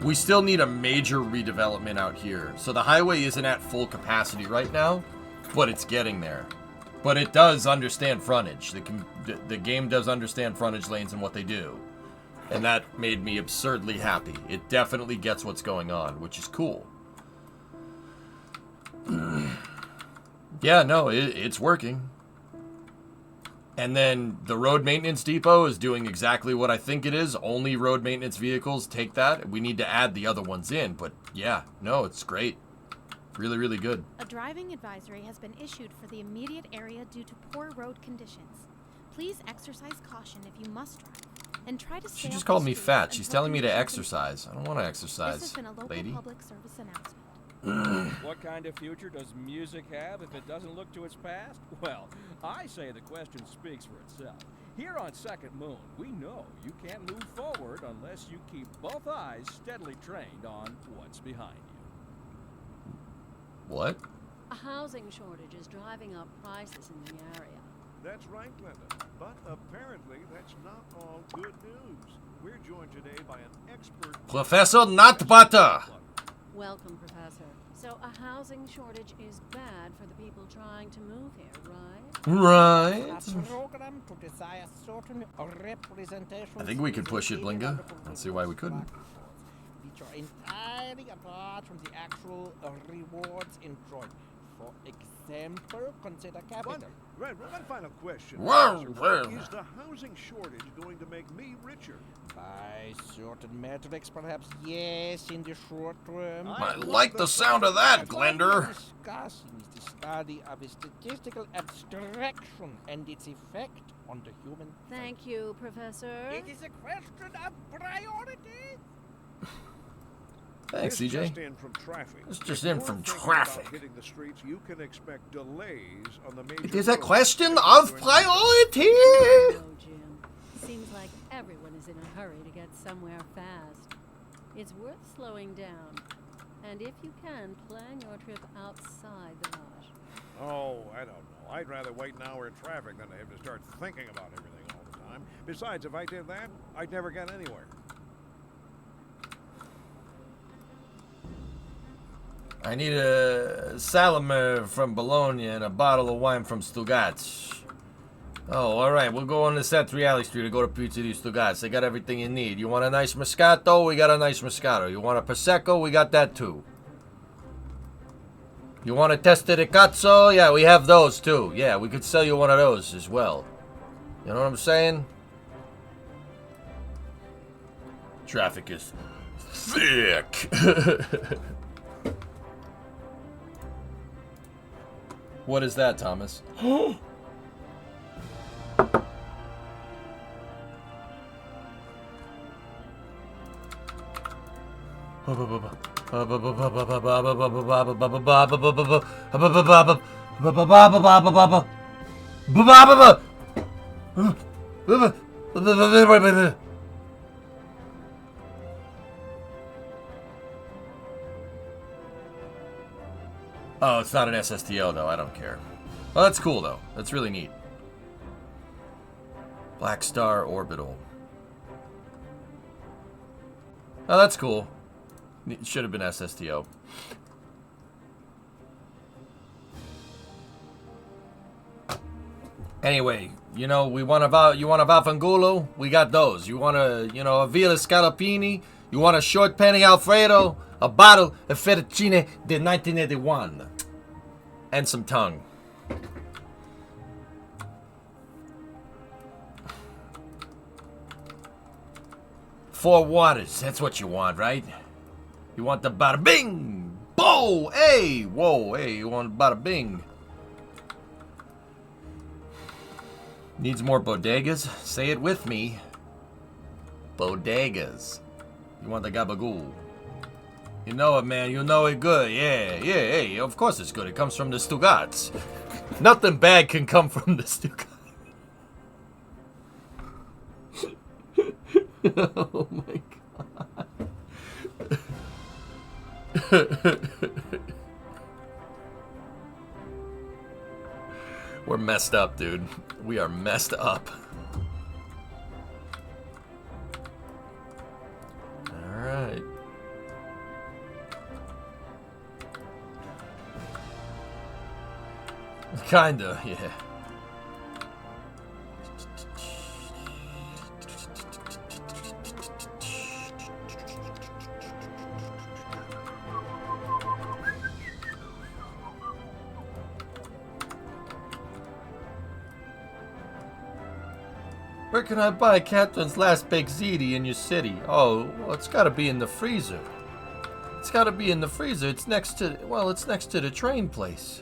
We still need a major redevelopment out here. So the highway isn't at full capacity right now, but it's getting there. But it does understand frontage. The game does understand frontage lanes and what they do. And that made me absurdly happy. It definitely gets what's going on, which is cool. Yeah, no, it's working. And then the road maintenance depot is doing exactly what I think it is. Only road maintenance vehicles take that. We need to add the other ones in, but yeah, no, it's great. Really, really good. A driving advisory has been issued for the immediate area due to poor road conditions. Please exercise caution if you must drive, and try to stay She just off called the me streets fat. She's until telling me to conditions exercise. I don't want to improve. This exercise, has been a local lady. public service announcement. What kind of future does music have if it doesn't look to its past? Well, I say the question speaks for itself. Here on Second Moon, we know you can't move forward unless you keep both eyes steadily trained on what's behind you. What? A housing shortage is driving up prices in the area. That's right, Glenda. But apparently that's not all good news. We're joined today by an expert... Professor Nut Butter! Welcome, Professor. So a housing shortage is bad for the people trying to move here, right? Right. A program to desire certain representations. I think we could push it, Blinga. I don't see why we couldn't. Which are entirely apart from the actual rewards enjoyed. For example, consider capital. One final question. Wow, Professor. Is the housing shortage going to make me richer? By certain metrics, perhaps yes, in the short term. I like the sound of that, Glender. What we're discussing is the study of a statistical abstraction and its effect on the human. Thank you, Professor. It is a question of priority. Thanks, This CJ. just in from traffic. It's just If in you're from thinking traffic. about hitting the streets, you can expect delays on the major It is a roads. question of priority! No, Jim. Seems like everyone is in a hurry to get somewhere fast. It's worth slowing down. And if you can, plan your trip outside the rush. Oh, I don't know. I'd rather wait an hour in traffic than to have to start thinking about everything all the time. Besides, if I did that, I'd never get anywhere. I need a Salamer from Bologna and a bottle of wine from Stuttgart. Oh, alright. We'll go on to Satriali Street and go to Pizza di Stuttgart. They got everything you need. You want a nice Moscato? We got a nice Moscato. You want a Prosecco? We got that too. You want a Testa di Cazzo? Yeah, we have those too. Yeah, we could sell you one of those as well. You know what I'm saying? Traffic is thick. What is that, Thomas? Oh, it's not an SSTO though. I don't care. Well, that's cool though. That's really neat. Black Star Orbital. Oh, that's cool. It should have been SSTO. Anyway, you know, you want a Vafangulu? We got those. You want a Villa Scalapini? You want a short penny Alfredo? A bottle of Fettuccine de 1981. And some tongue. Four waters, that's what you want, right? You want the bada bing! Bo! Hey! Whoa, hey, you want bada bing? Needs more bodegas? Say it with me. Bodegas. You want the gabagool. You know it, man. You know it good. Yeah, hey, of course it's good. It comes from the Stuttgarts. Nothing bad can come from the Stuttgarts. Oh my god. We're messed up, dude. We are messed up. Alright. Kinda, yeah. Where can I buy Catherine's last baked ziti in your city? Oh, well, it's gotta be in the freezer. It's gotta be in the freezer. It's next to, well, it's next to the train place.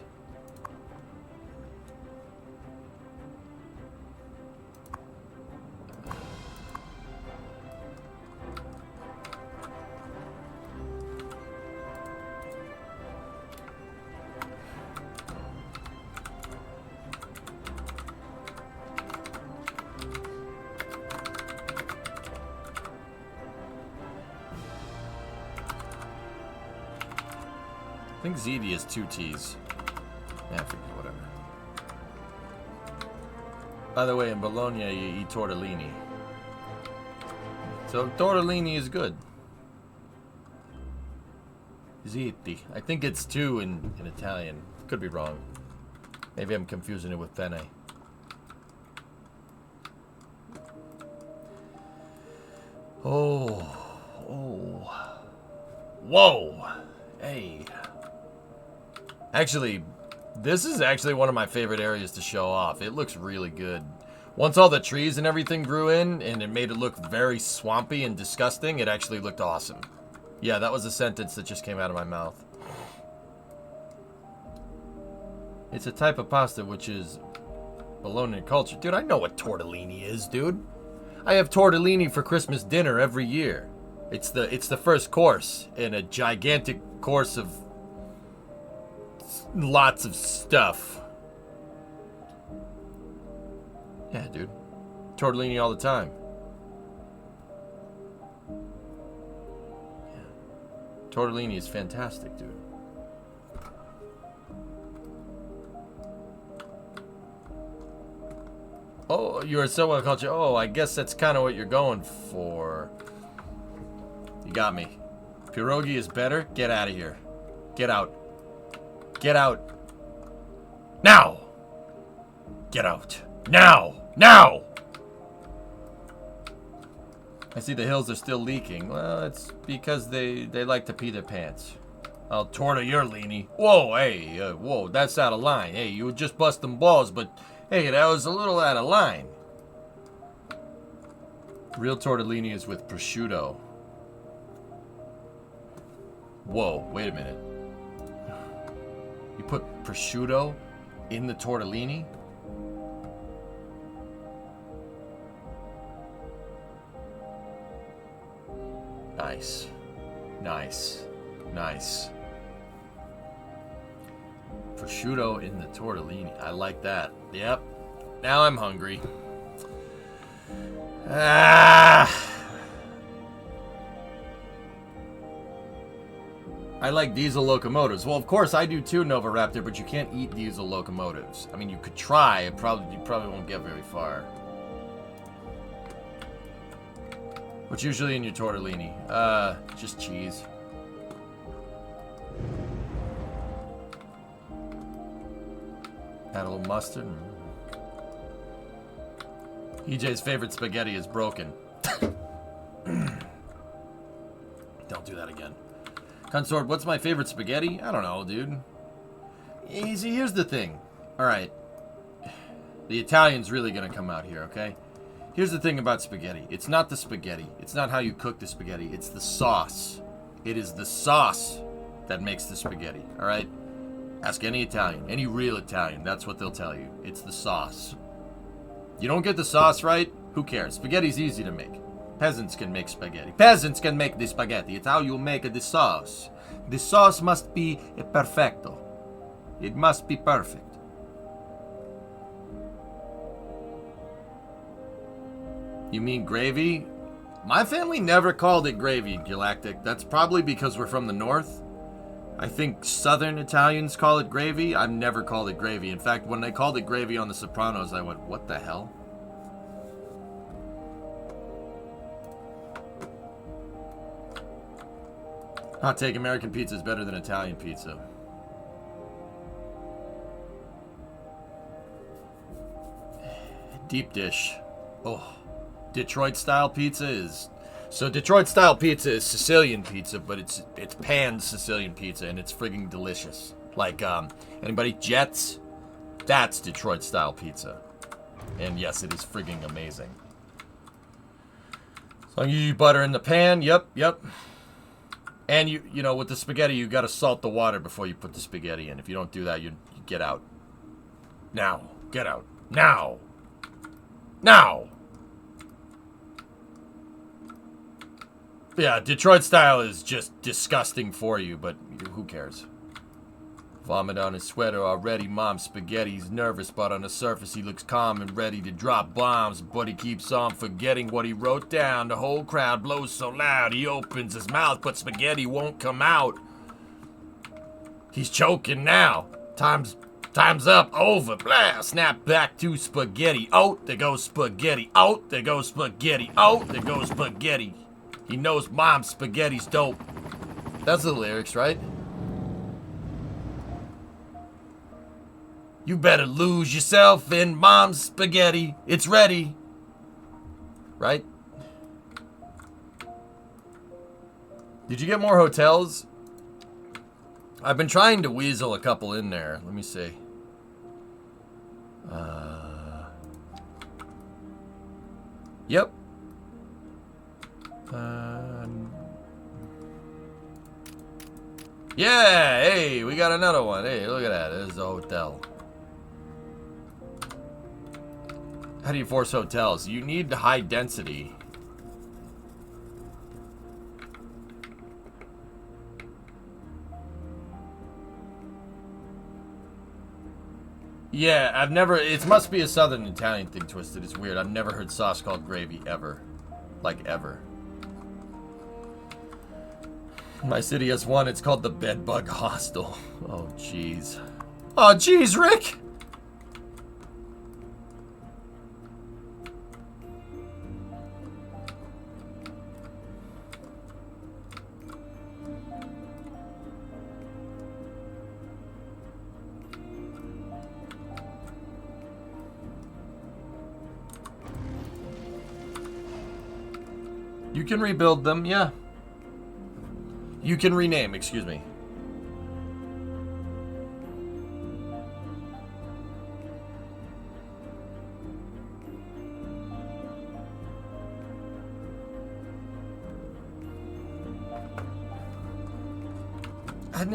I think ziti is 2 T's. Yeah, I forget, whatever. By the way, in Bologna, you eat tortellini. So, tortellini is good. Ziti. I think it's 2 in Italian. Could be wrong. Maybe I'm confusing it with penne. Oh. Oh. Whoa. Hey. Actually, this is actually one of my favorite areas to show off. It looks really good. Once all the trees and everything grew in, and it made it look very swampy and disgusting, it actually looked awesome. Yeah, that was a sentence that just came out of my mouth. It's a type of pasta which is Bologna culture. Dude, I know what tortellini is, dude. I have tortellini for Christmas dinner every year. It's the first course in a gigantic course of lots of stuff. Yeah, dude. Tortellini all the time. Yeah. Tortellini is fantastic, dude. Oh, you are so well cultured. Oh, I guess that's kind of what you're going for. You got me. Pierogi is better? Get out of here. Get out. Get out. Now! Get out. Now! Now! I see the hills are still leaking. Well, it's because they like to pee their pants. I'll torta your leanie. Whoa, hey, whoa, that's out of line. Hey, you were just busting balls, but hey, that was a little out of line. Real tortellini is with prosciutto. Whoa, wait a minute. You put prosciutto in the tortellini? Nice. Nice. Nice. Prosciutto in the tortellini. I like that. Yep. Now I'm hungry. Ah! I like diesel locomotives. Well, of course I do too, Nova Raptor, but you can't eat diesel locomotives. I mean, you could try. You probably won't get very far. What's usually in your tortellini? Just cheese. Add a little mustard. EJ's favorite spaghetti is broken. Don't do that again. Consort, what's my favorite spaghetti? I don't know, dude. Easy, here's the thing. Alright. The Italian's really gonna come out here, okay? Here's the thing about spaghetti. It's not the spaghetti. It's not how you cook the spaghetti. It's the sauce. It is the sauce that makes the spaghetti, alright? Ask any Italian, any real Italian. That's what they'll tell you. It's the sauce. You don't get the sauce right? Who cares? Spaghetti's easy to make. Peasants can make spaghetti. Peasants can make the spaghetti. It's how you make the sauce. The sauce must be perfecto. It must be perfect. You mean gravy? My family never called it gravy, Galactic. That's probably because we're from the north. I think Southern Italians call it gravy. I've never called it gravy. In fact, when they called it gravy on The Sopranos, I went, what the hell? Hot take, American pizza is better than Italian pizza. Deep dish. Oh, Detroit style pizza is... So Detroit style pizza is Sicilian pizza, but it's pan Sicilian pizza, and it's friggin' delicious. Like, anybody? Jets? That's Detroit style pizza. And yes, it is friggin' amazing. So you use butter in the pan. Yep. And you know, with the spaghetti, you gotta salt the water before you put the spaghetti in. If you don't do that, you get out. Now. Get out. Now. Yeah, Detroit style is just disgusting for you, but who cares? Vomit on his sweater already. Mom's spaghetti's nervous, but on the surface he looks calm and ready to drop bombs. But he keeps on forgetting what he wrote down. The whole crowd blows so loud he opens his mouth, but spaghetti won't come out. He's choking now. Time's up. Over. Blah. Snap back to spaghetti. Out there goes spaghetti. Out there goes spaghetti. Out there goes spaghetti. He knows Mom's spaghetti's dope. That's the lyrics, right? You better lose yourself in Mom's spaghetti. It's ready. Right? Did you get more hotels? I've been trying to weasel a couple in there. Let me see. Yep. Yeah, hey, we got another one. Hey, look at that. There's a hotel. How do you force hotels? You need high density. Yeah, I've never... It must be a Southern Italian thing, Twisted. It's weird. I've never heard sauce called gravy, ever. Like, ever. My city has one. It's called the Bedbug Hostel. Oh, jeez. Oh, jeez, Rick! You can rebuild them, yeah. You can rename, excuse me.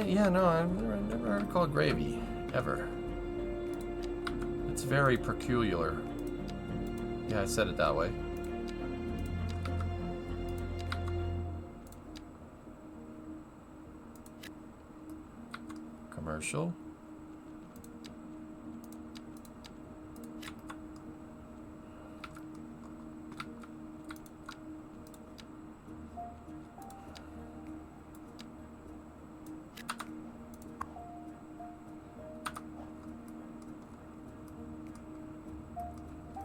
Yeah, no, I've never heard it called gravy, ever. It's very peculiar. Yeah, I said it that way. Commercial.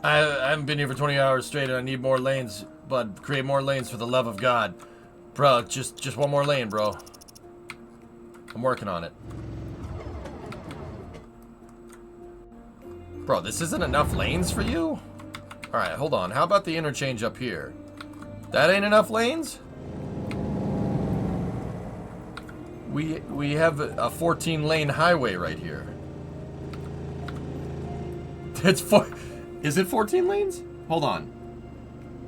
I haven't been here for 20 hours straight and I need more lanes, bud. Create more lanes for the love of God. Bro, just one more lane, bro. I'm working on it. Bro, this isn't enough lanes for you? Alright, hold on. How about the interchange up here? That ain't enough lanes? We have a 14-lane highway right here. It's Is it 14 lanes? Hold on.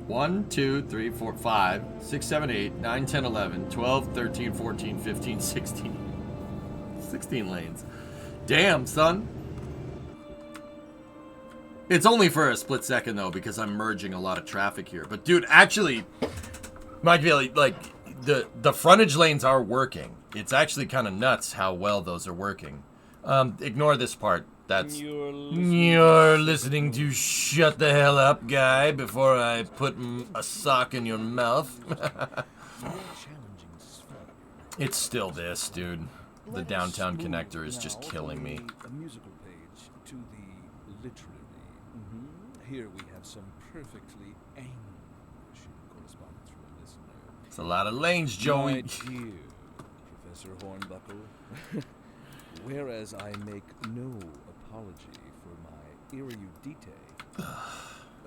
1, 2, 3, 4, 5, 6, 7, 8, 9, 10, 11, 12, 13, 14, 15, 16. 16 lanes. Damn, son. It's only for a split second, though, because I'm merging a lot of traffic here. But, dude, actually, Mike Bailey, like, the frontage lanes are working. It's actually kind of nuts how well those are working. Ignore this part. That's... You're listening to Shut the Hell Up, guy, before I put a sock in your mouth. It's still this, dude. The downtown connector is just killing me. A musical page to the literary. Here we have some perfectly English correspondence from a listener. It's a lot of lanes, Joey. My dear Professor Hornbuckle, whereas I make no apology for my erudite,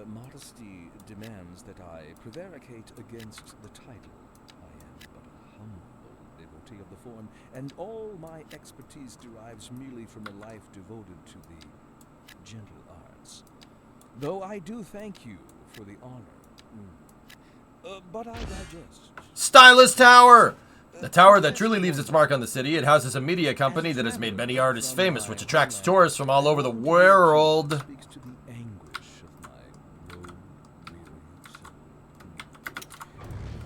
Modesty demands that I prevaricate against the title. I am but a humble devotee of the form, and all my expertise derives merely from a life devoted to the gentle arts. Though I do thank you for the honor. But I digest. Stylus Tower! The tower that truly leaves its mark on the city. It houses a media company that has made many artists famous, which attracts tourists from all over the world. Speaks to the anguish of my road-weary soul.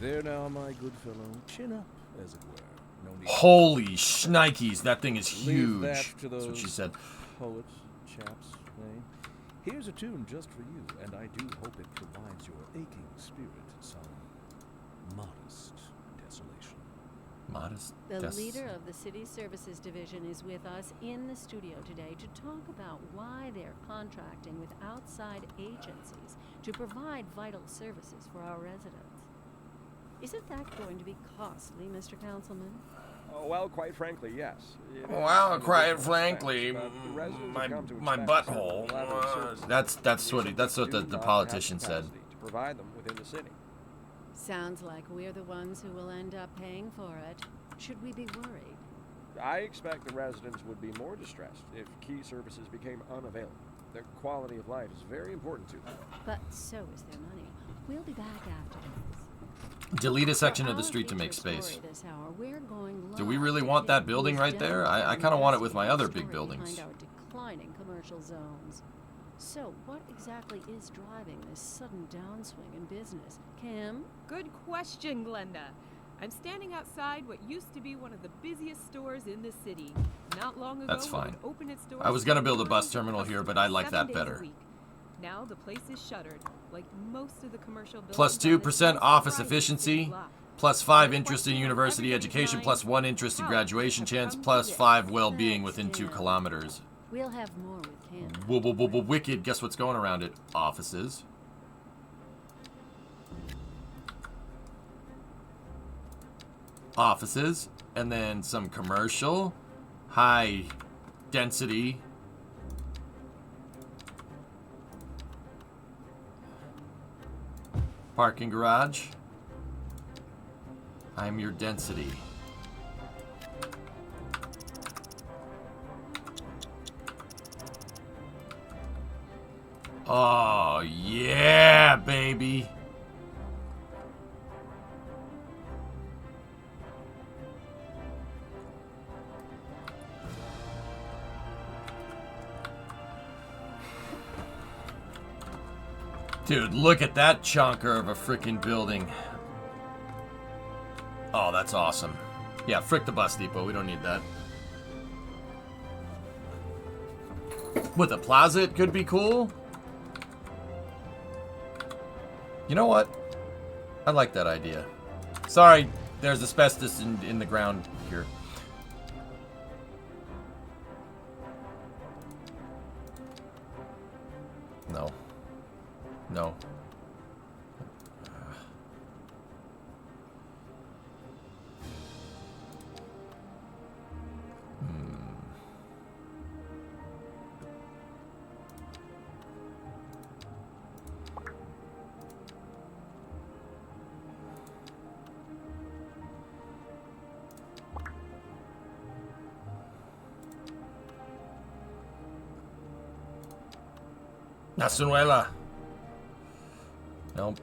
There now, my good fellow. Chin up, as it were. No need. Holy shnikes, that thing is Leave huge. that to That's what those she said. Poets, chaps, eh? Here's a tune just for you, and I do hope it provides your aching spirit some modest desolation. Modest. The leader of the City Services Division is with us in the studio today to talk about why they're contracting with outside agencies to provide vital services for our residents. Isn't that going to be costly, Mr. Councilman? Well, quite frankly, yes. Well, quite frankly, my butthole. That's what the politician said. To provide them within the city. Sounds like we're the ones who will end up paying for it. Should we be worried? I expect the residents would be more distressed if key services became unavailable. Their quality of life is very important to them. But so is their money. We'll be back after this. Delete a section of the street to make space. Do we really want that building right there? I kind of want it with my other big buildings. Behind our declining commercial zones. So, what exactly is driving this sudden downswing in business? Kim? Good question, Glenda. I'm standing outside what used to be one of the busiest stores in the city. Not long ago, That's fine. it opened its doors. I was gonna build a bus terminal here, but I like that better. Now the place is shuttered, like most of the commercial buildings. Plus 2% office efficiency. Plus 5 interest in university education. Plus 1 interest in graduation chance. Plus 5 well-being within 2 kilometers. We'll have more with Kim. Wicked. Guess what's going around it? Offices. Offices. And then some commercial. High density. Parking garage. I'm your density. Oh, yeah, baby. Dude, look at that chonker of a freaking building. Oh, that's awesome. Yeah, frick the bus depot. We don't need that. With a plaza, it could be cool. You know what? I like that idea. Sorry, there's asbestos in the ground here. No. No. Nasuela. Nope.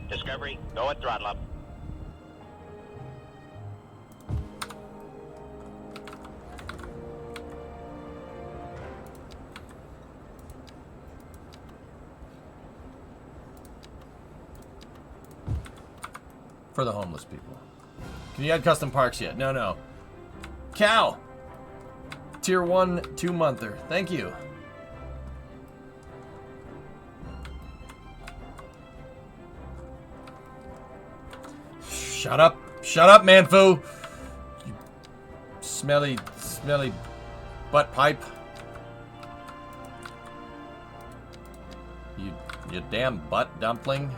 Discovery, go at throttle up. For the homeless people. Can you add custom parks yet? No, no. Cal! Tier 1 2-monther. Thank you. Shut up. Shut up, Manfu! You smelly, smelly butt pipe. You damn butt dumpling.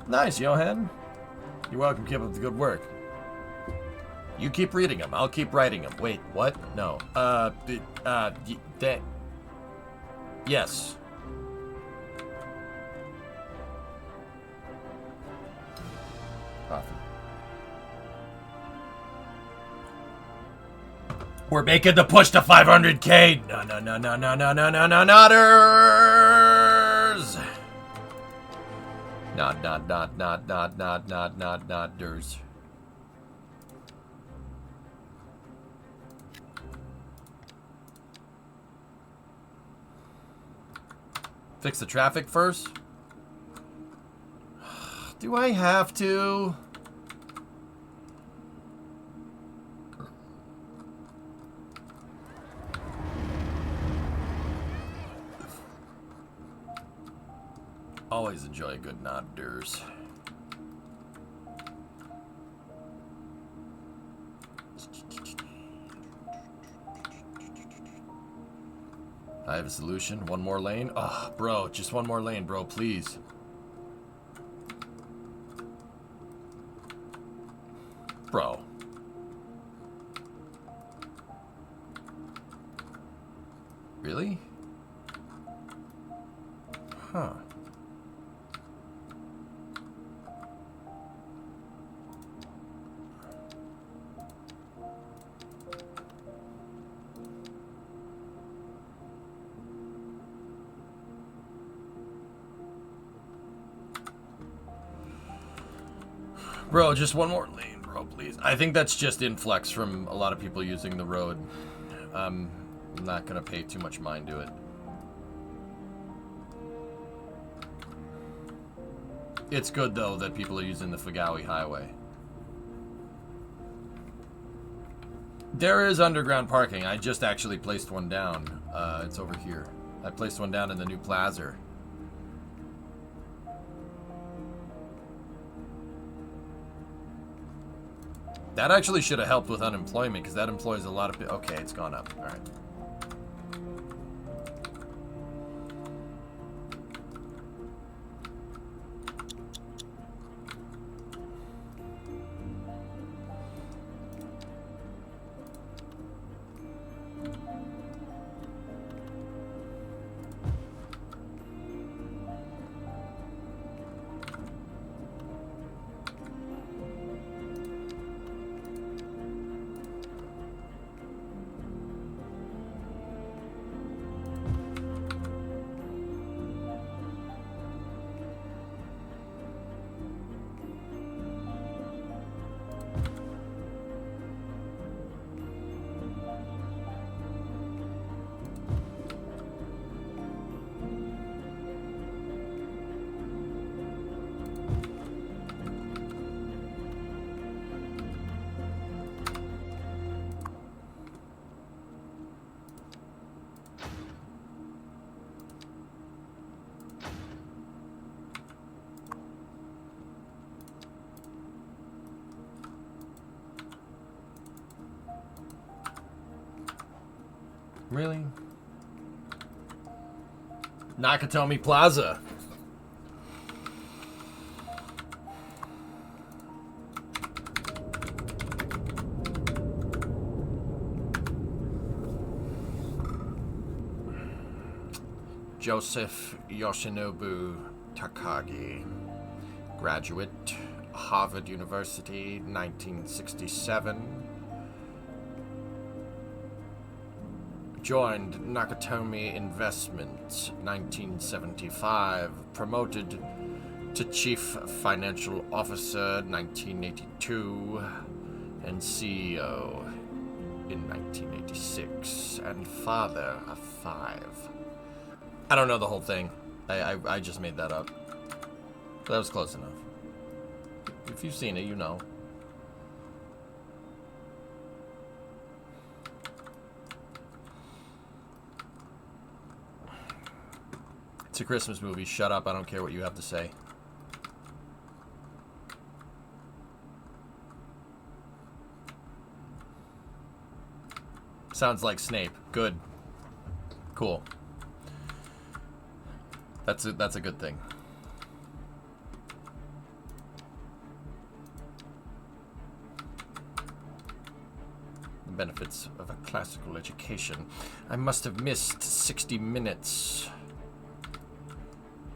Nice, Johan. You're welcome. Keep up the good work. You keep reading them. I'll keep writing them. Wait, what? No. Yes. Coffee. We're making the push to 500K. No, notters. Notters. Fix the traffic first? Do I have to? Always enjoy a good nodders. I have a solution. One more lane. Oh, bro, just one more lane, bro, please. Bro. Really? Huh. Bro, just one more lane, bro, please. I think that's just influx from a lot of people using the road. I'm not gonna pay too much mind to it. It's good, though, that people are using the Fagawi Highway. There is underground parking. I just actually placed one down. It's over here. I placed one down in the new plaza. That actually should have helped with unemployment, because that employs a lot of people. Okay, it's gone up. All right. Really? Nakatomi Plaza. Joseph Yoshinobu Takagi, graduate, Harvard University, 1967. Joined Nakatomi Investments, 1975. Promoted to Chief Financial Officer, 1982. And CEO in 1986. And father of 5. I don't know the whole thing. I just made that up. But that was close enough. If you've seen it, you know. It's a Christmas movie. Shut up. I don't care what you have to say. Sounds like Snape. Good. Cool. That's a good thing. benefits of a classical education. I must have missed 60 minutes.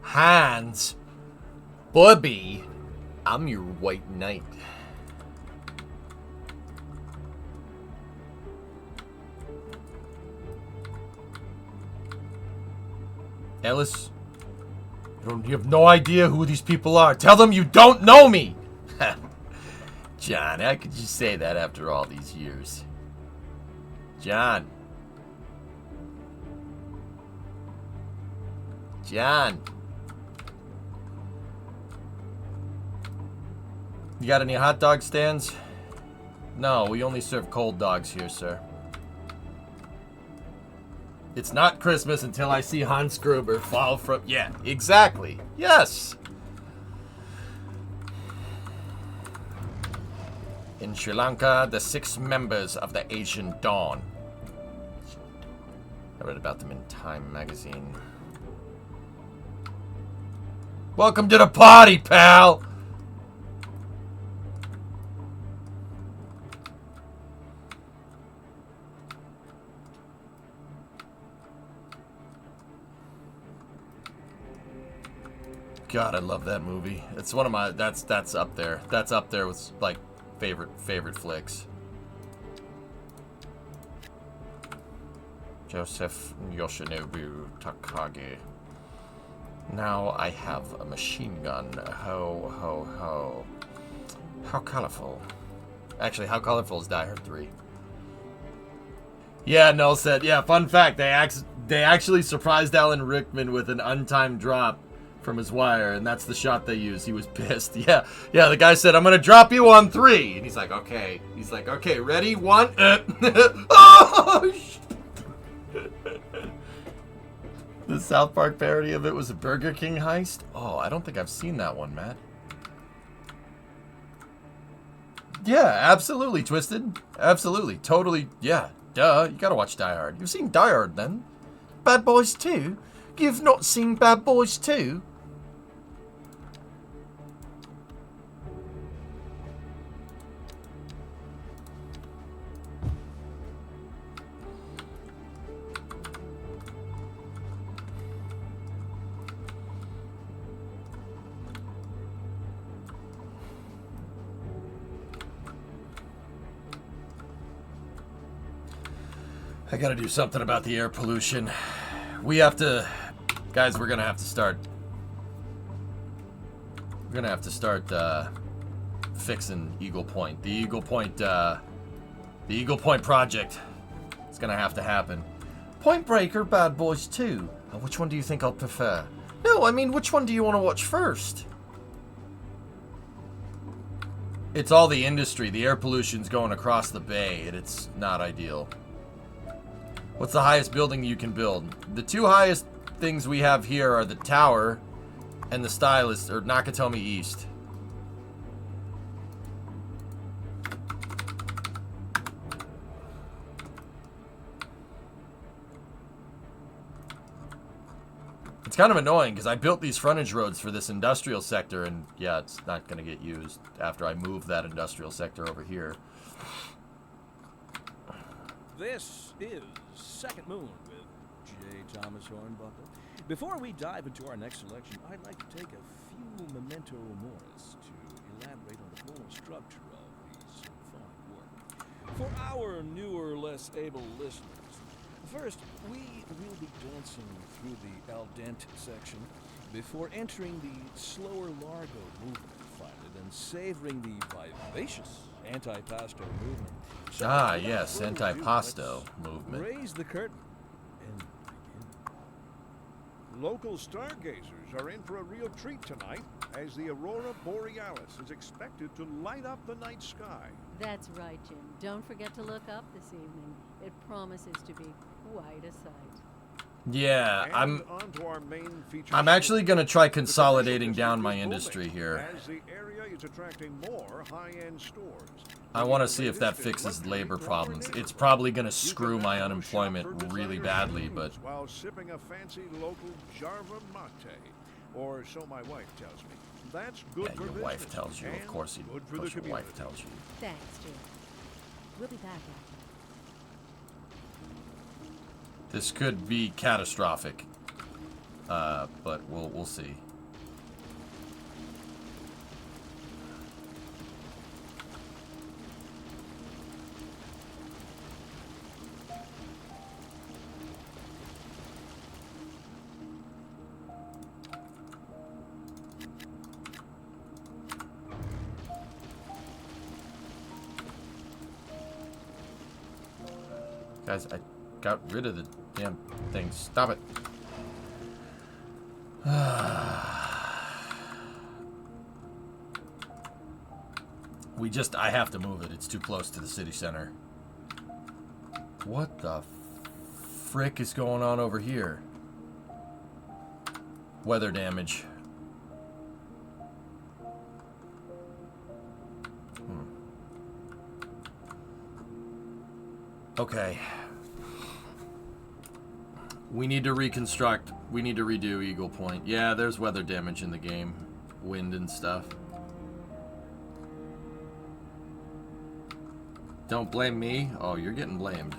Hans! Bobby! I'm your white knight. Ellis, you have no idea who these people are. Tell them you don't know me! John, how could you say that after all these years? John. John. You got any hot dog stands? No, we only serve cold dogs here, sir. It's not Christmas until I see Hans Gruber fall from... Yeah, exactly. Yes. In Sri Lanka, the 6 members of the Asian Dawn. I read about them in Time magazine. Welcome to the party, pal! God, I love that movie. It's one of my that's up there. That's up there with like favorite flicks. Joseph Yoshinobu Takagi. Now I have a machine gun. Ho ho ho. How colorful. Actually, how colorful is Die Hard 3? Yeah, Null said. Yeah, fun fact. They actually surprised Alan Rickman with an untimed drop from his wire, and that's the shot they used. He was pissed. Yeah, the guy said, I'm gonna drop you on 3. And he's like, okay. He's like, okay, ready? 1. Oh, the South Park parody of it was a Burger King heist? Oh, I don't think I've seen that one, Matt. Yeah, absolutely, Twisted. Absolutely. Totally. Yeah, duh. You gotta watch Die Hard. You've seen Die Hard, then? Bad Boys 2? You've not seen Bad Boys 2? I gotta do something about the air pollution. We have to... Guys, we're gonna have to start... We're gonna have to start, fixing Eagle Point. The Eagle Point project. It's gonna have to happen. Point Break or Bad Boys 2? Which one do you think I'll prefer? No, I mean, which one do you want to watch first? It's all the industry. The air pollution's going across the bay, and it's not ideal. What's the highest building you can build? The 2 highest things we have here are the Tower and the Stylist, or Nakatomi East. It's kind of annoying because I built these frontage roads for this industrial sector, and yeah, it's not going to get used after I move that industrial sector over here. This is Second Moon with J. Thomas Hornbuckle. Before we dive into our next selection, I'd like to take a few memento moris to elaborate on the formal structure of the symphonic work. For our newer, less able listeners, first, we will be dancing through the al dente section before entering the slower largo movement, and savoring the vivacious antipasto movement. So yes, antipasto movement. Raise the curtain and begin. Local stargazers are in for a real treat tonight, as the aurora borealis is expected to light up the night sky. That's right, Jim. Don't forget to look up this evening. It promises to be quite a sight. Yeah, And on to our main feature I'm actually going to try consolidating down my industry here. As the area is attracting more high-end stores. I want to see if that fixes labor problems. It's probably going to screw my unemployment really badly, but... While sipping a fancy local Jarva mate, or so my wife tells me. That's good Yeah, for your wife tells you. Of and course, good for the your wife community. tells you. Thanks, Jim. We'll be back after. This could be catastrophic. But we'll see. Guys, I got rid of the damn thing. Stop it. I have to move it. It's too close to the city center. What the frick is going on over here? Weather damage. Okay. We need to reconstruct. We need to redo Eagle Point. Yeah, there's weather damage in the game. Wind and stuff. Don't blame me. Oh, you're getting blamed.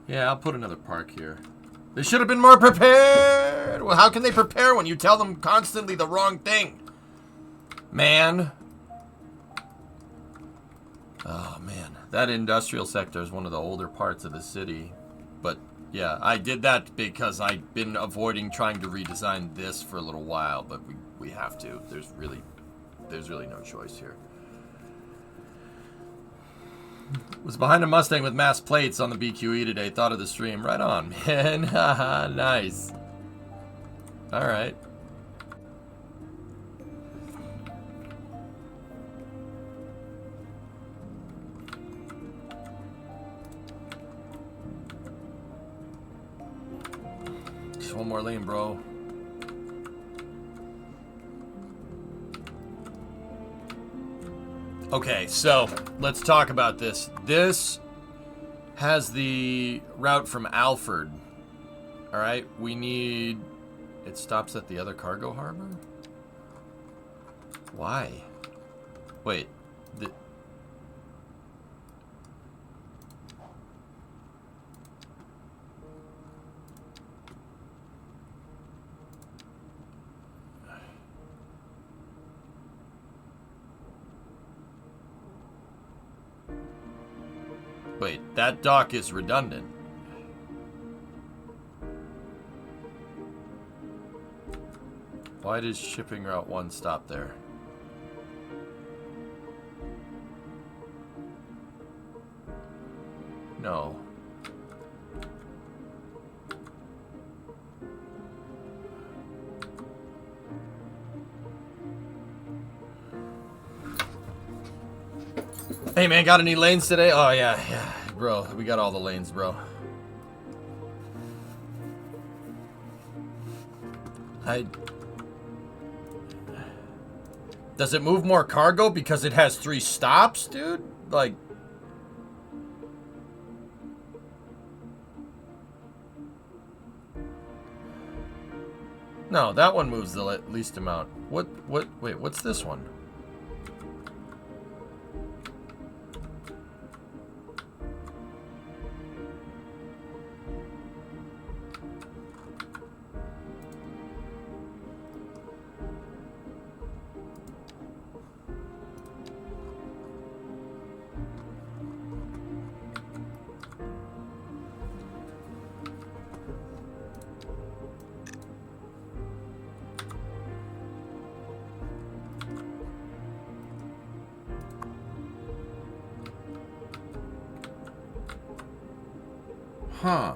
Yeah, I'll put another park here. They should have been more prepared! Well, how can they prepare when you tell them constantly the wrong thing? Man. Oh, man. That industrial sector is one of the older parts of the city. But, yeah, I did that because I've been avoiding trying to redesign this for a little while, but we have to. There's really no choice here. Was behind a Mustang with mass plates on the BQE today. Thought of the stream. Right on, man. Haha, nice. Alright. Just one more lane, bro. Okay, so let's talk about this. This has the route from Alfred. All right, we need... It stops at the other cargo harbor? Why? Wait. Wait, that dock is redundant. Why does shipping route 1 stop there? No. Hey man, got any lanes today? Oh yeah, bro, we got all the lanes, bro. Does it move more cargo because it has 3 stops, dude? Like... No, that one moves the least amount. Wait, what's this one? Huh.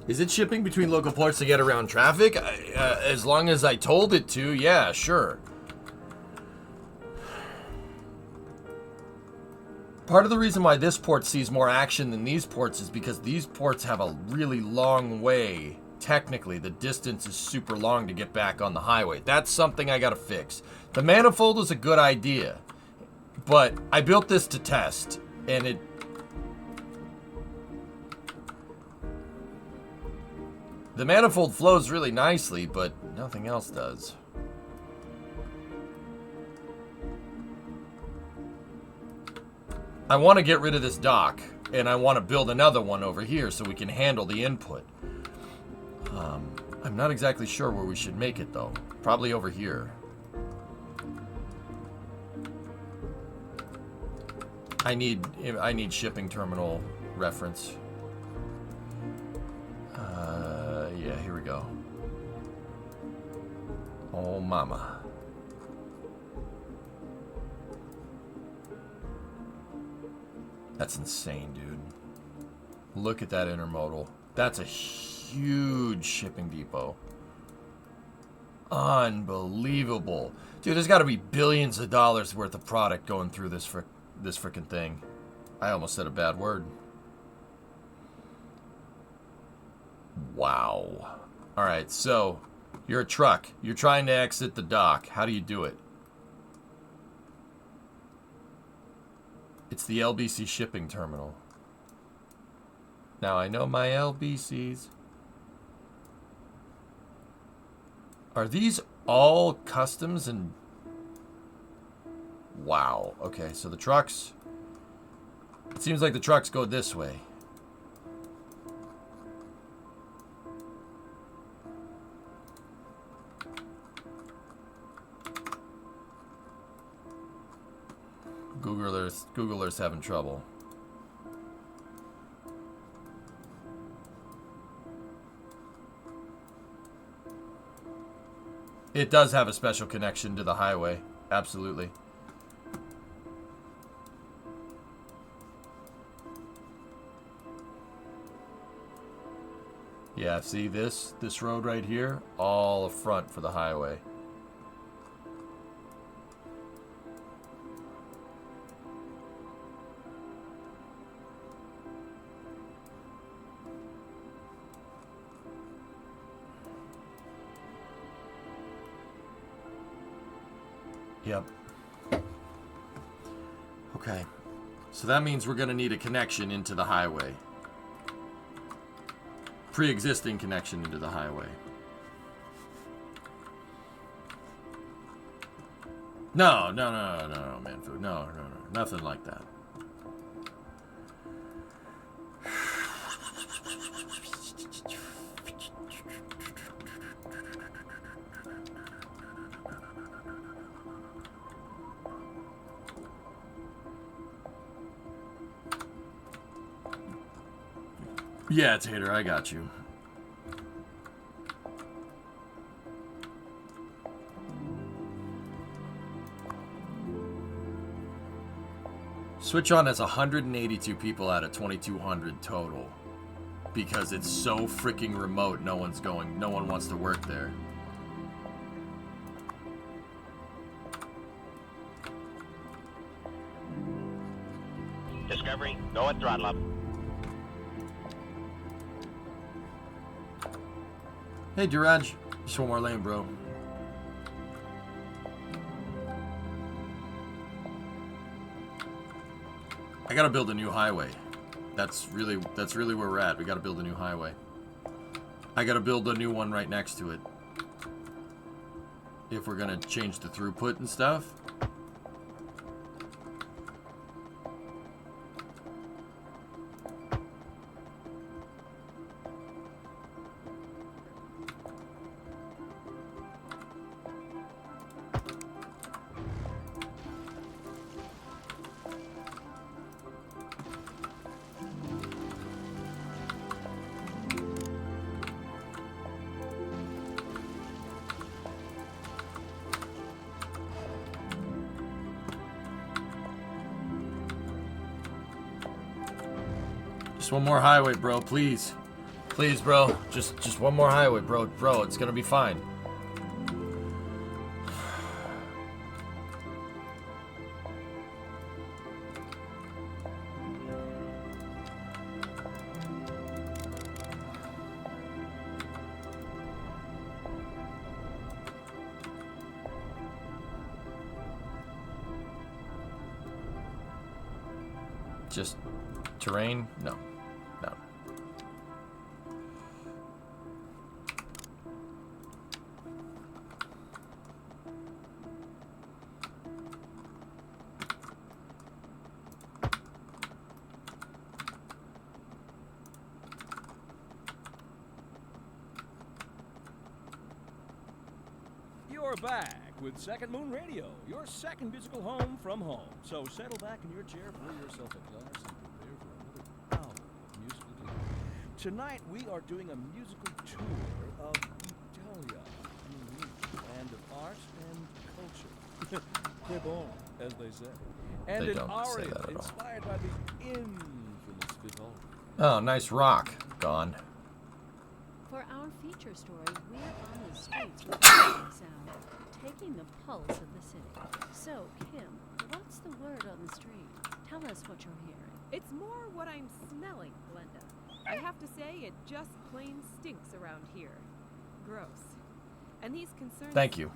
Is it shipping between local ports to get around traffic? As long as I told it to, yeah, sure. Part of the reason why this port sees more action than these ports is because these ports have a really long way. Technically, the distance is super long to get back on the highway. That's something I gotta fix. The manifold is a good idea, but I built this to test, and it... The manifold flows really nicely, but nothing else does. I want to get rid of this dock, and I want to build another one over here so we can handle the input. I'm not exactly sure where we should make it, though. Probably over here. I need shipping terminal reference. Yeah, here we go. Oh, mama. That's insane, dude. Look at that intermodal. That's a huge shipping depot. Unbelievable. Dude, there's got to be billions of dollars worth of product going through this frickin' thing. I almost said a bad word. Wow. Alright, so you're a truck. You're trying to exit the dock. How do you do it? It's the LBC shipping terminal. Now I know my LBCs. Are these all customs and... Wow. Okay, so the trucks... It seems like the trucks go this way. Google Earth's having trouble. It does have a special connection to the highway. Absolutely. Yeah, see this road right here? All a front for the highway. Yep. Okay. So that means we're going to need a connection into the highway. Pre-existing connection into the highway. No, man food. No. Nothing like that. Yeah, Tater, I got you. Switch on has 182 people out of 2,200 total. Because it's so freaking remote, no one wants to work there. Go and throttle up. Hey, Duraj. Just one more lane, bro. I gotta build a new highway. That's really where we're at. We gotta build a new highway. I gotta build a new one right next to it. If we're gonna change the throughput and stuff. Just one more highway, bro, please. Please, bro. Just one more highway, bro. Bro, it's gonna be fine. Just terrain? No. No. You're back with Second Moon Radio, your second musical home from home. So settle back in your chair, pour yourself a glass, and prepare for another hour of musical delight. Tonight we are doing a musical tour of Italia, land of art and culture. Que bon, as they say. And They an don't say aria that at all. inspired by the infamous Vivaldi. Oh, nice rock. Gone. For our feature story, we're on the streets with the sound, taking the pulse of the city. So, Kim, what's the word on the street? Tell us what you're hearing. It's more what I'm smelling, Glenda. I have to say, it just plain stinks around here. Gross. And these concerns... Thank you.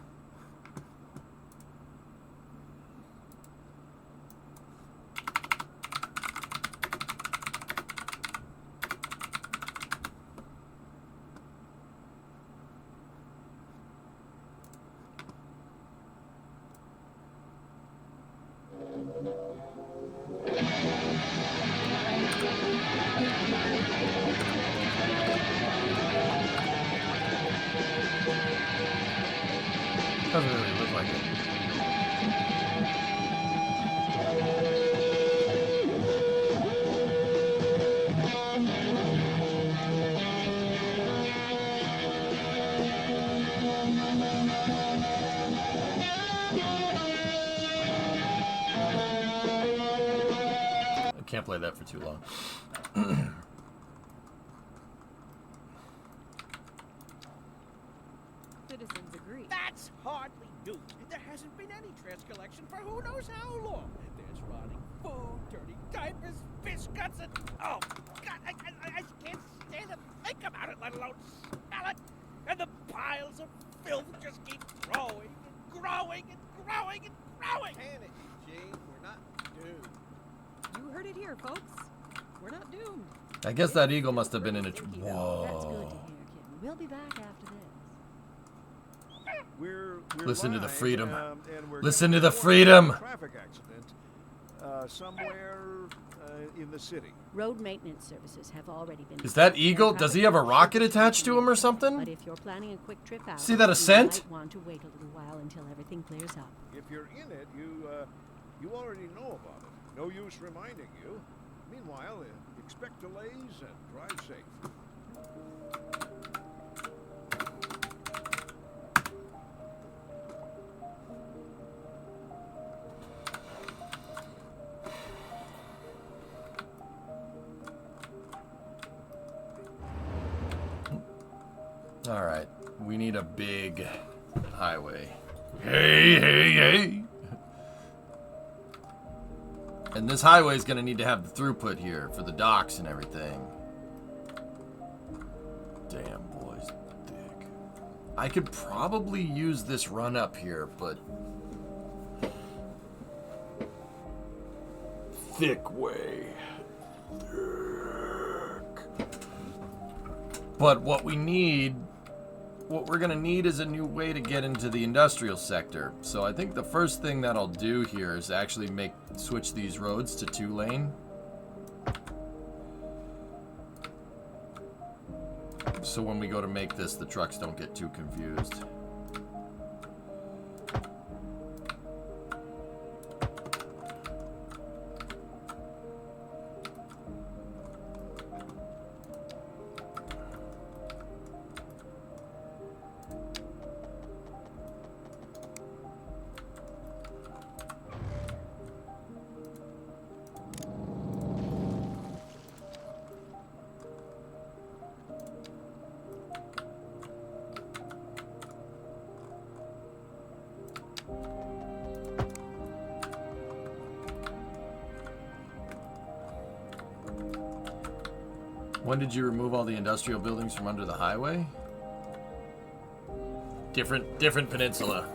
Doesn't really look like it. I can't play that for too long. Citizens agree. That's hardly news. There hasn't been any trash collection for who knows how long. There's rotting food, dirty diapers, fish guts, and oh God, I can't stand to think about it, let alone smell it. And the piles of filth just keep growing and growing and growing and growing. Panic, Gene. We're not doomed. You heard it here, folks. We're not doomed. I guess that eagle must have been in a... That's good to Whoa. hear, Kim. We'll be back after this. We're Listen to the live, freedom. and we're Listen gonna to the report freedom. a traffic accident somewhere in the city. Road maintenance services have already been... Is that eagle? Does he have a rocket attached to him or But something? if you're planning a quick trip out, See that ascent? you might want to wait a little while until everything clears up. If you're in it, you already know about it. No use reminding you. Meanwhile, expect delays and drive safe. All right. We need a big highway. Hey, hey, hey. And this highway is going to need to have the throughput here for the docks and everything. Damn, boys, thick. I could probably use this run up here, but... Thick way. Thick. But what we need... What we're going to need is a new way to get into the industrial sector. So I think the first thing that I'll do here is actually switch these roads to 2-lane. So when we go to make this, the trucks don't get too confused. When did you remove all the industrial buildings from under the highway? Different peninsula.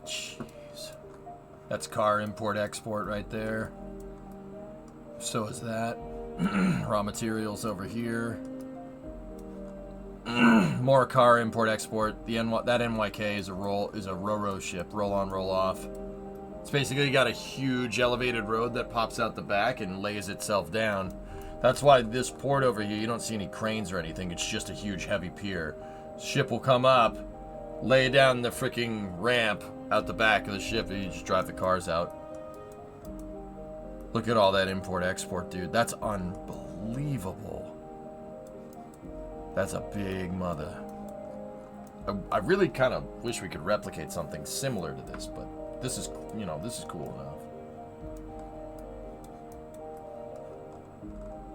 Jeez. That's car import-export right there. So is that. Raw materials over here. More car import-export. That NYK is a Ro-Ro ship. Roll-on, roll-off. It's basically got a huge elevated road that pops out the back and lays itself down. That's why this port over here, you don't see any cranes or anything. It's just a huge heavy pier. Ship will come up, lay down the freaking ramp out the back of the ship, and you just drive the cars out. Look at all that import-export, dude. That's unbelievable. That's a big mother. I really kind of wish we could replicate something similar to this, but this is, this is cool enough.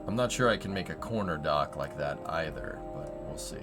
I'm not sure I can make a corner dock like that either, but we'll see.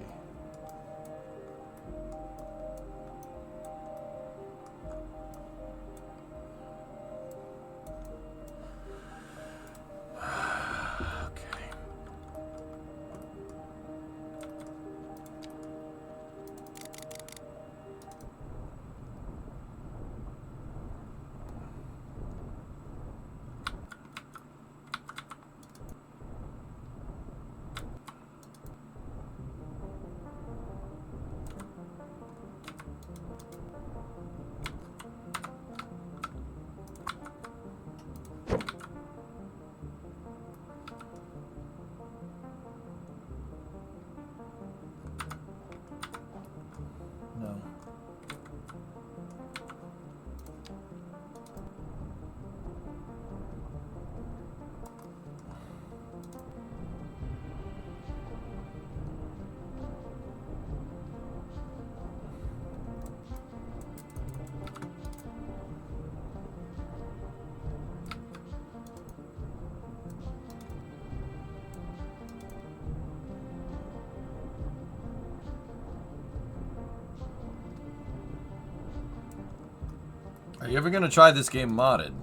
Are you ever gonna try this game modded?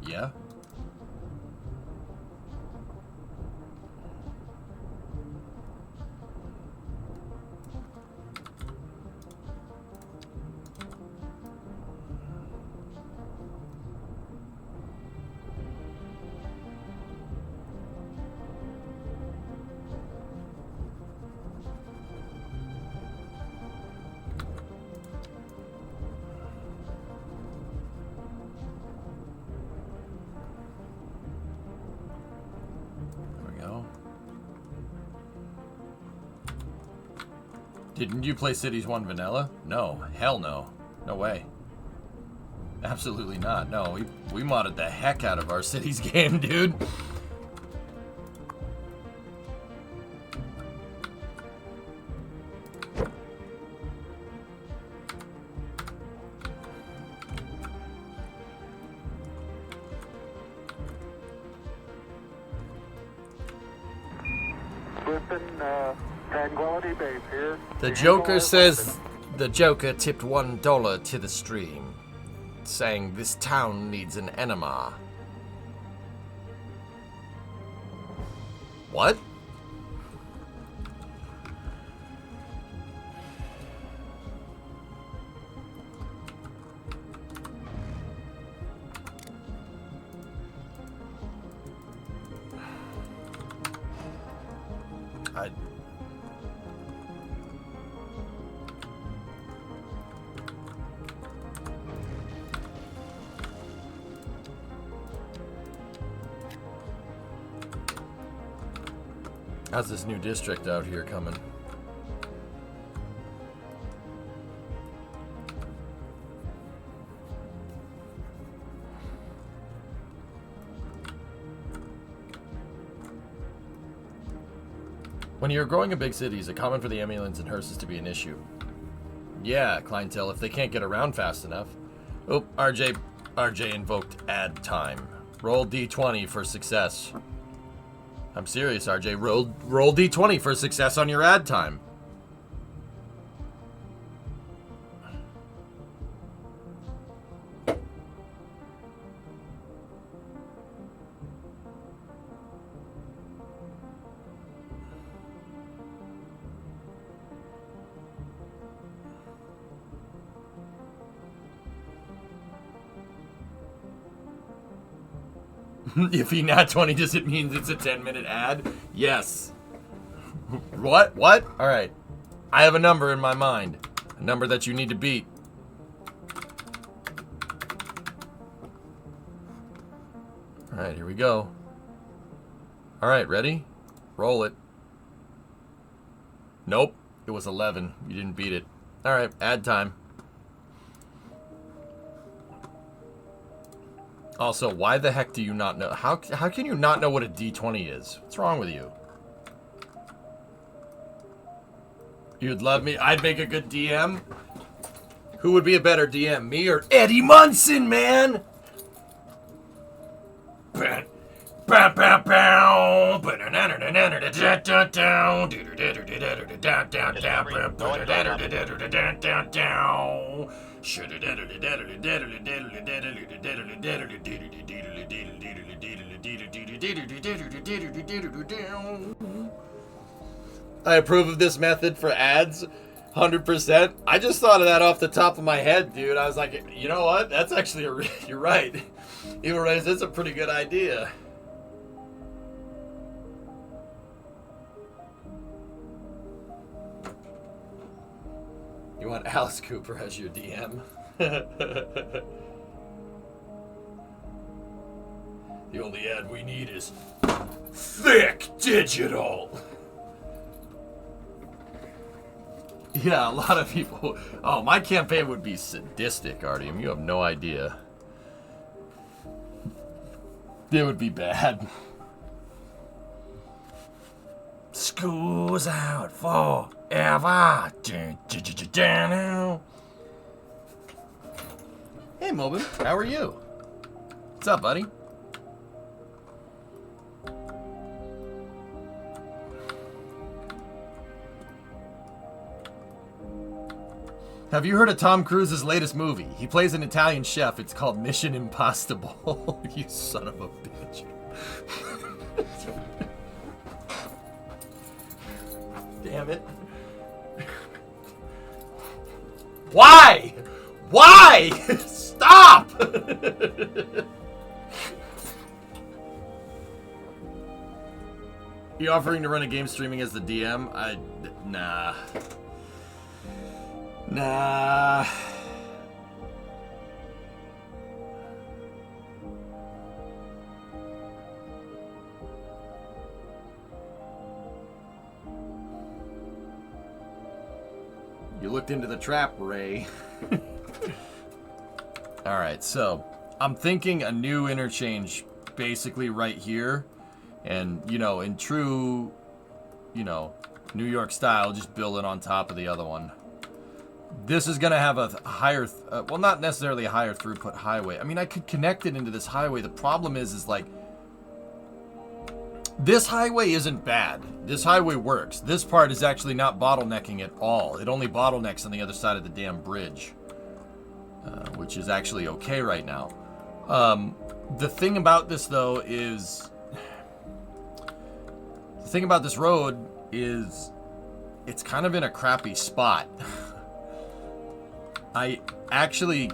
Yeah? Didn't you play Cities 1 Vanilla? No. Hell no. No way. Absolutely not. No, we modded the heck out of our Cities game, dude. Tranquility Base here. The Joker says the Joker tipped $1 to the stream, saying this town needs an enema. What? How's this new district out here coming? When you're growing in big cities, it's common for the ambulance and hearses to be an issue. Yeah, clientele, if they can't get around fast enough. Oh, RJ invoked ad time. Roll D20 for success. I'm serious, RJ. Roll D20 for success on your ad time. If he nat 20, does it mean it's a 10-minute ad? Yes. What? What? All right. I have a number in my mind. A number that you need to beat. All right, here we go. All right, ready? Roll it. Nope. It was 11. You didn't beat it. All right, ad time. Also, why the heck do you not know? How can you not know what a D20 is? What's wrong with you? You'd love me? I'd make a good DM? Who would be a better DM, me or Eddie Munson, man? I approve of this method for ads, 100%. I just thought of that off the top of my head, dude. I was like, you know what? That's actually you're right. Evil Rays, that's a pretty good idea. You want Alice Cooper as your DM? The only ad we need is thick digital. Yeah, a lot of people. Oh, my campaign would be sadistic, Artyom. You have no idea. It would be bad. School's out forever. Hey, Mobin. How are you? What's up, buddy? Have you heard of Tom Cruise's latest movie? He plays an Italian chef. It's called Mission Impossible. You son of a bitch. Damn it. Why? Why? Stop! You offering to run a game streaming as the DM? Nah. Nah. looked into the trap, Ray. Alright, so I'm thinking a new interchange basically right here. And, you know, in true, you know, New York style, just build it on top of the other one. This is going to have a higher, well, not necessarily a higher throughput highway. I mean, I could connect it into this highway. The problem is like, this highway isn't bad. This highway works. This part is actually not bottlenecking at all. It only bottlenecks on the other side of the damn bridge, which is actually okay right now. The thing about this, though, is... The thing about this road is it's kind of in a crappy spot. I actually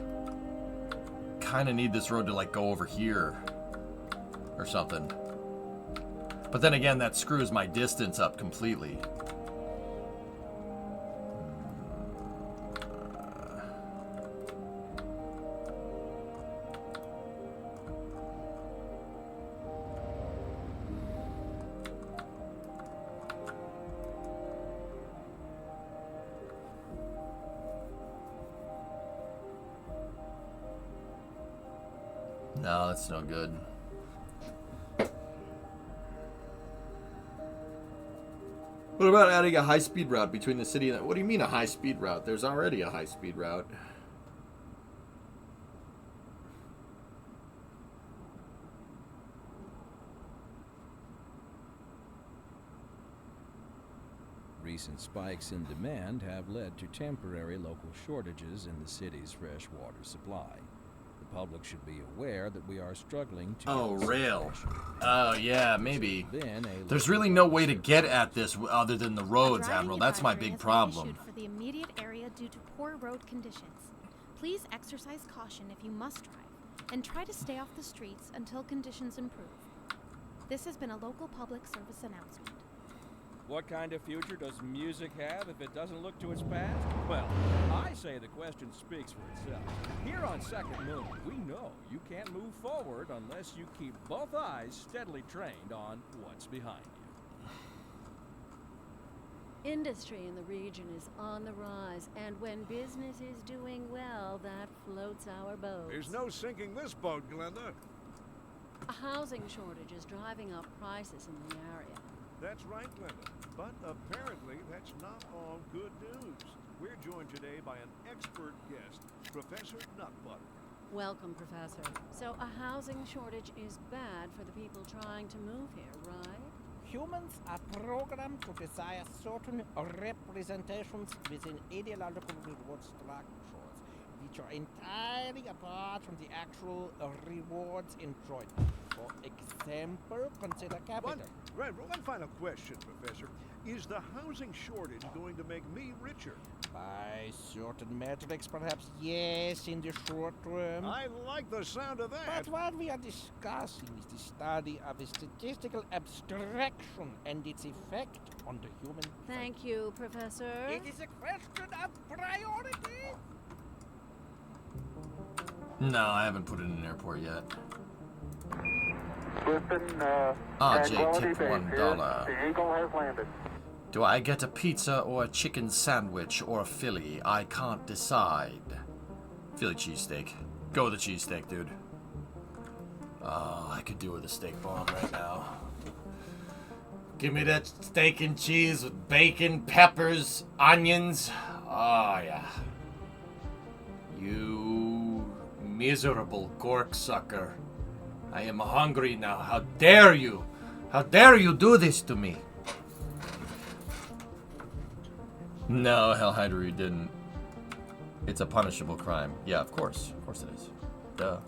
kind of need this road to, like, go over here or something. But then again, that screws my distance up completely. No, that's no good. What about adding a high-speed route between the city and... What do you mean a high-speed route? There's already a high-speed route. Recent spikes in demand have led to temporary local shortages in the city's fresh water supply. The public should be aware that we are struggling to... Oh, rail. Oh, yeah, maybe. There's really no way to get at this other than the roads, Admiral. That's my big problem. For the immediate area due to poor road conditions. Please exercise caution if you must drive, and try to stay off the streets until conditions improve. This has been a local public service announcement. What kind of future does music have if it doesn't look to its past? Well, I say the question speaks for itself. Here on Second Moon, we know you can't move forward unless you keep both eyes steadily trained on what's behind you. Industry in the region is on the rise, and when business is doing well, that floats our boat. There's no sinking this boat, Glenda. A housing shortage is driving up prices in the area. That's right, Glenda. But apparently, that's not all good news. We're joined today by an expert guest, Professor Nutbutter. Welcome, Professor. So a housing shortage is bad for the people trying to move here, right? Humans are programmed to desire certain representations within ideological reward structures, which are entirely apart from the actual rewards enjoyed. For example, consider capital. One final question, Professor. Is the housing shortage going to make me richer? By certain metrics, perhaps yes, in the short term. I like the sound of that. But what we are discussing is the study of a statistical abstraction and its effect on the human... Thank you, Professor. It is a question of priority. No, I haven't put it in an airport yet. RJ, tip $1. The Eagle has landed. Do I get a pizza or a chicken sandwich or a Philly? I can't decide. Philly cheesesteak. Go with the cheesesteak, dude. Oh, I could do with a steak bomb right now. Give me that steak and cheese with bacon, peppers, onions. Oh, yeah. You miserable corksucker. I am hungry now. How dare you? How dare you do this to me? No, Hellhider, you didn't. It's a punishable crime. Yeah, of course. Of course it is. Duh.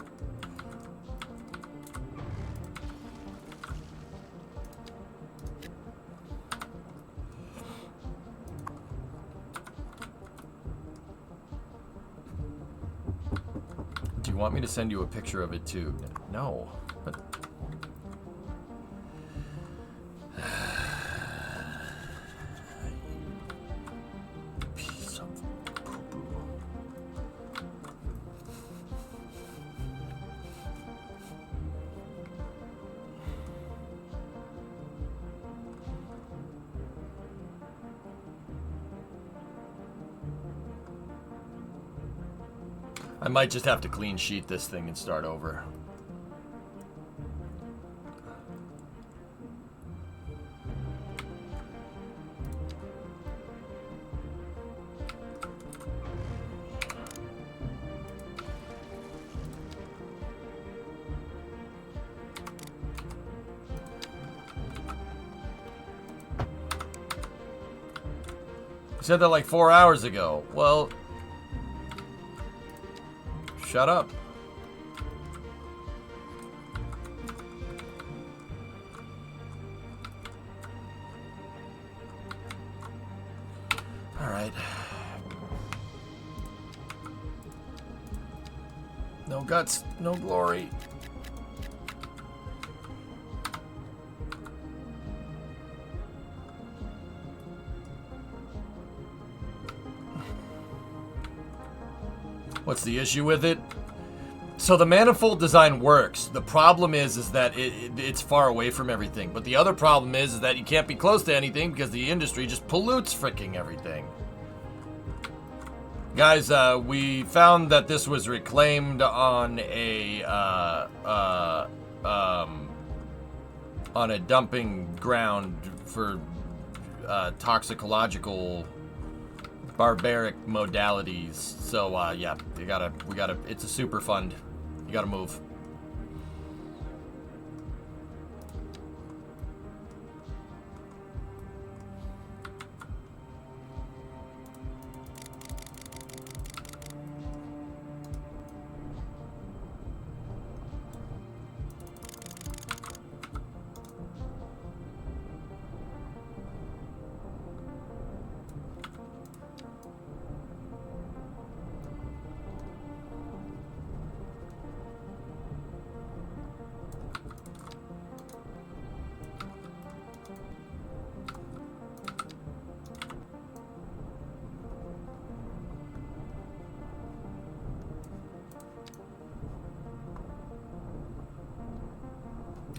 Do you want me to send you a picture of it too? No. But... piece of poo-poo. I might just have to clean sheet this thing and start over. You said that like 4 hours ago. Well, shut up. All right. No guts, no glory. What's the issue with it? So the manifold design works. The problem is that it's far away from everything. But the other problem is that you can't be close to anything because the industry just pollutes freaking everything. Guys, we found that this was reclaimed on a dumping ground for toxicological barbaric modalities. So yeah, we gotta. It's a super fund. You gotta move.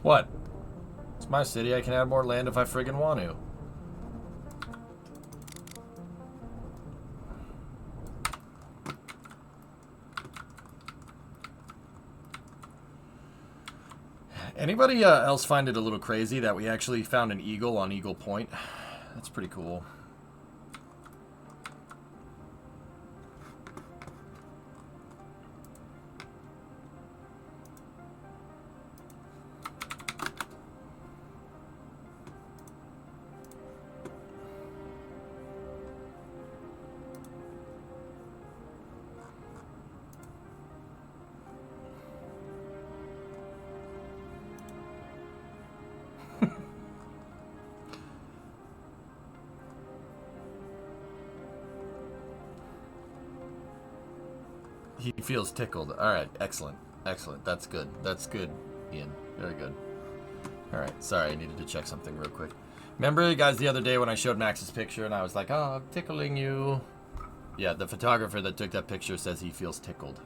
What? It's my city. I can add more land if I friggin' want to. Anybody else find it a little crazy that we actually found an eagle on Eagle Point? That's pretty cool. He feels tickled. All right, excellent, excellent. That's good. That's good, Ian. Very good. All right, sorry, I needed to check something real quick. Remember, you guys, the other day when I showed Max's picture and I was like, "Oh, I'm tickling you." Yeah, the photographer that took that picture says he feels tickled.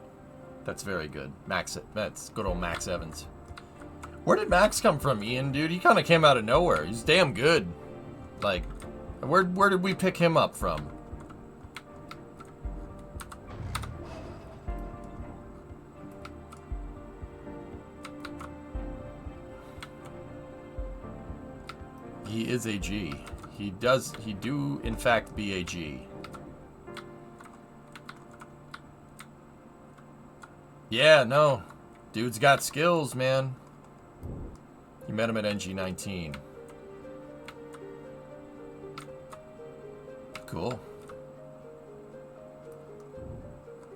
That's very good, Max. That's good old Max Evans. Where did Max come from, Ian, dude? He kind of came out of nowhere. He's damn good. Like, where did we pick him up from? He is a G. He do in fact be a G. Yeah, no. Dude's got skills, man. You met him at NG19. Cool.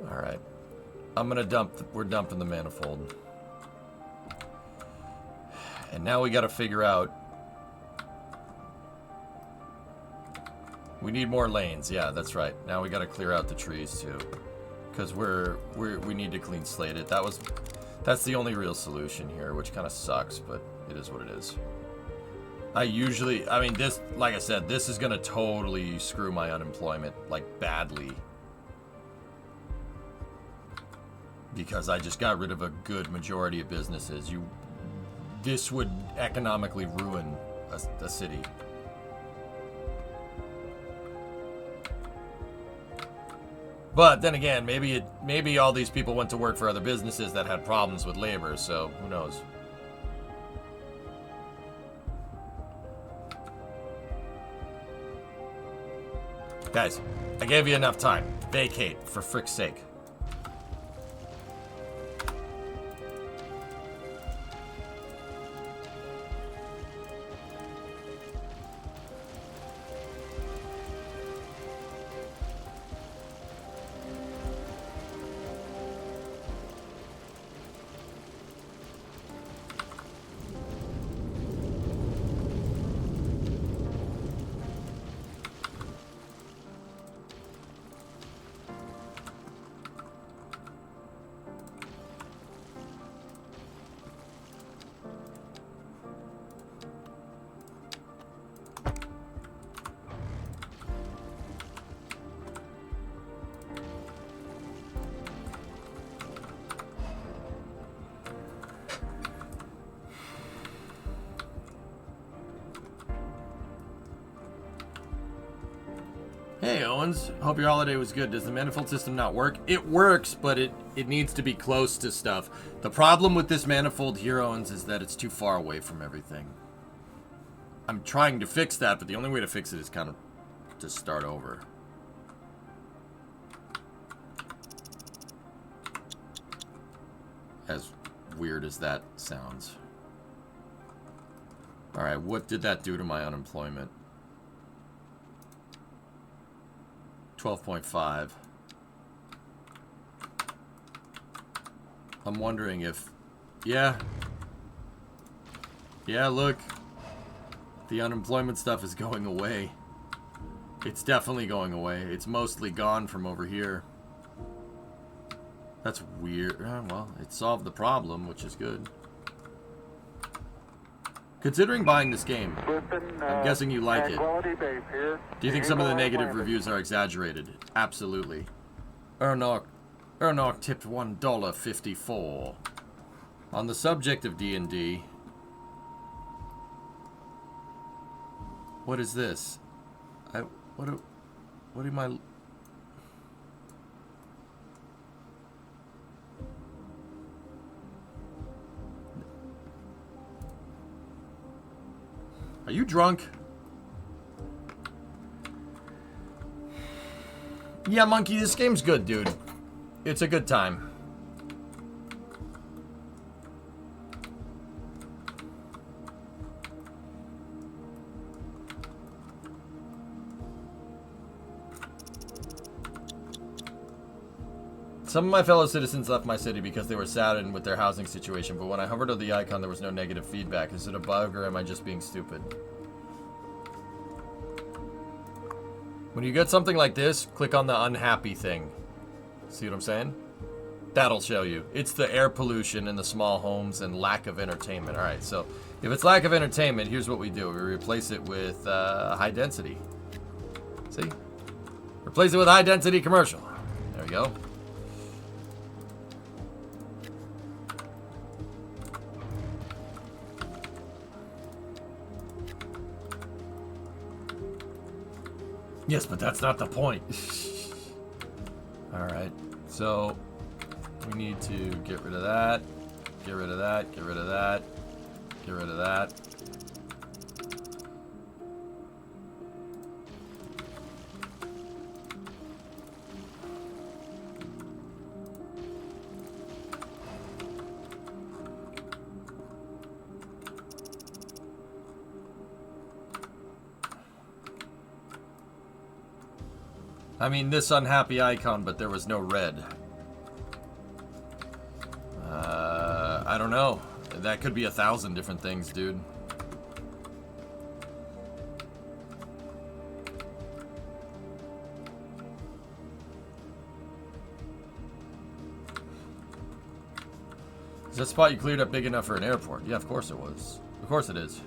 Alright. I'm gonna we're dumping the manifold. And now we gotta figure out. We need more lanes. Yeah, that's right. Now we gotta clear out the trees too. Because we need to clean slate it. That's the only real solution here, which kind of sucks, but it is what it is. I mean, this, like I said, this is gonna totally screw my unemployment, like, badly. Because I just got rid of a good majority of businesses. This would economically ruin a city. But then again, maybe all these people went to work for other businesses that had problems with labor, so who knows. Guys, I gave you enough time. Vacate, for frick's sake. Hey Owens, hope your holiday was good. Does the manifold system not work? It works, but it needs to be close to stuff. The problem with this manifold here, Owens, is that it's too far away from everything. I'm trying to fix that, but the only way to fix it is kind of to start over. As weird as that sounds. Alright, what did that do to my unemployment? 12.5. I'm wondering if... Yeah, look. The unemployment stuff is going away. It's definitely going away. It's mostly gone from over here. That's weird. Well, it solved the problem, which is good. Considering buying this game, I'm guessing you like it. Do you think some of the negative reviews are exaggerated? Absolutely. Ernok tipped $1.54. On the subject of D&D, what is this? What am I... Are you drunk? Yeah, Monkey, this game's good, dude. It's a good time. Some of my fellow citizens left my city because they were saddened with their housing situation, but when I hovered over the icon, there was no negative feedback. Is it a bug, or am I just being stupid? When you get something like this, click on the unhappy thing. See what I'm saying? That'll show you. It's the air pollution in the small homes and lack of entertainment. All right, so if it's lack of entertainment, here's what we do. We replace it with high density. See? Replace it with high density commercial. There we go. Yes, but that's not the point. Alright, so we need to get rid of that, get rid of that, get rid of that, get rid of that. I mean, this unhappy icon, but there was no red. I don't know. That could be 1,000 different things, dude. Is that spot you cleared up big enough for an airport? Yeah, of course it was. Of course it is.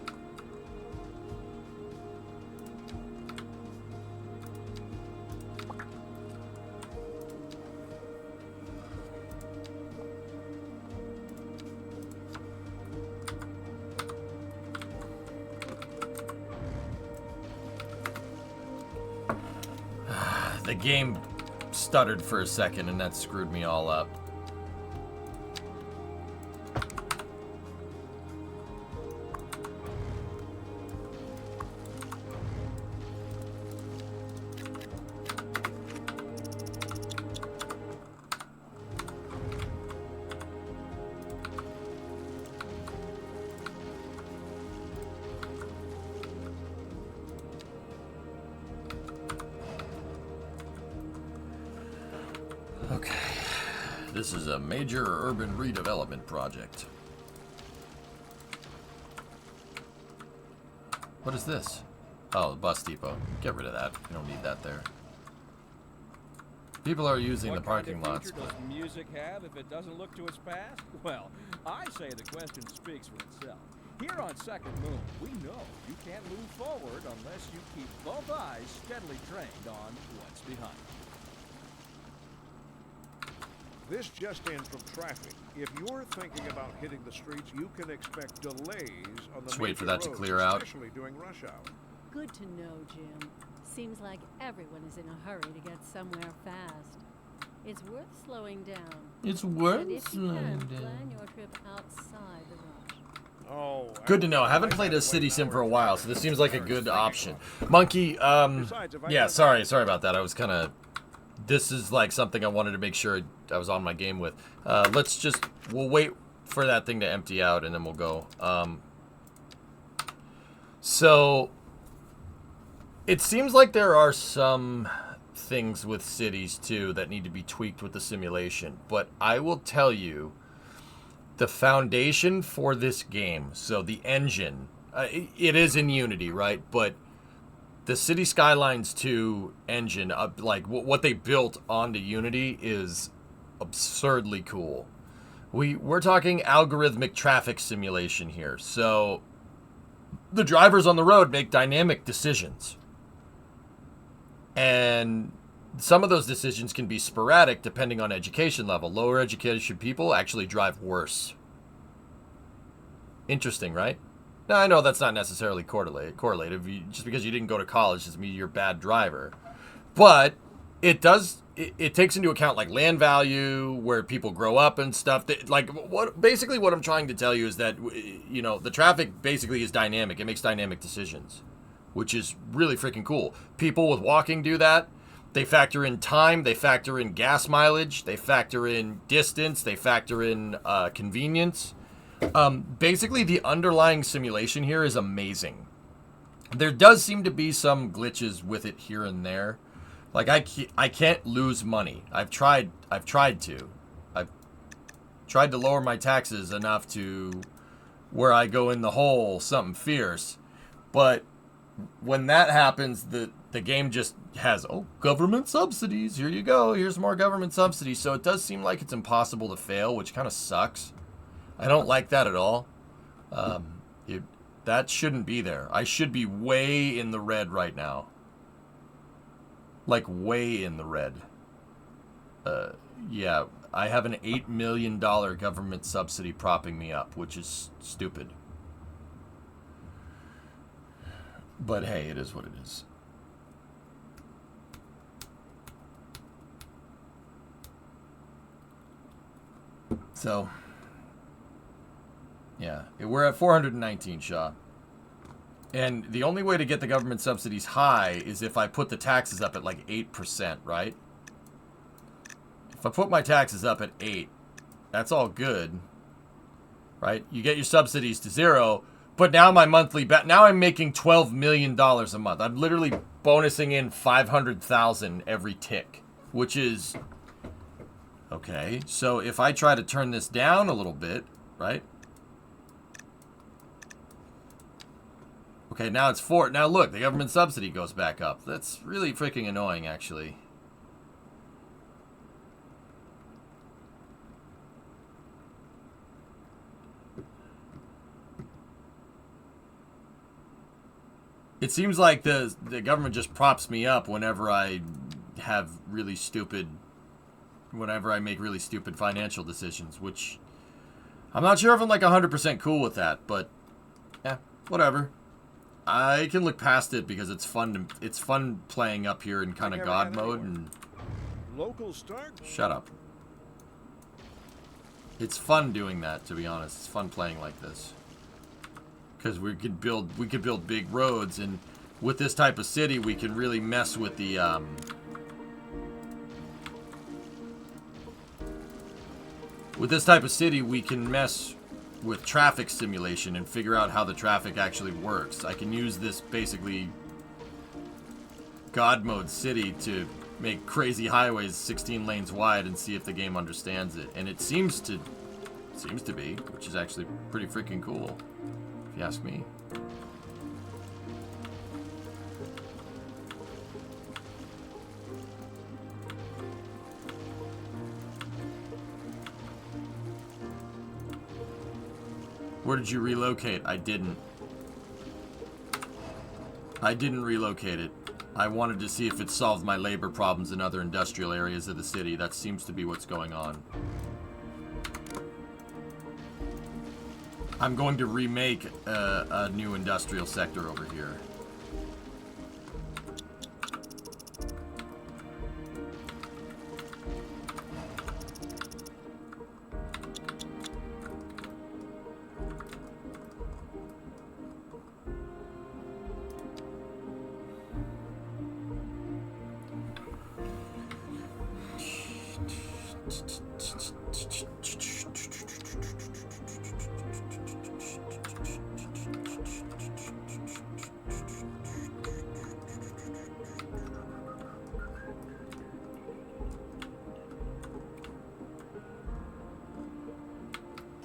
The game stuttered for a second, and that screwed me all up. Okay. This is a major urban redevelopment project. What is this? Oh, the bus depot. Get rid of that. You don't need that there. People are using the parking lots. What kind of future does music have if it doesn't look to its past? Well, I say the question speaks for itself. Here on Second Moon, we know you can't move forward unless you keep both eyes steadily trained on what's behind. This just in from traffic. If you're thinking about hitting the streets, you can expect delays on the Let's wait for major that to roads, clear out. especially during rush hour. Good to know, Jim. Seems like everyone is in a hurry to get somewhere fast. It's worth slowing down. It's worth and if you slowing can, down. plan your trip outside the rush. Oh, Good to know. I haven't played a city sim for a while, so this seems like a good option. Monkey, yeah, sorry about that. I was kind of... This is like something I wanted to make sure I was on my game with. We'll wait for that thing to empty out and then we'll go. So, it seems like there are some things with cities too that need to be tweaked with the simulation. But I will tell you, the foundation for this game, so the engine, it is in Unity, right? But the City Skylines II engine, like what they built onto Unity, is absurdly cool. We're talking algorithmic traffic simulation here. So the drivers on the road make dynamic decisions. And some of those decisions can be sporadic depending on education level. Lower education people actually drive worse. Interesting, right? Now, I know that's not necessarily correlated. Just because you didn't go to college doesn't mean you're a bad driver. But it does, it takes into account like land value, where people grow up and stuff. Basically what I'm trying to tell you is that, you know, the traffic basically is dynamic. It makes dynamic decisions, which is really freaking cool. People with walking do that. They factor in time, they factor in gas mileage, they factor in distance, they factor in convenience. Basically, the underlying simulation here is amazing. There does seem to be some glitches with it here and there. Like, I can't lose money. I've tried to lower my taxes enough to where I go in the hole something fierce. But when that happens, the game just has, oh, government subsidies. Here you go. Here's more government subsidies. So it does seem like it's impossible to fail, which kind of sucks. I don't like that at all. That shouldn't be there. I should be way in the red right now. Like, way in the red. Yeah, I have an $8 million government subsidy propping me up, which is stupid. But hey, it is what it is. So, yeah, we're at 419, Shaw. And the only way to get the government subsidies high is if I put the taxes up at like 8%, right? If I put my taxes up at 8, that's all good, right? You get your subsidies to 0, but now my monthly now I'm making $12 million a month. I'm literally bonusing in 500,000 every tick, which is okay. So if I try to turn this down a little bit, right? Okay, now it's 4. Now look, the government subsidy goes back up. That's really freaking annoying, actually. It seems like the government just props me up whenever I have really stupid... Whenever I make really stupid financial decisions, which... I'm not sure if I'm like 100% cool with that, but... Yeah, whatever. I can look past it because it's fun. It's fun playing up here in kind of God mode, and Local start. Shut up. It's fun doing that, to be honest. It's fun playing like this. Because we could build big roads, and with this type of city, we can really mess with the with this type of city, we can mess with traffic simulation and figure out how the traffic actually works. I can use this basically God mode city to make crazy highways 16 lanes wide and see if the game understands it. And it seems to be, which is actually pretty freaking cool, if you ask me. Where did you relocate? I didn't. I didn't relocate it. I wanted to see if it solved my labor problems in other industrial areas of the city. That seems to be what's going on. I'm going to remake a new industrial sector over here.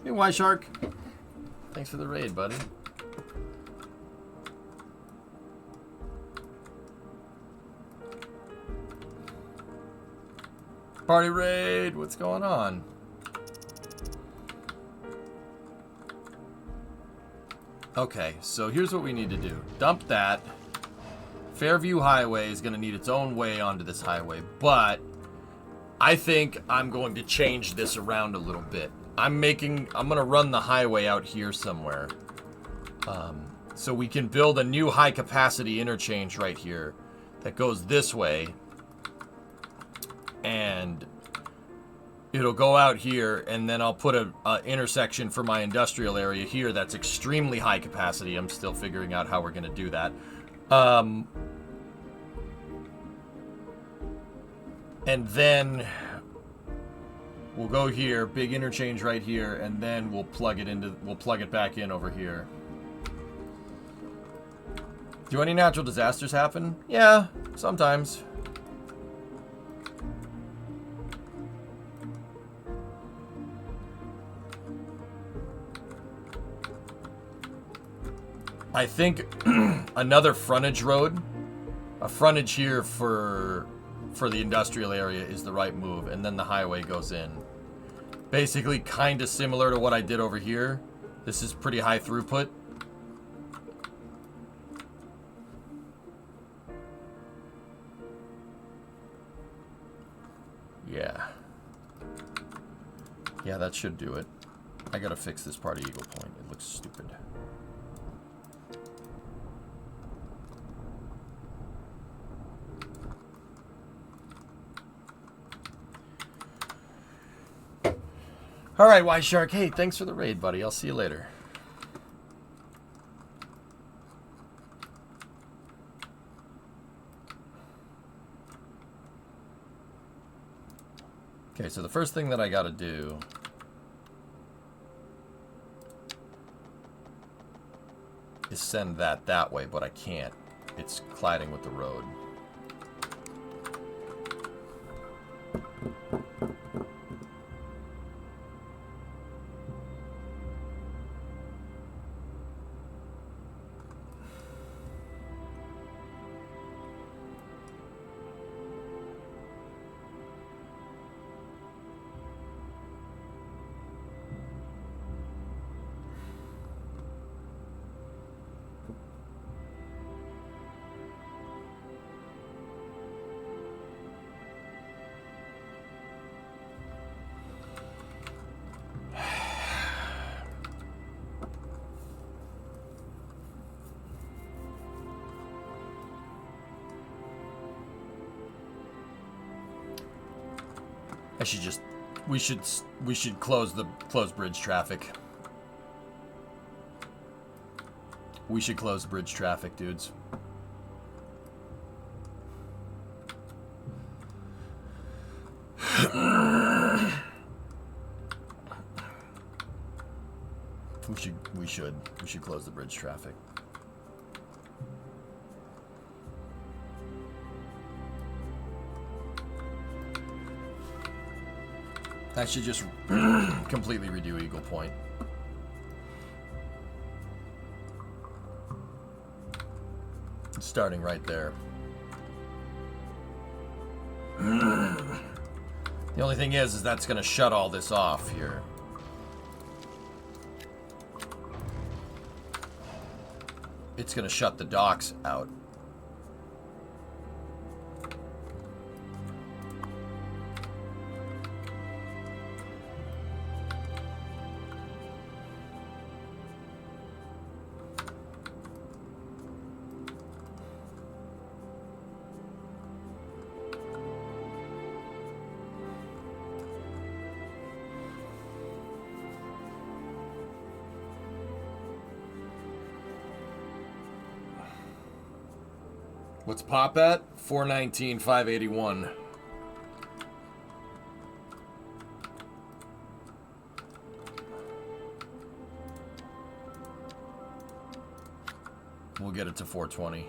Hey, Y Shark. Thanks for the raid, buddy. Party raid, what's going on? Okay, so here's what we need to do. Dump that. Fairview Highway is going to need its own way onto this highway, but I think I'm going to change this around a little bit. I'm going to run the highway out here somewhere. So we can build a new high capacity interchange right here that goes this way. And it'll go out here, and then I'll put a intersection for my industrial area here that's extremely high capacity. I'm still figuring out how we're going to do that. And then we'll go here, big interchange right here, and then we'll plug it back in over here. Do any natural disasters happen? Yeah, sometimes. I think another frontage road, a frontage here for the industrial area is the right move, and then the highway goes in. Basically kind of similar to what I did over here. This is pretty high throughput. Yeah. Yeah, that should do it. I gotta fix this part of Eagle Point. It looks stupid. Alright, Y Shark. Hey, thanks for the raid, buddy. I'll see you later. Okay, so the first thing that I gotta do is send that way, but I can't. It's colliding with the road. I should just, we should close bridge traffic. We should close bridge traffic, dudes. We should close the bridge traffic. I should just completely redo Eagle Point. Starting right there. The only thing is that's going to shut all this off here. It's going to shut the docks out. What's pop at? 419, 581. We'll get it to 420.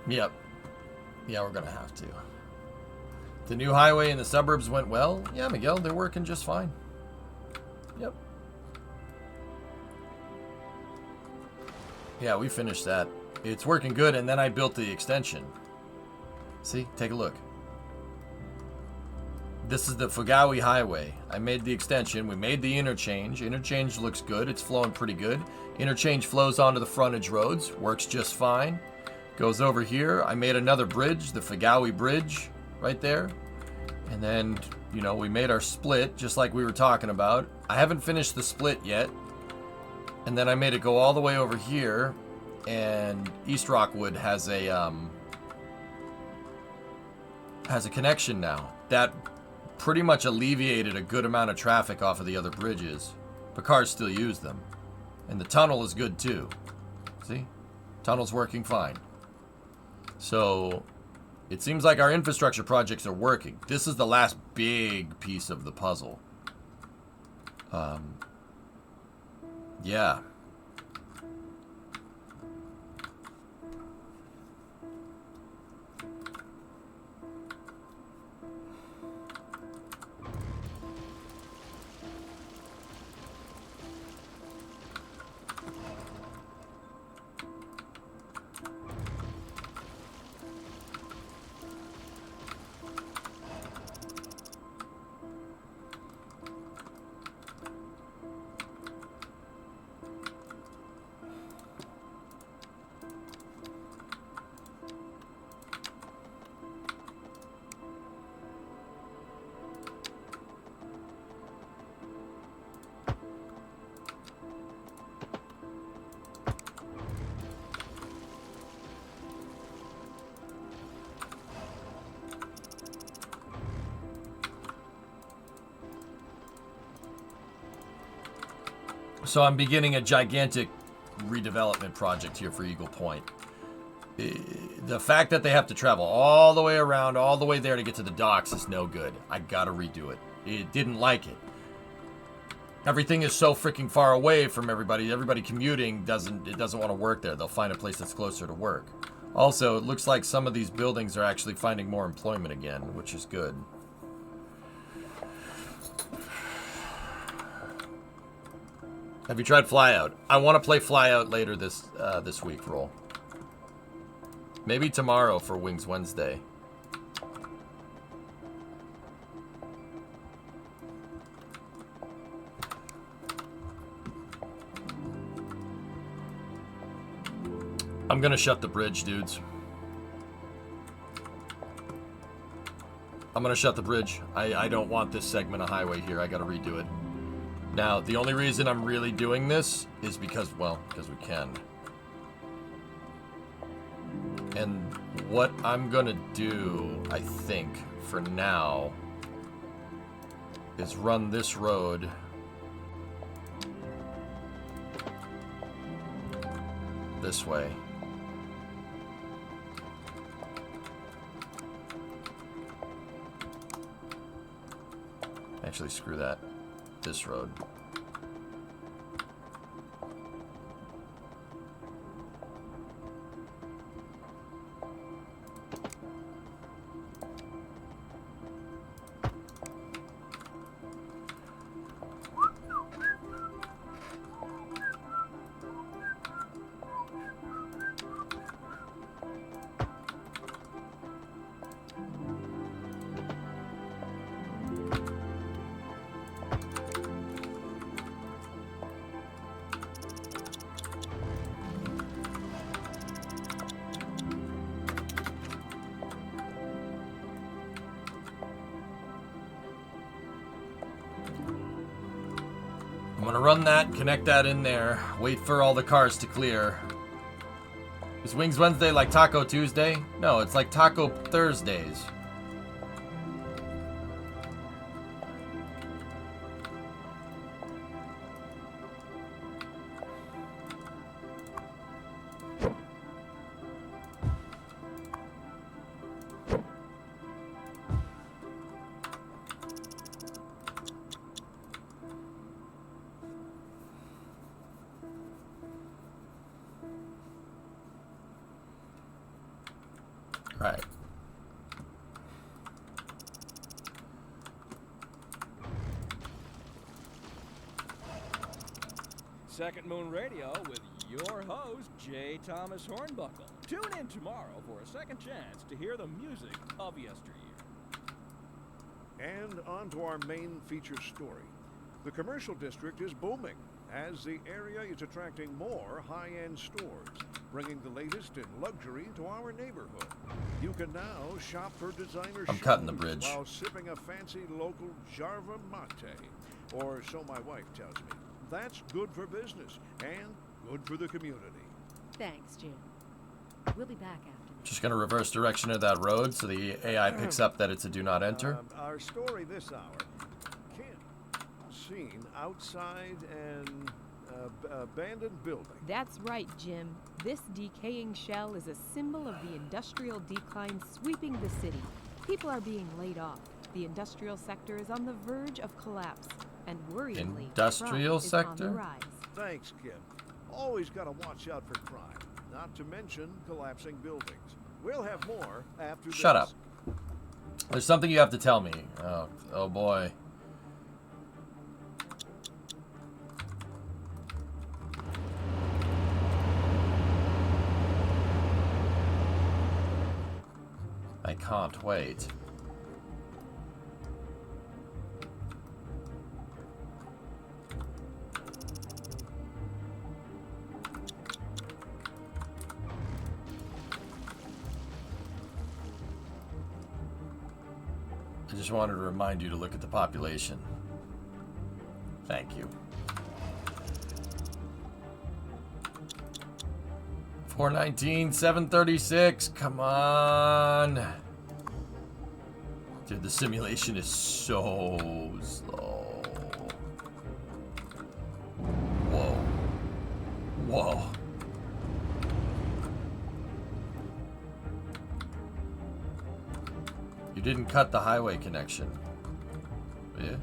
Yep. Yeah, we're gonna have to. The new highway in the suburbs went well. Yeah, Miguel, they're working just fine. Yep. Yeah, we finished that. It's working good, and then I built the extension. See? Take a look. This is the Fugawi Highway. I made the extension. We made the interchange. Interchange looks good. It's flowing pretty good. Interchange flows onto the frontage roads. Works just fine. Goes over here. I made another bridge, the Fugawi Bridge, right there. And then, you know, we made our split, just like we were talking about. I haven't finished the split yet. And then I made it go all the way over here. And East Rockwood has a connection now. That pretty much alleviated a good amount of traffic off of the other bridges. But cars still use them. And the tunnel is good too. See? Tunnel's working fine. So, it seems like our infrastructure projects are working. This is the last big piece of the puzzle. Yeah. So I'm beginning a gigantic redevelopment project here for Eagle Point. The fact that they have to travel all the way around, all the way there to get to the docks is no good. I gotta redo it. It didn't like it. Everything is so freaking far away from everybody. Everybody commuting doesn't want to work there. They'll find a place that's closer to work. Also, it looks like some of these buildings are actually finding more employment again, which is good. Have you tried Flyout? I want to play Flyout later this week, Roll. Maybe tomorrow for Wings Wednesday. I'm gonna shut the bridge, dudes. I'm gonna shut the bridge. I don't want this segment of highway here. I gotta redo it. Now, the only reason I'm really doing this is because, well, because we can. And what I'm gonna do, I think, for now, is run this road this way. Actually, screw that. This road. I'm gonna run that, connect that in there, wait for all the cars to clear. Is Wings Wednesday like Taco Tuesday? No, it's like Taco Thursdays. Right. Second Moon Radio with your host, J. Thomas Hornbuckle. Tune in tomorrow for a second chance to hear the music of yesteryear. And on to our main feature story. The commercial district is booming as the area is attracting more high-end stores, bringing the latest in luxury to our neighborhood. You can now shop for designer I'm cutting the shoes bridge. while sipping a fancy local Jarva mate, or so my wife tells me. That's good for business and good for the community. Thanks, Jim. We'll be back after this. Just gonna reverse direction of that road so the AI picks up that it's a do not enter. Our story this hour, Kim, seen outside an abandoned building. That's right, Jim. This decaying shell is a symbol of the industrial decline sweeping the city. People are being laid off. The industrial sector is on the verge of collapse. And worryingly, Industrial crime is on sector? the rise. Thanks, Kim. Always got to watch out for crime, not to mention collapsing buildings. We'll have more after Shut this. up. There's something you have to tell me. Oh boy. I can't wait. I just wanted to remind you to look at the population. Thank you. 419, 736. Come on. Dude, the simulation is so slow. Whoa. Whoa. You didn't cut the highway connection. Yeah.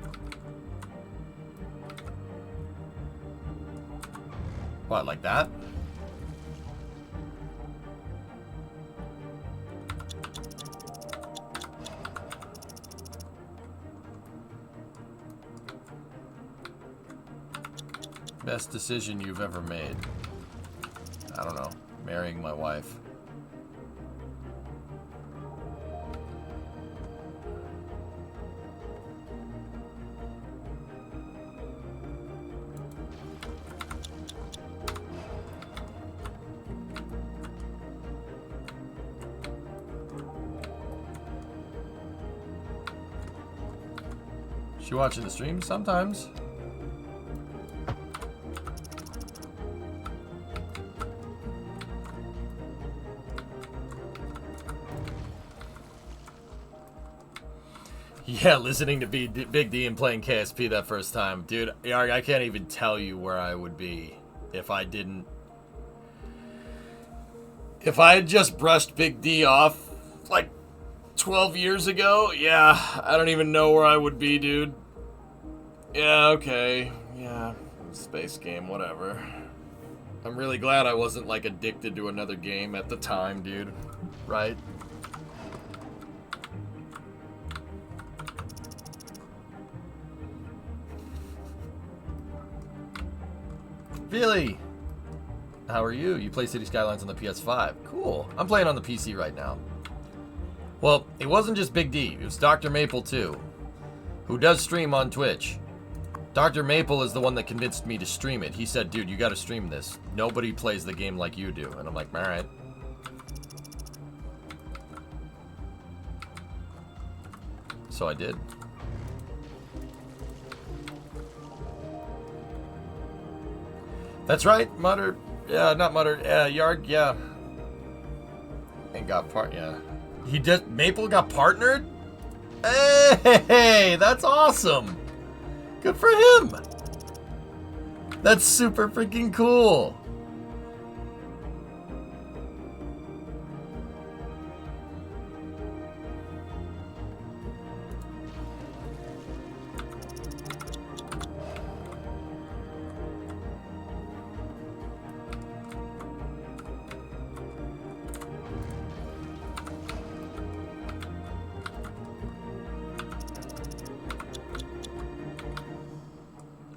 What, like that? Best decision you've ever made? I don't know. Marrying my wife. She watching the stream sometimes. Yeah, listening to Big D and playing KSP that first time. Dude, Yarg, I can't even tell you where I would be if I didn't... If I had just brushed Big D off, like, 12 years ago, yeah, I don't even know where I would be, dude. Yeah, okay. Yeah, space game, whatever. I'm really glad I wasn't, like, addicted to another game at the time, dude. Right? Billy! How are you? You play City Skylines on the PS5. Cool. I'm playing on the PC right now. Well, it wasn't just Big D. It was Dr. Maple, too. Who does stream on Twitch. Dr. Maple is the one that convinced me to stream it. He said, dude, you gotta stream this. Nobody plays the game like you do. And I'm like, alright. So I did. That's right, Mutter. Yeah, not Mutter. Yeah, Yard, yeah. And got yeah. He did. Maple got partnered? Hey, that's awesome. Good for him. That's super freaking cool.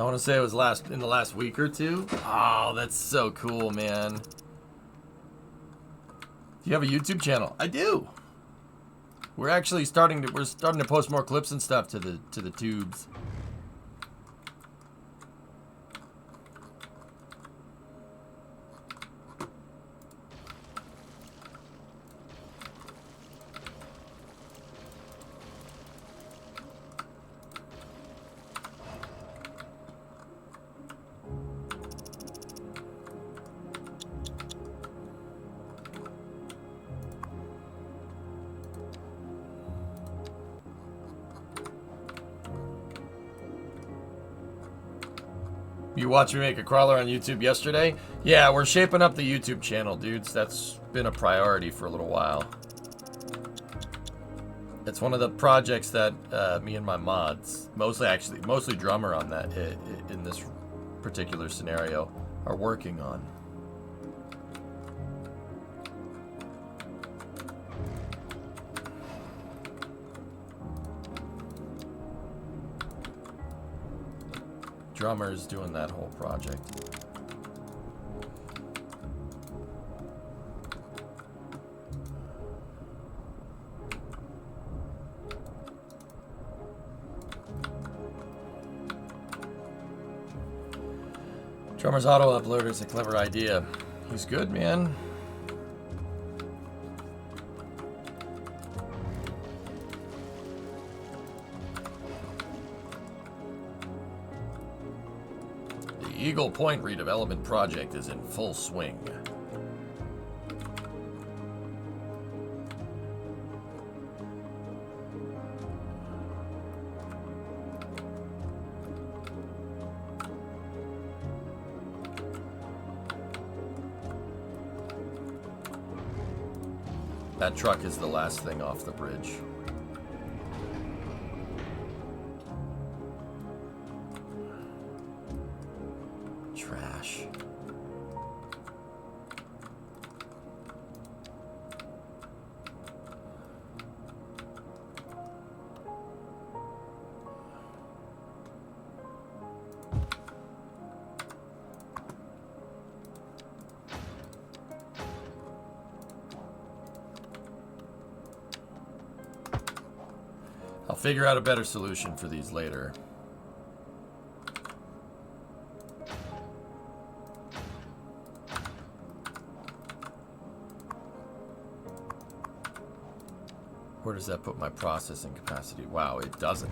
I want to say it was in the last week or two. Oh, that's so cool, man. Do you have a YouTube channel? I do. We're actually starting to post more clips and stuff to the tubes. You watched me make a crawler on YouTube yesterday? Yeah, we're shaping up the YouTube channel, dudes. That's been a priority for a little while. It's one of the projects that me and my mods, mostly drummer on that in this particular scenario, are working on. Drummer's doing that whole project. Drummer's auto uploader is a clever idea. He's good, man. Eagle Point redevelopment project is in full swing. That truck is the last thing off the bridge. Trash. figure out a better solution for these later. Where does that put my processing capacity? Wow, it doesn't.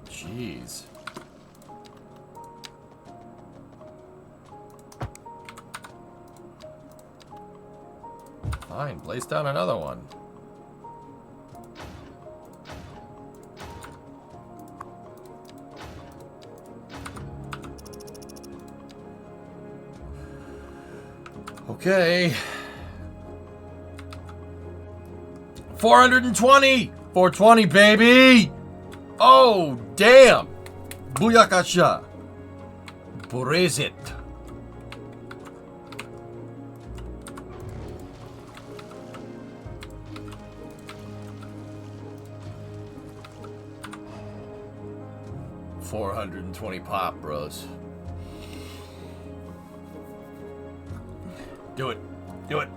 Jeez. Fine, place down another one. Okay. 420! 420, baby! Oh, damn! Booyakasha! Brezit. $420 pop, bros. Do it. Do it.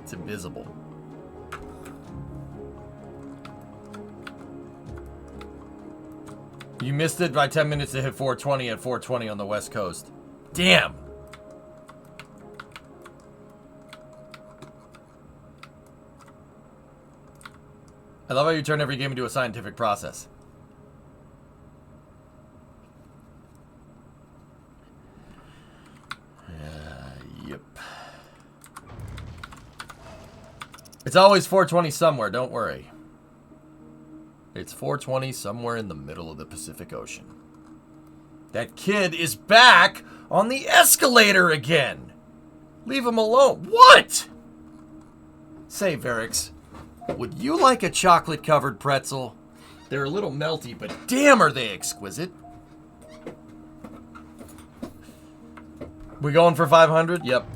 It's invisible. You missed it by 10 minutes to hit 420 at 420 on the West Coast. Damn. I love how you turn every game into a scientific process. Yep. It's always 420 somewhere, don't worry. It's 420 somewhere in the middle of the Pacific Ocean. That kid is back on the escalator again. Leave him alone. What? Say, Varix, would you like a chocolate-covered pretzel? They're a little melty, but damn are they exquisite. We going for 500? Yep.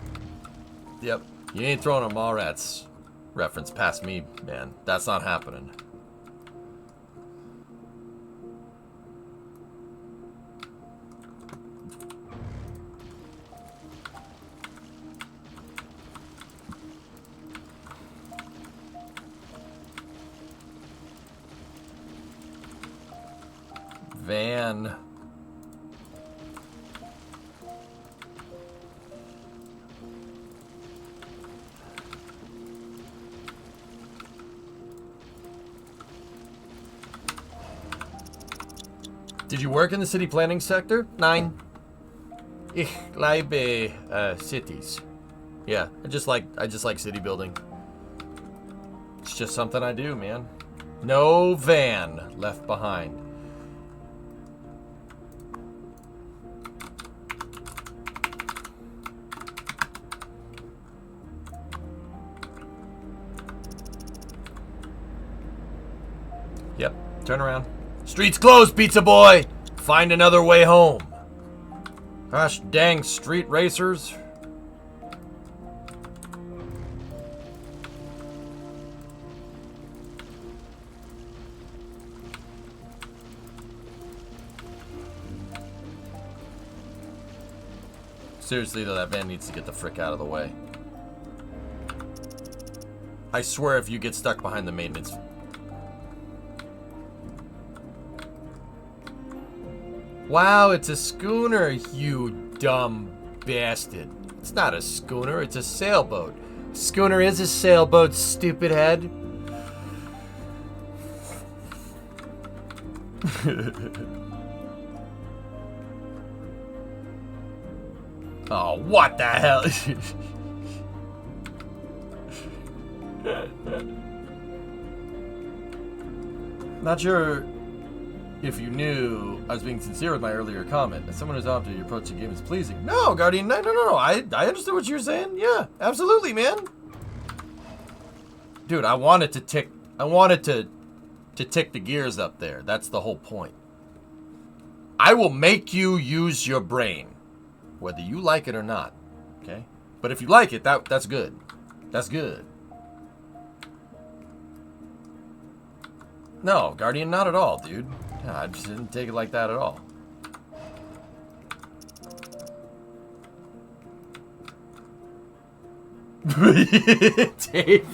Yep. You ain't throwing a Mallrats reference past me, man. That's not happening. Van. Did you work in the city planning sector? 9. Ich liebe cities. Yeah, I just like city building. It's just something I do, man. No van left behind. Yep, turn around. Street's closed, pizza boy! Find another way home. Gosh dang street racers. Seriously though, that van needs to get the frick out of the way. I swear if you get stuck behind the maintenance... Wow, it's a schooner, you dumb bastard. It's not a schooner, it's a sailboat. Schooner is a sailboat, stupid head. Oh, what the hell? Not sure if you knew I was being sincere with my earlier comment. As someone who's opted your approach to the game is pleasing. No, Guardian, no. I understood what you were saying. Yeah, absolutely, man. Dude, I wanted to tick the gears up there. That's the whole point. I will make you use your brain, whether you like it or not. Okay? But if you like it, that's good. That's good. No, Guardian, not at all, dude. I just didn't take it like that at all. Dave.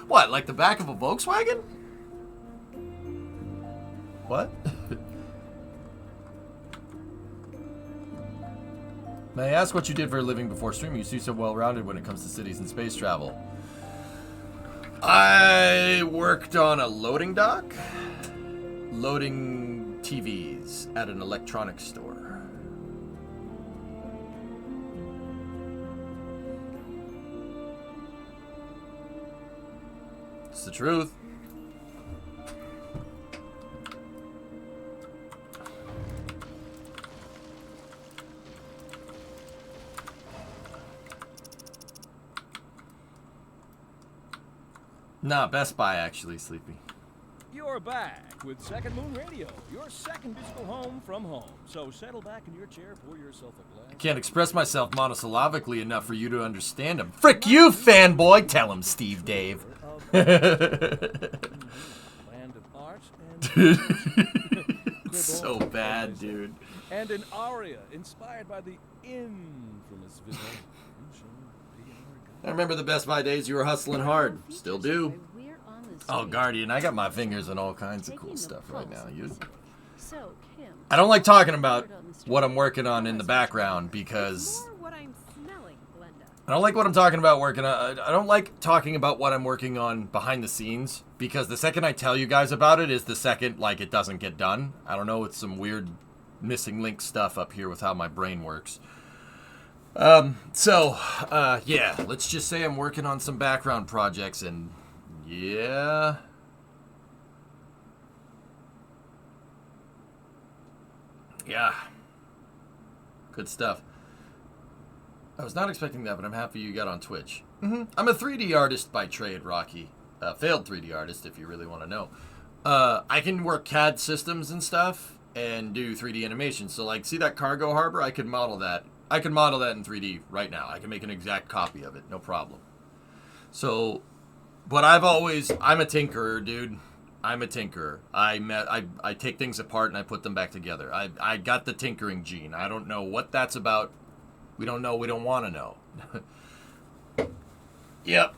What, like the back of a Volkswagen? What? May I ask what you did for a living before streaming? You seem so well-rounded when it comes to cities and space travel. I worked on a loading dock, loading TVs at an electronics store. It's the truth. Nah, Best Buy actually, Sleepy. You're back with Second Moon Radio, your second digital home from home. So settle back in your chair, pour yourself a glass. I can't express myself monosyllabically enough for you to understand him. Frick you, fanboy! Tell him, Steve Dave. Land of art and So bad, dude. And an aria inspired by the infamous video. I remember the Best Buy days you were hustling hard. Still do. Oh, Guardian, I got my fingers in all kinds of cool stuff right now. I don't like talking about what I'm working on in the background because I don't like what I'm talking about working on. I don't like talking about what I'm working on behind the scenes because the second I tell you guys about it is the second like it doesn't get done. I don't know, it's some weird missing link stuff up here with how my brain works. Yeah, let's just say I'm working on some background projects and yeah. Yeah. Good stuff. I was not expecting that, but I'm happy you got on Twitch. I'm a 3D artist by trade, Rocky. Failed 3D artist, if you really want to know. I can work CAD systems and stuff and do 3D animation. So, like, see that cargo harbor? I could model that. I can model that in 3D right now. I can make an exact copy of it, no problem. So, but I'm a tinkerer, dude. I'm a tinkerer. I take things apart and I put them back together. I got the tinkering gene. I don't know what that's about. We don't know. We don't want to know. Yep.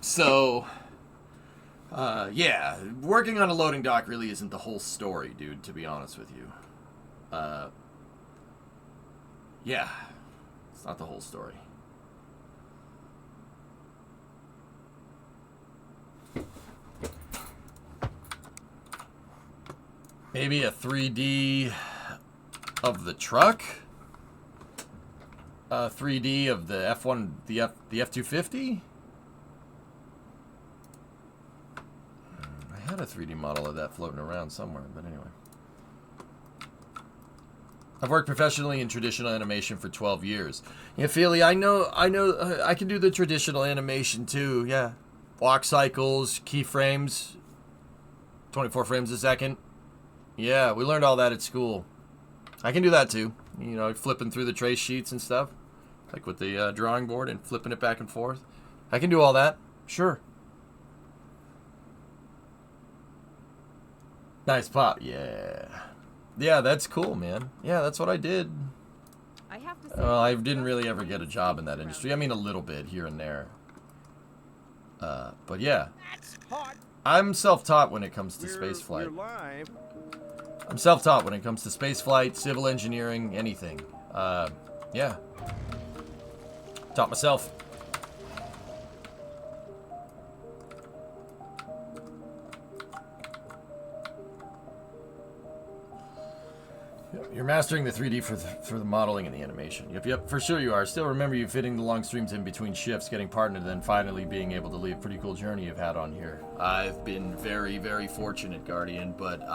So, yeah. Working on a loading dock really isn't the whole story, dude, to be honest with you. Yeah. It's not the whole story. Maybe a 3D of the truck? 3D of the F1, the F250? I had a 3D model of that floating around somewhere, but anyway. I've worked professionally in traditional animation for 12 years. Yeah, Feely, I know, I can do the traditional animation too, yeah. Walk cycles, keyframes, 24 frames a second. Yeah, we learned all that at school. I can do that too. You know, flipping through the trace sheets and stuff. Like with the drawing board and flipping it back and forth. I can do all that. Sure. Nice pop. Yeah. Yeah, that's cool, man. Yeah, that's what I did. I have to say, well, I didn't really ever get a job in that industry. I mean, a little bit here and there. But yeah. I'm self-taught when it comes to spaceflight. I'm self-taught when it comes to spaceflight, civil engineering, anything. Yeah. Taught myself. You're mastering the 3D for the modeling and the animation. Yep, for sure you are. Still remember you fitting the long streams in between shifts, getting partnered, and then finally being able to leave. Pretty cool journey you've had on here. I've been very, very fortunate, Guardian, but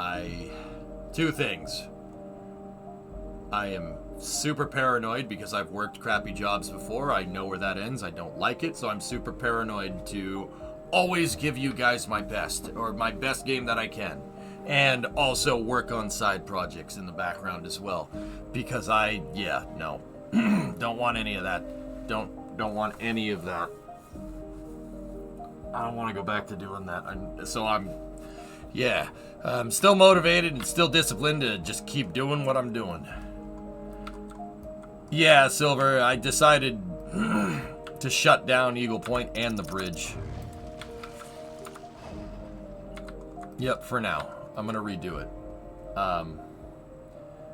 two things. I am super paranoid because I've worked crappy jobs before. I know where that ends. I don't like it, so I'm super paranoid to always give you guys my best, or my best game that I can. And also work on side projects in the background as well. Because no. Don't want any of that. Don't want any of that. I don't want to go back to doing that. I'm still motivated and still disciplined to just keep doing what I'm doing. Yeah, Silver, I decided to shut down Eagle Point and the bridge. Yep, for now. I'm gonna redo it.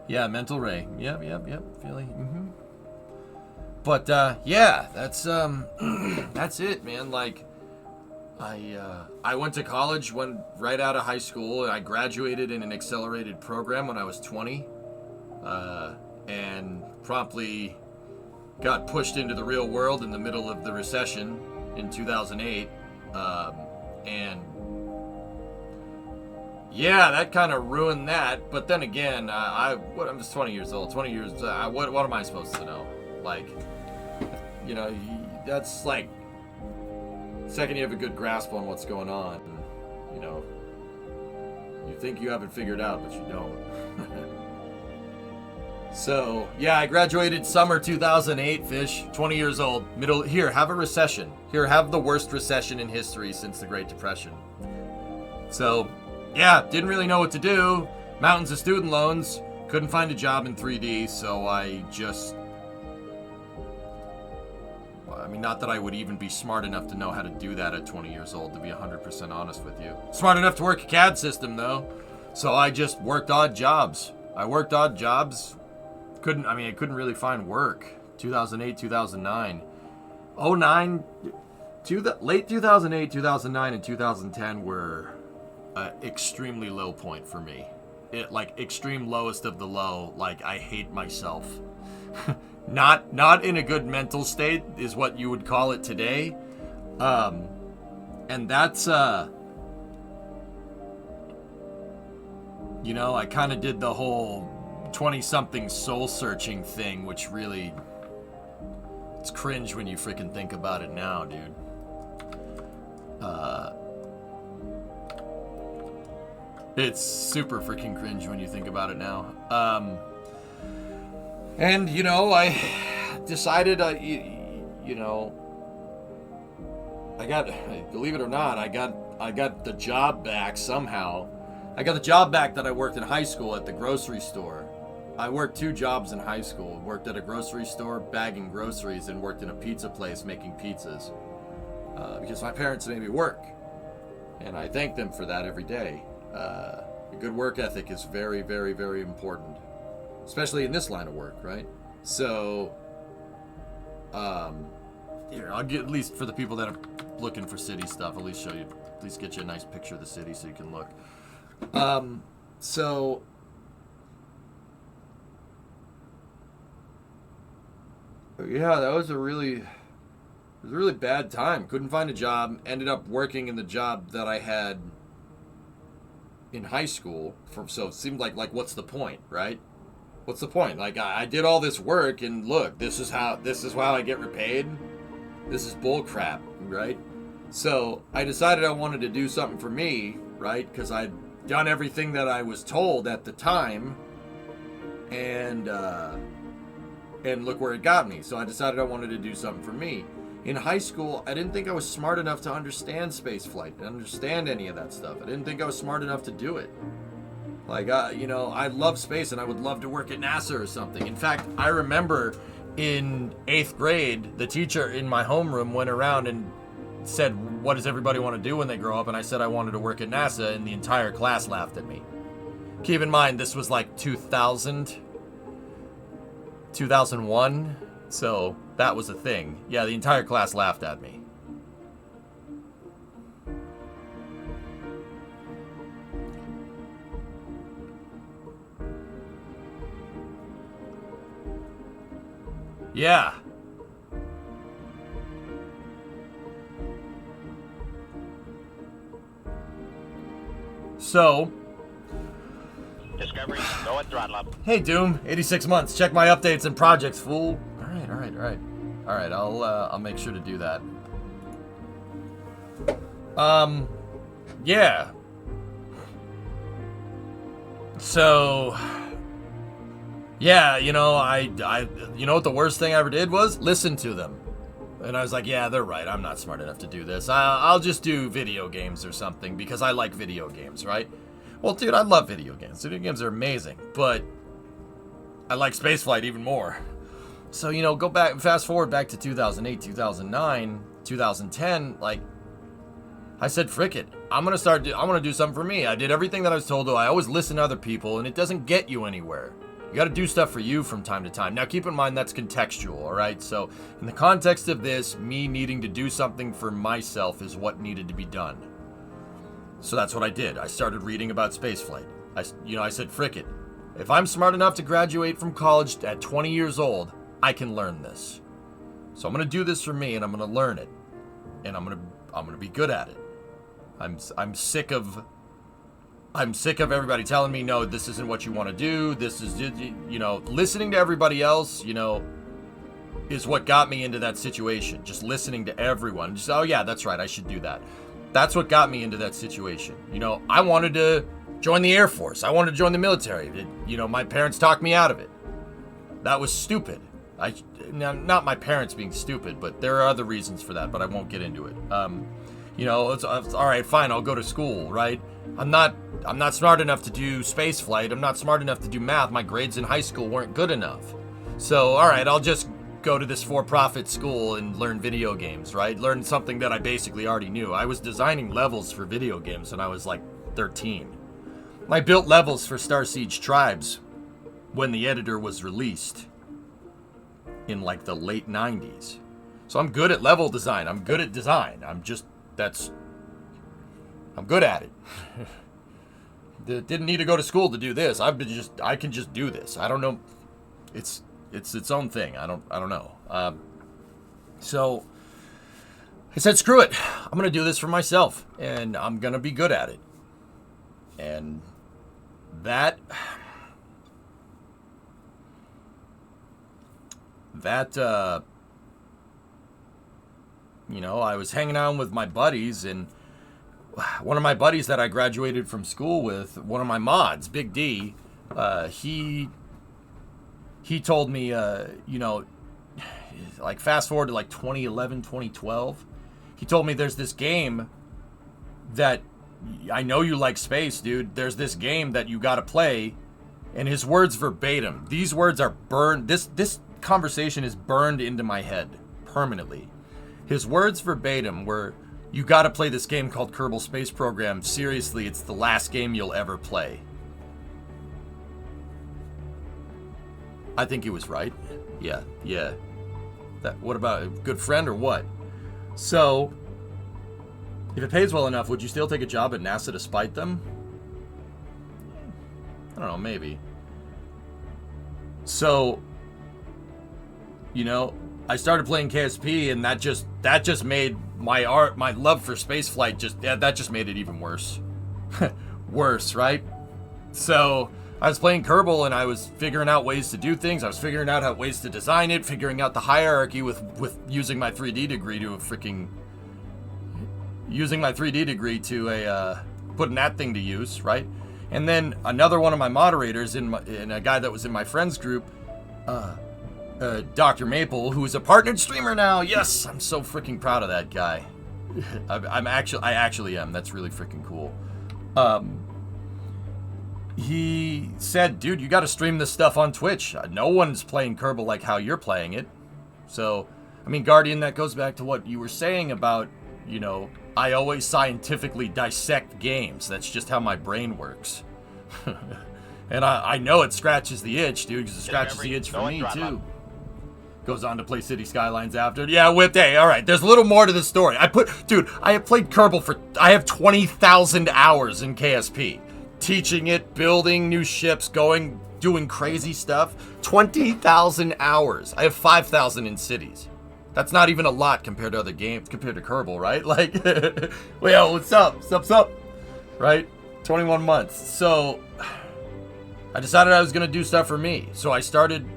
Yeah, mental ray. Yep, feeling. But yeah, that's that's it, man. Like, I went to college, went right out of high school, and I graduated in an accelerated program when I was 20, and promptly got pushed into the real world in the middle of the recession in 2008, and yeah, that kind of ruined that. But then again, I'm just 20 years old. 20 years. What am I supposed to know? Like, you know, that's like second you have a good grasp on what's going on. You know, you think you have it figured out, but you don't. So yeah, I graduated summer 2008. Fish, 20 years old. Here, have a recession. Here, have the worst recession in history since the Great Depression. So. Yeah, didn't really know what to do. Mountains of student loans. Couldn't find a job in 3D, so I mean, not that I would even be smart enough to know how to do that at 20 years old, to be 100% honest with you. Smart enough to work a CAD system, though. So I just worked odd jobs. I couldn't really find work. 2008, 2009. 09, late 2008, 2009, and 2010 were... extremely low point for me. Like extreme lowest of the low. Like I hate myself. not in a good mental state is what you would call it today. And that's you know, I kind of did the whole 20-something soul searching thing, which really, it's cringe when you freaking think about it now, dude. It's super freaking cringe when you think about it now. And, you know, I decided, you know, believe it or not, I got the job back somehow. I got the job back that I worked in high school at the grocery store. I worked 2 jobs in high school. Worked at a grocery store bagging groceries and worked in a pizza place making pizzas. Because my parents made me work. And I thank them for that every day. A good work ethic is very, very, very important, especially in this line of work, right? So, here, I'll get, at least for the people that are looking for city stuff, at least get you a nice picture of the city so you can look. So, yeah, that was a really bad time. Couldn't find a job, ended up working in the job that I had in high school, so it seemed like what's the point, right? What's the point? Like I did all this work, and look, this is how I get repaid. This is bull crap, right? So I decided I wanted to do something for me, right? Because I'd done everything that I was told at the time, and look where it got me. So I decided I wanted to do something for me. In high school, I didn't think I was smart enough to understand spaceflight, and understand any of that stuff. I didn't think I was smart enough to do it. Like, you know, I love space, and I would love to work at NASA or something. In fact, I remember in 8th grade, the teacher in my homeroom went around and said, "What does everybody want to do when they grow up?" And I said I wanted to work at NASA, and the entire class laughed at me. Keep in mind, this was like 2000, 2001, so that was a thing. Yeah, the entire class laughed at me. Yeah. So, Discovery, go and throttle up. Hey Doom, 86 months. Check my updates and projects, fool. All right. I'll make sure to do that. Yeah. So, yeah, you know, you know what the worst thing I ever did was? Listen to them. And I was like, yeah, they're right. I'm not smart enough to do this. I'll just do video games or something because I like video games, right? Well, dude, I love video games. Video games are amazing, but I like spaceflight even more. So, you know, go back, fast forward back to 2008, 2009, 2010, like, I said, frick it. I want to do something for me. I did everything that I was told to. I always listen to other people, and it doesn't get you anywhere. You got to do stuff for you from time to time. Now, keep in mind that's contextual, all right? So, in the context of this, me needing to do something for myself is what needed to be done. So that's what I did. I started reading about spaceflight. I said, frick it. If I'm smart enough to graduate from college at 20 years old, I can learn this. So I'm going to do this for me, and I'm going to learn it. And I'm going to be good at it. I'm sick of everybody telling me, no, this isn't what you want to do. This is, you know, listening to everybody else, you know, is what got me into that situation. Just listening to everyone. Just, oh yeah, that's right, I should do that. That's what got me into that situation. You know, I wanted to join the Air Force. I wanted to join the military. You know, my parents talked me out of it. That was stupid. Not my parents being stupid, but there are other reasons for that, but I won't get into it. You know, it's all right, fine, I'll go to school, right? I'm not smart enough to do space flight. I'm not smart enough to do math. My grades in high school weren't good enough. So, all right, I'll just go to this for-profit school and learn video games, right? Learn something that I basically already knew. I was designing levels for video games when I was like 13. I built levels for Star Siege Tribes when the editor was released in like the late 90s. So I'm good at level design. I'm good at design. I'm good at it. Didn't need to go to school to do this. I can just do this. I don't know. It's its own thing. I don't know. So I said, screw it. I'm gonna do this for myself, and I'm gonna be good at it. And that you know, I was hanging out with my buddies, and one of my buddies that I graduated from school with, one of my mods, Big D, he told me, you know, like fast forward to like 2011, 2012, he told me there's this game that, I know you like space, dude, there's this game that you gotta play, and his words verbatim, these words are burned, this conversation is burned into my head permanently. His words verbatim were, you gotta play this game called Kerbal Space Program. Seriously, it's the last game you'll ever play. I think he was right. Yeah. What about a good friend or what? So, if it pays well enough, would you still take a job at NASA to spite them? I don't know, maybe. So, you know, I started playing KSP, and that just made my love for spaceflight that just made it even worse. Worse, right? So I was playing Kerbal, and I was figuring out ways to do things. I was figuring out ways to design it, figuring out the hierarchy with using my 3D degree to putting that thing to use, right? And then another one of my moderators and a guy that was in my friends group, Dr. Maple, who is a partnered streamer now. Yes, I'm so freaking proud of that guy. I actually am. That's really freaking cool. He said, dude, you got to stream this stuff on Twitch. No one's playing Kerbal like how you're playing it. So, I mean, Guardian, that goes back to what you were saying about, you know, I always scientifically dissect games. That's just how my brain works. And I know it scratches the itch, dude, because it scratches the itch for me, too. Goes on to play City Skylines after. Yeah, whipped. Hey, all right. There's a little more to the story. I have played Kerbal I have 20,000 hours in KSP. Teaching it, building new ships, doing crazy stuff. 20,000 hours. I have 5,000 in Cities. That's not even a lot compared to other games, compared to Kerbal, right? Like, well, what's up? What's up? Right? 21 months. So, I decided I was going to do stuff for me. So I started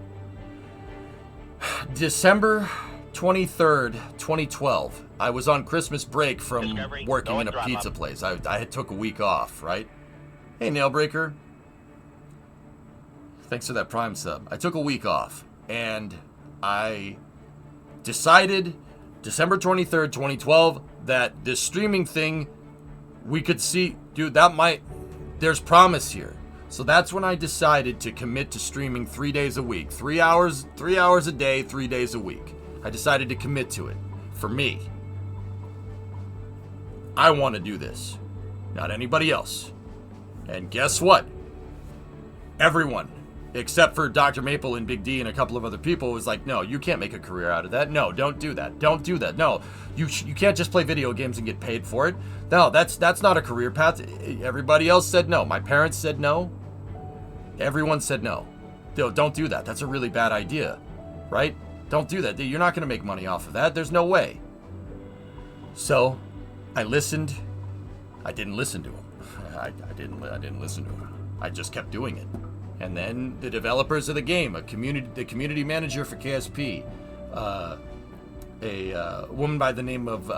December 23rd, 2012. I was on Christmas break from working in a pizza place. I took a week off, right? Hey, Nailbreaker. Thanks for that Prime sub. I took a week off, and I decided December 23rd, 2012, that this streaming thing, we could see, dude, there's promise here. So that's when I decided to commit to streaming 3 days a week. 3 hours a day, 3 days a week. I decided to commit to it. For me. I want to do this. Not anybody else. And guess what? Everyone, except for Dr. Maple and Big D and a couple of other people, was like, no, you can't make a career out of that. No, don't do that. Don't do that. No, you can't just play video games and get paid for it. No, that's not a career path. Everybody else said no. My parents said no. Everyone said no. Don't do that. That's a really bad idea, right? Don't do that. You're not going to make money off of that. There's no way. So, I listened. I didn't listen to him. I didn't listen to him. I just kept doing it. And then the developers of the game, the community manager for KSP, a woman by the name of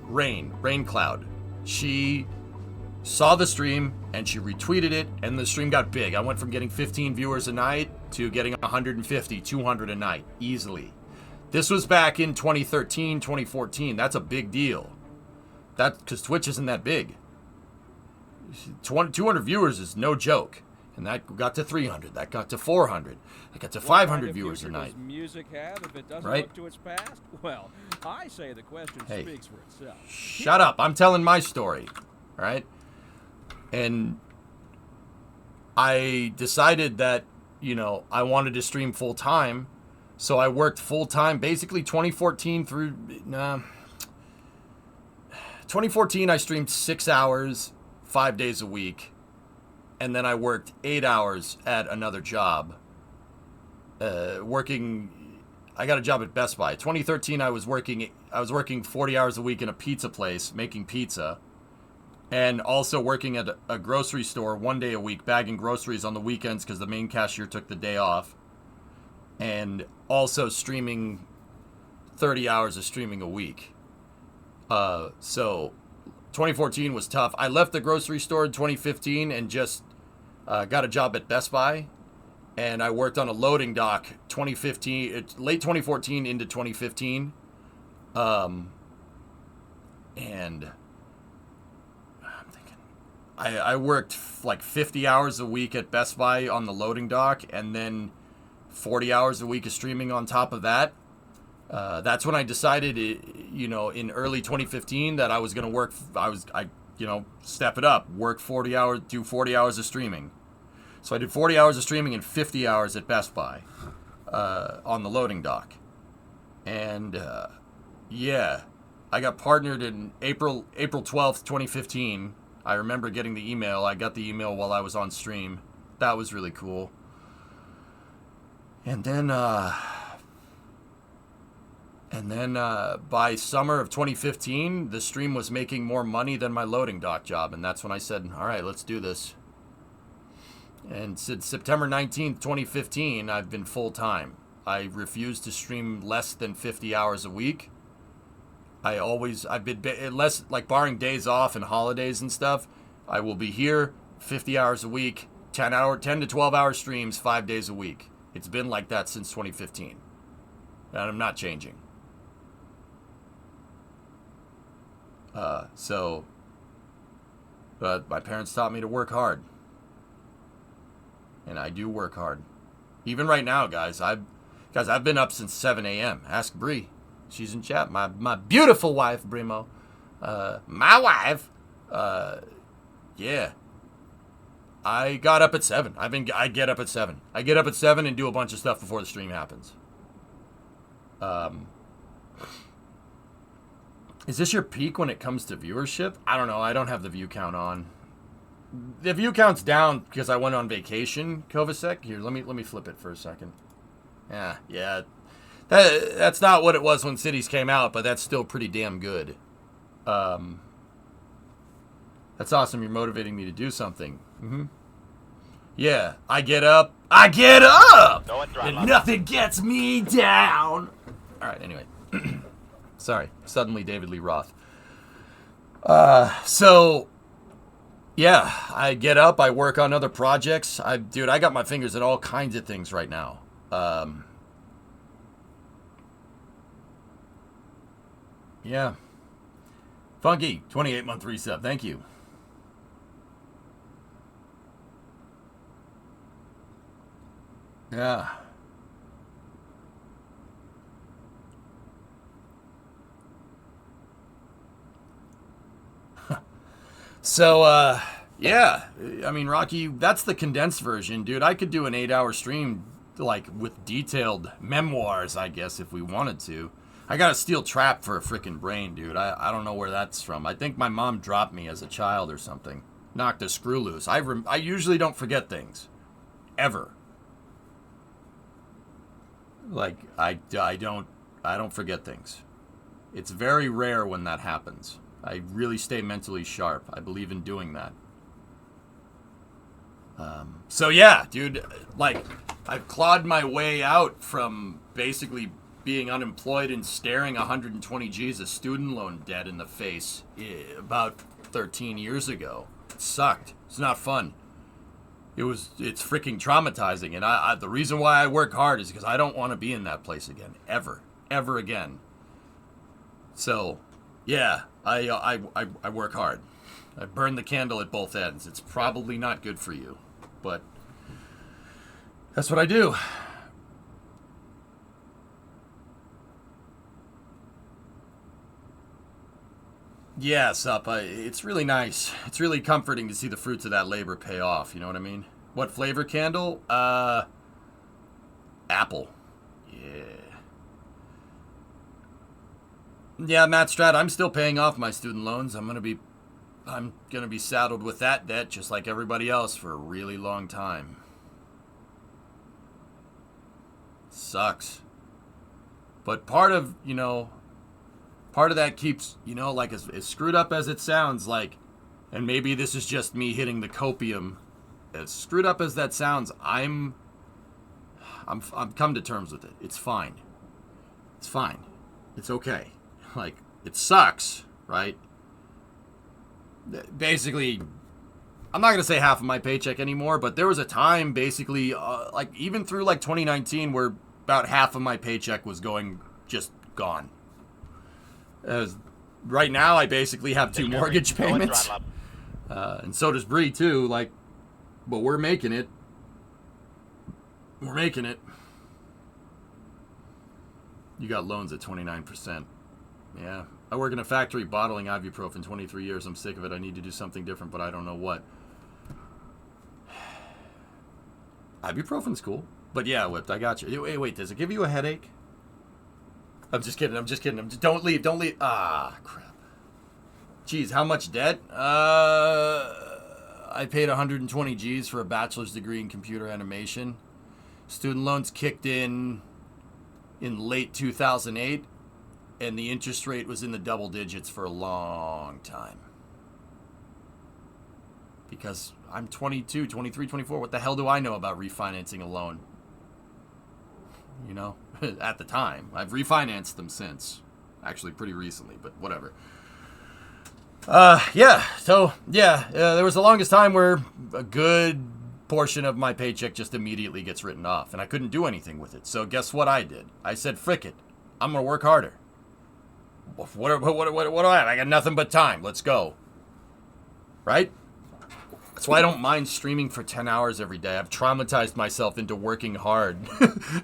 Rain Cloud, she saw the stream and she retweeted it, and the stream got big. I went from getting 15 viewers a night to getting 150, 200 a night, easily. This was back in 2013, 2014. That's a big deal. Because Twitch isn't that big. 200 viewers is no joke. And that got to 300. That got to 400. That got to 500 viewers a night. Does music have if it doesn't right? look to its past? Well, I say the question speaks for itself. Shut up. I'm telling my story. All right? And I decided that, I wanted to stream full time. So I worked full time, basically 2014 through 2014 I streamed 6 hours, 5 days a week. And then I worked 8 hours at another job. I got a job at Best Buy. 2013 I was working 40 hours a week in a pizza place making pizza. And also working at a grocery store 1 day a week, bagging groceries on the weekends because the main cashier took the day off. And also streaming 30 hours of streaming a week. So 2014 was tough. I left the grocery store in 2015 and just got a job at Best Buy. And I worked on a loading dock late 2014 into 2015. And I worked like 50 hours a week at Best Buy on the loading dock, and then 40 hours a week of streaming on top of that. That's when I decided, in early 2015 that I was going to work. Step it up, work 40 hours, do 40 hours of streaming. So I did 40 hours of streaming and 50 hours at Best Buy on the loading dock. And I got partnered in April 12th, 2015. I remember getting the email. I got the email while I was on stream. That was really cool. And then by summer of 2015, the stream was making more money than my loading dock job. And that's when I said, all right, let's do this. And since September 19th, 2015, I've been full-time. I refuse to stream less than 50 hours a week. I've been less, like barring days off and holidays and stuff, I will be here 50 hours a week, 10 to 12 hour streams 5 days a week. It's been like that since 2015. And I'm not changing. But my parents taught me to work hard. And I do work hard. Even right now, guys, I've been up since 7 a.m. Ask Bree. She's in chat. My beautiful wife, Brimo. My wife. Yeah. I got up at 7. I get up at 7. I get up at 7 and do a bunch of stuff before the stream happens. Is this your peak when it comes to viewership? I don't know. I don't have the view count on. The view count's down because I went on vacation, Kovacic. Here, let me flip it for a second. Yeah. That's not what it was when Cities came out, but that's still pretty damn good. That's awesome. You're motivating me to do something. Mm-hmm. Yeah, I get up, and nothing gets me down. All right, anyway. Sorry, suddenly David Lee Roth. Yeah, I get up, I work on other projects. I got my fingers in all kinds of things right now. Yeah. Funky, 28-month resub. Thank you. Yeah. So, yeah. I mean, Rocky, that's the condensed version, dude. I could do an 8-hour stream, like, with detailed memoirs, I guess, if we wanted to. I got a steel trap for a freaking brain, dude. I don't know where that's from. I think my mom dropped me as a child or something. Knocked a screw loose. I usually don't forget things. Ever. Like, I don't forget things. It's very rare when that happens. I really stay mentally sharp. I believe in doing that. So yeah, dude, like, I've clawed my way out from basically being unemployed and staring 120 G's of student loan debt in the face about 13 years ago. It sucked. It's not fun. It's freaking traumatizing, and the reason why I work hard is because I don't want to be in that place again, ever again. So, yeah, I work hard. I burn the candle at both ends. It's probably not good for you, but that's what I do. Yeah, Sup, it's really nice. It's really comforting to see the fruits of that labor pay off, you know what I mean? What flavor candle? Apple. Yeah. Yeah, Matt Strat, I'm still paying off my student loans. I'm gonna be saddled with that debt just like everybody else for a really long time. Sucks. But part of that keeps, like as screwed up as it sounds, like, and maybe this is just me hitting the copium. As screwed up as that sounds, I'm come to terms with it. It's fine. It's fine. It's okay. Like, it sucks, right? Basically, I'm not gonna say half of my paycheck anymore, but there was a time, basically, like even through like 2019, where about half of my paycheck was just gone. Right now, I basically have 2 mortgage payments, and so does Bree too. Like, but we're making it. We're making it. You got loans at 29%. Yeah, I work in a factory bottling ibuprofen. 23 years. I'm sick of it. I need to do something different, but I don't know what. Ibuprofen's cool, but yeah, Whipped, I got you. Wait, does it give you a headache? I'm just kidding. Don't leave. Ah, crap. Jeez, how much debt? I paid 120 G's for a bachelor's degree in computer animation. Student loans kicked in late 2008, and the interest rate was in the double digits for a long time. Because I'm 22, 23, 24. What the hell do I know about refinancing a loan? At the time. I've refinanced them since. Actually, pretty recently, but whatever. Yeah. So, yeah, there was the longest time where a good portion of my paycheck just immediately gets written off, and I couldn't do anything with it. So guess what I did? I said, frick it. I'm going to work harder. What do I have? I got nothing but time. Let's go. Right? That's why I don't mind streaming for 10 hours every day. I've traumatized myself into working hard.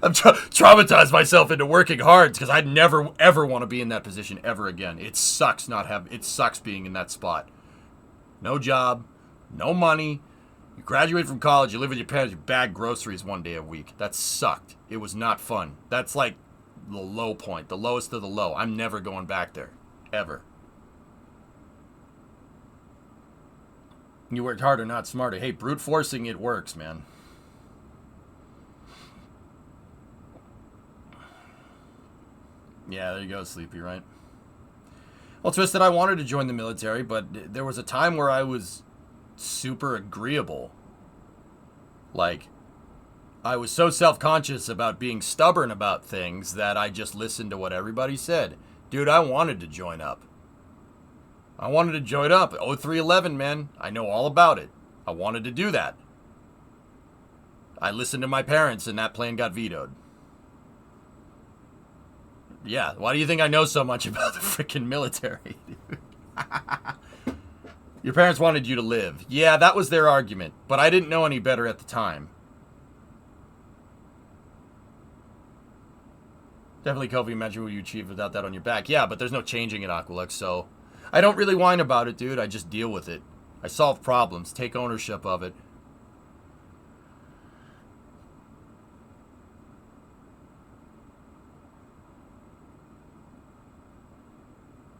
I've traumatized myself into working hard because I'd never, ever want to be in that position ever again. It sucks it sucks being in that spot. No job, no money. You graduate from college, you live with your parents, you bag groceries one day a week. That sucked. It was not fun. That's like the low point, the lowest of the low. I'm never going back there. Ever. You worked harder, not smarter. Hey, brute forcing, it works, man. Yeah, there you go, Sleepy, right? Well, Twisted, I wanted to join the military, but there was a time where I was super agreeable. Like, I was so self-conscious about being stubborn about things that I just listened to what everybody said. Dude, I wanted to join up. 0311, man. I know all about it. I wanted to do that. I listened to my parents, and that plan got vetoed. Yeah, why do you think I know so much about the freaking military? Your parents wanted you to live. Yeah, that was their argument, but I didn't know any better at the time. Definitely, Kofi, imagine what you achieve without that on your back. Yeah, but there's no changing it, Aqualux, so I don't really whine about it, dude. I just deal with it. I solve problems, take ownership of it.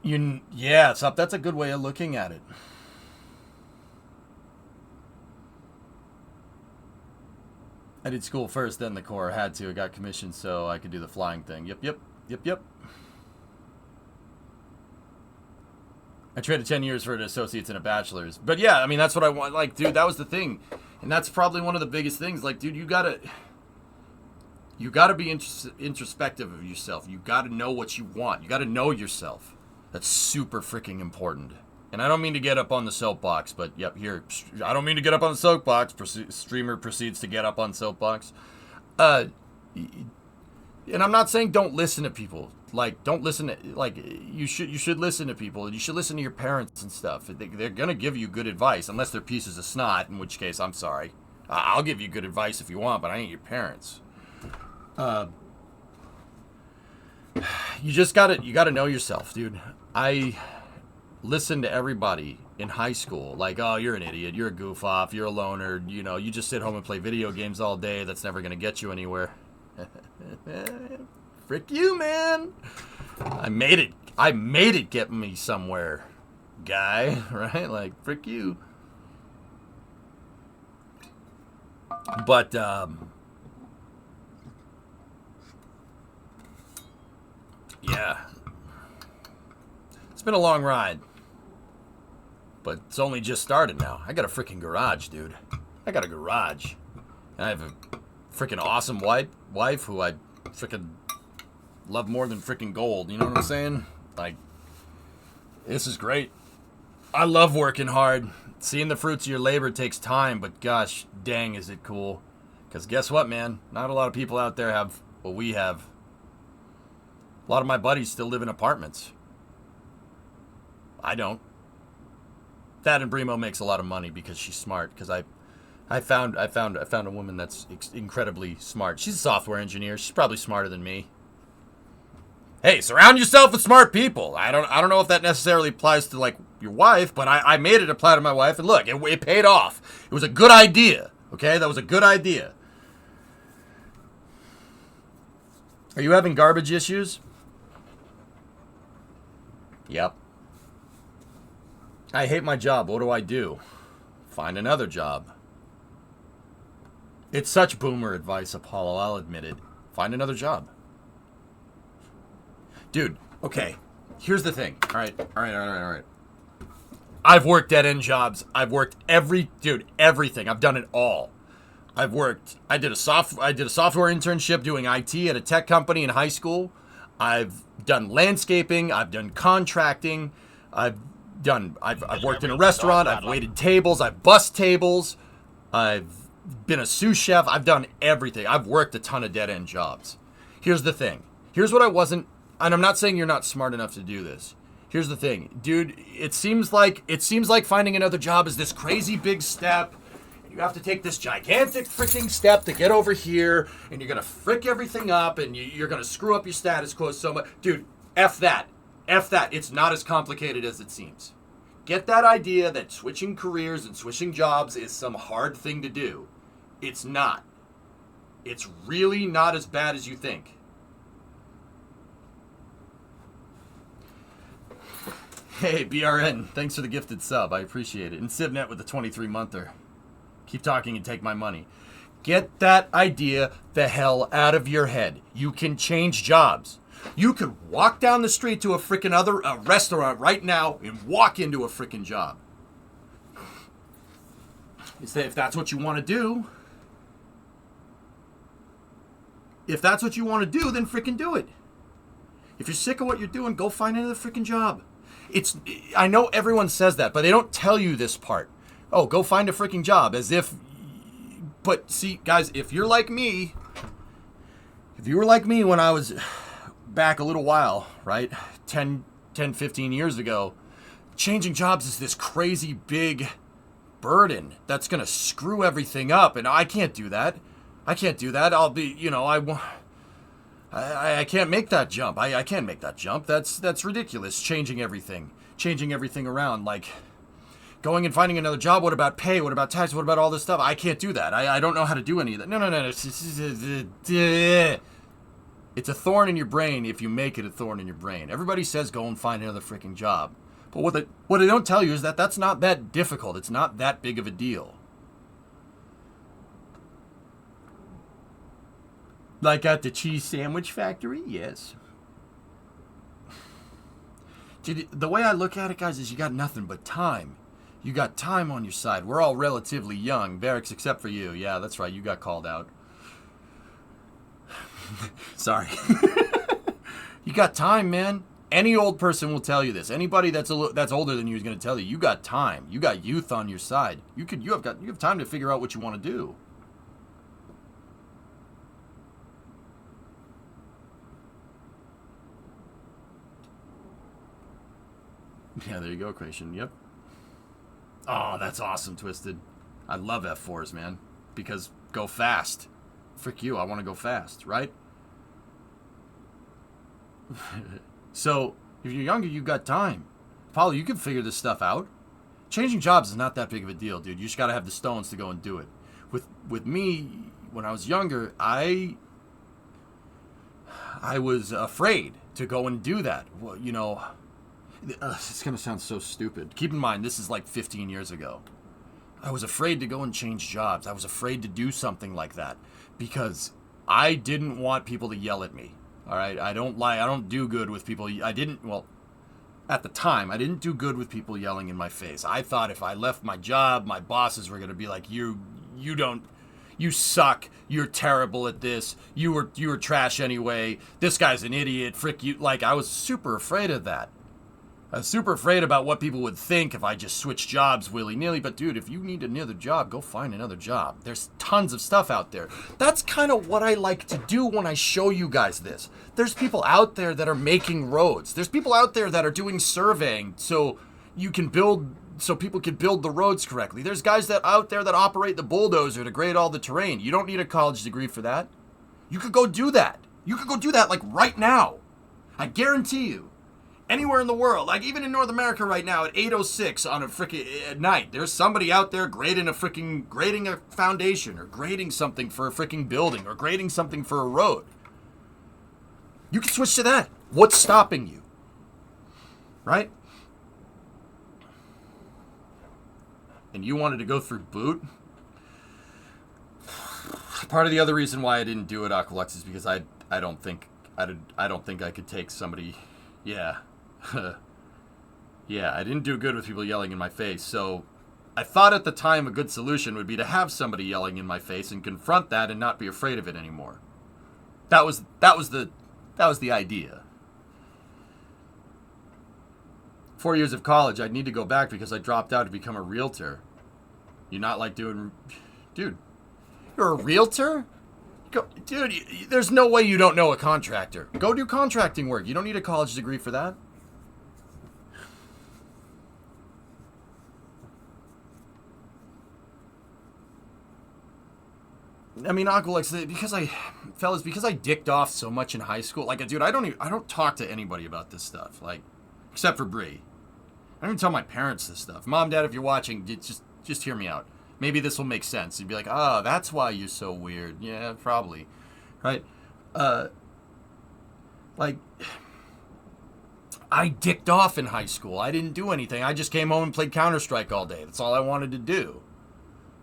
Yeah, it's up. That's a good way of looking at it. I did school first, then the Corps. Had to. I got commissioned so I could do the flying thing. Yep. I traded 10 years for an associate's and a bachelor's. But yeah, I mean, that's what I want. Like, dude, that was the thing. And that's probably one of the biggest things. Like, dude, you gotta be introspective of yourself. You gotta know what you want. You gotta know yourself. That's super freaking important. And I don't mean to get up on the soapbox, but yep, here. I don't mean to get up on the soapbox. Streamer proceeds to get up on soapbox. And I'm not saying don't listen to people. Like, don't listen to, like, you should listen to people. And you should listen to your parents and stuff. They're going to give you good advice, unless they're pieces of snot, in which case, I'm sorry. I'll give you good advice if you want, but I ain't your parents. You just gotta know yourself, dude. I listened to everybody in high school. Like, oh, you're an idiot. You're a goof off. You're a loner. You know, you just sit home and play video games all day. That's never going to get you anywhere. Frick you, man. I made it get me somewhere, guy. Right? Like, frick you. But, yeah. It's been a long ride. But it's only just started now. I got a freaking garage, dude. I got a garage. And I have a freaking awesome wife who I freaking love more than freaking gold. You know what I'm saying? Like, this is great. I love working hard. Seeing the fruits of your labor takes time, but gosh, dang, is it cool. Because guess what, man? Not a lot of people out there have what we have. A lot of my buddies still live in apartments. I don't. That and Brimo makes a lot of money because she's smart. Because I found a woman that's incredibly smart. She's a software engineer. She's probably smarter than me. Hey, surround yourself with smart people. I don't know if that necessarily applies to like your wife, but I made it apply to my wife, and look, it paid off. It was a good idea. Okay, that was a good idea. Are you having garbage issues? Yep. I hate my job. What do I do? Find another job. It's such boomer advice, Apollo. I'll admit it. Find another job. Dude, okay. Here's the thing. All right. I've worked dead-end jobs. I've worked everything. I've done it all. I did a software internship doing IT at a tech company in high school. I've done landscaping. I've done contracting. I've worked in a restaurant. I've waited tables. I've bussed tables. I've been a sous chef. I've done everything. I've worked a ton of dead-end jobs. Here's the thing. Here's what I wasn't, and I'm not saying you're not smart enough to do this. Here's the thing. Dude, it seems like finding another job is this crazy big step. You have to take this gigantic freaking step to get over here, and you're going to frick everything up, and you're going to screw up your status quo so much. Dude, F that. It's not as complicated as it seems. Get that idea that switching careers and switching jobs is some hard thing to do. It's not. It's really not as bad as you think. Hey, BRN, thanks for the gifted sub. I appreciate it. And Civnet with the 23-monther. Keep talking and take my money. Get that idea the hell out of your head. You can change jobs. You could walk down the street to a freaking restaurant right now and walk into a freaking job. If that's what you want to do. If that's what you want to do, then freaking do it. If you're sick of what you're doing, go find another freaking job. I know everyone says that, but they don't tell you this part. Oh, go find a freaking job, as if... But see, guys, if you're like me... If you were like me when I was back a little while, right? 10, 15 years ago, changing jobs is this crazy big burden that's going to screw everything up, and I can't do that. I'll be, I can't make that jump. I can't make that jump. That's ridiculous. Changing everything around. Like, going and finding another job. What about pay? What about tax? What about all this stuff? I can't do that. I don't know how to do any of that. No. It's a thorn in your brain if you make it a thorn in your brain. Everybody says go and find another freaking job. But what they don't tell you is that that's not that difficult. It's not that big of a deal. Like at the cheese sandwich factory? Yes. Dude, the way I look at it, guys, is you got nothing but time. You got time on your side. We're all relatively young. Barracks, except for you. Yeah, that's right. You got called out. Sorry. You got time, man. Any old person will tell you this. Anybody that's older than you is going to tell you. You got time. You got youth on your side. You have time to figure out what you want to do. Yeah, there you go, Creation. Yep. Oh, that's awesome, Twisted. I love F4s, man. Because go fast. Frick you, I want to go fast, right? So, if you're younger, you've got time. Paulo, you can figure this stuff out. Changing jobs is not that big of a deal, dude. You just got to have the stones to go and do it. With me, when I was younger, I was afraid to go and do that. Well, you know... it's going to sound so stupid. Keep in mind, this is like 15 years ago. I was afraid to go and change jobs. I was afraid to do something like that because I didn't want people to yell at me. All right? I don't do good with people. At the time, I didn't do good with people yelling in my face. I thought if I left my job, my bosses were going to be like, you suck. You're terrible at this. You were trash anyway. This guy's an idiot. Frick you. Like, I was super afraid of that. I was super afraid about what people would think if I just switched jobs willy-nilly. But, dude, if you need another job, go find another job. There's tons of stuff out there. That's kind of what I like to do when I show you guys this. There's people out there that are making roads. There's people out there that are doing surveying so people can build the roads correctly. There's guys out there that operate the bulldozer to grade all the terrain. You don't need a college degree for that. You could go do that. You could go do that, like, right now. I guarantee you. Anywhere in the world, like even in North America right now at 8:06 on a at night, there's somebody out there grading a foundation or grading something for a freaking building or grading something for a road. You can switch to that. What's stopping you? Right? And you wanted to go through boot? Part of the other reason why I didn't do it, Aqualux, is because I don't think I could take somebody. Yeah. Yeah, I didn't do good with people yelling in my face, so I thought at the time a good solution would be to have somebody yelling in my face and confront that and not be afraid of it anymore. That was the idea. 4 years of college, I'd need to go back because I dropped out to become a realtor. You're not like doing... Dude, you're a realtor? Dude, there's no way you don't know a contractor. Go do contracting work. You don't need a college degree for that. I mean, Aqualux, because I dicked off so much in high school. Like, dude, I don't talk to anybody about this stuff. Like, except for Bree. I don't even tell my parents this stuff. Mom, Dad, if you're watching, just hear me out. Maybe this will make sense. You'd be like, oh, that's why you're so weird. Yeah, probably. Right? Like, I dicked off in high school. I didn't do anything. I just came home and played Counter-Strike all day. That's all I wanted to do.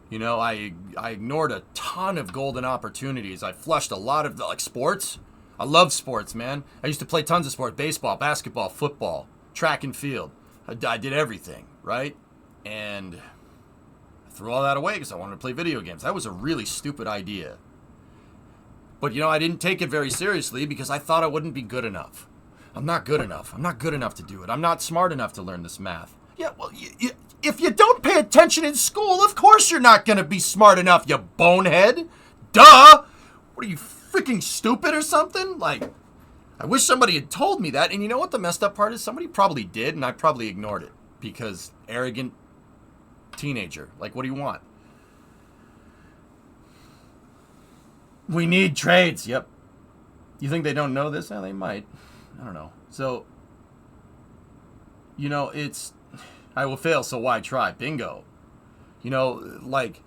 You know, I ignored a ton of golden opportunities. I flushed a lot of, like, sports. I love sports, man. I used to play tons of sports. Baseball, basketball, football, track and field. I did everything, right? And I threw all that away because I wanted to play video games. That was a really stupid idea. But, you know, I didn't take it very seriously because I thought I wouldn't be good enough. I'm not good enough. I'm not good enough to do it. I'm not smart enough to learn this math. Yeah, well, if you don't pay attention in school, of course you're not going to be smart enough, you bonehead. Duh! What are you, freaking stupid or something? Like, I wish somebody had told me that. And you know what the messed up part is? Somebody probably did, and I probably ignored it. Because arrogant teenager. Like, what do you want? We need trades. Yep. You think they don't know this? They might. I don't know. So, it's, I will fail, so why try? Bingo. Like,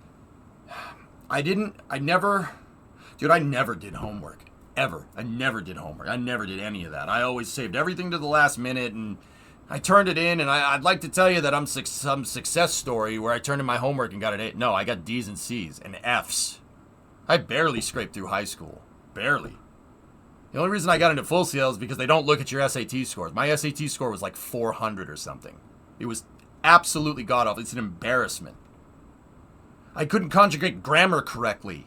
I never did homework. Ever. I never did homework. I never did any of that. I always saved everything to the last minute, and I turned it in, and I'd like to tell you that I'm some success story where I turned in my homework and got an A. No, I got D's and C's and F's. I barely scraped through high school. Barely. The only reason I got into Full Sail is because they don't look at your SAT scores. My SAT score was like 400 or something. It was absolutely god-awful. It's an embarrassment. I couldn't conjugate grammar correctly.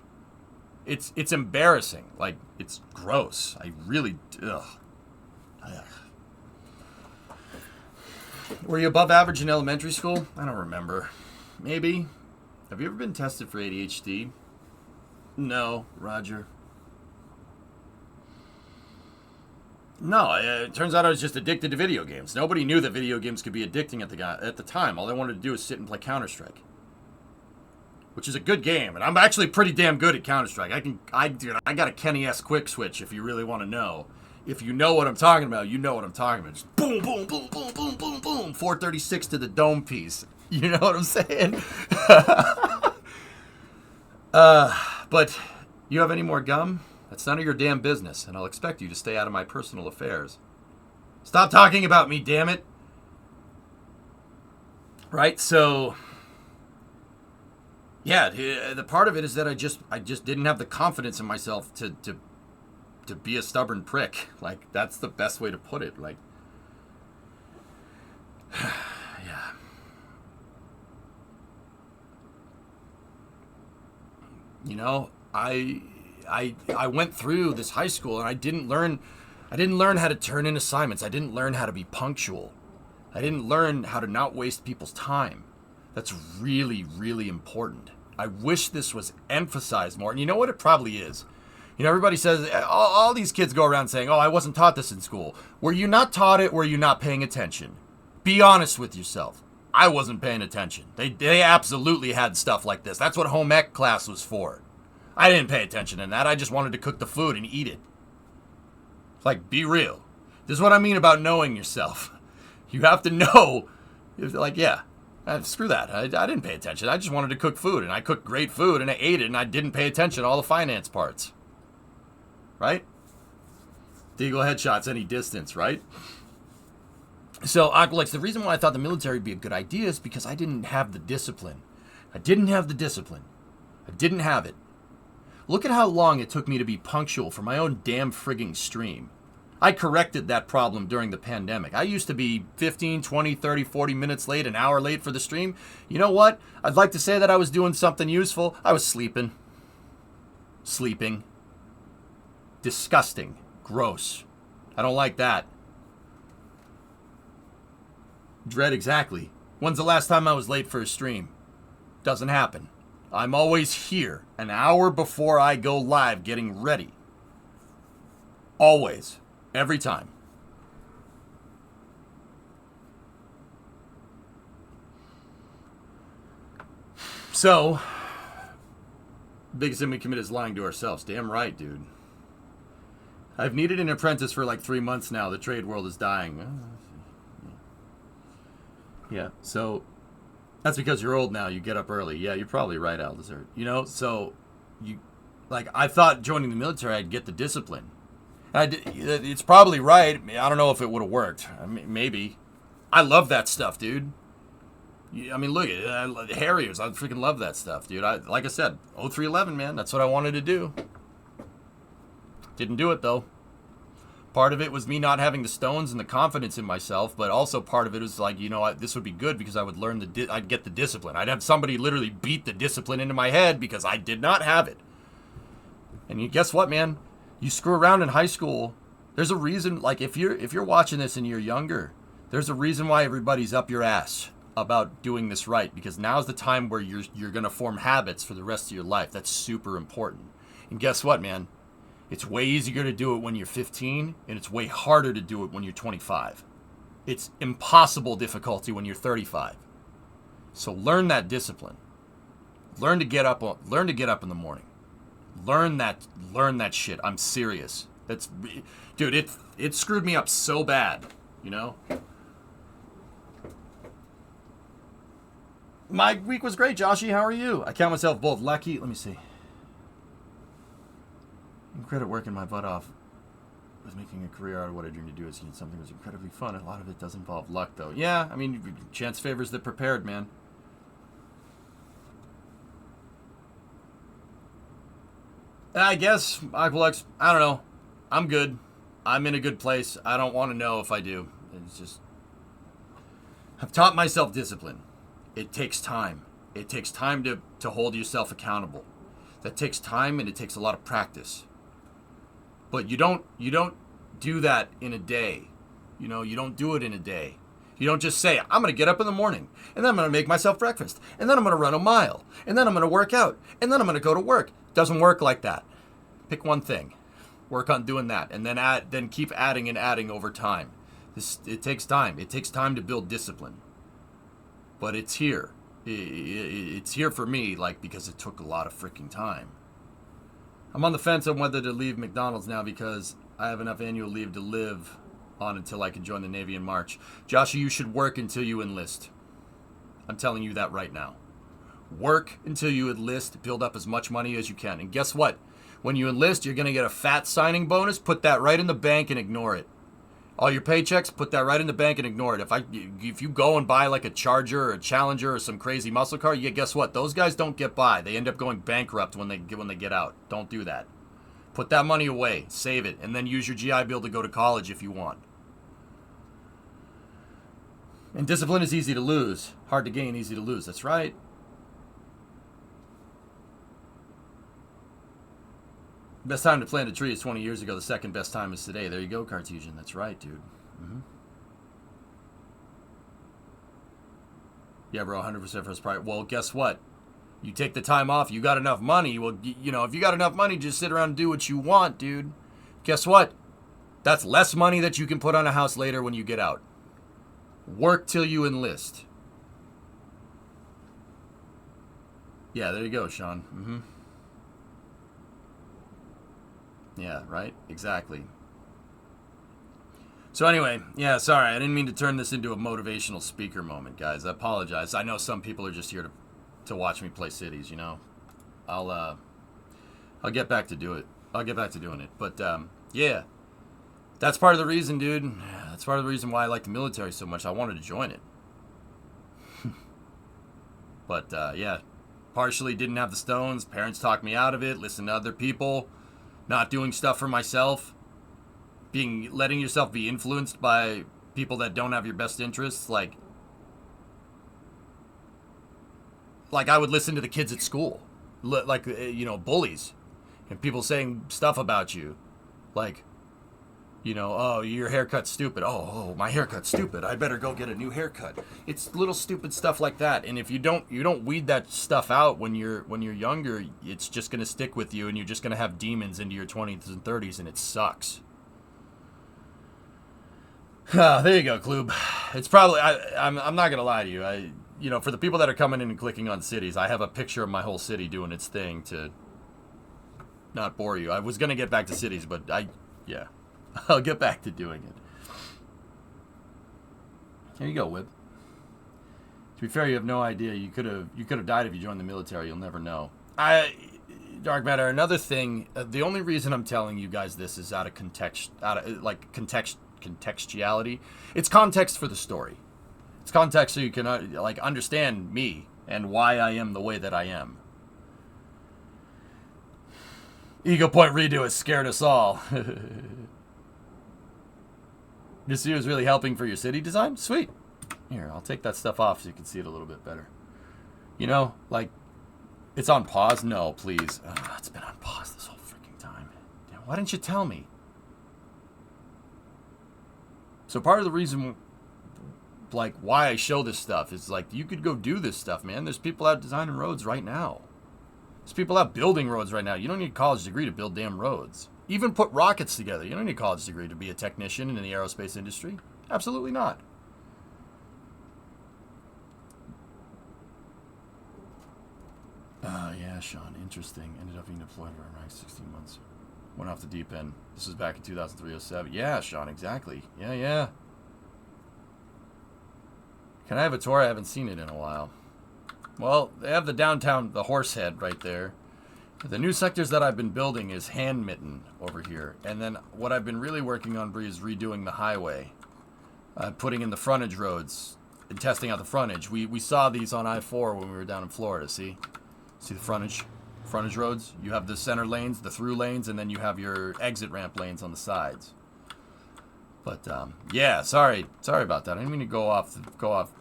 It's embarrassing. Like, it's gross. I really... Ugh. Were you above average in elementary school? I don't remember. Maybe. Have you ever been tested for ADHD? No, Roger. No, it turns out I was just addicted to video games. Nobody knew that video games could be addicting at the time. All I wanted to do was sit and play Counter-Strike. Which is a good game, and I'm actually pretty damn good at Counter-Strike. I got a Kenny S quick switch if you really want to know. If you know what I'm talking about, you know what I'm talking about. Just boom, boom, boom, boom, boom, boom, boom. 436 to the dome piece. You know what I'm saying? But you have any more gum? That's none of your damn business, and I'll expect you to stay out of my personal affairs. Stop talking about me, damn it. Right, so... Yeah, the part of it is that I just didn't have the confidence in myself to be a stubborn prick. Like, that's the best way to put it. Like, yeah. I went through this high school and I didn't learn how to turn in assignments. I didn't learn how to be punctual. I didn't learn how to not waste people's time. That's really, really important. I wish this was emphasized more. And you know what? It probably is. Everybody says, all these kids go around saying, oh, I wasn't taught this in school. Were you not taught it? Were you not paying attention? Be honest with yourself. I wasn't paying attention. They absolutely had stuff like this. That's what home ec class was for. I didn't pay attention in that. I just wanted to cook the food and eat it. Like, be real. This is what I mean about knowing yourself. You have to know. Like, yeah. Screw that. I didn't pay attention. I just wanted to cook food, and I cooked great food, and I ate it, and I didn't pay attention to all the finance parts. Right? Deagle headshots any distance, right? So, Aqualex, the reason why I thought the military would be a good idea is because I didn't have the discipline. I didn't have it. Look at how long it took me to be punctual for my own damn frigging stream. I corrected that problem during the pandemic. I used to be 15, 20, 30, 40 minutes late, an hour late for the stream. You know what? I'd like to say that I was doing something useful. I was sleeping. Disgusting. Gross. I don't like that. Dread, exactly. When's the last time I was late for a stream? Doesn't happen. I'm always here, an hour before I go live, getting ready. Always. Every time. So, biggest sin we commit is lying to ourselves. Damn right, dude. I've needed an apprentice for like 3 months now. The trade world is dying. Yeah, so that's because you're old now. You get up early. Yeah, you're probably right, Aldezert. So I thought joining the military I'd get the discipline. It's probably right. I don't know if it would have worked. I mean, maybe. I love that stuff, dude. I mean, look at Harriers. I freaking love that stuff, dude. Like I said, 0311, man. That's what I wanted to do. Didn't do it, though. Part of it was me not having the stones and the confidence in myself, but also part of it was like, this would be good because I would learn I'd get the discipline. I'd have somebody literally beat the discipline into my head because I did not have it. And guess what, man? You screw around in high school. There's a reason. Like if you're watching this and you're younger, there's a reason why everybody's up your ass about doing this right, because now's the time where you're gonna form habits for the rest of your life. That's super important. And guess what, man? It's way easier to do it when you're 15, and it's way harder to do it when you're 25. It's impossible difficulty when you're 35. So learn that discipline. Learn to get up in the morning. Learn that shit. I'm serious. That's, dude, it screwed me up so bad, you know? My week was great, Joshy. How are you? I count myself both lucky. Let me see. In credit working my butt off with making a career out of what I dreamed to do. It's something that was incredibly fun. A lot of it does involve luck, though. Yeah, I mean, chance favors the prepared, man. I guess, Aqualux, I don't know. I'm good. I'm in a good place. I don't want to know if I do. It's just... I've taught myself discipline. It takes time. It takes time to hold yourself accountable. That takes time, and it takes a lot of practice. But you don't do that in a day. You know, you don't do it in a day. You don't just say, I'm going to get up in the morning, and then I'm going to make myself breakfast, and then I'm going to run a mile, and then I'm going to work out, and then I'm going to go to work. It doesn't work like that. Pick one thing. Work on doing that, and then keep adding and adding over time. It takes time. It takes time to build discipline. But it's here. It's here for me, like, because it took a lot of freaking time. I'm on the fence on whether to leave McDonald's now because I have enough annual leave to live on until I can join the Navy in March. Joshua, you should work until you enlist. I'm telling you that right now. Work until you enlist, build up as much money as you can. And guess what? When you enlist, you're going to get a fat signing bonus. Put that right in the bank and ignore it. All your paychecks, put that right in the bank and ignore it. If you go and buy like a Charger or a Challenger or some crazy muscle car, yeah, guess what? Those guys don't get by. They end up going bankrupt when they get out. Don't do that. Put that money away, save it, and then use your GI Bill to go to college if you want. And discipline is easy to lose. Hard to gain, easy to lose. That's right. Best time to plant a tree is 20 years ago. The second best time is today. There you go, Cartesian. That's right, dude. Mm-hmm. Yeah, bro, 100% first priority. Well, guess what? You take the time off, you got enough money. Well, you know, if you got enough money, just sit around and do what you want, dude. Guess what? That's less money that you can put on a house later when you get out. Work till you enlist. Yeah, there you go, Sean. Mm-hmm. Yeah, right? Exactly. So anyway, yeah, sorry. I didn't mean to turn this into a motivational speaker moment, guys. I apologize. I know some people are just here to watch me play cities, you know. I'll get back to do it. I'll get back to doing it. But yeah. That's part of the reason, dude. That's part of the reason why I like the military so much. I wanted to join it. But yeah, partially didn't have the stones. Parents talked me out of it. Listened to other people. Not doing stuff for myself, letting yourself be influenced by people that don't have your best interests, like I would listen to the kids at school, like, you know, bullies, and people saying stuff about you, like, you know, oh, your haircut's stupid. Oh, my haircut's stupid. I better go get a new haircut. It's little stupid stuff like that. And if you don't weed that stuff out when you're younger, it's just gonna stick with you, and you're just gonna have demons into your 20s and 30s, and it sucks. There you go, Klub. It's probably I'm not gonna lie to you. You know, for the people that are coming in and clicking on cities, I have a picture of my whole city doing its thing to not bore you. I was gonna get back to cities, but yeah. I'll get back to doing it. Here you go, Whip. To be fair, you have no idea. You could have died if you joined the military. You'll never know. Dark Matter. Another thing. The only reason I'm telling you guys this is out of contextuality. It's context for the story. It's context so you can understand me and why I am the way that I am. Ego Point redo has scared us all. This year is really helping for your city design? Sweet. Here, I'll take that stuff off so you can see it a little bit better. You know, like, it's on pause? No, please. It's been on pause this whole freaking time. Damn, why didn't you tell me? So part of the reason, like, why I show this stuff is, like, you could go do this stuff, man. There's people out designing roads right now. There's people out building roads right now. You don't need a college degree to build damn roads. Even put rockets together. You don't need a college degree to be a technician in the aerospace industry. Absolutely not. Yeah, Sean. Interesting. Ended up being deployed for around 16 months. Went off the deep end. This was back in 2003-07. Yeah, Sean, exactly. Yeah. Can I have a tour? I haven't seen it in a while. Well, they have the downtown, the Horsehead right there. The new sectors that I've been building is Hand Mitten over here. And then what I've been really working on, Bree, is redoing the highway. Putting in the frontage roads and testing out the frontage. We saw these on I-4 when we were down in Florida, see? See the frontage roads? You have the center lanes, the through lanes, and then you have your exit ramp lanes on the sides. But, yeah, sorry about that. I didn't mean to go off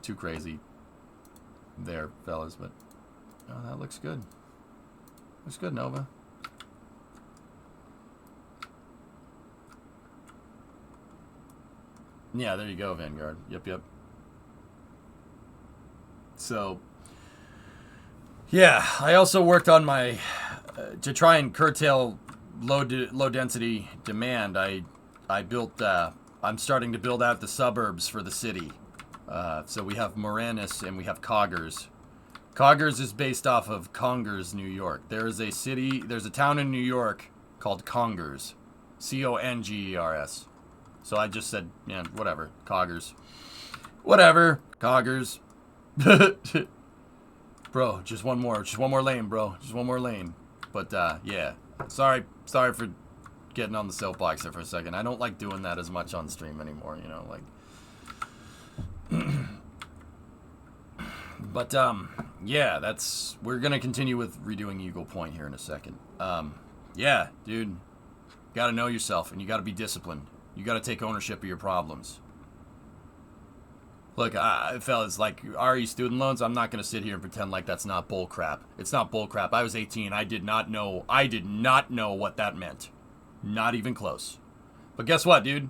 too crazy there, fellas, but oh, that looks good. Looks good, Nova. Yeah, there you go, Vanguard. Yep. So, yeah, I also worked on my to try and curtail low density demand. I built. I'm starting to build out the suburbs for the city. So we have Moranis and we have Coggers. Coggers is based off of Congers, New York. There's a town in New York called Congers. Congers. So I just said, yeah, whatever. Coggers. Whatever. Coggers. Bro, just one more lane, bro. Just one more lane. But, yeah. Sorry for getting on the soapbox there for a second. I don't like doing that as much on stream anymore, you know, like. But, yeah, we're gonna continue with redoing Eagle Point here in a second. Yeah, dude, gotta know yourself, and you gotta be disciplined. You gotta take ownership of your problems. Look, fellas, like, RE student loans, I'm not gonna sit here and pretend like that's not bull crap. It's not bull crap. I was 18. I did not know what that meant. Not even close. But guess what, dude?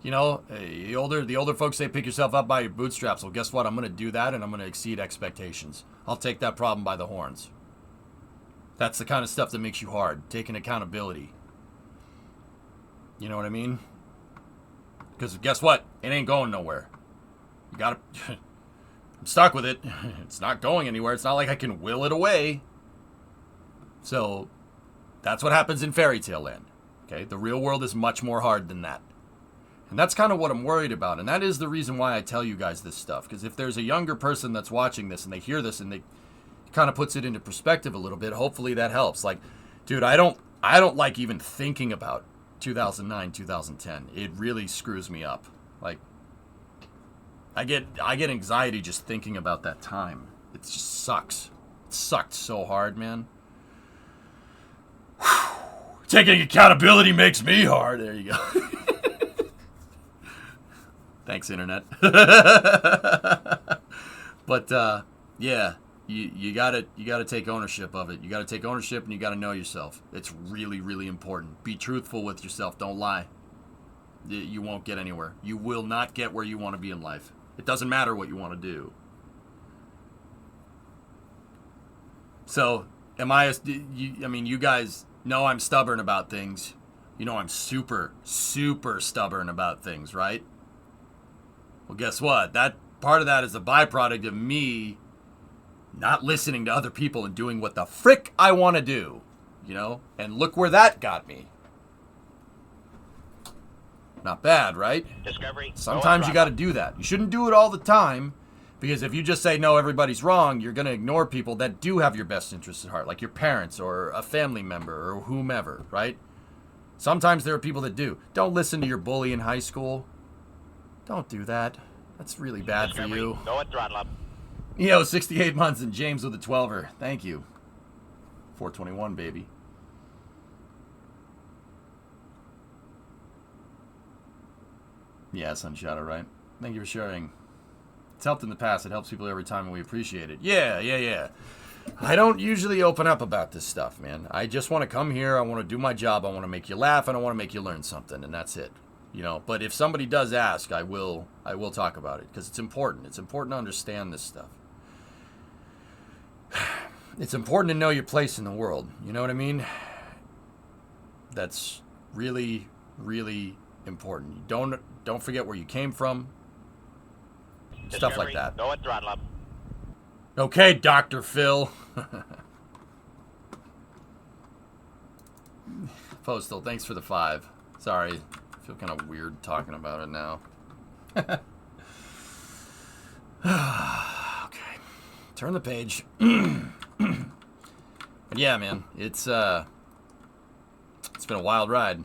You know, the older folks say pick yourself up by your bootstraps. Well, guess what? I'm going to do that, and I'm going to exceed expectations. I'll take that problem by the horns. That's the kind of stuff that makes you hard. Taking accountability. You know what I mean? Because guess what? It ain't going nowhere. You got to... I'm stuck with it. It's not going anywhere. It's not like I can will it away. So, that's what happens in fairy tale land. Okay? The real world is much more hard than that. And that's kind of what I'm worried about. And that is the reason why I tell you guys this stuff. Because if there's a younger person that's watching this and they hear this and they kind of puts it into perspective a little bit, hopefully that helps. Like, dude, I don't like even thinking about 2009, 2010. It really screws me up. Like, I get anxiety just thinking about that time. It just sucks. It sucked so hard, man. Whew. Taking accountability makes me hard. There you go. Thanks, Internet. But, yeah, you gotta take ownership of it. You gotta take ownership and you gotta know yourself. It's really, really important. Be truthful with yourself. Don't lie. You won't get anywhere. You will not get where you want to be in life. It doesn't matter what you want to do. So, you guys know I'm stubborn about things. You know I'm super, super stubborn about things, right? Well, guess what? That part of that is a byproduct of me not listening to other people and doing what the frick I want to do, you know? And look where that got me. Not bad, right? Discovery. Sometimes you got to do that. You shouldn't do it all the time, because if you just say, no, everybody's wrong, you're going to ignore people that do have your best interests at heart, like your parents or a family member or whomever, right? Sometimes there are people that do. Don't listen to your bully in high school. Don't do that. That's really bad Discovery. for you. Go at throttle up. 68 months and James with a 12er. Thank you. 421, baby. Yeah, Sunshadow, right? Thank you for sharing. It's helped in the past. It helps people every time, and we appreciate it. Yeah. I don't usually open up about this stuff, man. I just want to come here. I want to do my job. I want to make you laugh, and I want to make you learn something, and that's it. You know, but if somebody does ask, I will talk about it, because it's important. It's important to understand this stuff. It's important to know your place in the world. You know what I mean? That's really, really important. Don't forget where you came from. Discovery. Stuff like that. Go at throttle up. Okay, Dr. Phil. Postal, thanks for the 5. Sorry, I feel kind of weird talking about it now. Okay, turn the page. But yeah, man, it's been a wild ride.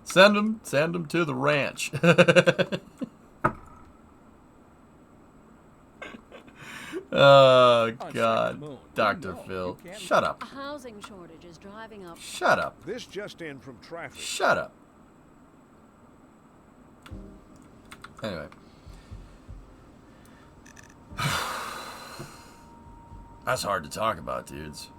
Send them to the ranch. Oh, God. Dr. Phil. Shut up. A housing shortage is driving up. Shut up. This just in from traffic. Shut up. Anyway. That's hard to talk about, dudes.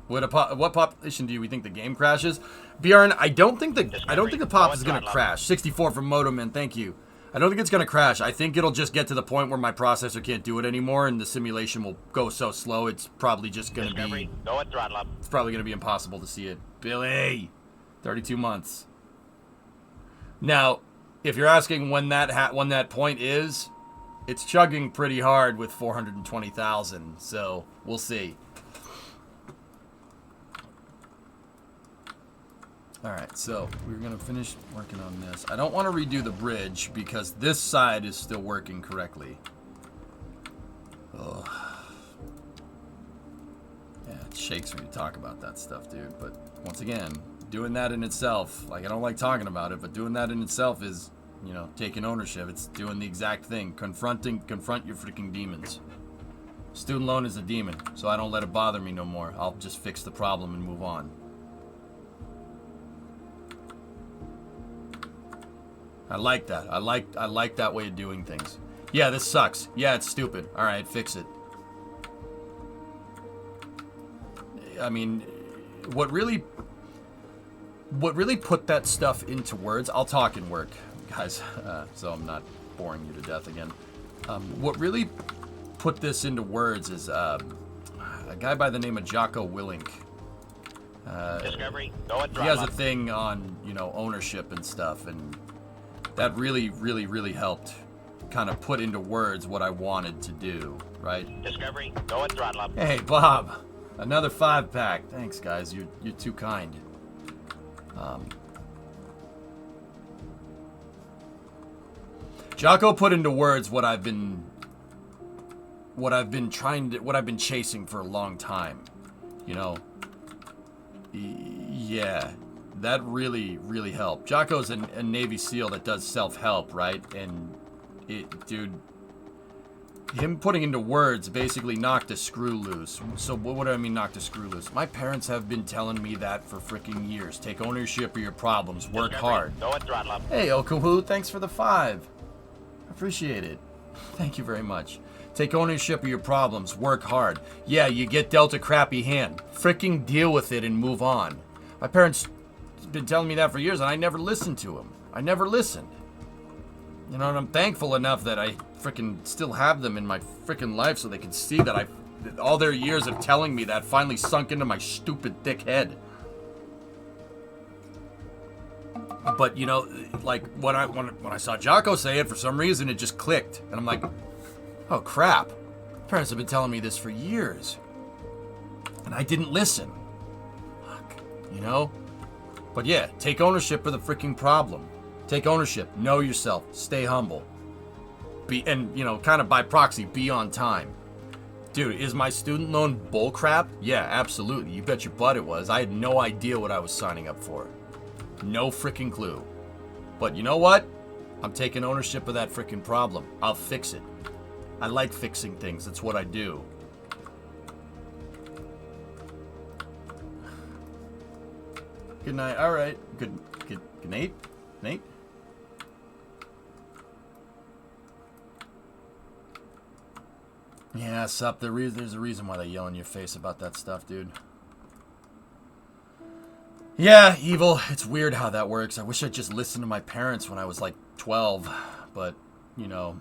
What population do we think the game crashes? Bjorn, I don't think the pop is gonna crash. 64 from Motoman, thank you. I don't think it's gonna crash. I think it'll just get to the point where my processor can't do it anymore, and the simulation will go so slow. It's probably just gonna be. Go at throttle up. It's probably gonna be impossible to see it. Billy, 32 months. Now, if you're asking when that point is, it's chugging pretty hard with 420,000. So we'll see. Alright, so we're going to finish working on this. I don't want to redo the bridge because this side is still working correctly. Ugh. Yeah, it shakes when you talk about that stuff, dude. But once again, doing that in itself, like I don't like talking about it, but doing that in itself is, you know, taking ownership. It's doing the exact thing. Confront your freaking demons. Student loan is a demon, so I don't let it bother me no more. I'll just fix the problem and move on. I like that. I like that way of doing things. Yeah, this sucks. Yeah, it's stupid. All right, fix it. I mean, what really put that stuff into words? I'll talk in work, guys, so I'm not boring you to death again. What really put this into words is a guy by the name of Jocko Willink. Discovery, go at he has a thing on, you know, ownership and stuff, and that really, really, really helped kind of put into words what I wanted to do, right? Discovery, go at throttle up. Hey, Bob, another 5-pack. Thanks, guys. You're too kind. Jocko put into words what I've been chasing for a long time. You know. Yeah. That really, really helped. Jocko's a Navy SEAL that does self-help, right? And dude, him putting into words basically knocked a screw loose. So what do I mean knocked a screw loose? My parents have been telling me that for freaking years. Take ownership of your problems. Work hard. Go at throttle up. Hey, Okuhu, thanks for the 5. Appreciate it. Thank you very much. Take ownership of your problems. Work hard. Yeah, you get dealt a crappy hand. Freaking deal with it and move on. My parents been telling me that for years, and I never listened to him. I never listened. You know, and I'm thankful enough that I freaking still have them in my freaking life so they can see that all their years of telling me that finally sunk into my stupid thick head. But, you know, like, when I saw Jocko say it, for some reason, it just clicked. And I'm like, oh, crap. Parents have been telling me this for years. And I didn't listen. Fuck. You know? But yeah, take ownership of the freaking problem. Take ownership. Know yourself. Stay humble. And, you know, kind of by proxy, be on time. Dude, is my student loan bullcrap? Yeah, absolutely. You bet your butt it was. I had no idea what I was signing up for. No freaking clue. But you know what? I'm taking ownership of that freaking problem. I'll fix it. I like fixing things. That's what I do. Good night. All right. Good night. Nate. Yeah, sup. There's a reason why they yell in your face about that stuff, dude. Yeah, evil. It's weird how that works. I wish I'd just listened to my parents when I was like 12, but you know,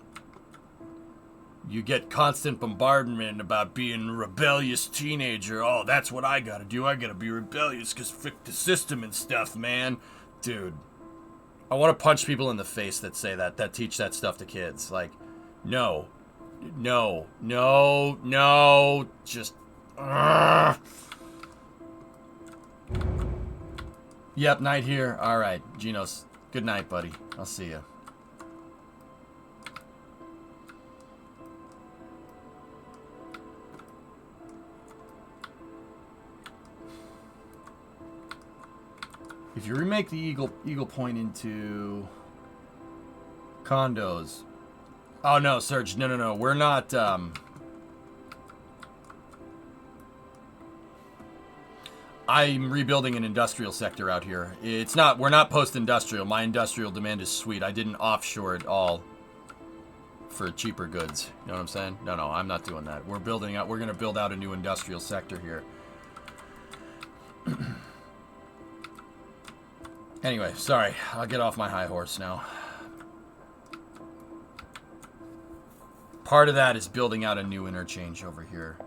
you get constant bombardment about being a rebellious teenager. Oh, that's what I gotta do. I gotta be rebellious because frick the system and stuff, man. Dude, I want to punch people in the face that say that teach that stuff to kids. Like, no. Just, Yep, night here. All right, Genos. Good night, buddy. I'll see you. If you remake the Eagle Point into condos. Oh no, Serge. No. We're not. I'm rebuilding an industrial sector out here. It's not. We're not post-industrial. My industrial demand is sweet. I didn't offshore it all for cheaper goods. You know what I'm saying? No. I'm not doing that. We're building out. We're gonna build out a new industrial sector here. Anyway, sorry. I'll get off my high horse now. Part of that is building out a new interchange over here.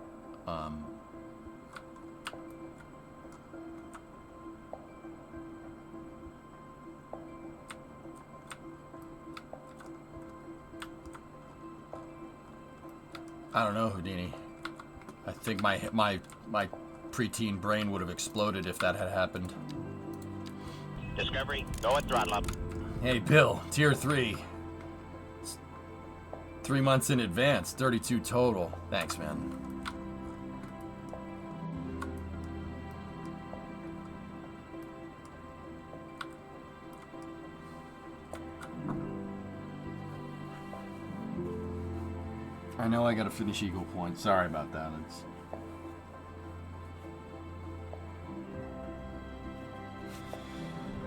I don't know, Houdini. I think my preteen brain would have exploded if that had happened. Discovery, go at throttle up. Hey, Bill, Tier 3. 3 months in advance, 32 total. Thanks, man. I know I gotta finish Eagle Point. Sorry about that.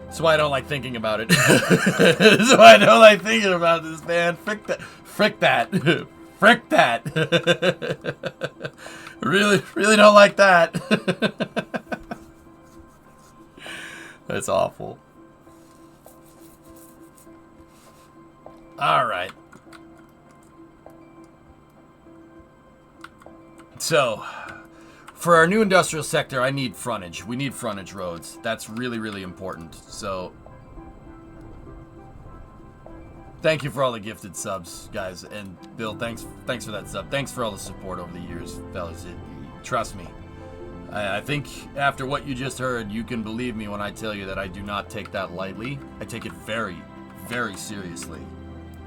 That's why I don't like thinking about it. That's why I don't like thinking about this, man. Frick that. Frick that. Frick that. really don't like that. That's awful. All right. So, for our new industrial sector, I need frontage. We need frontage roads. That's really important. So, thank you for all the gifted subs, guys. And Bill, thanks for that sub. Thanks for all the support over the years, fellas. Trust me. I think after what you just heard, you can believe me when I tell you that I do not take that lightly. I take it very seriously.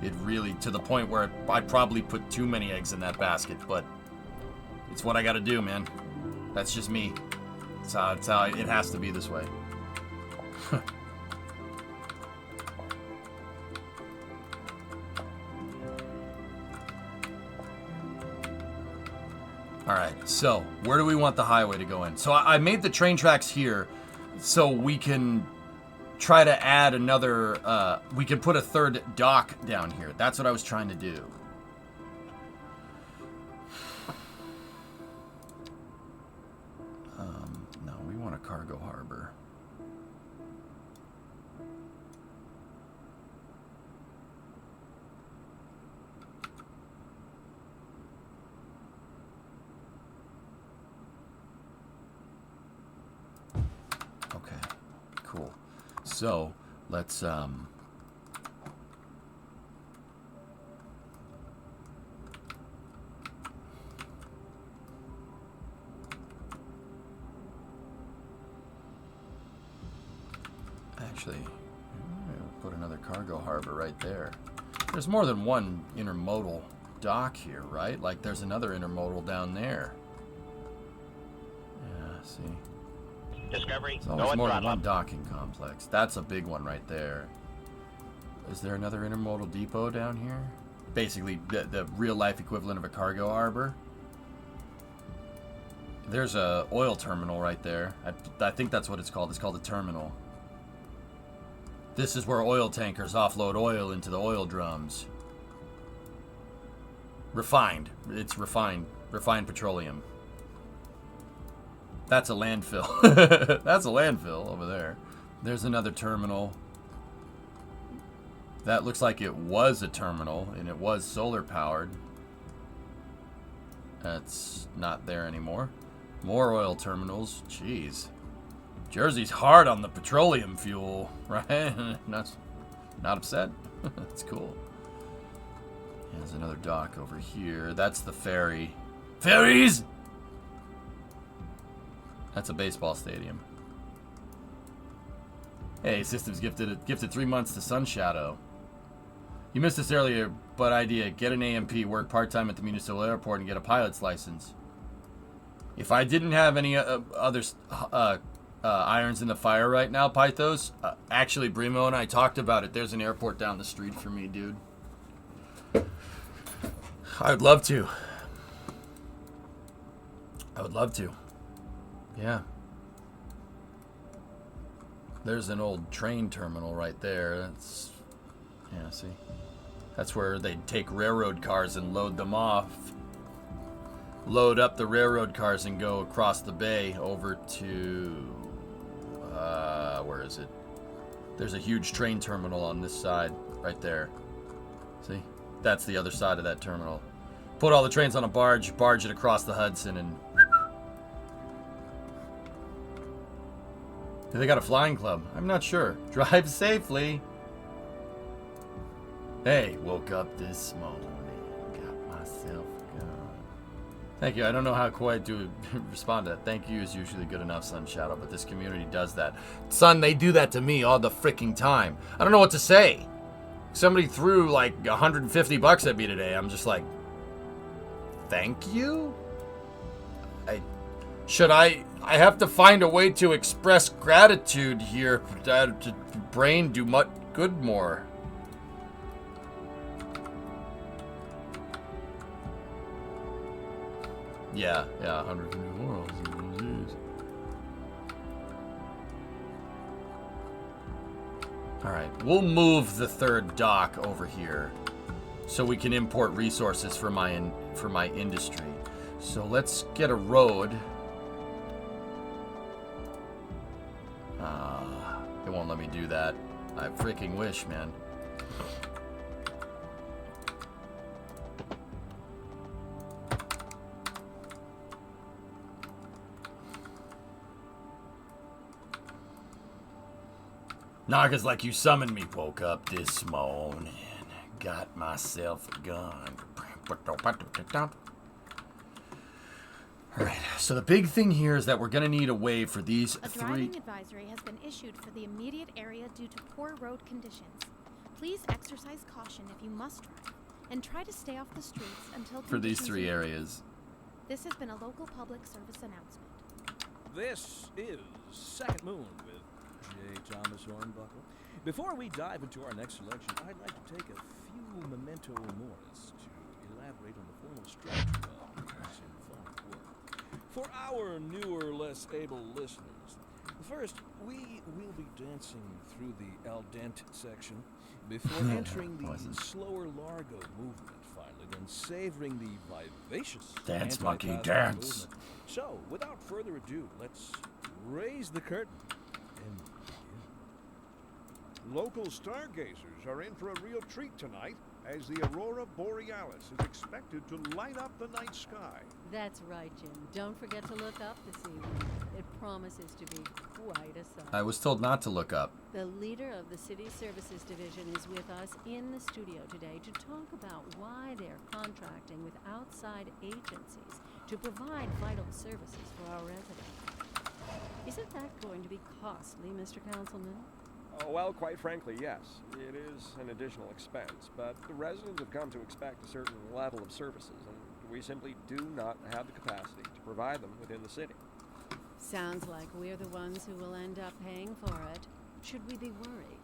It really, to the point where I probably put too many eggs in that basket, but it's what I gotta do, man. That's just me. It's how it has to be this way. Alright, so where do we want the highway to go in? So I made the train tracks here so we can try to add another, we can put a third dock down here. That's what I was trying to do. No, we want a cargo harbor. Okay, cool. So, let's, actually, put another cargo harbor right there. There's more than one intermodal dock here, right? Like, there's another intermodal down there. Yeah, see? Discovery, There's always more than one docking complex. That's a big one right there. Is there another intermodal depot down here? Basically, the real-life equivalent of a cargo harbor. There's a oil terminal right there. I think that's what it's called. It's called a terminal. This is where oil tankers offload oil into the oil drums. Refined. It's refined petroleum. That's a landfill. That's a landfill over there. There's another terminal. That looks like it was a terminal, and it was solar powered. That's not there anymore. More oil terminals. Jeez. Jersey's hard on the petroleum fuel, right? Not upset. That's cool. There's another dock over here. That's the ferry. Ferries! That's a baseball stadium. Hey, systems gifted 3 months to Sun Shadow. You missed this earlier, but idea, get an AMP, work part-time at the municipal airport, and get a pilot's license. If I didn't have any other irons in the fire right now, Pythos, actually, Brimo and I talked about it. There's an airport down the street for me, dude. I would love to. I would love to. Yeah. There's an old train terminal right there. That's, yeah, see? That's where they take railroad cars and load them off. Load up the railroad cars and go across the bay over to... where is it? There's a huge train terminal on this side, right there. See? That's the other side of that terminal. Put all the trains on a barge it across the Hudson, and... Do they got a flying club? I'm not sure. Drive safely. Hey, woke up this morning. Got myself a gun. Thank you. I don't know how quite to respond to that. Thank you is usually good enough, Sun Shadow, but this community does that. Son, they do that to me all the freaking time. I don't know what to say. Somebody threw like $150 at me today. I'm just like, thank you? I have to find a way to express gratitude here to brain do much good more. Yeah, 154. Alright, we'll move the third dock over here so we can import resources for my industry. So let's get a road. It won't let me do that. I freaking wish, man. Naga's like, you summoned me. Woke up this morning. Got myself a gun. Alright, so the big thing here is that we're going to need a way for these A driving advisory has been issued for the immediate area due to poor road conditions. Please exercise caution if you must drive, and try to stay off the streets until for these 3 improve. areas. This has been a local public service announcement. This is Second Moon with J. Thomas Hornbuckle. Before we dive into our next selection, I'd like to take a few memento moris to elaborate on the formal structure of this symphonic work. For our newer, less able listeners, first, we will be dancing through the al dente section before entering the slower largo movement finally, then savoring the vivacious Dance, monkey, anti-Pascal dance. movement. So, without further ado, let's raise the curtain and begin. Local stargazers are in for a real treat tonight as the aurora borealis is expected to light up the night sky. That's right, Jim. Don't forget to look up this evening. It promises to be quite a sight. I was told not to look up. The leader of the City Services Division is with us in the studio today to talk about why they're contracting with outside agencies to provide vital services for our residents. Isn't that going to be costly, Mr. Councilman? Oh, well, quite frankly, yes. It is an additional expense, but the residents have come to expect a certain level of services, and we simply do not have the capacity to provide them within the city. Sounds like we're the ones who will end up paying for it. Should we be worried?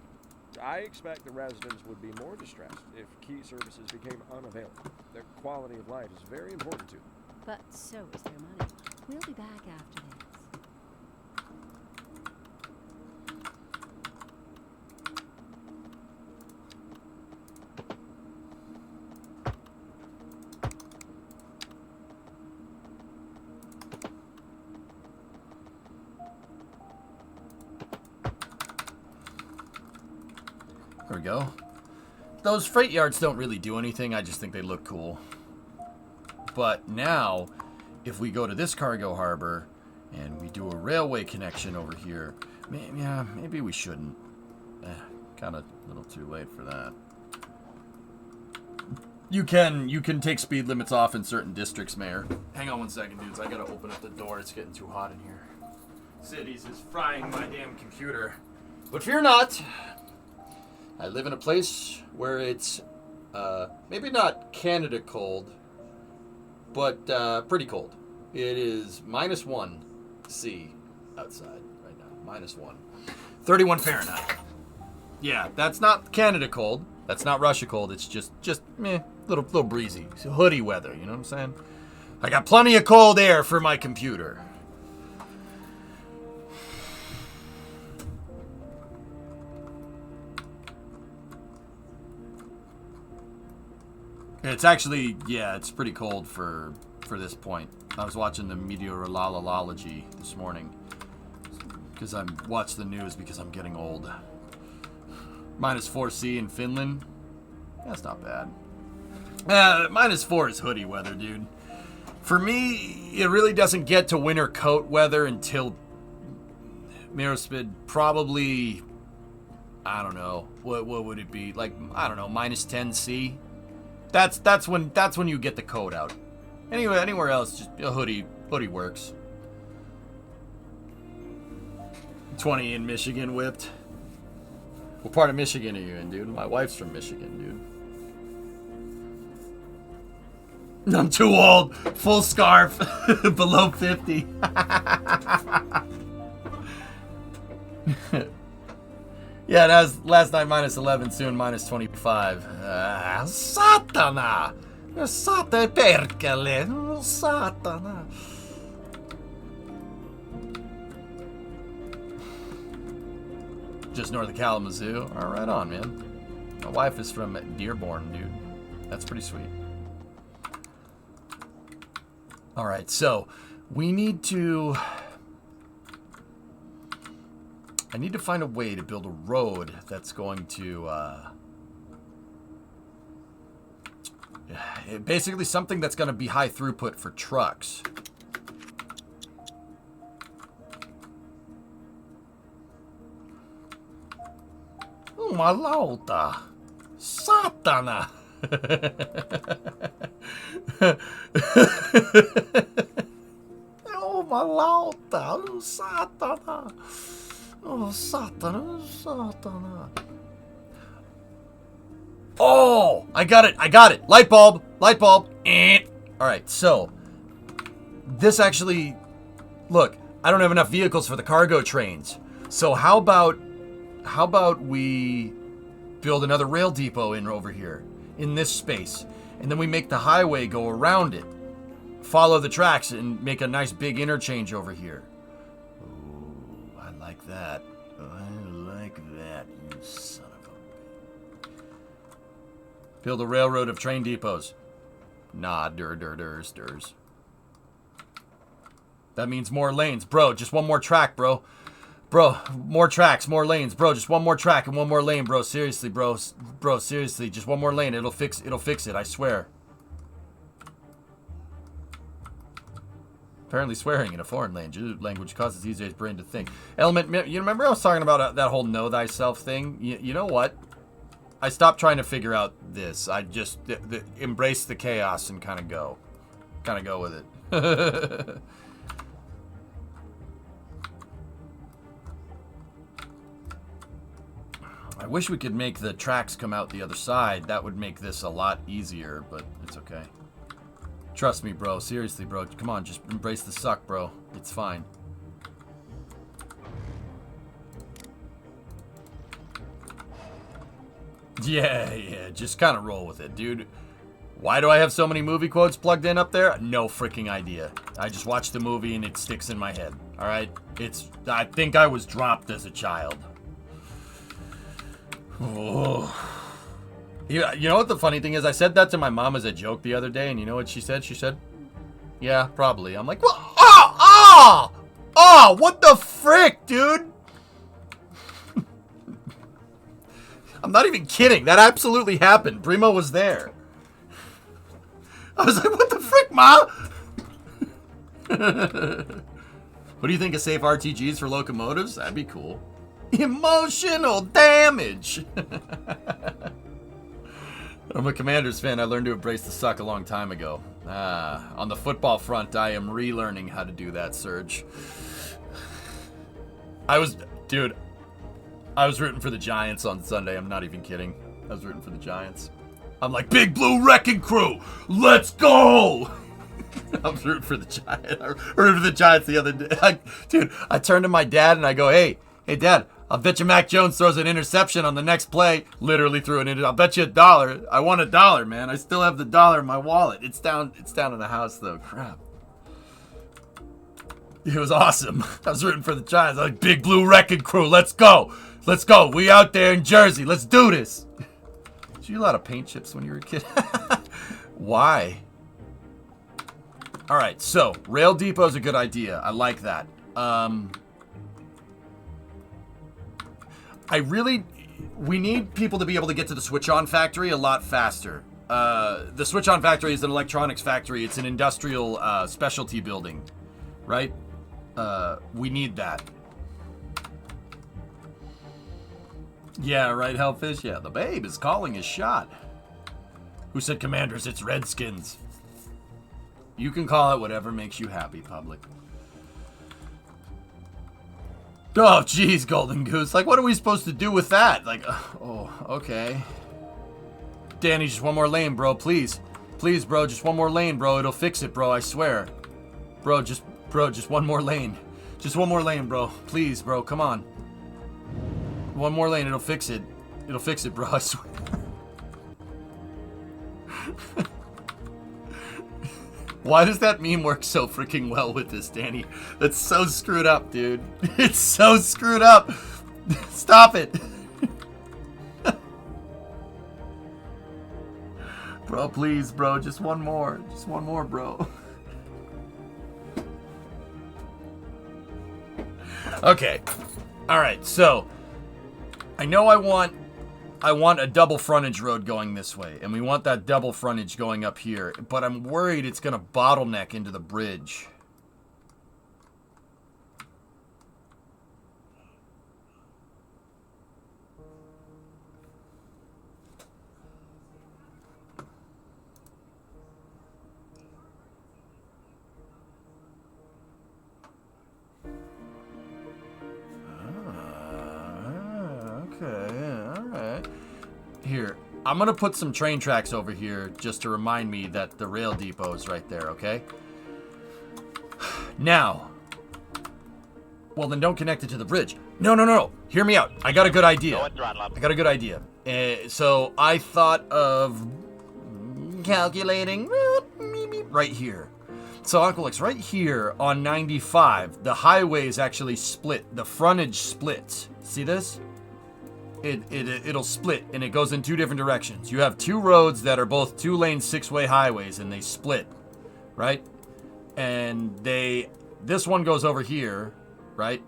I expect the residents would be more distressed if key services became unavailable. Their quality of life is very important to them. But so is their money. We'll be back after this. There we go. Those freight yards don't really do anything. I just think they look cool. But now, if we go to this cargo harbor and we do a railway connection over here, maybe we shouldn't. Kind of a little too late for that. You can take speed limits off in certain districts, Mayor. Hang on one second, dudes. I gotta open up the door. It's getting too hot in here. Cities is frying my damn computer. But fear not. I live in a place where it's maybe not Canada cold, but pretty cold. It is -1 C outside right now. -1. 31 Fahrenheit. Yeah, that's not Canada cold. That's not Russia cold. It's just meh, little breezy. It's hoodie weather, you know what I'm saying? I got plenty of cold air for my computer. It's actually, yeah, it's pretty cold for this point. I was watching the meteorology this morning because I watch the news because I'm getting old. -4 C in Finland. That's not bad. -4 is hoodie weather, dude. For me, it really doesn't get to winter coat weather until Mirrorspid probably, I don't know, what would it be? Like, I don't know, -10 C. That's when you get the coat out. Anyway, anywhere else, just a hoodie works. 20 in Michigan whipped. What part of Michigan are you in, dude? My wife's from Michigan, dude. I'm too old. Full scarf. Below 50. Yeah, that was last night -11, soon -25. Satana! Sata perkele! Satana! Just north of Kalamazoo. All right, on, man. My wife is from Dearborn, dude. That's pretty sweet. All right, so we need to... I need to find a way to build a road that's going to... basically something that's going to be high throughput for trucks. Malauta. Satana. Oh, malauta. Satana. Oh, Satana. Satana. Oh, I got it. Light bulb. Alright, so this actually, look, I don't have enough vehicles for the cargo trains. So how about we build another rail depot in over here, in this space, and then we make the highway go around it, follow the tracks, and make a nice big interchange over here. Ooh, I like that. You son of a... Build a railroad of train depots. Nah, durs. That means more lanes. Bro, just one more track, bro. Bro, more tracks, more lanes. Bro, just one more track and one more lane, bro. Seriously, bro. Bro, seriously, just one more lane. It'll fix it, I swear. Apparently swearing in a foreign language causes EJ's brain to think. Element, you remember I was talking about that whole know thyself thing? You know what? I stopped trying to figure out this. I just embrace the chaos and kind of go with it. I wish we could make the tracks come out the other side. That would make this a lot easier, but it's okay. Trust me, bro. Seriously, bro. Come on, just embrace the suck, bro. It's fine. Yeah, just kind of roll with it, dude. Why do I have so many movie quotes plugged in up there? No freaking idea. I just watched the movie and it sticks in my head. All right? I think I was dropped as a child. Oh. You know what the funny thing is? I said that to my mom as a joke the other day, and you know what she said? She said, yeah, probably. I'm like, well, what the frick, dude? I'm not even kidding. That absolutely happened. Primo was there. I was like, what the frick, Ma? What do you think of safe RTGs for locomotives? That'd be cool. Emotional damage. I'm a Commanders fan. I learned to embrace the suck a long time ago. On the football front, I am relearning how to do that, Serge. I was rooting for the Giants on Sunday. I'm not even kidding. I was rooting for the Giants. I'm like, Big Blue Wrecking Crew, let's go! I was rooting for the Giants. I rooted for the Giants the other day. Dude, I turned to my dad and I go, hey, Dad, I'll bet you Mac Jones throws an interception on the next play. Literally threw an interception. I'll bet you $1. I won $1, man. I still have the $1 in my wallet. It's down in the house, though. Crap. It was awesome. I was rooting for the Giants. I was like, Big Blue Wrecking Crew, let's go. Let's go. We out there in Jersey. Let's do this. Did you eat a lot of paint chips when you were a kid? Why? All right, so Rail Depot is a good idea. I like that. We need people to be able to get to the switch-on factory a lot faster. The switch-on factory is an electronics factory. It's an industrial specialty building, right? We need that. Yeah, right, Hellfish? Yeah, the babe is calling his shot. Who said, Commanders, it's Redskins? You can call it whatever makes you happy, public. Oh, jeez, Golden Goose. Like, what are we supposed to do with that? Like, oh, okay. Danny, just one more lane, bro, please. Please, bro, just one more lane, bro. It'll fix it, bro, I swear. Bro, just one more lane. Just one more lane, bro. Please, bro, come on. One more lane, it'll fix it. It'll fix it, bro, I swear. Why does that meme work so freaking well with this, Danny? That's so screwed up, dude. It's so screwed up. Stop it. Bro, please, bro. Just one more. Just one more, bro. Okay. All right, so I know I want a double frontage road going this way, and we want that double frontage going up here, but I'm worried it's going to bottleneck into the bridge. Here, I'm gonna put some train tracks over here just to remind me that the rail depot is right there, okay? Now, well then don't connect it to the bridge. No. Hear me out. I got a good idea. So I thought of calculating right here. So Uncle X, right here on 95, the highways actually split. The frontage splits. See this? It'll split, and it goes in two different directions. You have two roads that are both two-lane, six-way highways, and they split, right? And this one goes over here, right?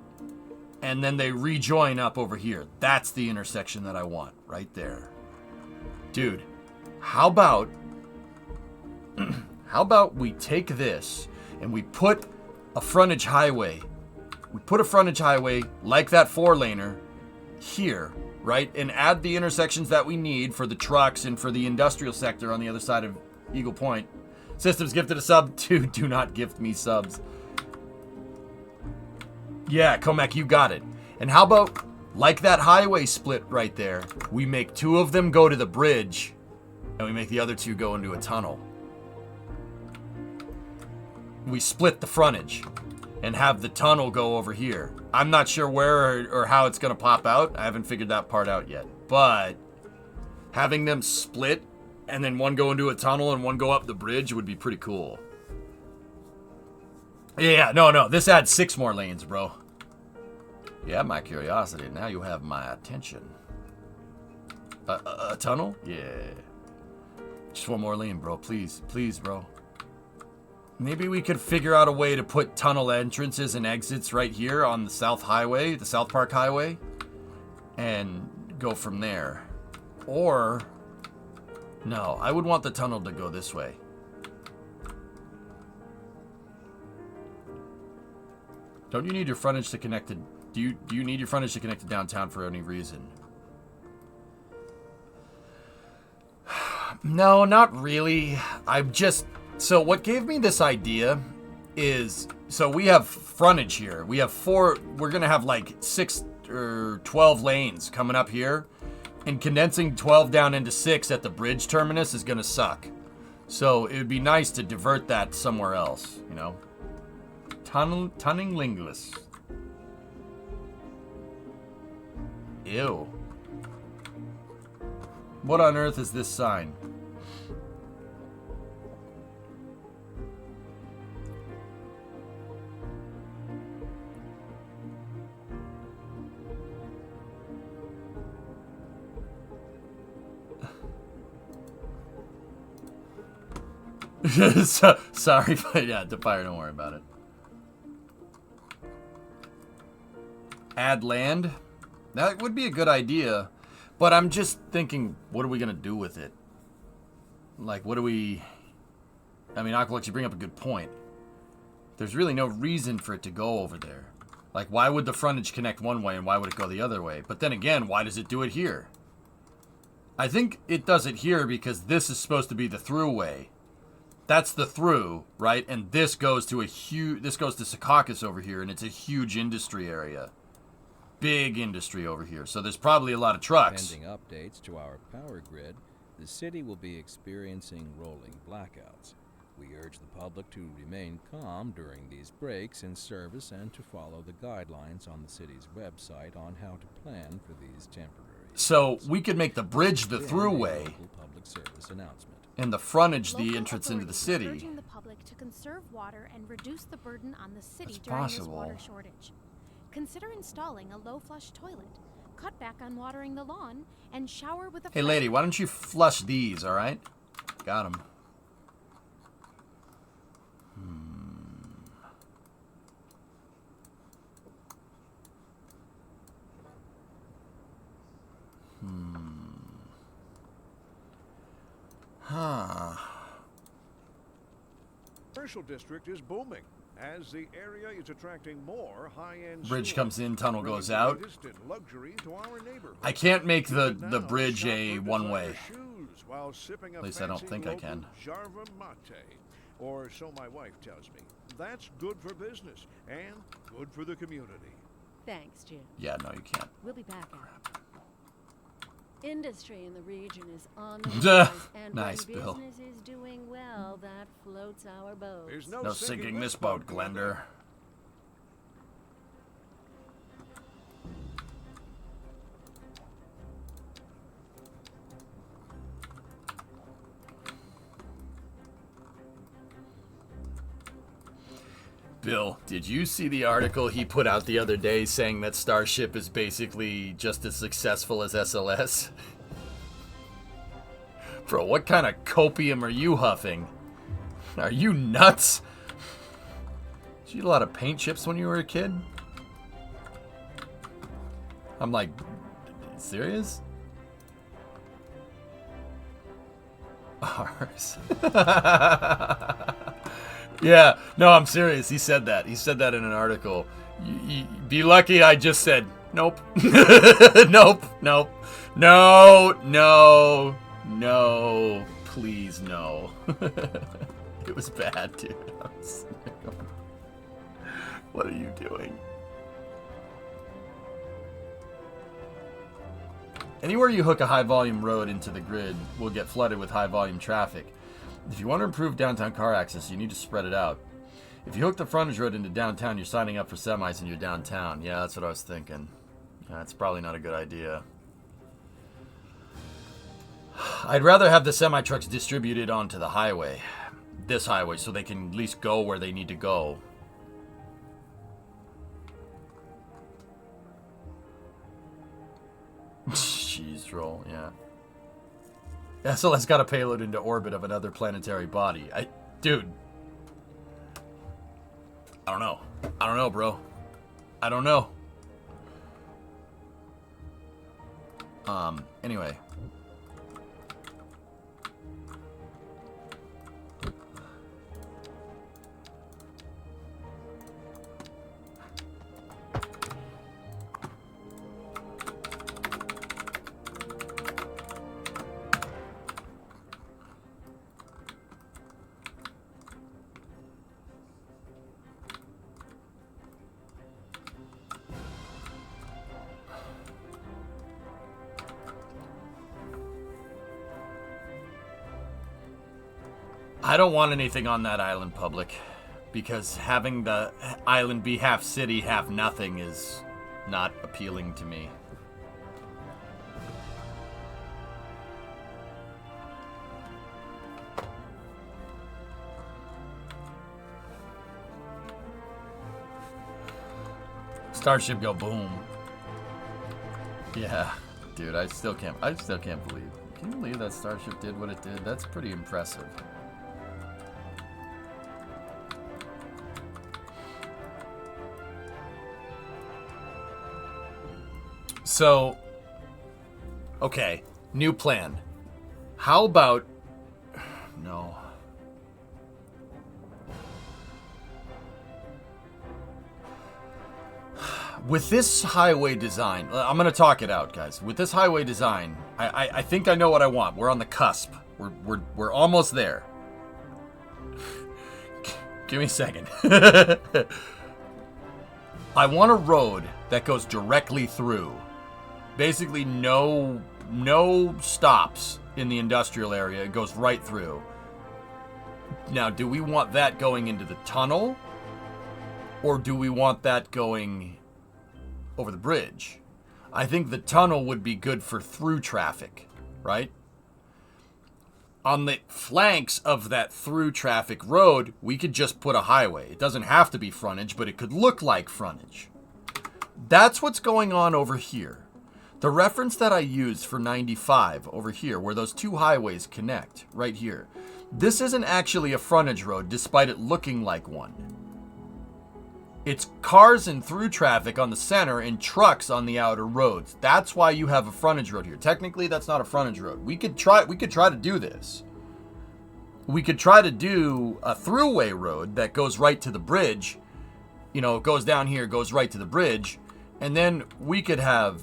And then they rejoin up over here. That's the intersection that I want, right there. Dude, how about we take this and we put a frontage highway. We put a frontage highway like that 4-laner here, right? And add the intersections that we need for the trucks and for the industrial sector on the other side of Eagle Point. Systems gifted a sub. Dude, do not gift me subs. Yeah, Comac, you got it. And how about, like that highway split right there, we make two of them go to the bridge, and we make the other two go into a tunnel. We split the frontage and have the tunnel go over here. I'm not sure where or how it's going to pop out. I haven't figured that part out yet. But having them split and then one go into a tunnel and one go up the bridge would be pretty cool. Yeah, no. This adds 6 more lanes, bro. Yeah, my curiosity. Now you have my attention. A tunnel? Yeah. Just one more lane, bro. Please, bro. Maybe we could figure out a way to put tunnel entrances and exits right here on the South Highway, the South Park Highway, and go from there. Or, no, I would want the tunnel to go this way. Don't you need your frontage to connect to... Do you need your frontage to connect to downtown for any reason? No, not really. I'm just... So what gave me this idea is... So we have frontage here. We have 4... We're going to have like 6 12 lanes coming up here, and condensing 12 down into 6 at the bridge terminus is gonna suck. So it would be nice to divert that somewhere else, you know? Tunning linguists. Ew. What on earth is this sign? Sorry, but yeah, the fire, don't worry about it. Add land? That would be a good idea, but I'm just thinking, what are we going to do with it? Like, what do we... I mean, Aqualux, you bring up a good point. There's really no reason for it to go over there. Like, why would the frontage connect one way and why would it go the other way? But then again, why does it do it here? I think it does it here because this is supposed to be the throughway. That's the through, right? And this goes to this goes to Secaucus over here, and it's a huge industry area. Big industry over here. So there's probably a lot of trucks. Pending updates to our power grid, the city will be experiencing rolling blackouts. We urge the public to remain calm during these breaks in service and to follow the guidelines on the city's website on how to plan for these temporary. So we could make the bridge the throughway. Public service announcement. And the frontage, Local the entrance into the authorities are city. urging the public to conserve water and reduce the burden on the city That's during this possible. water shortage. Consider installing a low-flush toilet, cut back on watering the lawn, and shower with a Hey, lady, why don't you flush these, all right? Got them. Huh. Commercial district is booming as the area is attracting more high-end Bridge stores, comes in, tunnel bringing goes the out. latest in luxury to our neighborhood. I can't make the Now bridge shop a for one-way. designer shoes while sipping a At least I don't fancy think I local can. Jarva mate, or so my wife tells me. That's good for business and good for the community. Thanks, Jim. Yeah, no, you can't. We'll be back. Industry in the region is on Duh. the rise, and Nice, when Bill. business is doing well, that floats our boat. There's No sinking this boat, Glender. Bill, did you see the article he put out the other day saying that Starship is basically just as successful as SLS? Bro, what kind of copium are you huffing? Are you nuts? Did you eat a lot of paint chips when you were a kid? I'm like, serious? Ours. Yeah, no, I'm serious. He said that. He said that in an article. Be lucky I just said, nope. Nope, nope. No, no, no. Please, no. It was bad, dude. What are you doing? Anywhere you hook a high-volume road into the grid will get flooded with high-volume traffic. If you want to improve downtown car access, you need to spread it out. If you hook the frontage road into downtown, you're signing up for semis in your downtown. Yeah, that's what I was thinking. Yeah, it's probably not a good idea. I'd rather have the semi-trucks distributed onto the highway. This highway, so they can at least go where they need to go. Cheese roll, yeah. SLS got a payload into orbit of another planetary body. Dude. I don't know. I don't know, bro. I don't know. Anyway. I don't want anything on that island, public, because having the island be half city, half nothing is not appealing to me. Starship go boom. Yeah, dude, I still can't believe. Can you believe that Starship did what it did? That's pretty impressive. So, okay, new plan. How about... No. With this highway design, I'm going to talk it out, guys. With this highway design, I think I know what I want. We're on the cusp. We're almost there. Give me a second. I want a road that goes directly through. Basically, no stops in the industrial area. It goes right through. Now, do we want that going into the tunnel? Or do we want that going over the bridge? I think the tunnel would be good for through traffic, right? On the flanks of that through traffic road, we could just put a highway. It doesn't have to be frontage, but it could look like frontage. That's what's going on over here. The reference that I used for 95 over here, where those two highways connect, right here. This isn't actually a frontage road, despite it looking like one. It's cars and through traffic on the center and trucks on the outer roads. That's why you have a frontage road here. Technically, that's not a frontage road. We could try to do this. We could try to do a throughway road that goes right to the bridge. You know, it goes down here, goes right to the bridge. And then we could have...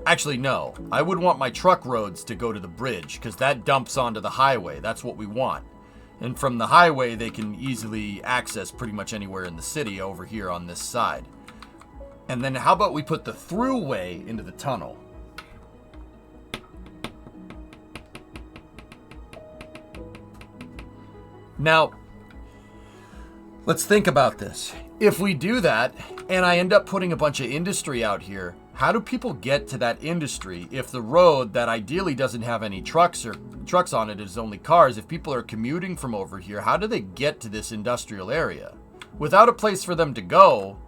Actually, no. I would want my truck roads to go to the bridge, because that dumps onto the highway. That's what we want. And from the highway, they can easily access pretty much anywhere in the city over here on this side. And then how about we put the throughway into the tunnel? Now, let's think about this. If we do that, and I end up putting a bunch of industry out here, how do people get to that industry if the road that ideally doesn't have any trucks on it is only cars? If people are commuting from over here, how do they get to this industrial area? Without a place for them to go,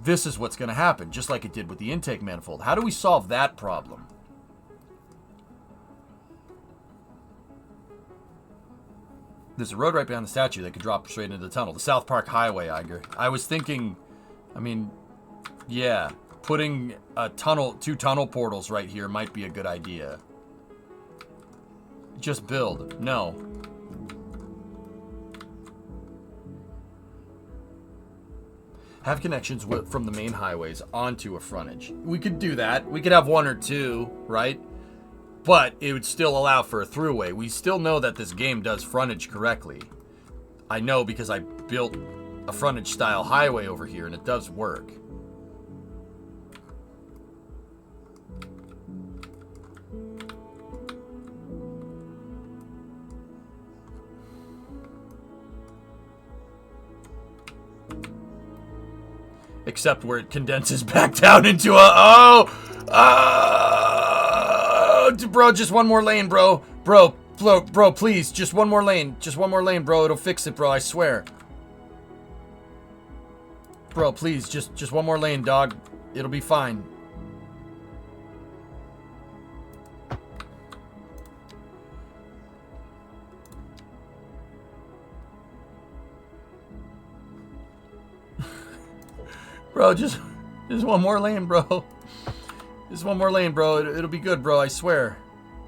this is what's going to happen, just like it did with the intake manifold. How do we solve that problem? There's a road right behind the statue that could drop straight into the tunnel. The South Park Highway, Iger. I was thinking, yeah, putting two tunnel portals right here might be a good idea. Just build. No. Have connections from the main highways onto a frontage. We could do that. We could have one or two, right? But it would still allow for a throughway. We still know that this game does frontage correctly. I know because I built a frontage style highway over here and it does work. Except where it condenses back down into a... bro, just one more lane, bro. Bro, please, just one more lane. Just one more lane, bro. It'll fix it, bro, I swear. Bro, please, just one more lane, dog. It'll be fine. Bro, just one more lane, bro. Just one more lane, bro. It'll be good, bro. I swear.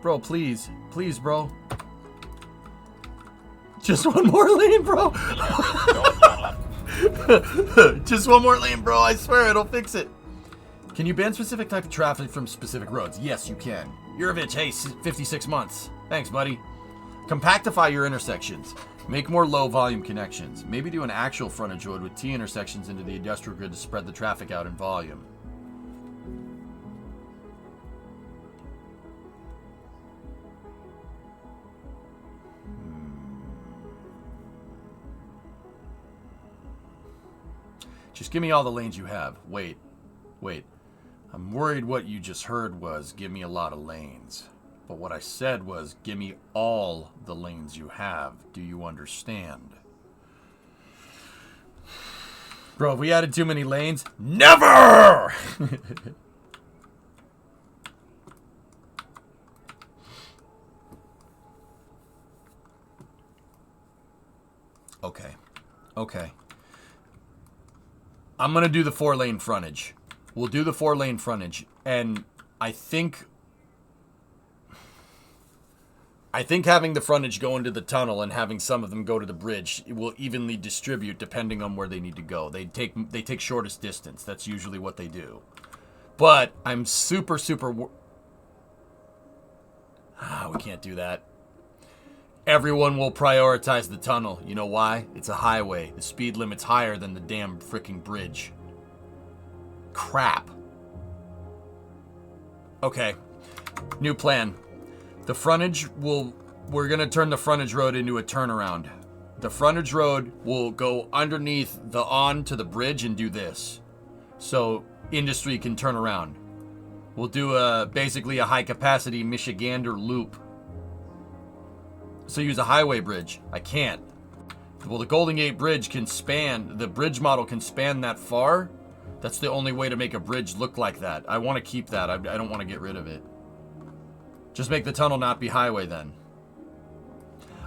Bro, please. Please, bro. Just one more lane, bro. Just one more lane, bro. I swear it'll fix it. Can you ban specific type of traffic from specific roads? Yes, you can. Yurovich, hey, 56 months. Thanks, buddy. Compactify your intersections. Make more low-volume connections. Maybe do an actual frontage road with T intersections into the industrial grid to spread the traffic out in volume. Just give me all the lanes you have. Wait. I'm worried what you just heard was, give me a lot of lanes. But what I said was, give me all the lanes you have. Do you understand? Bro, if we added too many lanes, never! Okay. I'm going to do the 4-lane frontage. We'll do the 4-lane frontage. And I think having the frontage go into the tunnel and having some of them go to the bridge, it will evenly distribute depending on where they need to go. They take shortest distance. That's usually what they do. But I'm super we can't do that. Everyone will prioritize the tunnel. You know why? It's a highway. The speed limit's higher than the damn freaking bridge. Crap. Okay. New plan. The frontage we're going to turn the frontage road into a turnaround. The frontage road will go underneath the on to the bridge and do this. So industry can turn around. We'll do basically a high capacity Michigander loop. So use a highway bridge. I can't. Well, the Golden Gate Bridge can span, the bridge model can span that far. That's the only way to make a bridge look like that. I want to keep that. I don't want to get rid of it. Just make the tunnel not be highway then.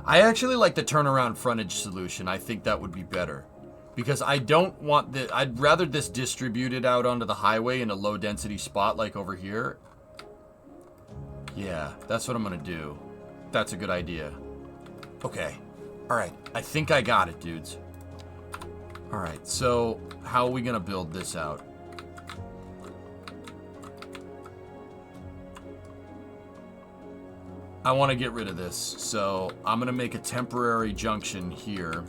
I actually like the turnaround frontage solution. I think that would be better. Because I don't want I'd rather this distributed out onto the highway in a low density spot like over here. Yeah, that's what I'm going to do. That's a good idea. Okay. Alright. I think I got it, dudes. Alright, so how are we going to build this out? I want to get rid of this, so I'm going to make a temporary junction here.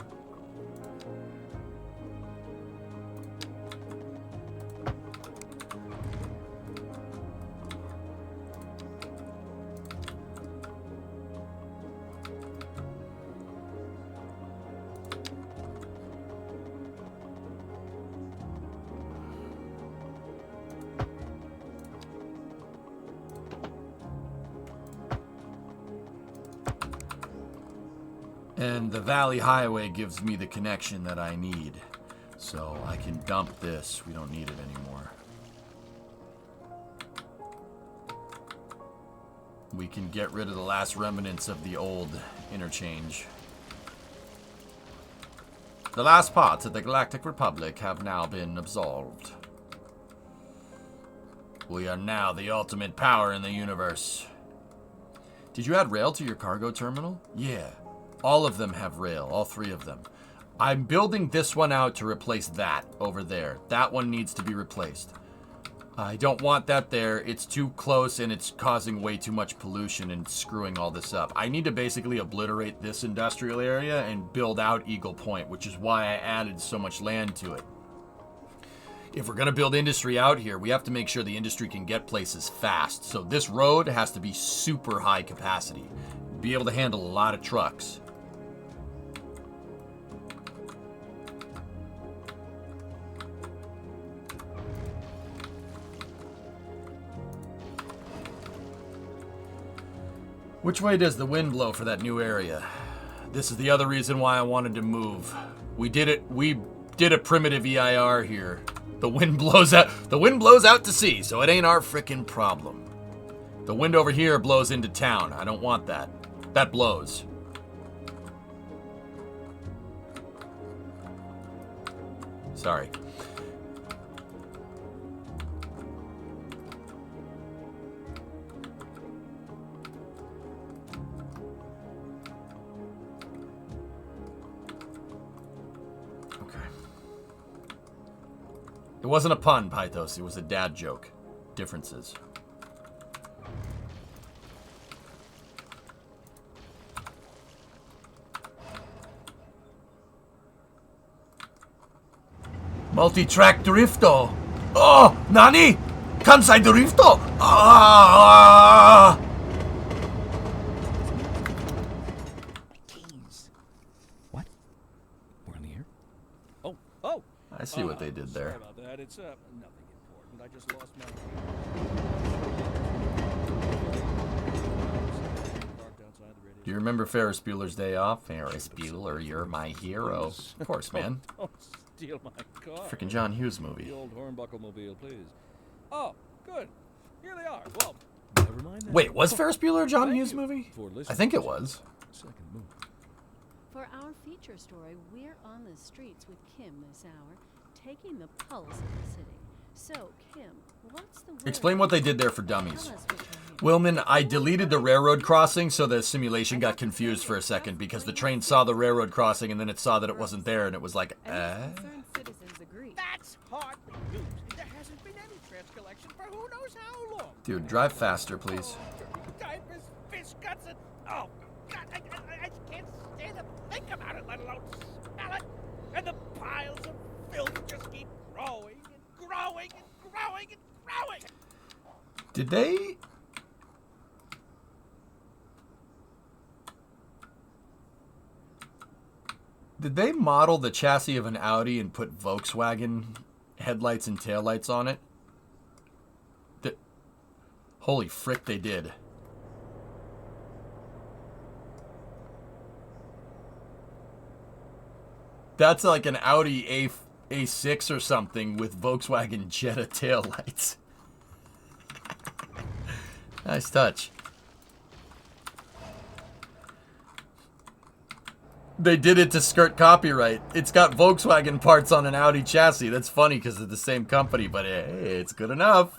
And the Valley Highway gives me the connection that I need. So I can dump this. We don't need it anymore. We can get rid of the last remnants of the old interchange. The last parts of the Galactic Republic have now been absolved. We are now the ultimate power in the universe. Did you add rail to your cargo terminal? Yeah. All of them have rail, all 3 of them. I'm building this one out to replace that over there. That one needs to be replaced. I don't want that there. It's too close and it's causing way too much pollution and screwing all this up. I need to basically obliterate this industrial area and build out Eagle Point, which is why I added so much land to it. If we're going to build industry out here, we have to make sure the industry can get places fast. So this road has to be super high capacity. Be able to handle a lot of trucks. Which way does the wind blow for that new area? This is the other reason why I wanted to move. We did a primitive EIR here. The wind blows out to sea, so it ain't our frickin' problem. The wind over here blows into town. I don't want that. That blows. Sorry. It wasn't a pun, Pythos. It was a dad joke. Differences. Multi-track drifto. Oh, nani? Kansai drifto. Ah! Keys. What? We're in the air? Oh. I see what they did there. Sorry about that. It's nothing important. I just lost my. Do you remember Ferris Bueller's Day Off? Ferris Bueller, you're my hero. Of course, man. Don't steal my car. Freaking John Hughes movie. The old hornbuckle mobile, please. Oh, good. Here they are. Well, never mind that. Wait, was Ferris Bueller a John Hughes movie? I think it was. Second move. For our feature story, we're on the streets with Kim this hour, taking the pulse of the city. So, Kim, what's the word? Explain what they did there for dummies. Willman, I deleted the railroad crossing so the simulation got confused for a second because the train saw the railroad crossing and then it saw that it wasn't there and it was like, Citizens agree. That's hardly news. There hasn't been any trash collection for who knows how long. Dude, drive faster, please. Diapers, fish guts, and oh God, I can't stand to think about it, let alone smell it. And the piles of filth just keep growing and growing and growing and growing. Did they? Did they model the chassis of an Audi and put Volkswagen headlights and taillights on it? Holy frick, they did. That's like an Audi A6 or something with Volkswagen Jetta taillights. Nice touch. They did it to skirt copyright. It's got Volkswagen parts on an Audi chassis. That's funny because it's the same company, but hey, it's good enough.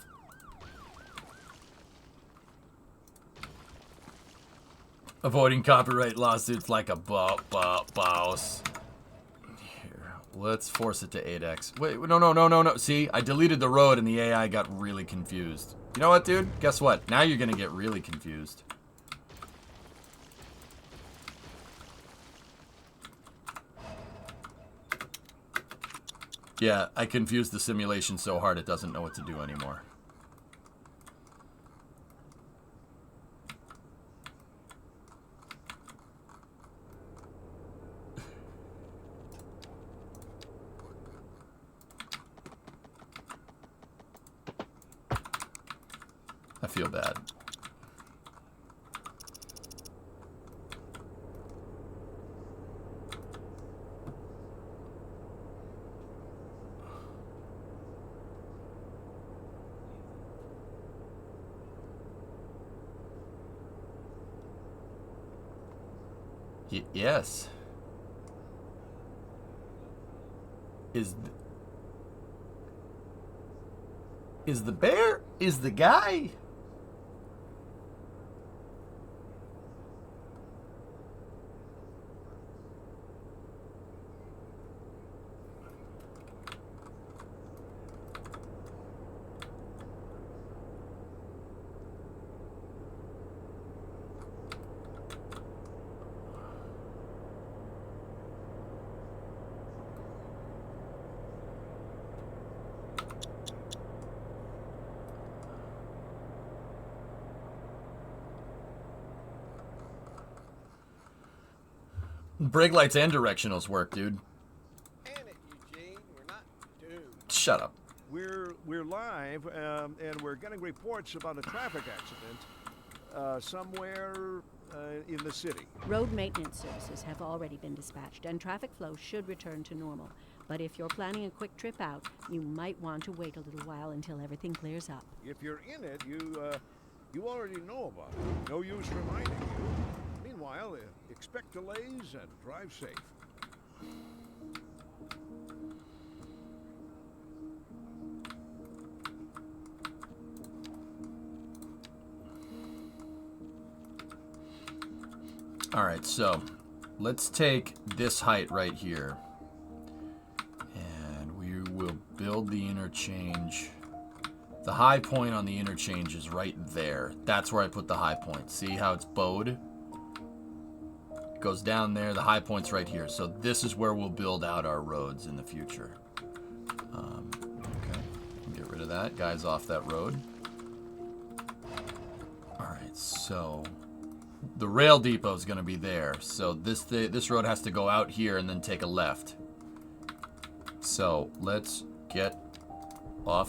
Avoiding copyright lawsuits like a boss. Here, let's force it to 8x. Wait, no. See, I deleted the road and the AI got really confused. You know what, dude? Guess what? Now you're going to get really confused. Yeah, I confused the simulation so hard it doesn't know what to do anymore. I feel bad. Yes. Is the bear? Is the guy? Brake lights and directionals work, dude. Damn it, Eugene. We're not dudes. Shut up. We're live, and we're getting reports about a traffic accident somewhere in the city. Road maintenance services have already been dispatched, and traffic flow should return to normal. But if you're planning a quick trip out, you might want to wait a little while until everything clears up. If you're in it, you already know about it. No use reminding you. Meanwhile, expect delays and drive safe. All right, so let's take this height right here, and we will build the interchange. The high point on the interchange is right there. That's where I put the high point. See how it's bowed? It goes down there. The high point's right here. So this is where we'll build out our roads in the future. Okay, get rid of that. Guys off that road. All right, so the rail depot is going to be there. So this road has to go out here and then take a left. So let's get out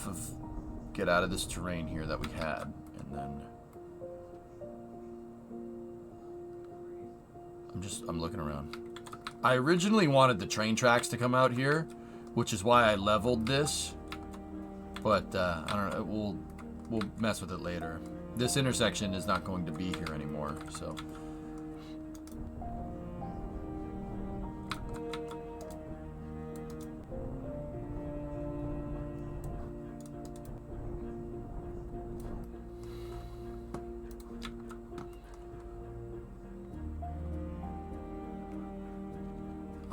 of this terrain here that we had, and then I'm looking around. I originally wanted the train tracks to come out here, which is why I leveled this, but I don't know, we'll mess with it later. This intersection is not going to be here anymore, so.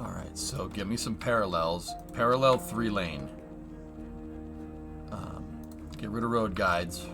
Alright, so give me some parallels. Parallel 3-lane. Get rid of road guides.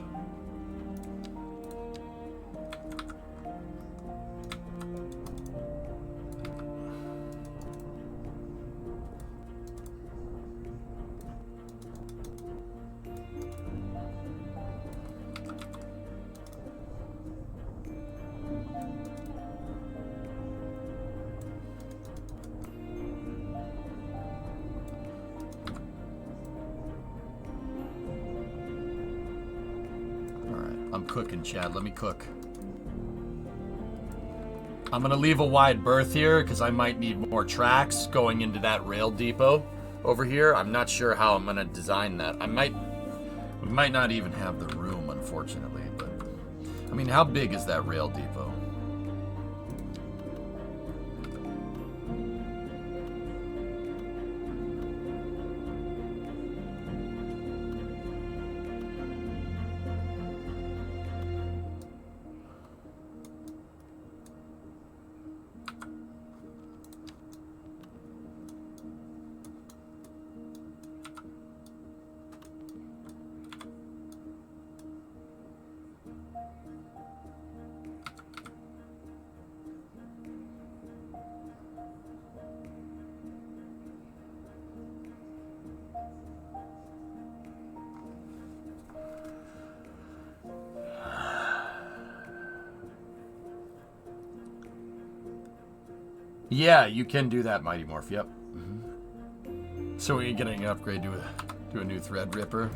I'm cooking, Chad. Let me cook. I'm gonna leave a wide berth here because I might need more tracks going into that rail depot over here. I'm not sure how I'm gonna design that. We might not even have the room, unfortunately, but I mean, how big is that rail depot? Yeah, you can do that, Mighty Morph. Yep. So we're getting an upgrade to a new thread ripper.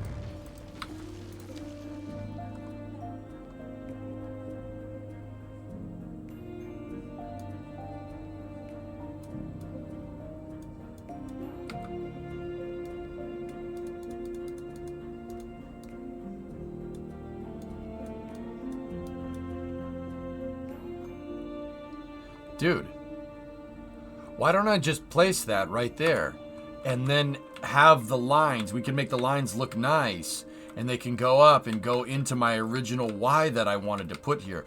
Dude. Why don't I just place that right there and then have the lines? We can make the lines look nice and they can go up and go into my original Y that I wanted to put here.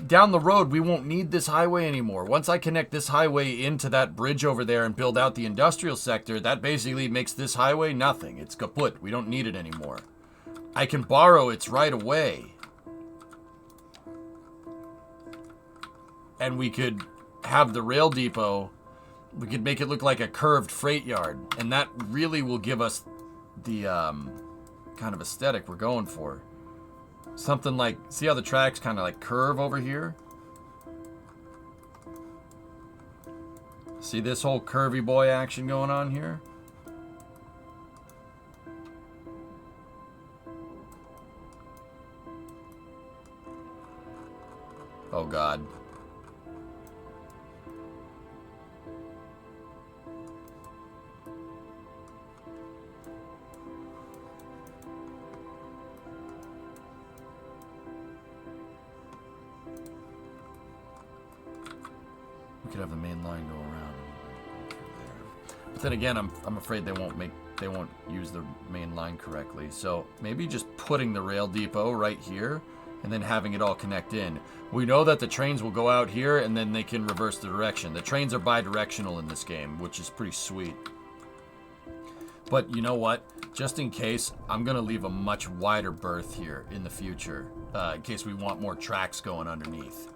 Down the road, we won't need this highway anymore. Once I connect this highway into that bridge over there and build out the industrial sector, that basically makes this highway nothing. It's kaput. We don't need it anymore. I can borrow its right of way. And we could have the rail depot. We could make it look like a curved freight yard, and that really will give us the kind of aesthetic we're going for. Something like, see how the tracks kind of like curve over here? See this whole curvy boy action going on here? Oh God. We could have the main line go around and through there. But then again, I'm afraid they won't use the main line correctly. So maybe just putting the rail depot right here and then having it all connect in. We know that the trains will go out here and then they can reverse the direction. The trains are bi-directional in this game, which is pretty sweet. But you know what? Just in case, I'm gonna leave a much wider berth here in the future, in case we want more tracks going underneath.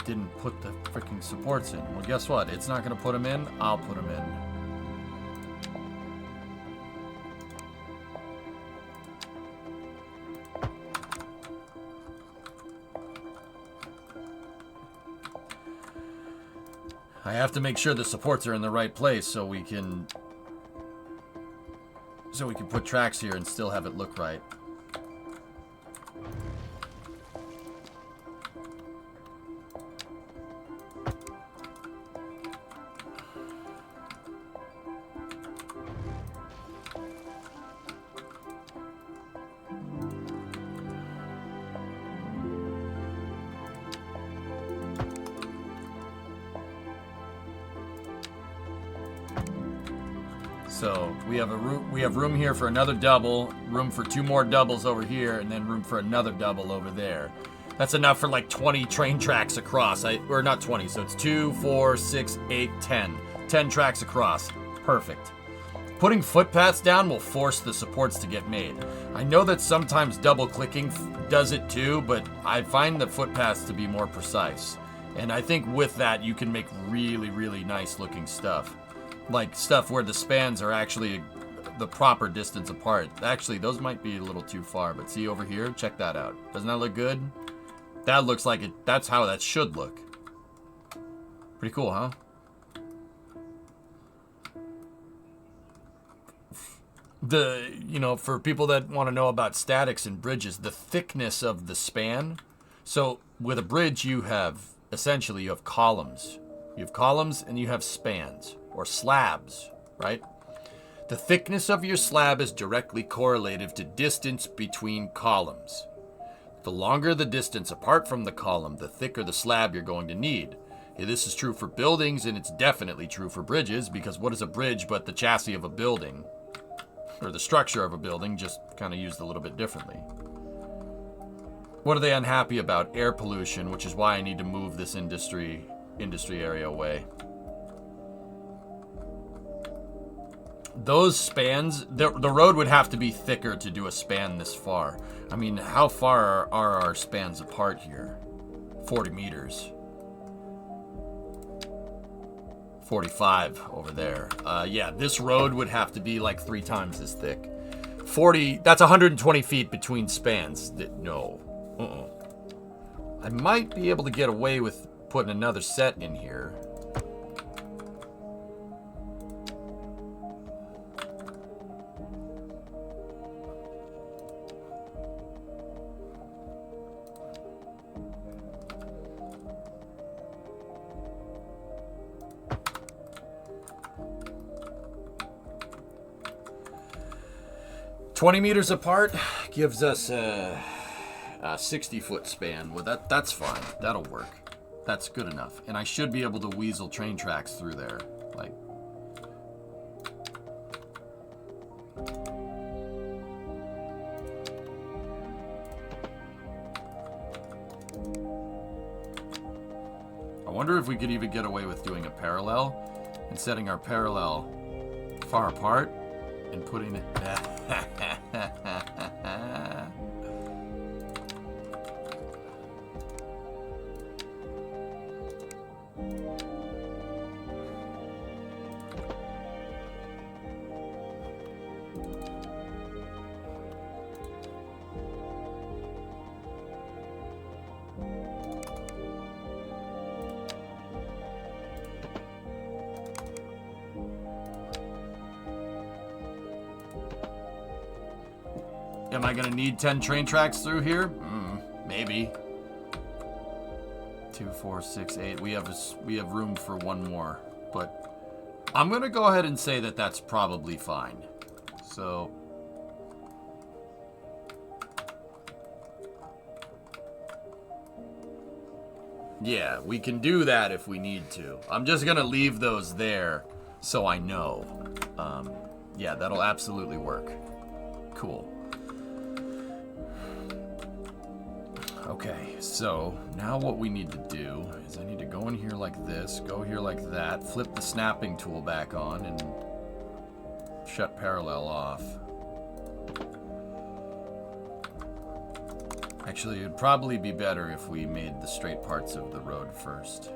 didn't put the freaking supports in. Well, guess what? It's not going to put them in. I'll put them in. I have to make sure the supports are in the right place so we can put tracks here and still have it look right. So we have room here for another double, room for 2 more doubles over here, and then room for another double over there. That's enough for like 20 train tracks across. Or not 20, so it's 2, 4, 6, 8, 10. 10 tracks across. Perfect. Putting footpaths down will force the supports to get made. I know that sometimes double clicking does it too, but I find the footpaths to be more precise. And I think with that you can make really, really nice looking stuff. Like stuff where the spans are actually the proper distance apart. Actually, those might be a little too far, but see over here? Check that out. Doesn't that look good? That looks like it. That's how that should look. Pretty cool, huh? For people that want to know about statics and bridges, the thickness of the span. So with a bridge, you have columns. You have columns and you have spans. Or slabs, right? The thickness of your slab is directly correlative to distance between columns. The longer the distance apart from the column, the thicker the slab you're going to need. This is true for buildings, and it's definitely true for bridges, because what is a bridge but the chassis of a building? Or the structure of a building, just kind of used a little bit differently. What are they unhappy about? Air pollution, which is why I need to move this industry area away. Those spans, the road would have to be thicker to do a span this far. I mean, how far are our spans apart here? 40 meters. 45 over there. Yeah, this road would have to be like 3 times as thick. 40, that's 120 feet between spans. No. I might be able to get away with putting another set in here. $20 meters apart gives us a 60-foot span. Well, that's fine. That'll work. That's good enough. And I should be able to weasel train tracks through there. Like, I wonder if we could even get away with doing a parallel and setting our parallel far apart and putting it. Am I gonna need 10 train tracks through here? Maybe. 2, 4, 6, 8. We have room for 1 more, but I'm gonna go ahead and say that that's probably fine. So yeah, we can do that if we need to. I'm just gonna leave those there so I know. Yeah, that'll absolutely work. Cool. Okay, so now what we need to do is I need to go in here like this, go here like that, flip the snapping tool back on, and shut parallel off. Actually, it'd probably be better if we made the straight parts of the road first.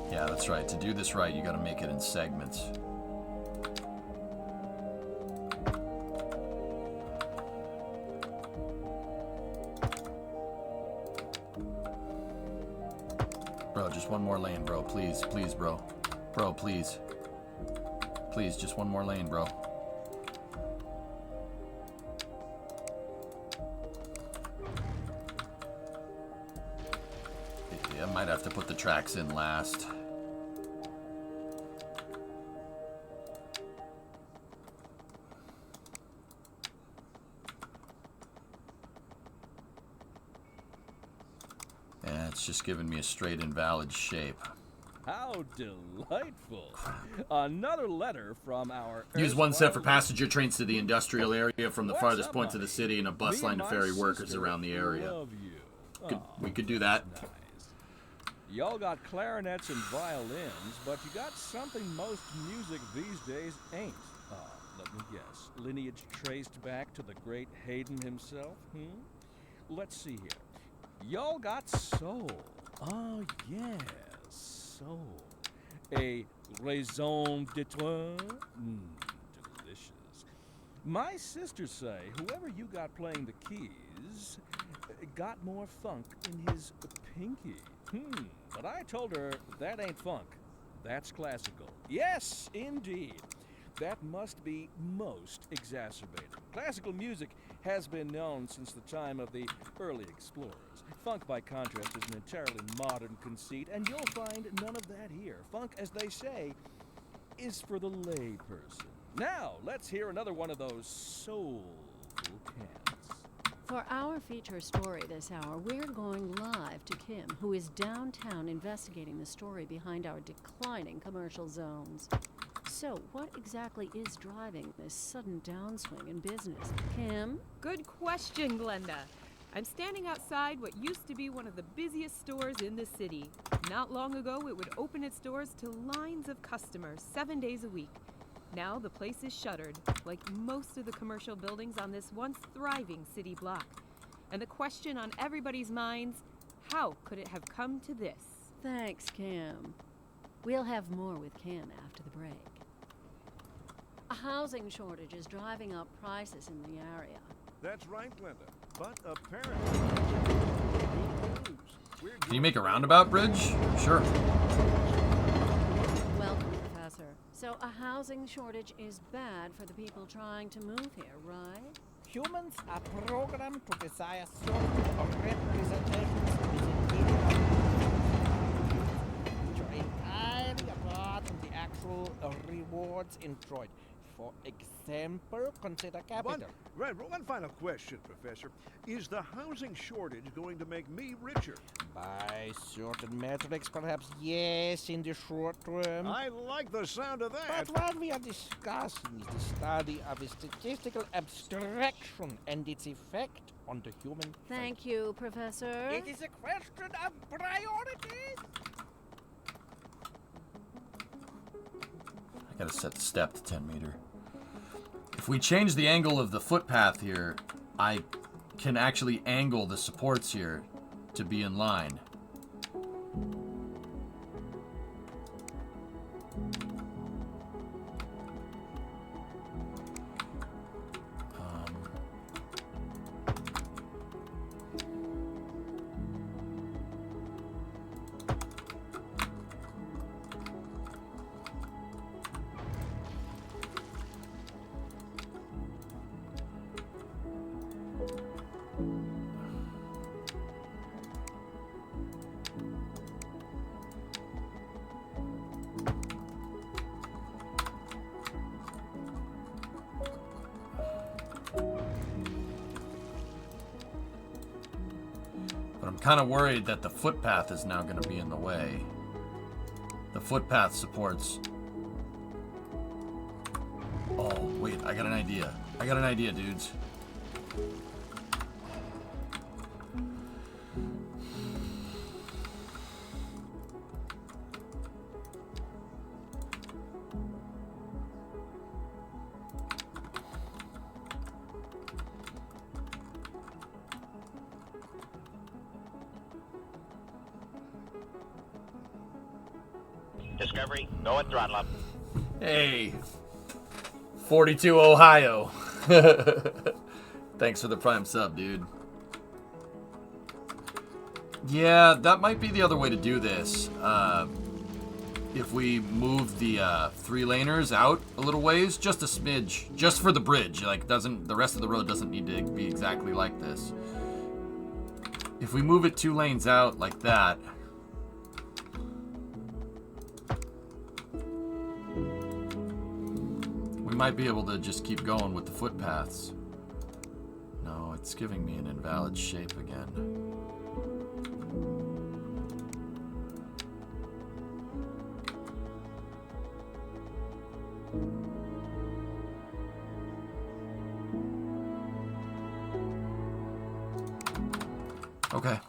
Yeah, that's right. To do this right, you gotta make it in segments. Bro, just one more lane, bro. Please, please, bro. Bro, please. Please, just one more lane, bro. Yeah, I might have to put the tracks in last. Yeah, it's just giving me a straight invalid shape. How delightful. Another letter from our... Use one set for passenger trains to the industrial area from the farthest points of the city and a bus line to ferry workers around the area. We could do that. Nice. Y'all got clarinets and violins, but you got something most music these days ain't. Let me guess. Lineage traced back to the great Haydn himself? Let's see here. Y'all got soul. Oh, yes, soul. A raison d'etre? Delicious. My sisters say whoever you got playing the keys got more funk in his pinky. But I told her that ain't funk. That's classical. Yes, indeed. That must be most exacerbated. Classical music has been known since the time of the early explorers. Funk, by contrast, is an entirely modern conceit, and you'll find none of that here. Funk, as they say, is for the layperson. Now, let's hear another one of those soulful cats. For our feature story this hour, we're going live to Kim, who is downtown investigating the story behind our declining commercial zones. So, what exactly is driving this sudden downswing in business? Kim? Good question, Glenda. I'm standing outside what used to be one of the busiest stores in the city. Not long ago, it would open its doors to lines of customers 7 days a week. Now the place is shuttered, like most of the commercial buildings on this once thriving city block. And the question on everybody's minds, how could it have come to this? Thanks, Kim. We'll have more with Kim after the break. A housing shortage is driving up prices in the area. That's right, Glenda. But apparently, can you make a roundabout bridge? Sure. Welcome, Professor. So a housing shortage is bad for the people trying to move here, right? Humans are programmed to desire certain representations within which are entirely apart from the actual rewards enjoyed. For example, consider capital. One final question, Professor. Is the housing shortage going to make me richer? By certain metrics, perhaps yes, in the short term. I like the sound of that. But what we are discussing is the study of a statistical abstraction and its effect on the human Thank you, Professor. It is a question of priorities. I gotta set the step to 10 meter. If we change the angle of the footpath here, I can actually angle the supports here to be in line. Kind of worried that the footpath is now going to be in the way. The footpath supports... Oh, wait, I got an idea. I got an idea, dudes. Discovery, go at throttle up. Hey. 42 Ohio. Thanks for the prime sub, dude. Yeah, that might be the other way to do this. If we move the 3-laners out a little ways, just a smidge, just for the bridge. Like, the rest of the road doesn't need to be exactly like this. If we move it 2 lanes out like that, we might be able to just keep going with the footpaths. No, it's giving me an invalid shape again. Okay.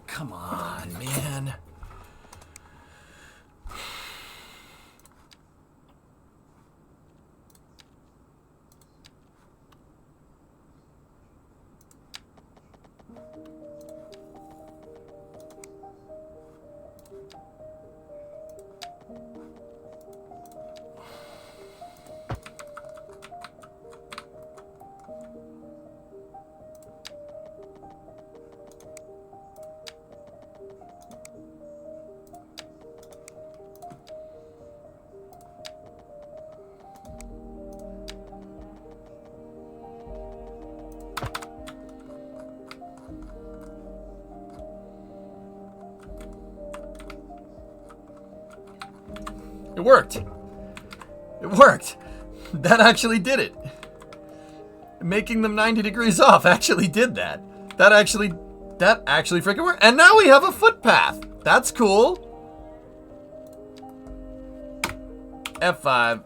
Come on, man. It worked. It worked. That actually did it. Making them 90 degrees off actually did that. That actually freaking worked. And now we have a footpath. That's cool. F5.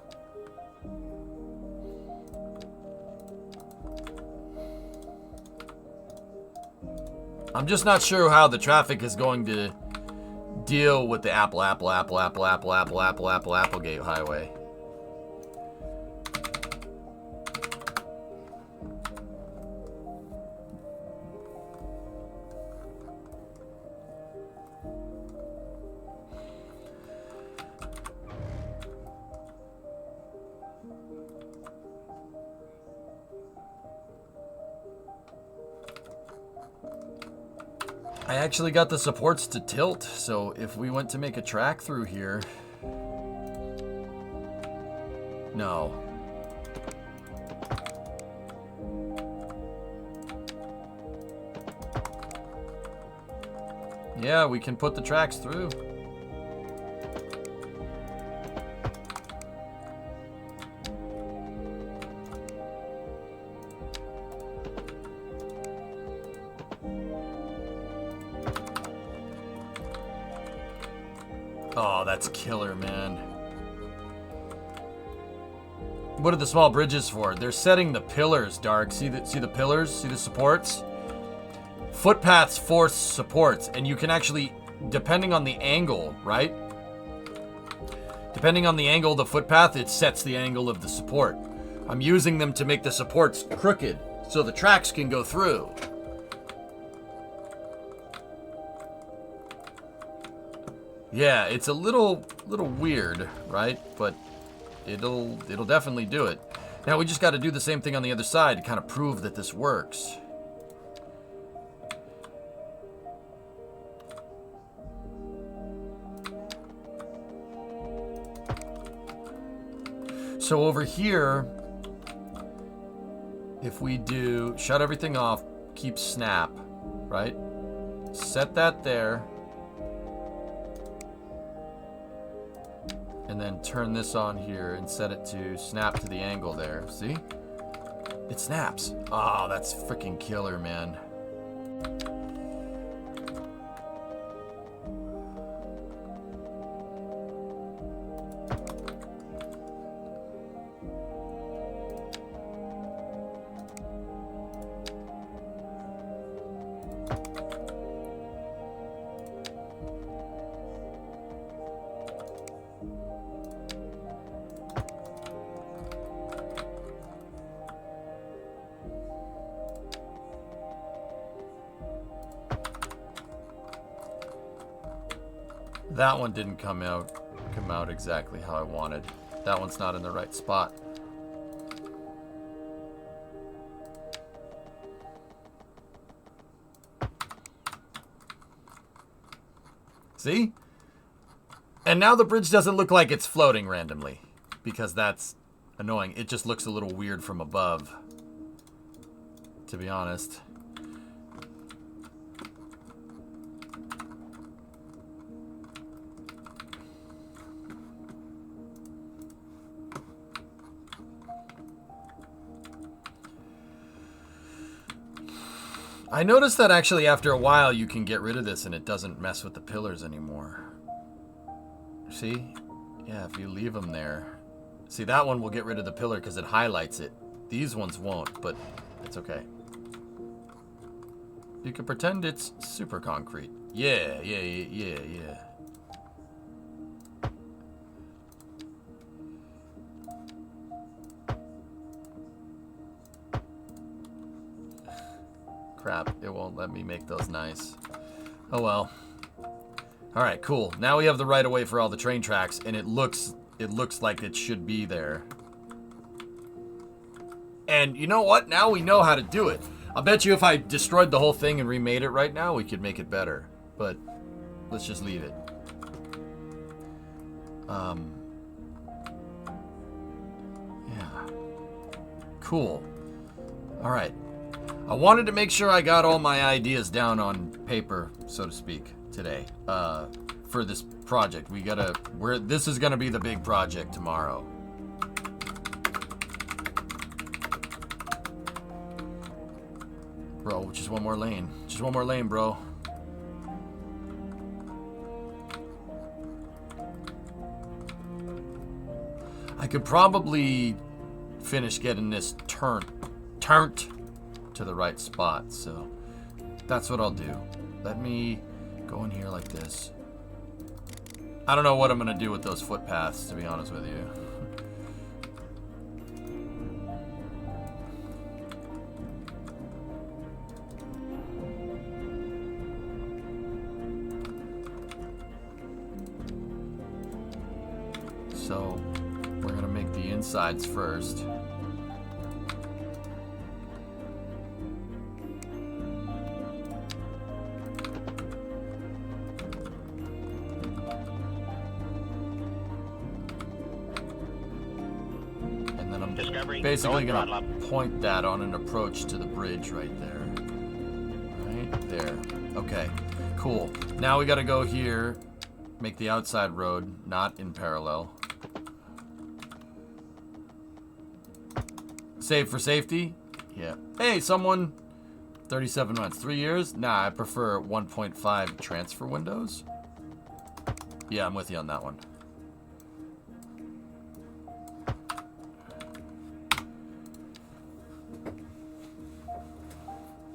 I'm just not sure how the traffic is going to deal with the Applegate Highway. I actually got the supports to tilt, so if we went to make a track through here... No. Yeah, we can put the tracks through. Oh, that's killer, man. What are the small bridges for? They're setting the pillars, Dark. See the pillars? See the supports? Footpaths force supports, and you can actually, depending on the angle, right? Depending on the angle of the footpath, it sets the angle of the support. I'm using them to make the supports crooked so the tracks can go through. Yeah, it's a little weird, right? But it'll definitely do it. Now we just got to do the same thing on the other side to kind of prove that this works. So over here, if we do shut everything off, keep snap, right? Set that there. And then turn this on here and set it to snap to the angle there. See? It snaps. Oh, that's freaking killer, man. That one didn't come out exactly how I wanted. That one's not in the right spot. See? And now the bridge doesn't look like it's floating randomly, because that's annoying. It just looks a little weird from above, to be honest. I noticed that actually after a while you can get rid of this and it doesn't mess with the pillars anymore. See? Yeah, if you leave them there. See, that one will get rid of the pillar because it highlights it. These ones won't, but it's okay. You can pretend it's super concrete. Yeah. Crap, it won't let me make those nice. Oh well. Alright, cool. Now we have the right of way for all the train tracks, and it looks like it should be there. And you know what? Now we know how to do it. I'll bet you if I destroyed the whole thing and remade it right now, we could make it better. But let's just leave it. Yeah. Cool. Alright. I wanted to make sure I got all my ideas down on paper, so to speak, today. For this project. This is gonna be the big project tomorrow. Bro, just one more lane. Just one more lane, bro. I could probably finish getting this turned to the right spot, so that's what I'll do. Let me go in here like this. I don't know what I'm gonna do with those footpaths, to be honest with you. So we're gonna make the insides first. Basically gonna point that on an approach to the bridge right there. Right there. Okay, cool. Now we gotta go here, make the outside road not in parallel. Save for safety? Yeah. Hey, someone! 37 months. 3 years? Nah, I prefer 1.5 transfer windows. Yeah, I'm with you on that one.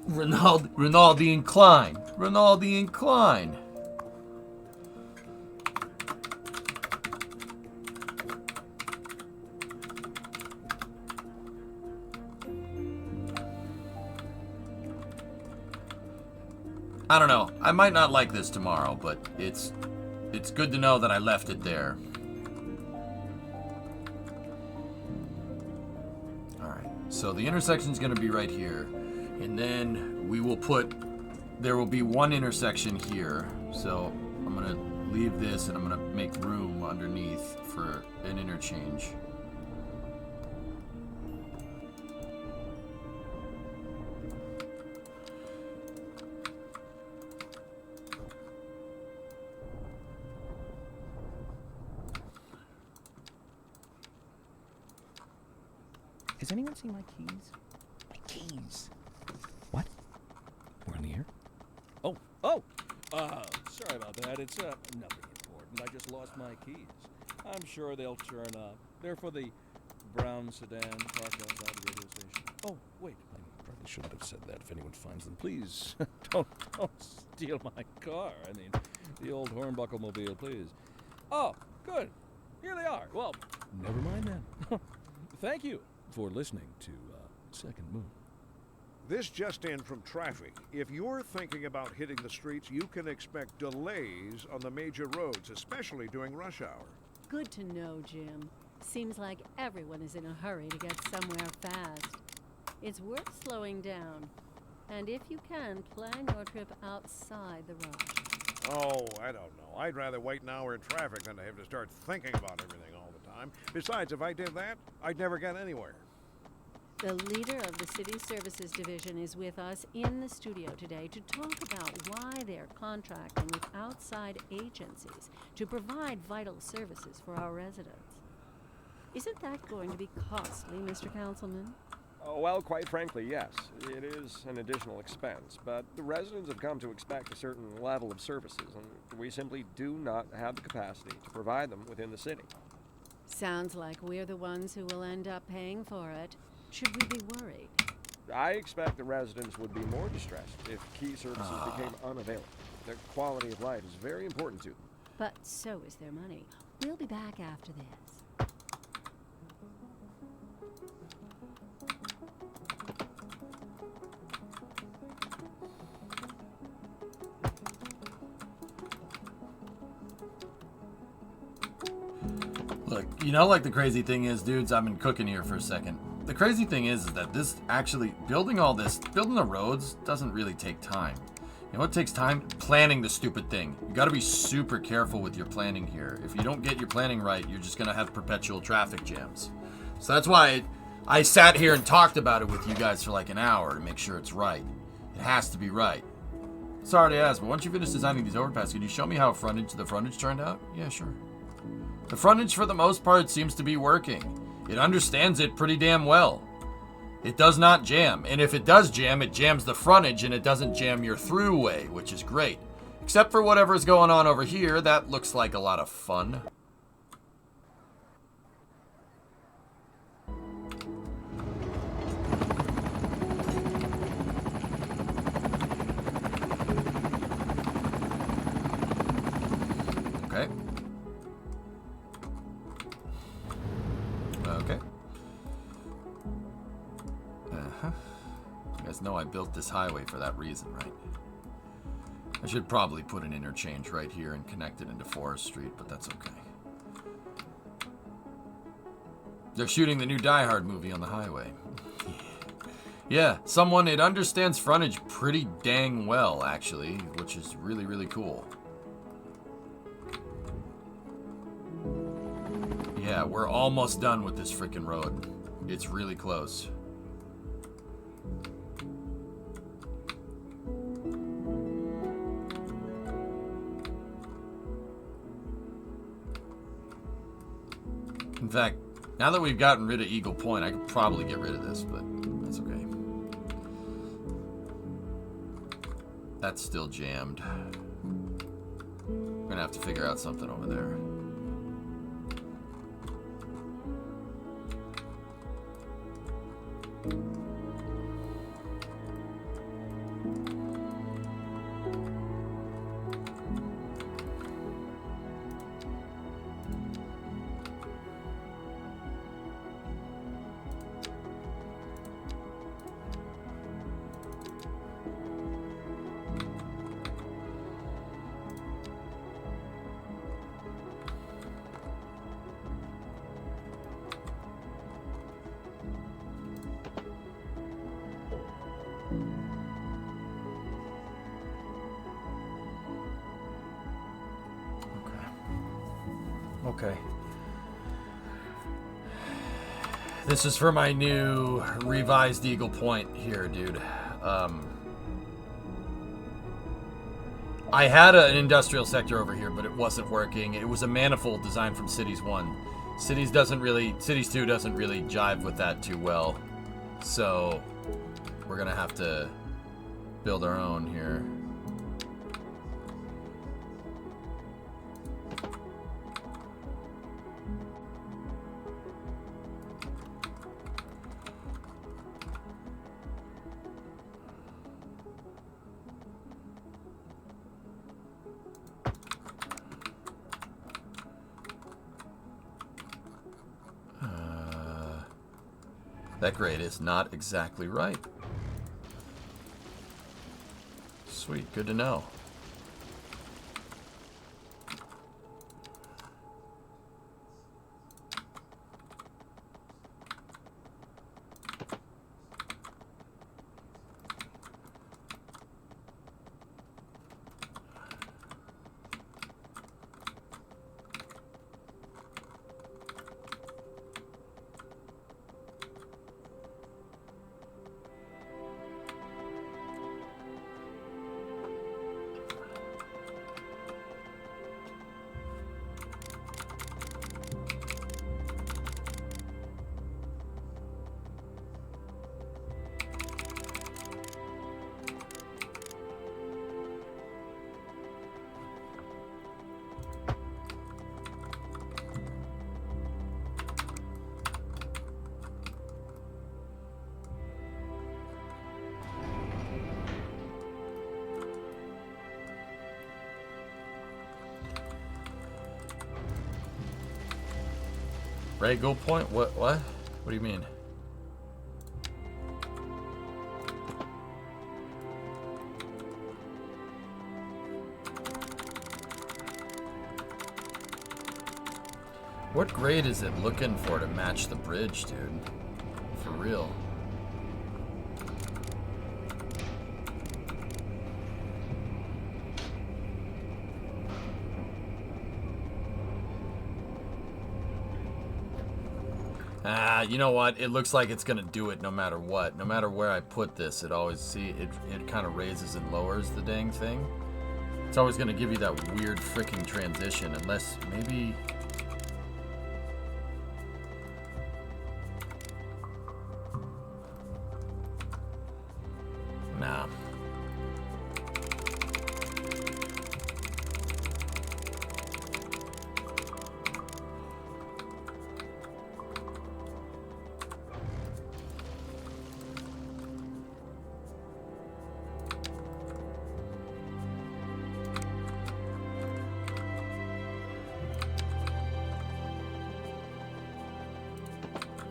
Rinaldi incline. Rinaldi incline. I don't know. I might not like this tomorrow, but it's good to know that I left it there. Alright, so the intersection's going to be right here. And then we will there will be one intersection here. So I'm going to leave this and I'm going to make room underneath for an interchange. Has anyone seen my keys? My keys. What? We're in the air? Sorry about that. It's nothing important. I just lost my keys. I'm sure they'll turn up. They're for the brown sedan parked outside the radio station. Oh, wait. I probably shouldn't have said that. If anyone finds them, please don't Steal my car. I mean, the old hornbuckle mobile, please. Oh, good. Here they are. Well, never mind then. Thank you for listening to Second Moon. This just in from traffic. If you're thinking about hitting the streets, you can expect delays on the major roads, especially during rush hour. Good to know, Jim. Seems like everyone is in a hurry to get somewhere fast. It's worth slowing down. And if you can, plan your trip outside the rush. Oh, I don't know. I'd rather wait an hour in traffic than to have to start thinking about everything all the time. Besides, if I did that, I'd never get anywhere. The leader of the City Services Division is with us in the studio today to talk about why they're contracting with outside agencies to provide vital services for our residents. Isn't that going to be costly, Mr. Councilman? Oh, well, quite frankly, yes. It is an additional expense, but the residents have come to expect a certain level of services, and we simply do not have the capacity to provide them within the city. Sounds like we're the ones who will end up paying for it. Should we be worried? I expect the residents would be more distressed if key services became unavailable. Their quality of life is very important to them. But so is their money. We'll be back after this. Look, you know, like the crazy thing is, dudes, I've been cooking here for a second. The crazy thing is that this actually, building the roads doesn't really take time. You know what takes time? Planning the stupid thing. You gotta be super careful with your planning here. If you don't get your planning right, you're just gonna have perpetual traffic jams. So that's why I sat here and talked about it with you guys for like an hour to make sure it's right. It has to be right. Sorry to ask, but once you finish designing these overpasses, can you show me how the frontage turned out? Yeah, sure. The frontage, for the most part, seems to be working. It understands it pretty damn well. It does not jam, and if it does jam, it jams the frontage and it doesn't jam your throughway, which is great. Except for whatever's going on over here, that looks like a lot of fun. Okay. Okay. You guys know I built this highway for that reason, right? I should probably put an interchange right here and connect it into Forest Street, but that's okay. They're shooting the new Die Hard movie on the highway. Yeah, it understands frontage pretty dang well, actually, which is really, really cool. Yeah, we're almost done with this freaking road. It's really close. In fact, now that we've gotten rid of Eagle Point, I could probably get rid of this, but that's okay. That's still jammed. We're gonna have to figure out something over there. Okay. This is for my new revised Eagle Point here, dude. I had an industrial sector over here, but it wasn't working. It was a manifold design from Cities 1. Cities 2 doesn't really jive with that too well. So we're gonna have to build our own here. That grade is not exactly right. Sweet, good to know. Right, go point? What? What do you mean? What grade is it looking for to match the bridge, dude? For real. You know what? It looks like it's gonna do it no matter what. No matter where I put this, it always, see, it kind of raises and lowers the dang thing. It's always gonna give you that weird freaking transition, unless maybe... Nah.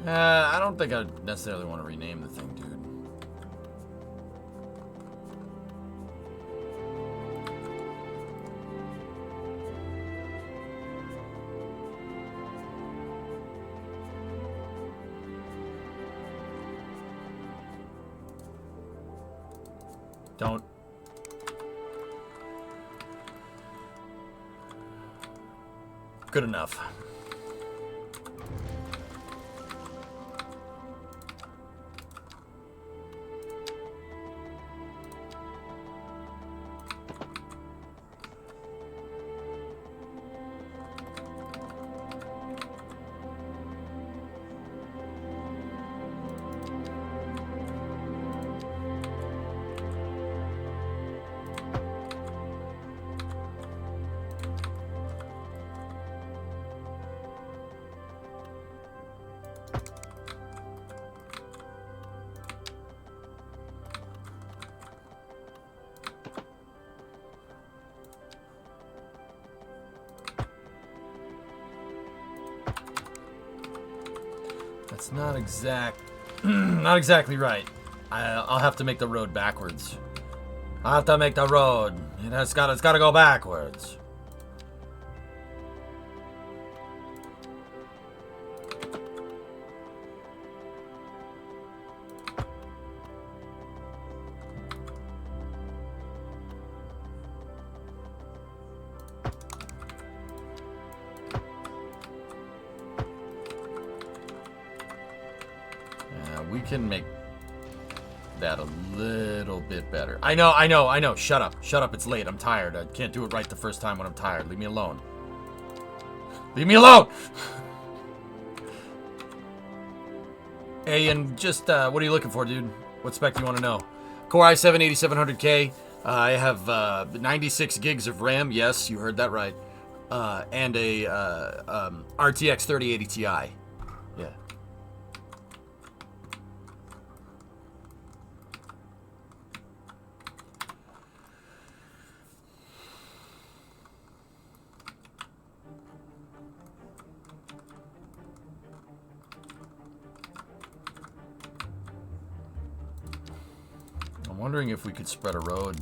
I don't think I necessarily want to rename the thing, dude. Don't. Good enough. That's not not exactly right. I'll have to make the road backwards. I'll have to make the road. It's gotta go backwards. we can make that a little bit better. I know. Shut up. It's late. I'm tired. I can't do it right the first time when I'm tired. Leave me alone. Leave me alone! Hey, and just, what are you looking for, dude? What spec do you want to know? Core i7 8700K. I have 96 gigs of RAM. Yes, you heard that right. And a RTX 3080 Ti. Yeah. I'm wondering if we could spread a road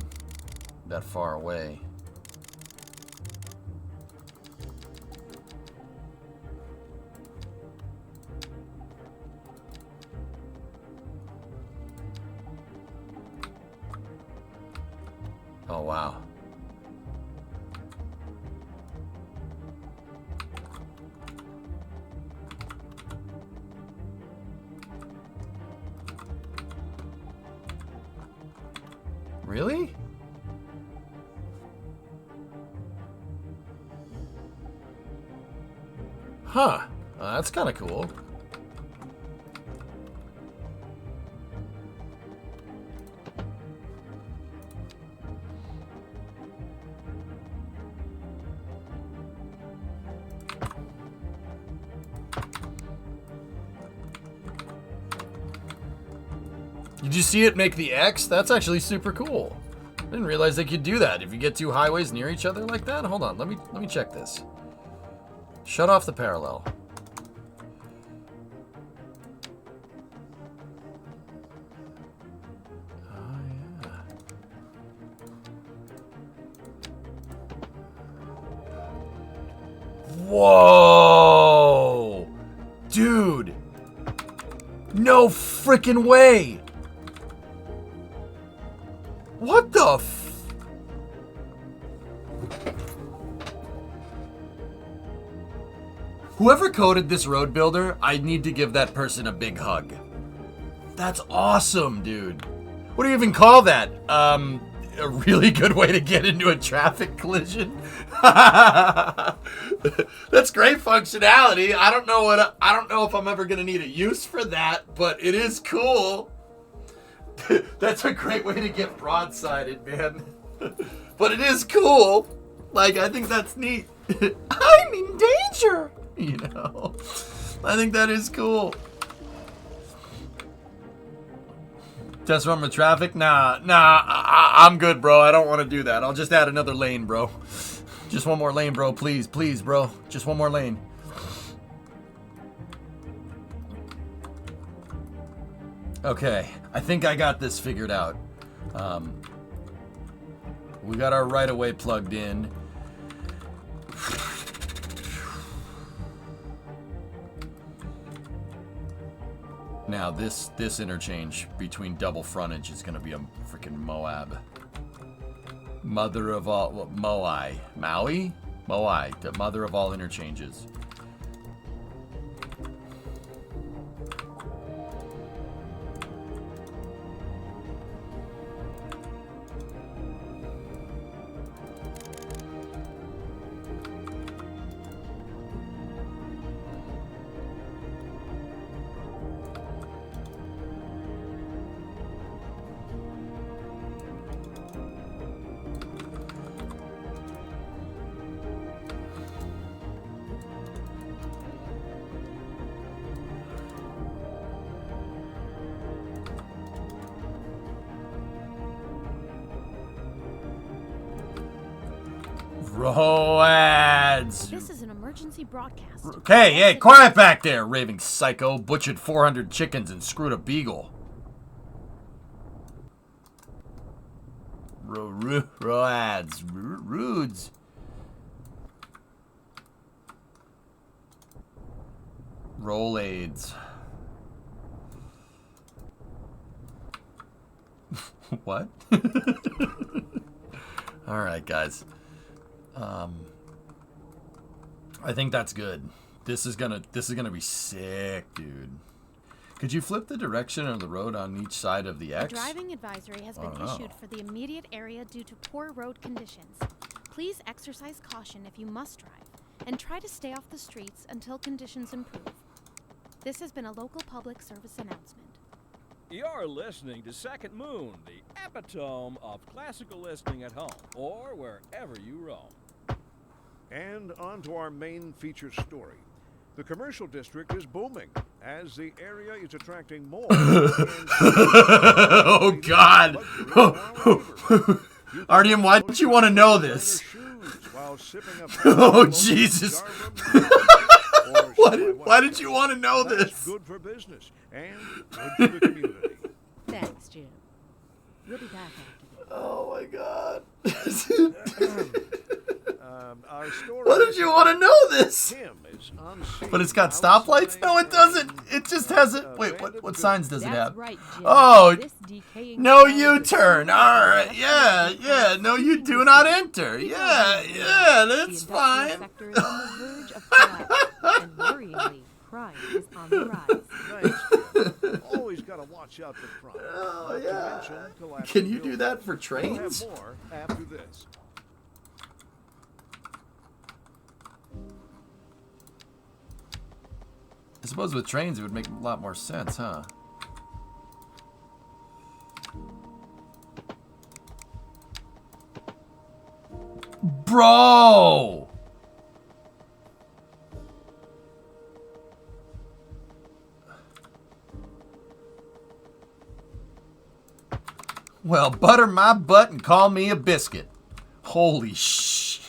that far away. Oh, wow. Really? Huh. That's kind of cool. Did you see it make the X? That's actually super cool. I didn't realize they could do that. If you get two highways near each other like that, hold on. Let me check this. Shut off the parallel. Oh yeah. Whoa, dude! No freaking way! What the f... Whoever coded this road builder, I need to give that person a big hug. That's awesome, dude. What do you even call that? A really good way to get into a traffic collision? That's great functionality. I don't know if I'm ever gonna need a use for that, but it is cool. That's a great way to get broadsided, man. But it is cool. Like, I think that's neat. I'm in danger, you know. I think that is cool. Test run with traffic? Nah, I'm good, bro. I don't want to do that. I'll just add another lane, bro. Just one more lane, bro. Please, bro. Just one more lane. Okay, I think I got this figured out. We got our right-of-way plugged in. Now this interchange between double frontage is gonna be a freaking Moab. Mother of all Moai. Maui? Moai, the mother of all interchanges. Roads. This is an emergency broadcast. Okay, hey, quiet back there, raving psycho. Butchered 400 chickens and screwed a beagle. Roads. Rudes. Rolades. What? Alright, guys. I think that's good. This is gonna be sick, dude. Could you flip the direction of the road on each side of the A X? driving advisory has been Oh, no. issued for the immediate area due to poor road conditions. Please exercise caution if you must drive, and try to stay off the streets until conditions improve. This has been a local public service announcement. You're listening to Second Moon, the epitome of classical listening at home or wherever you roam. And on to our main feature story. The commercial district is booming as the area is attracting more. Oh, God. Artyom, why did you want to know this? Oh, Jesus. Why did you want to know this? Good for business and good for the community. Thanks, Jim. We'll be back after this. Oh, my God. Our story Why did you want to know this? Tim is on scene But it's got stoplights? No, it doesn't. It just has it. Wait, what signs does it That's have? right, Jim. Oh, This decaying no shell is a U-turn. symbol All of right, the yeah. No, you do not enter. Yeah, that's The fine. sector is on the verge of collapse, and worryingly, crime is on the rise. Thanks, Tim. Always got to watch out for crime. Oh, Not to yeah. mention collapsing Can you do buildings. that for We'll trains? have more after this. I suppose with trains it would make a lot more sense, huh? Bro! Well, butter my butt and call me a biscuit. Holy sh!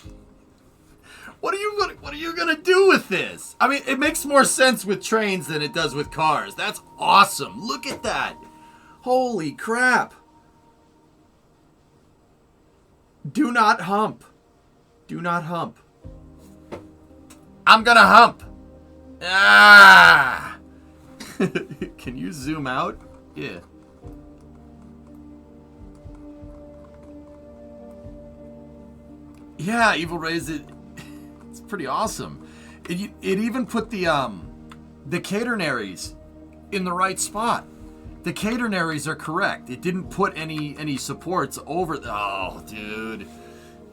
What are you gonna do with this? I mean, it makes more sense with trains than it does with cars. That's awesome. Look at that. Holy crap. Do not hump. Do not hump. I'm gonna hump. Ah! Can you zoom out? Yeah. Yeah, Evil Rays, it's pretty awesome. It even put the catenaries in the right spot. The catenaries are correct. It didn't put any supports over. Oh, dude.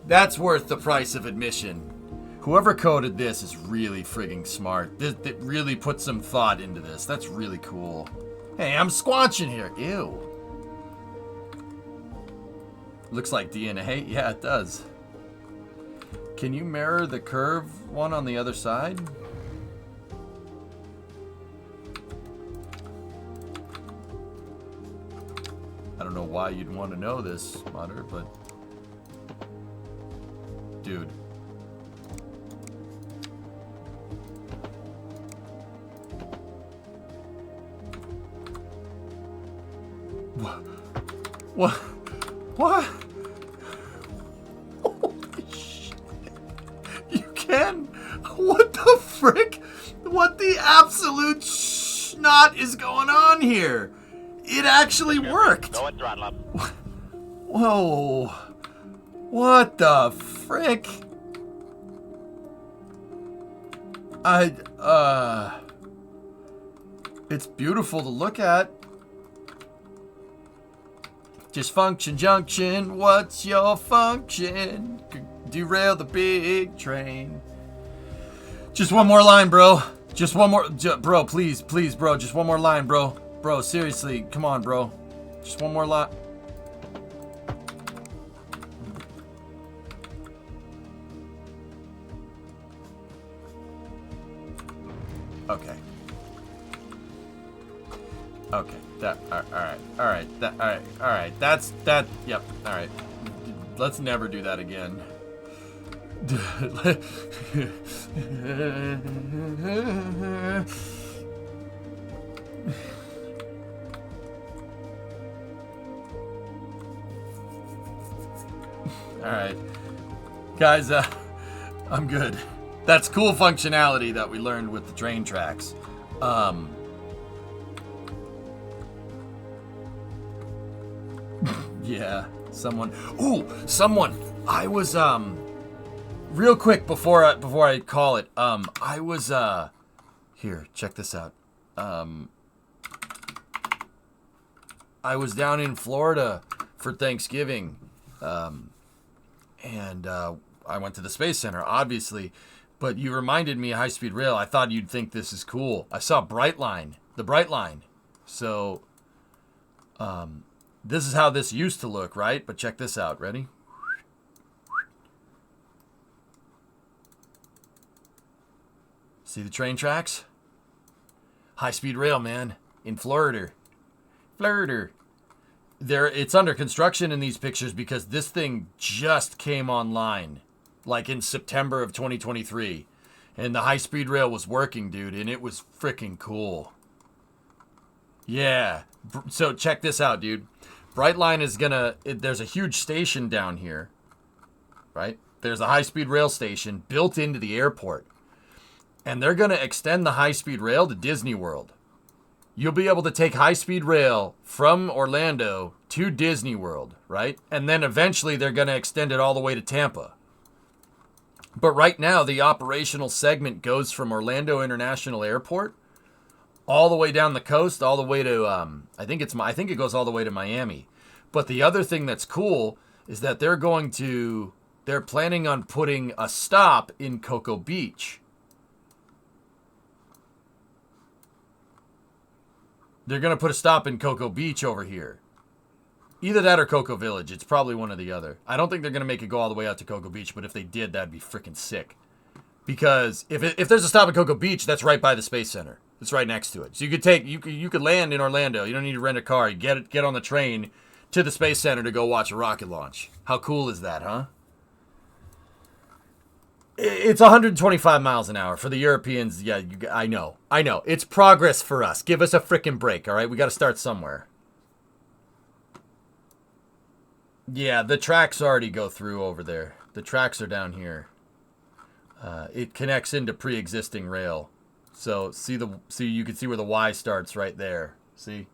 That's worth the price of admission. Whoever coded this is really frigging smart. That really put some thought into this. That's really cool. Hey, I'm squanching here. Ew. Looks like DNA. Yeah, it does. Can you mirror the curve one on the other side? I don't know why you'd want to know this, Mutter, but... Dude. What? What? What? Holy shit. You can? What the frick? What the absolute snot is going on here? It actually worked. Go and throttle up. Whoa. What the frick? It's beautiful to look at. Just function junction, what's your function? Derail the big train. Just one more line, bro. Just one more, bro, please, bro. Just one more line, bro. Bro, seriously, come on, bro. Just one more line. Okay. Okay. That. All right. That. All right. That's that. Yep. All right. Let's never do that again. All right, guys. I'm good. That's cool functionality that we learned with the train tracks. Yeah, someone. Ooh, someone. I was real quick before I call it. I was here. Check this out. I was down in Florida for Thanksgiving, and I went to the Space Center, obviously. But you reminded me of high-speed rail. I thought you'd think this is cool. I saw Brightline, the Brightline. So, this is how this used to look, right? But check this out. Ready? See the train tracks? High-speed rail, man. In Florida. It's under construction in these pictures because this thing just came online. Like in September of 2023. And the high-speed rail was working, dude. And it was freaking cool. Yeah. So check this out, dude. Brightline is gonna... There's a huge station down here. Right? There's a high-speed rail station built into the airport. And they're gonna extend the high-speed rail to Disney World. You'll be able to take high-speed rail from Orlando to Disney World, right? And then eventually they're gonna extend it all the way to Tampa. But right now, the operational segment goes from Orlando International Airport all the way down the coast, all the way to I think it goes all the way to Miami. But the other thing that's cool is that they're planning on putting a stop in Cocoa Beach. They're going to put a stop in Cocoa Beach over here. Either that or Cocoa Village. It's probably one or the other. I don't think they're going to make it go all the way out to Cocoa Beach, but if they did, that'd be freaking sick. Because if there's a stop at Cocoa Beach, that's right by the Space Center. It's right next to it. So you could land in Orlando. You don't need to rent a car. You get on the train to the Space Center to go watch a rocket launch. How cool is that, huh? It's 125 miles an hour. For the Europeans, yeah, I know. It's progress for us. Give us a frickin' break, all right? We got to start somewhere. Yeah, the tracks already go through over there. The tracks are down here. It connects into pre-existing rail. So you can see where the Y starts right there. See?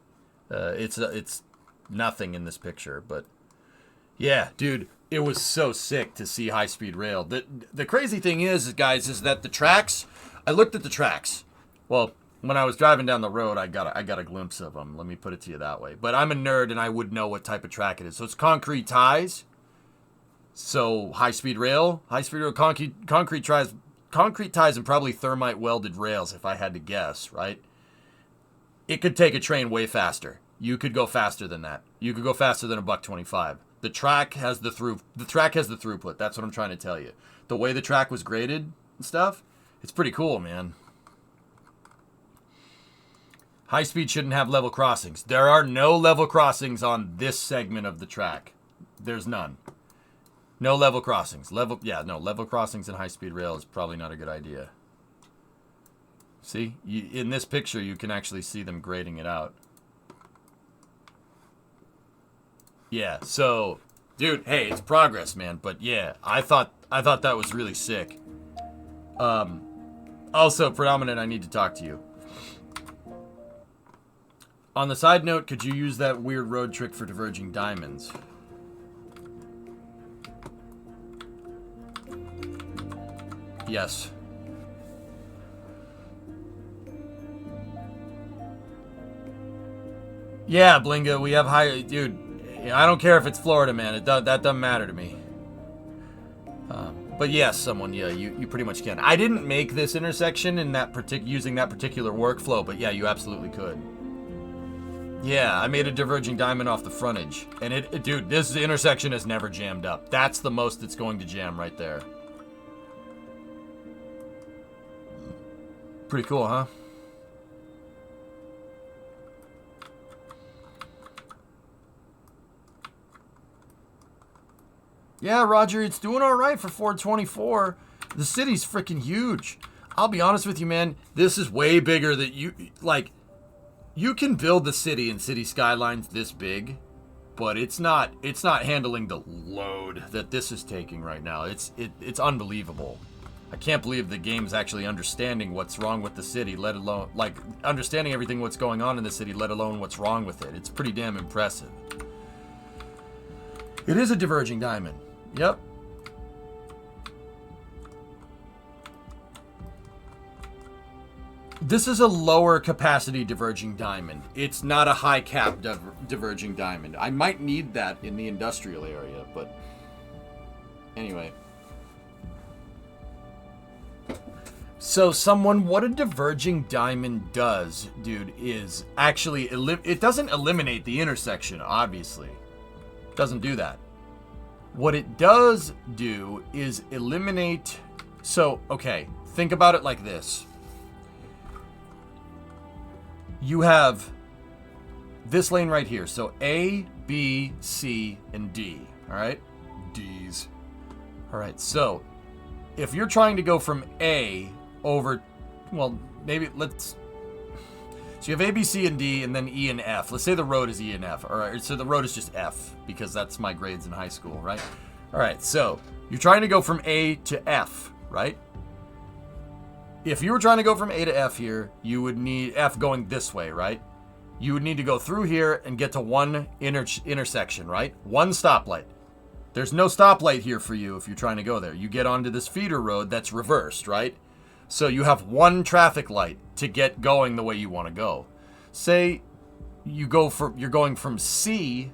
It's nothing in this picture, but yeah, dude. It was so sick to see high-speed rail. The crazy thing is, guys, is that the tracks... I looked at the tracks. Well, when I was driving down the road, I got a glimpse of them. Let me put it to you that way. But I'm a nerd, and I would know what type of track it is. So it's concrete ties. So high-speed rail, concrete ties, and probably thermite welded rails, if I had to guess, right? It could take a train way faster. You could go faster than that. You could go faster than a $1.25. The track has the throughput. That's what I'm trying to tell you. The way the track was graded and stuff, it's pretty cool, man. High speed shouldn't have level crossings. There are no level crossings on this segment of the track. There's none. No level crossings. Level crossings in high speed rail is probably not a good idea. See? In this picture, you can actually see them grading it out. Yeah, so, dude, hey, it's progress, man. But yeah, I thought that was really sick. Also, Predominant, I need to talk to you. On the side note, could you use that weird road trick for diverging diamonds? Yes. Yeah, Blinga, we have high... Dude, I don't care if it's Florida, man. That doesn't matter to me. But yes, you pretty much can. I didn't make this intersection in using that particular workflow, but yeah, you absolutely could. Yeah, I made a diverging diamond off the frontage. And dude, this intersection has never jammed up. That's the most it's going to jam right there. Pretty cool, huh? Yeah, Roger, it's doing all right for 424. The city's freaking huge. I'll be honest with you, man. This is way bigger than you can build the city in City Skylines this big, but it's not handling the load that this is taking right now. It's unbelievable. I can't believe the game's actually understanding what's wrong with the city, let alone understanding everything what's going on in the city, let alone what's wrong with it. It's pretty damn impressive. It is a diverging diamond. Yep. This is a lower capacity diverging diamond. It's not a high cap diverging diamond. I might need that in the industrial area, but anyway. So what a diverging diamond does, dude, is actually, it doesn't eliminate the intersection, obviously. It doesn't do that. What it does do is eliminate, so, okay, think about it like this. You have this lane right here. So A, B, C, and D. All right? D's. All right, so if you're trying to go from A over, well, maybe let's, so you have A, B, C, and D, and then E and F. Let's say the road is E and F. All right, so the road is just F, because that's my grades in high school, right? All right, so you're trying to go from A to F, right? If you were trying to go from A to F here, you would need F going this way, right? You would need to go through here and get to one intersection, right? One stoplight. There's no stoplight here for you if you're trying to go there. You get onto this feeder road that's reversed, right? So you have one traffic light to get going the way you want to go. Say you're going from C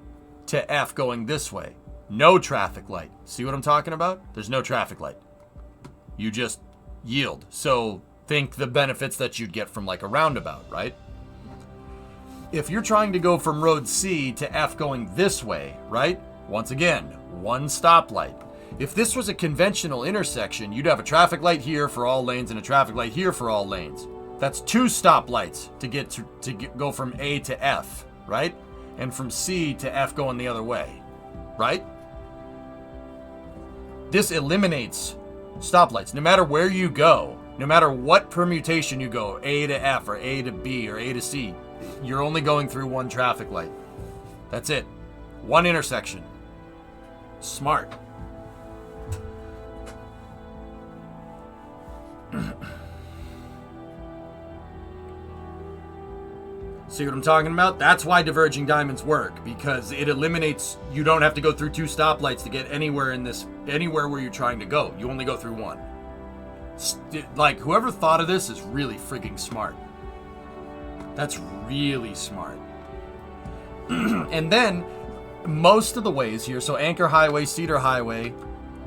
to F going this way. No traffic light. See what I'm talking about? There's no traffic light. You just yield. So think the benefits that you'd get from like a roundabout, right? If you're trying to go from road C to F going this way, right? Once again, one stoplight. If this was a conventional intersection, you'd have a traffic light here for all lanes and a traffic light here for all lanes. That's two stoplights to go from A to F, right? And from C to F going the other way, right? This eliminates stoplights. No matter where you go, no matter what permutation you go, A to F or A to B or A to C, you're only going through one traffic light. That's it. One intersection. Smart. See what I'm talking about? That's why diverging diamonds work, because it eliminates, you don't have to go through two stoplights to get anywhere where you're trying to go. You only go through one. Like, whoever thought of this is really freaking smart. That's really smart. And then, most of the ways here, so Anchor Highway, Cedar Highway,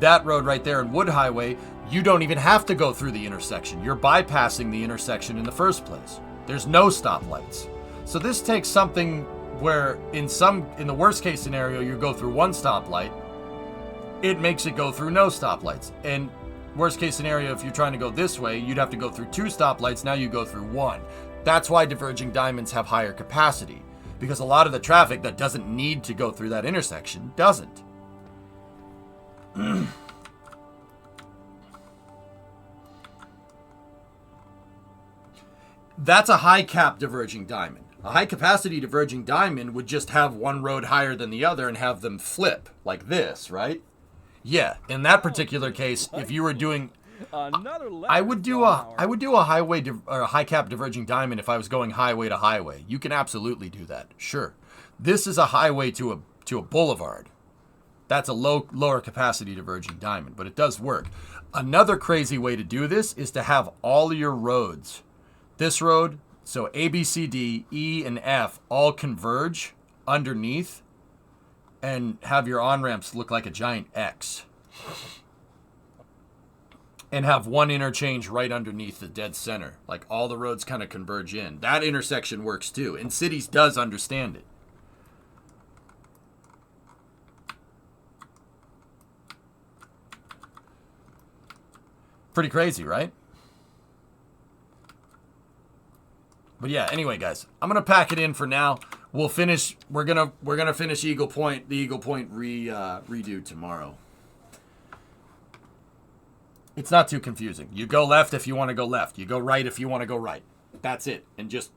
that road right there, and Wood Highway, you don't even have to go through the intersection. You're bypassing the intersection in the first place. There's no stoplights. So this takes something where in the worst case scenario, you go through one stoplight. It makes it go through no stoplights. And worst case scenario, if you're trying to go this way, you'd have to go through two stoplights. Now you go through one. That's why diverging diamonds have higher capacity, because a lot of the traffic that doesn't need to go through that intersection doesn't. That's a high cap diverging diamond. A high capacity diverging diamond would just have one road higher than the other and have them flip like this, right? Yeah, in that particular case, if you were doing, I would do a highway or a high cap diverging diamond if I was going highway to highway. You can absolutely do that. Sure. This is a highway to a boulevard. That's a lower capacity diverging diamond, but it does work. Another crazy way to do this is to have all your roads, this road, so A, B, C, D, E, and F all converge underneath and have your on-ramps look like a giant X. And have one interchange right underneath the dead center. Like all the roads kind of converge in. That intersection works too. And Cities does understand it. Pretty crazy, right? But yeah, anyway, guys, I'm gonna pack it in for now. We'll finish. We're gonna finish Eagle Point, the Eagle Point redo tomorrow. It's not too confusing. You go left if you want to go left. You go right if you want to go right. That's it, and just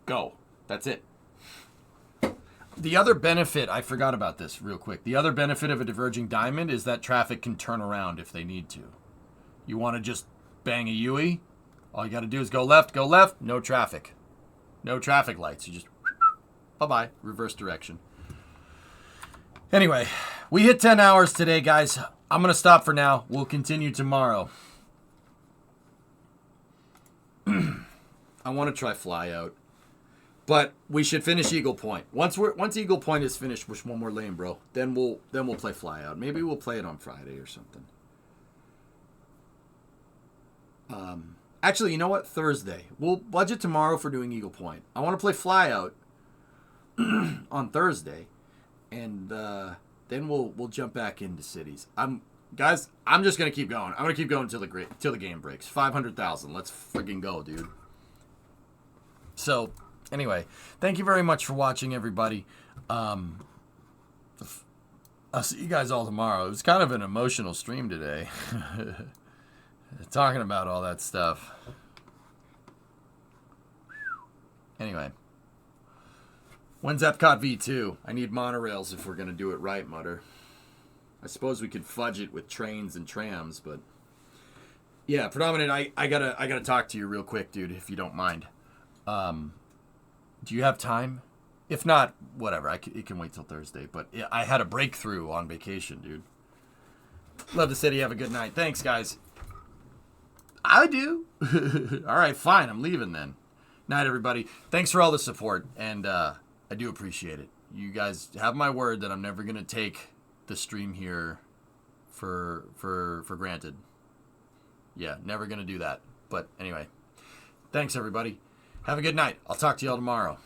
go. That's it. The other benefit, I forgot about this real quick. The other benefit of a diverging diamond is that traffic can turn around if they need to. You want to just bang a UE? All you got to do is go left, no traffic. No traffic lights. You just, bye-bye, reverse direction. Anyway, we hit 10 hours today, guys. I'm going to stop for now. We'll continue tomorrow. I want to try Fly Out. But we should finish Eagle Point. Once Eagle Point is finished, which one more lane, bro, then we'll play Fly Out. Maybe we'll play it on Friday or something. Actually, you know what? Thursday. We'll budget tomorrow for doing Eagle Point. I want to play Fly Out on Thursday, and then we'll jump back into cities. I'm just gonna keep going. I'm gonna keep going till the game breaks. 500,000. Let's freaking go, dude. So. Anyway, thank you very much for watching, everybody. I'll see you guys all tomorrow. It was kind of an emotional stream today. Talking about all that stuff. Anyway. When's Epcot V2? I need monorails if we're going to do it right, Mutter. I suppose we could fudge it with trains and trams, but... Yeah, Predominant, I gotta talk to you real quick, dude, if you don't mind. Do you have time? If not, whatever. It can wait till Thursday. But I had a breakthrough on vacation, dude. Love the city. Have a good night. Thanks, guys. I do. All right, fine. I'm leaving then. Night, everybody. Thanks for all the support, and I do appreciate it. You guys have my word that I'm never gonna take the stream here for granted. Yeah, never gonna do that. But anyway, thanks, everybody. Have a good night. I'll talk to you all tomorrow.